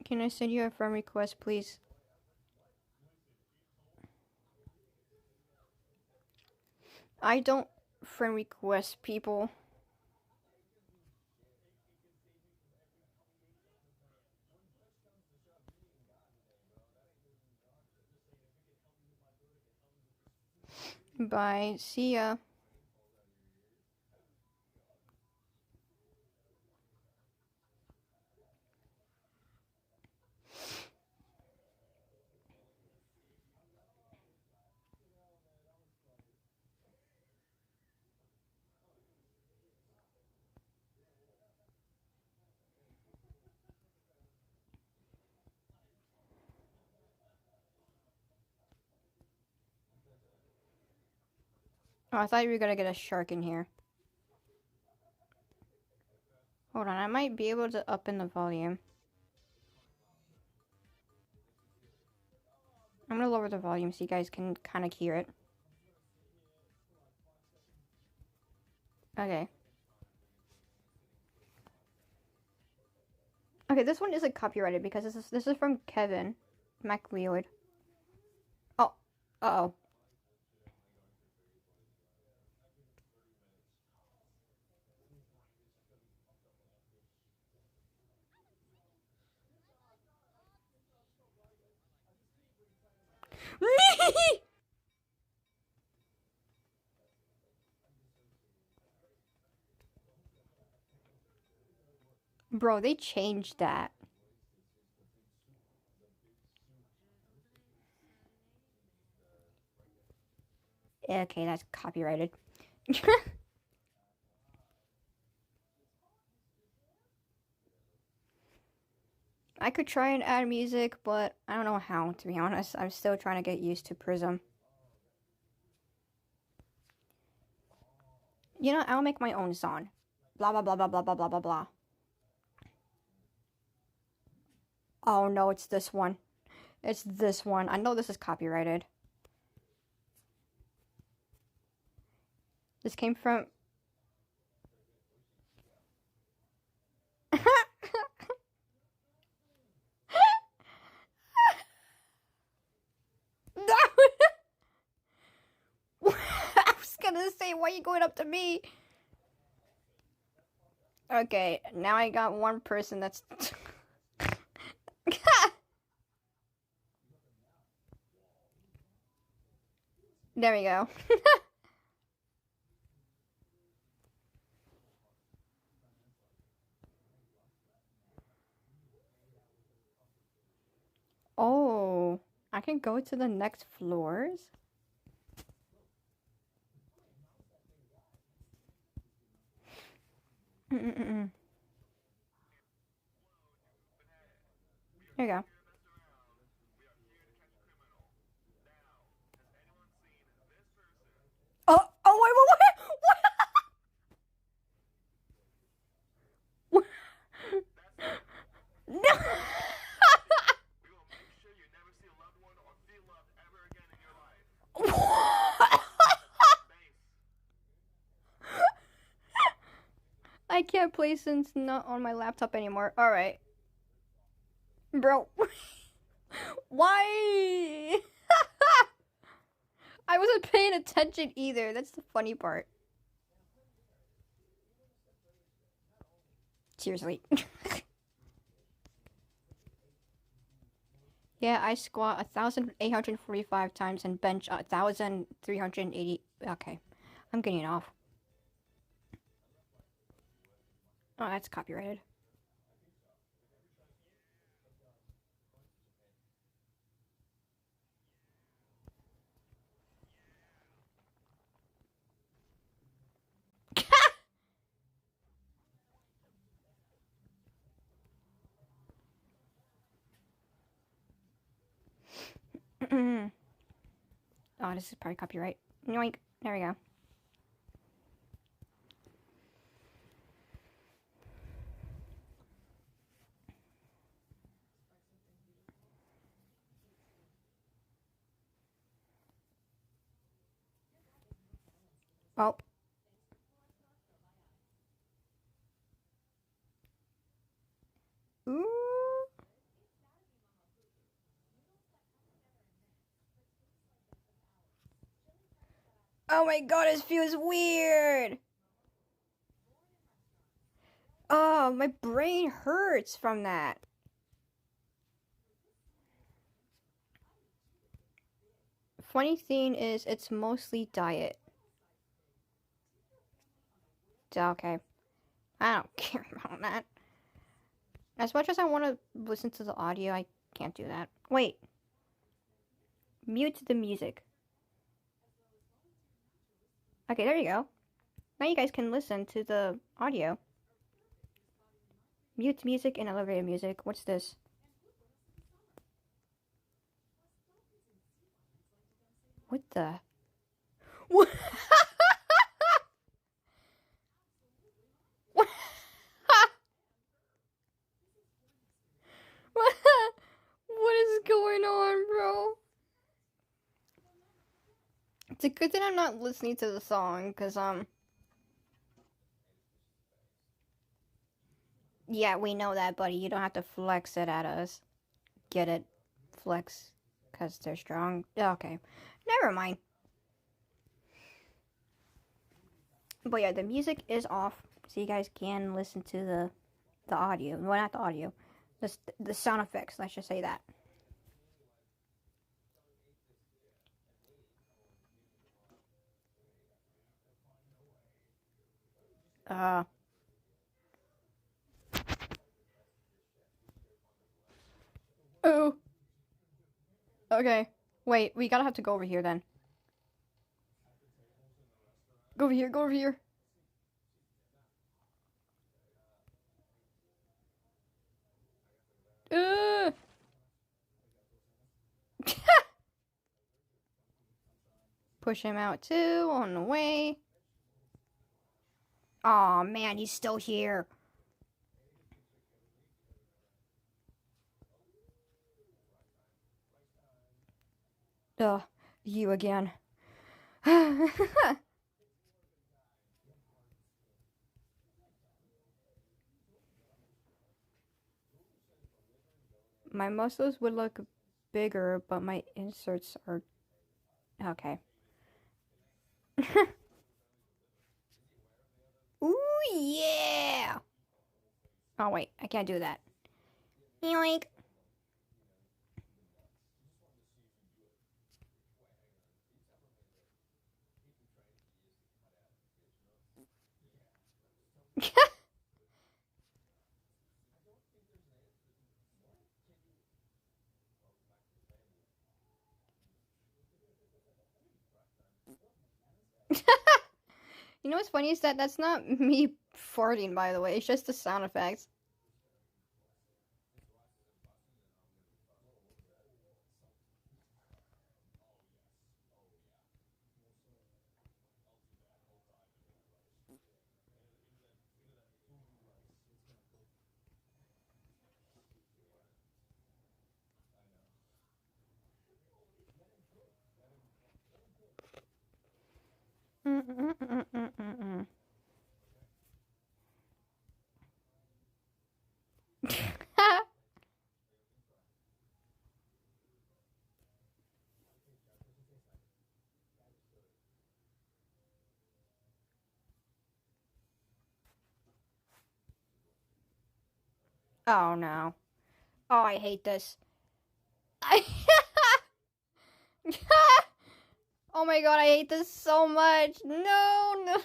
Can I send you a friend request, please? I don't friend request people. Bye. See ya. Oh, I thought you were gonna get a shark in here. Hold on, I might be able to up in the volume. I'm gonna lower the volume so you guys can kind of hear it. Okay. Okay, this one isn't copyrighted because this is from Kevin MacLeod. Oh, uh-oh. Bro, they changed that. Okay, that's copyrighted. I could try and add music, but I don't know how, to be honest. I'm still trying to get used to Prism. You know, I'll make my own song. Blah, blah, blah, blah, blah, blah, blah, blah, blah. Oh, no, it's this one. It's this one. I know this is copyrighted. This came from... I was gonna say, why are you going up to me? Okay, now I got one person that's... There we go. Oh, I can go to the next floors? There you go. Oh, wait. No! I can't play since not on my laptop anymore. Alright. Bro. Why? I wasn't paying attention either. That's the funny part. Seriously. Yeah, I squat 1,845 times and bench 1,380. Okay, I'm getting off. Oh, that's copyrighted. Oh, this is probably copyright. Yoink. There we go. Oh. Ooh. Oh my god, this feels weird. Oh, my brain hurts from that. Funny thing is, it's mostly diet. Okay. I don't care about that. As much as I want to listen to the audio, I can't do that. Wait. Mute the music. Okay, there you go. Now you guys can listen to the audio. Mute music and elevator music. What's this? What the? What? What? What is going on, bro? It's a good thing I'm not listening to the song, because, yeah, we know that, buddy. You don't have to flex it at us. Get it? Flex, because they're strong. Okay. Never mind. But yeah, the music is off, so you guys can listen to the audio. Well, not the audio. The sound effects, let's just say that. Oh. Okay. Wait, we gotta have to go over here then. Go over here, go over here. Push him out too, on the way. Aw, man, he's still here. Ugh, you again. My muscles would look bigger, but my inserts are... Okay. Ooh, yeah! Oh, wait, I can't do that. Yoink. You know what's funny is that that's not me farting, by the way. It's just the sound effects. Oh no. Oh, I hate this. Oh my god, I hate this so much. No.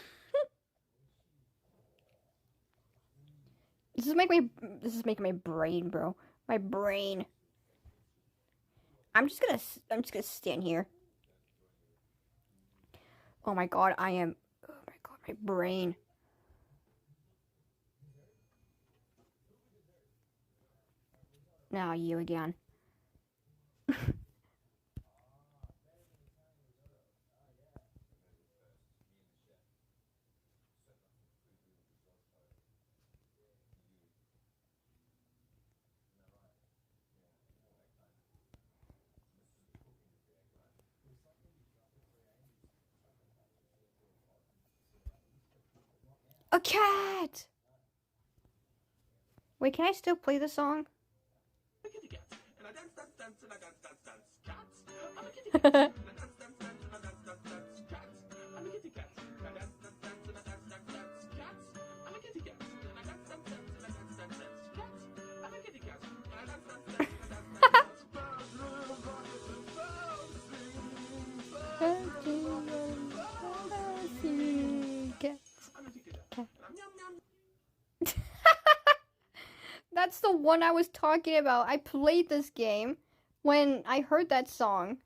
This is making my brain, bro. My brain. I'm just gonna stand here. Oh my god, oh my god, my brain. Now you again. A cat! Wait, can I still play the song? That's the one I was talking about. I played this game when I heard that song.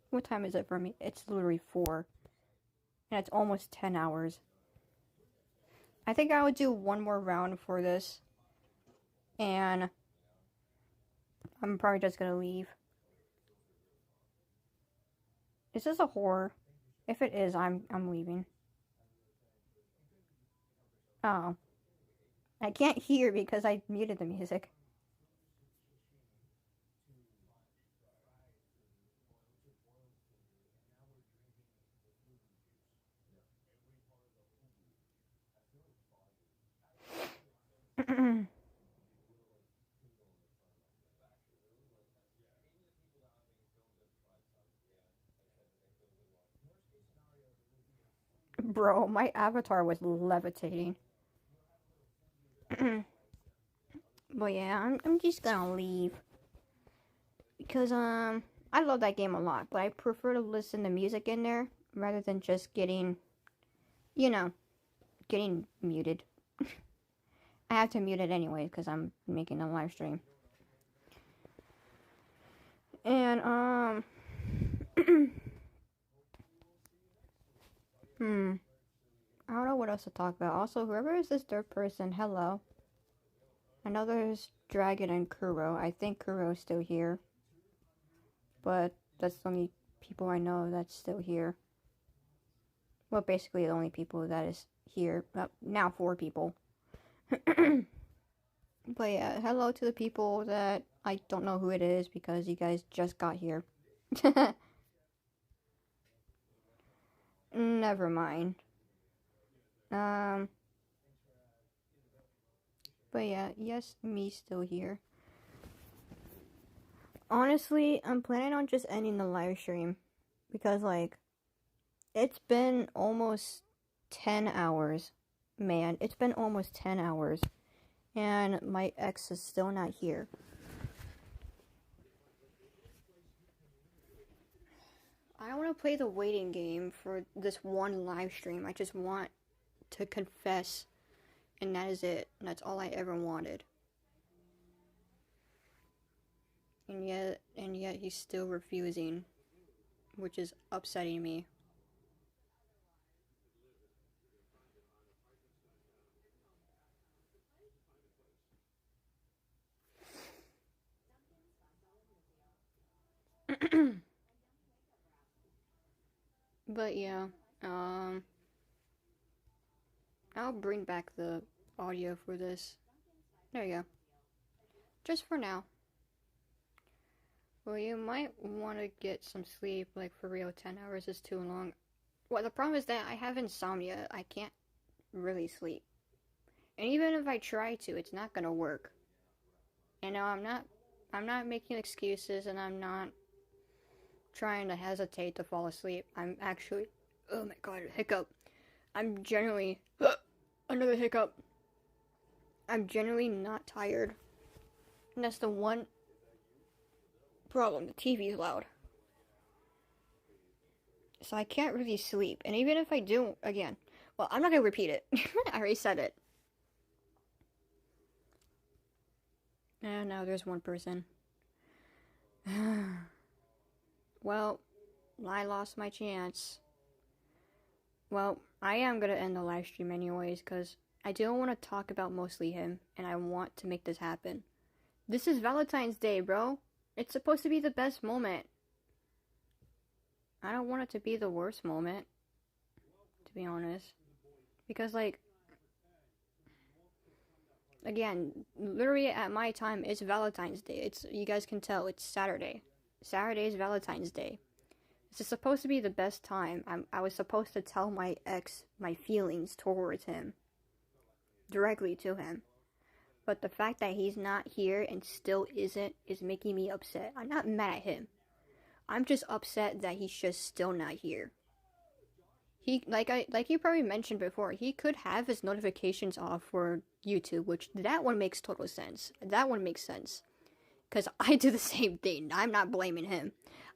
What time is it for me? It's literally 4. And it's almost 10 hours. I think I would do one more round for this. And I'm probably just gonna leave. Is this a horror? If it is, I'm leaving. Oh. I can't hear because I muted the music. Bro, my avatar was levitating. But yeah, I'm just gonna leave. Because, I love that game a lot, but I prefer to listen to music in there rather than just getting, you know, getting muted. I have to mute it anyway because I'm making a live stream. And, I don't know what else to talk about. Also, whoever is this third person, hello. I know there's Dragon and Kuro. I think Kuro's still here. But that's the only people I know that's still here. Well, basically the only people that is here. Now 4 people. But yeah, hello to the people that I don't know who it is because you guys just got here. Never mind. But yeah, yes, me still here. Honestly, I'm planning on just ending the live stream because, like, it's been almost 10 hours. Man, it's been almost 10 hours. And my ex is still not here. I don't want to play the waiting game for this one live stream. I just want to confess. And that is it. And that's all I ever wanted. And yet he's still refusing. Which is upsetting me. But yeah, I'll bring back the audio for this. There you go. Just for now. Well, you might want to get some sleep, like for real, 10 hours is too long. Well, the problem is that I have insomnia. I can't really sleep. And even if I try to, it's not gonna work. You know, I'm not making excuses, and I'm not trying to hesitate to fall asleep. I'm actually, oh my god, hiccup. I'm generally, another hiccup. I'm generally not tired. And that's the one problem. The TV is loud. So I can't really sleep. And even if I do, again, well, I'm not gonna repeat it. I already said it. And now there's one person. Well, I lost my chance. Well, I am gonna end the live stream anyways, because I don't want to talk about mostly him, and I want to make this happen. This is Valentine's Day, bro. It's supposed to be the best moment. I don't want it to be the worst moment, to be honest. Because, like, Again, literally at my time, it's Valentine's Day. It's, you guys can tell, it's Saturday. Saturday is Valentine's Day. This is supposed to be the best time. I was supposed to tell my ex my feelings towards him. Directly to him. But the fact that he's not here and still isn't is making me upset. I'm not mad at him. I'm just upset that he's just still not here. He, like you probably mentioned before, he could have his notifications off for YouTube, which that one makes total sense. That one makes sense. Because I do the same thing. I'm not blaming him.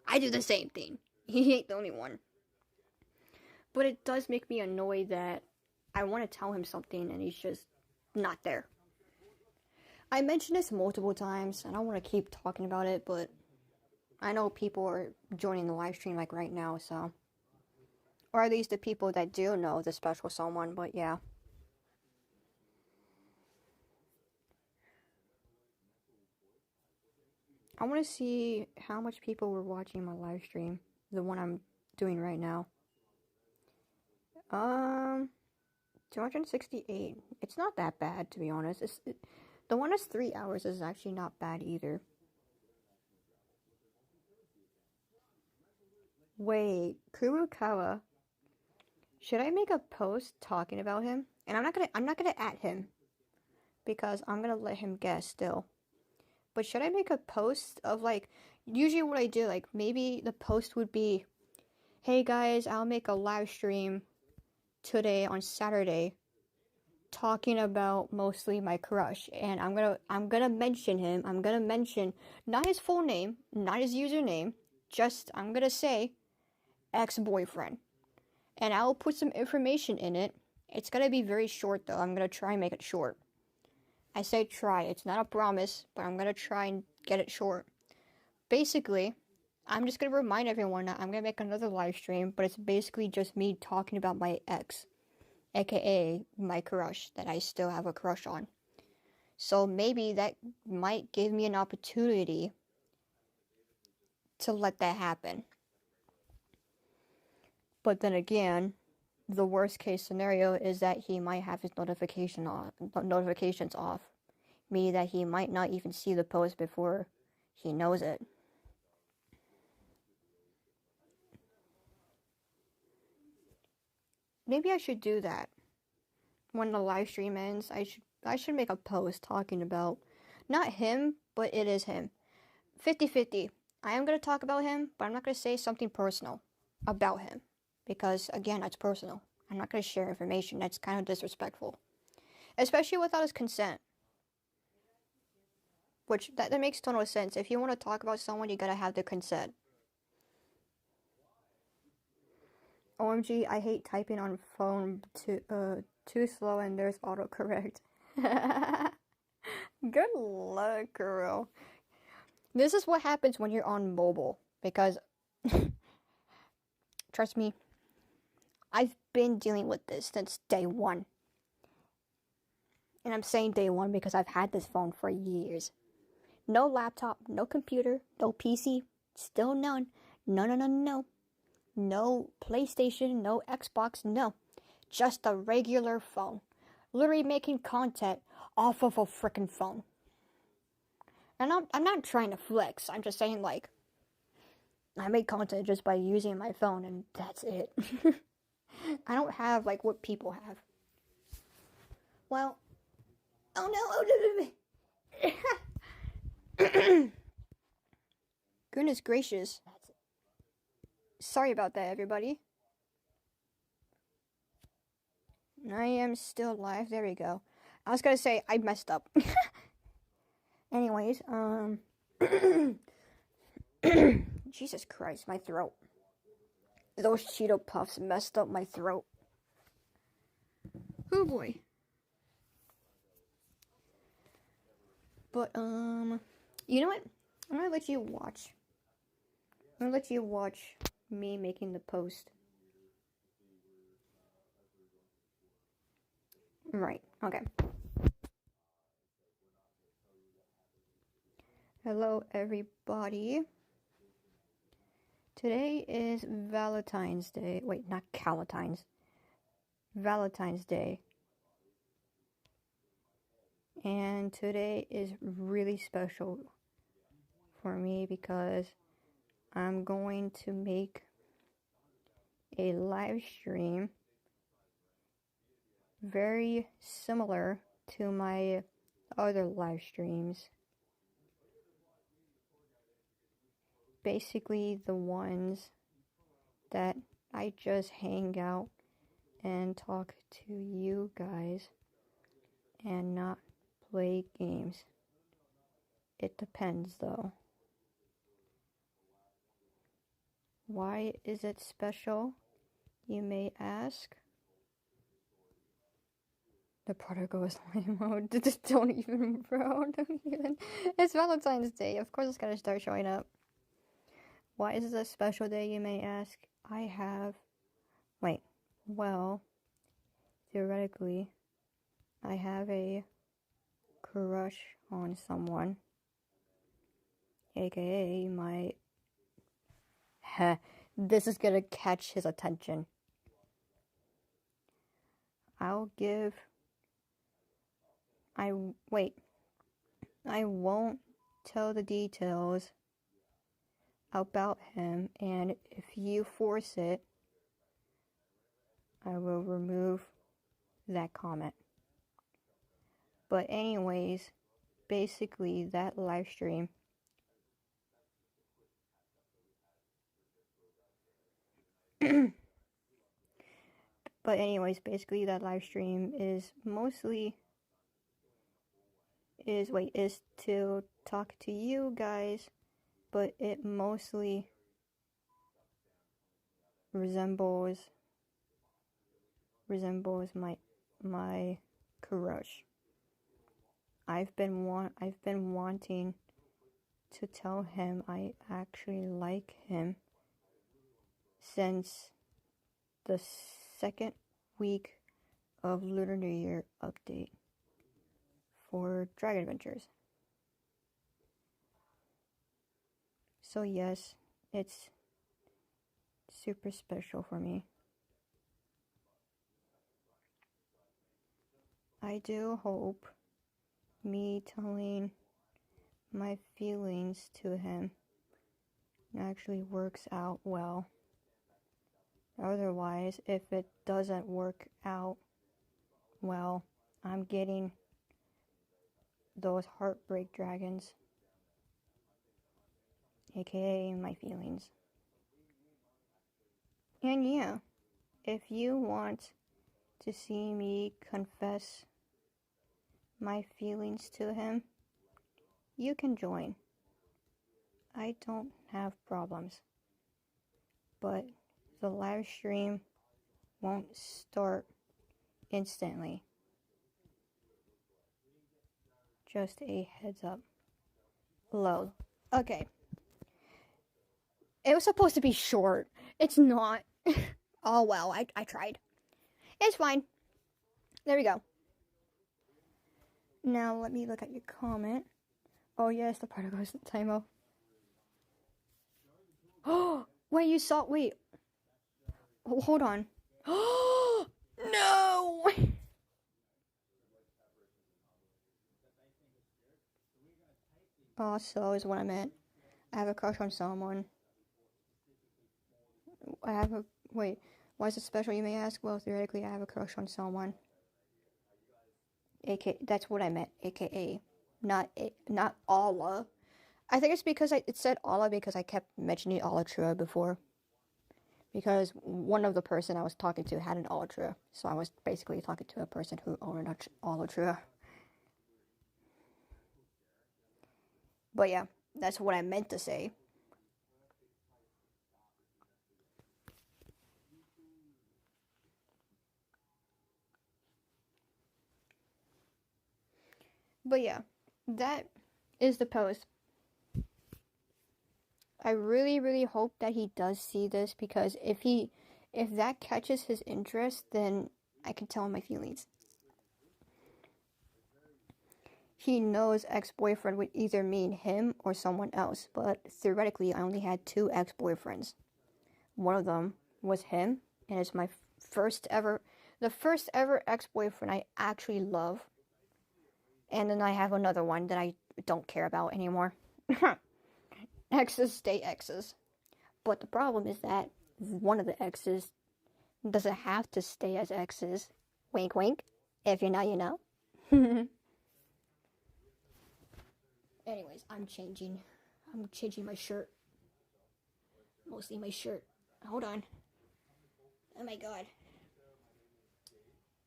I do the same thing. He ain't the only one. But it does make me annoyed that I want to tell him something and he's just not there. I mentioned this multiple times, and I don't want to keep talking about it, but I know people are joining the live stream like right now, so. Or at least the people that do know the special someone, but yeah. I want to see how much people were watching my live stream, the one I'm doing right now. 268. It's not that bad, to be honest. The one that's 3 hours is actually not bad either. Wait, Kurukawa. Should I make a post talking about him? And I'm not gonna at him, because I'm gonna let him guess still. But should I make a post of, like, usually what I do, like, maybe the post would be, hey guys, I'll make a live stream today on Saturday talking about mostly my crush, and I'm gonna mention him. I'm gonna mention not his full name, not his username, just I'm gonna say ex-boyfriend. And I'll put some information in it. It's gonna be very short though. I'm gonna try and make it short. I say try, it's not a promise, but I'm gonna try and get it short. Basically, I'm just gonna remind everyone that I'm gonna make another live stream, but it's basically just me talking about my ex, aka my crush that I still have a crush on. So maybe that might give me an opportunity to let that happen. But then again, the worst case scenario is that he might have his notifications off. Meaning that he might not even see the post before he knows it. Maybe I should do that. When the live stream ends, I should make a post talking about not him, but it is him. 50-50. I am going to talk about him, but I'm not going to say something personal about him. Because, again, that's personal. I'm not going to share information. That's kind of disrespectful. Especially without his consent. Which, that makes total sense. If you want to talk about someone, you gotta have the consent. OMG, I hate typing on phone too slow and there's autocorrect. Good luck, girl. This is what happens when you're on mobile. Because, trust me, I've been dealing with this since day one. And I'm saying day one because I've had this phone for years. No laptop, no computer, no PC, still none. No. No PlayStation, no Xbox, no. Just a regular phone. Literally making content off of a freaking phone. And I'm not trying to flex, I'm just saying, like, I make content just by using my phone and that's it. I don't have, like, what people have. Well, oh no. Goodness gracious. Sorry about that, everybody. I am still live. There we go. I was gonna say I messed up. Anyways, Jesus Christ, my throat. Those Cheeto Puffs messed up my throat. Oh boy. But, you know what? I'm gonna let you watch. I'm gonna let you watch me making the post. Right, okay. Hello, everybody. Today is Valentine's Day. Wait, not Valentine's. Valentine's Day. And today is really special for me because I'm going to make a live stream very similar to my other live streams. Basically the ones that I just hang out and talk to you guys and not play games. It depends though. Why is it special, you may ask? The prodigal is lame mode. Don't even, bro. Don't even. It's Valentine's Day. Of course it's gonna start showing up. Why is this a special day, you may ask? Well, theoretically, I have a crush on someone, aka my... This is gonna catch his attention. I won't tell the details about him, and if you force it, I will remove that comment. But anyways, basically that live stream is to talk to you guys, but it mostly resembles my crush. I've been wanting to tell him I actually like him since the second week of Lunar New Year update for Dragon Adventures. So yes, it's super special for me. I do hope me telling my feelings to him actually works out well. Otherwise, if it doesn't work out well, I'm getting those heartbreak dragons, aka my feelings. And yeah, if you want to see me confess my feelings to him, you can join. I don't have problems. But the live stream won't start instantly. Just a heads up. Lol. Okay. It was supposed to be short. It's not. Oh well, I tried. It's fine. There we go. Now let me look at your comment. Oh yes, the particle is Timo. Oh, wait, you saw... Wait. Oh, hold on. Oh, no! Also, is what I meant. I have a crush on someone. Wait, why is it special, you may ask? Well, theoretically, I have a crush on someone. That's what I meant, aka. Not Allah. I think it's because it said Allah because I kept mentioning Alatra before. Because one of the person I was talking to had an Alatra. So I was basically talking to a person who owned an Alatra. But yeah, that's what I meant to say. But yeah, that is the post. I really, really hope that he does see this, because if that catches his interest, then I can tell him my feelings. He knows ex-boyfriend would either mean him or someone else, but theoretically I only had 2 ex-boyfriends. One of them was him, and it's my the first ever ex-boyfriend I actually love. And then I have another one that I don't care about anymore. X's stay X's. But the problem is that one of the X's doesn't have to stay as X's. Wink, wink. If you know, you know. Anyways, I'm changing my shirt. Mostly my shirt. Hold on. Oh my god.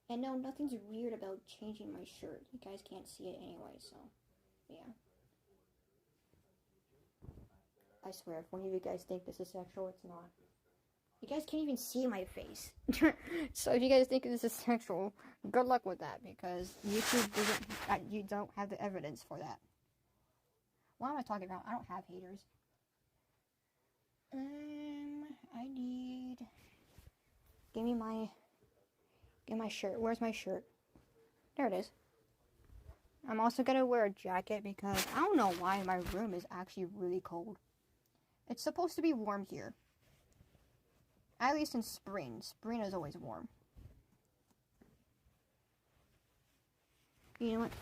And no, nothing's weird about changing my shirt. You guys can't see it anyway, so yeah. I swear, if one of you guys think this is sexual, it's not. You guys can't even see my face. So if you guys think this is sexual, good luck with that, because YouTube doesn't, you don't have the evidence for that. What am I talking about? I don't have haters. I need... Give me my shirt. Where's my shirt? There it is. I'm also gonna wear a jacket because I don't know why my room is actually really cold. It's supposed to be warm here. At least in spring. Spring is always warm. You know what?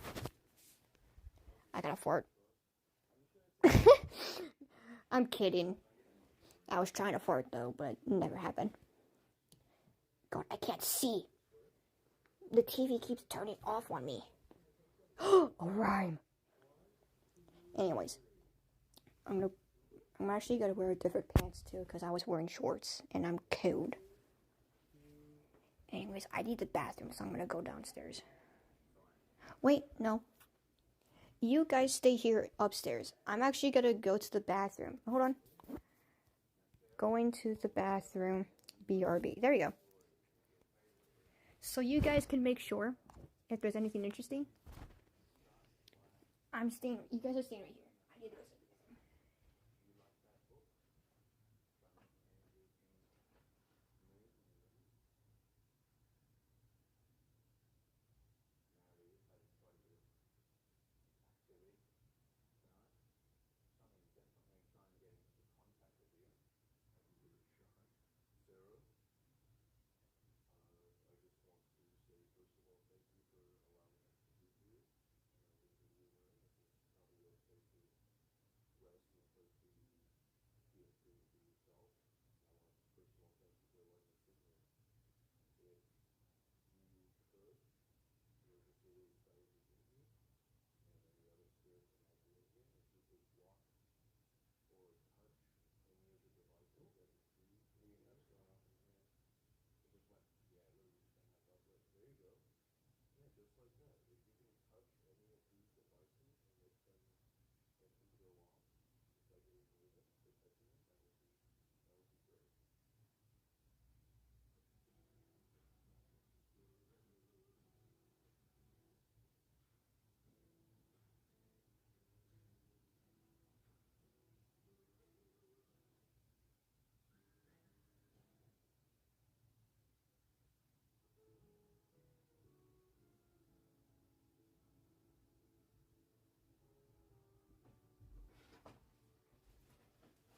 I gotta fart. I'm kidding. I was trying to fart though, but it never happened. God, I can't see. The TV keeps turning off on me. A rhyme. Anyways, I'm actually gonna wear different pants too, because I was wearing shorts and I'm cold. Anyways, I need the bathroom, so I'm gonna go downstairs. Wait, no. You guys stay here upstairs. I'm actually gonna go to the bathroom. Hold on. Going to the bathroom. BRB. There you go. So you guys can make sure if there's anything interesting. I'm staying. You guys are staying right here. I need to go to the bathroom.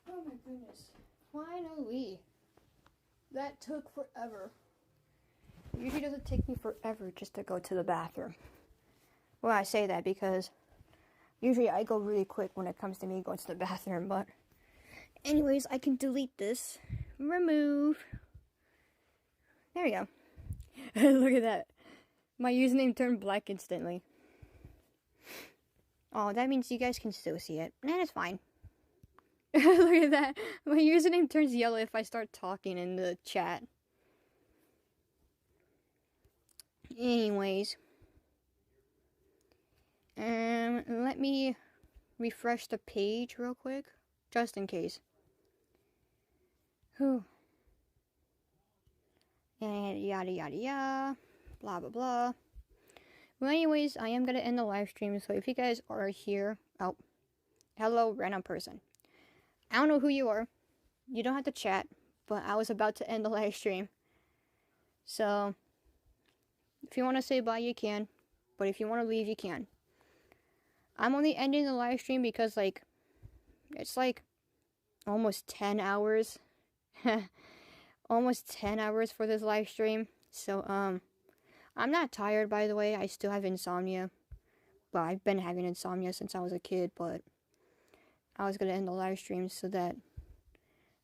Oh my goodness. Finally. That took forever. It usually doesn't take me forever just to go to the bathroom. Well, I say that because usually I go really quick when it comes to me going to the bathroom, but anyways, I can delete this. Remove. There we go. Look at that. My username turned black instantly. Oh, that means you guys can still see it. That is fine. Look at that. My username turns yellow if I start talking in the chat. Anyways. Let me refresh the page real quick. Just in case. Whew. And yada yada yada. Blah blah blah. Well, anyways, I am gonna end the live stream, so if you guys are here... Oh. Hello, random person. I don't know who you are. You don't have to chat, but I was about to end the live stream. So, if you want to say bye, you can. But if you want to leave, you can. I'm only ending the live stream because, like, it's like almost 10 hours. Almost 10 hours for this live stream. So, I'm not tired, by the way. I still have insomnia. well, I've been having insomnia since I was a kid, but I was gonna end the live stream so that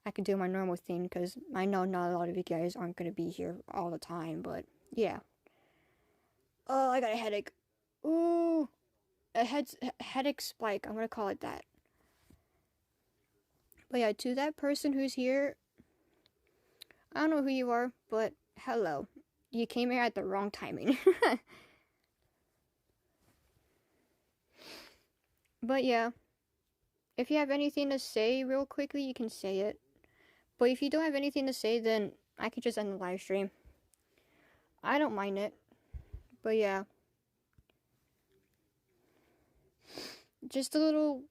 I could do my normal thing, because I know not a lot of you guys aren't gonna be here all the time, but yeah. Oh, I got a headache. Ooh, a headache spike. I'm gonna call it that. But yeah, to that person who's here, I don't know who you are, but hello. You came here at the wrong timing. But yeah, if you have anything to say real quickly, you can say it. But if you don't have anything to say, then I could just end the live stream. I don't mind it. But yeah. Just a little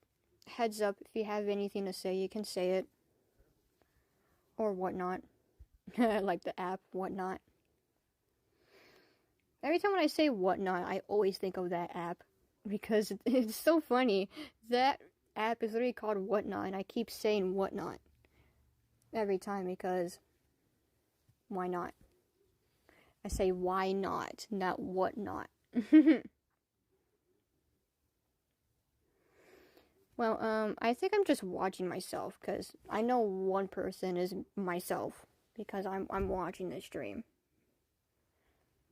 heads up, if you have anything to say, you can say it. Or whatnot. Like the app, whatnot. Every time when I say whatnot, I always think of that app. Because it's so funny. That app is literally called whatnot, and I keep saying whatnot every time because why not? I say why not, not whatnot. Well, I think I'm just watching myself, because I know one person is myself, because I'm watching this stream.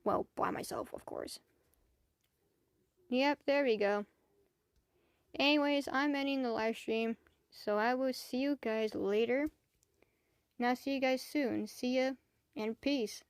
Well, by myself, of course. Yep, there we go. Anyways, I'm ending the live stream, so I will see you guys later. And I'll see you guys soon. See ya, and peace.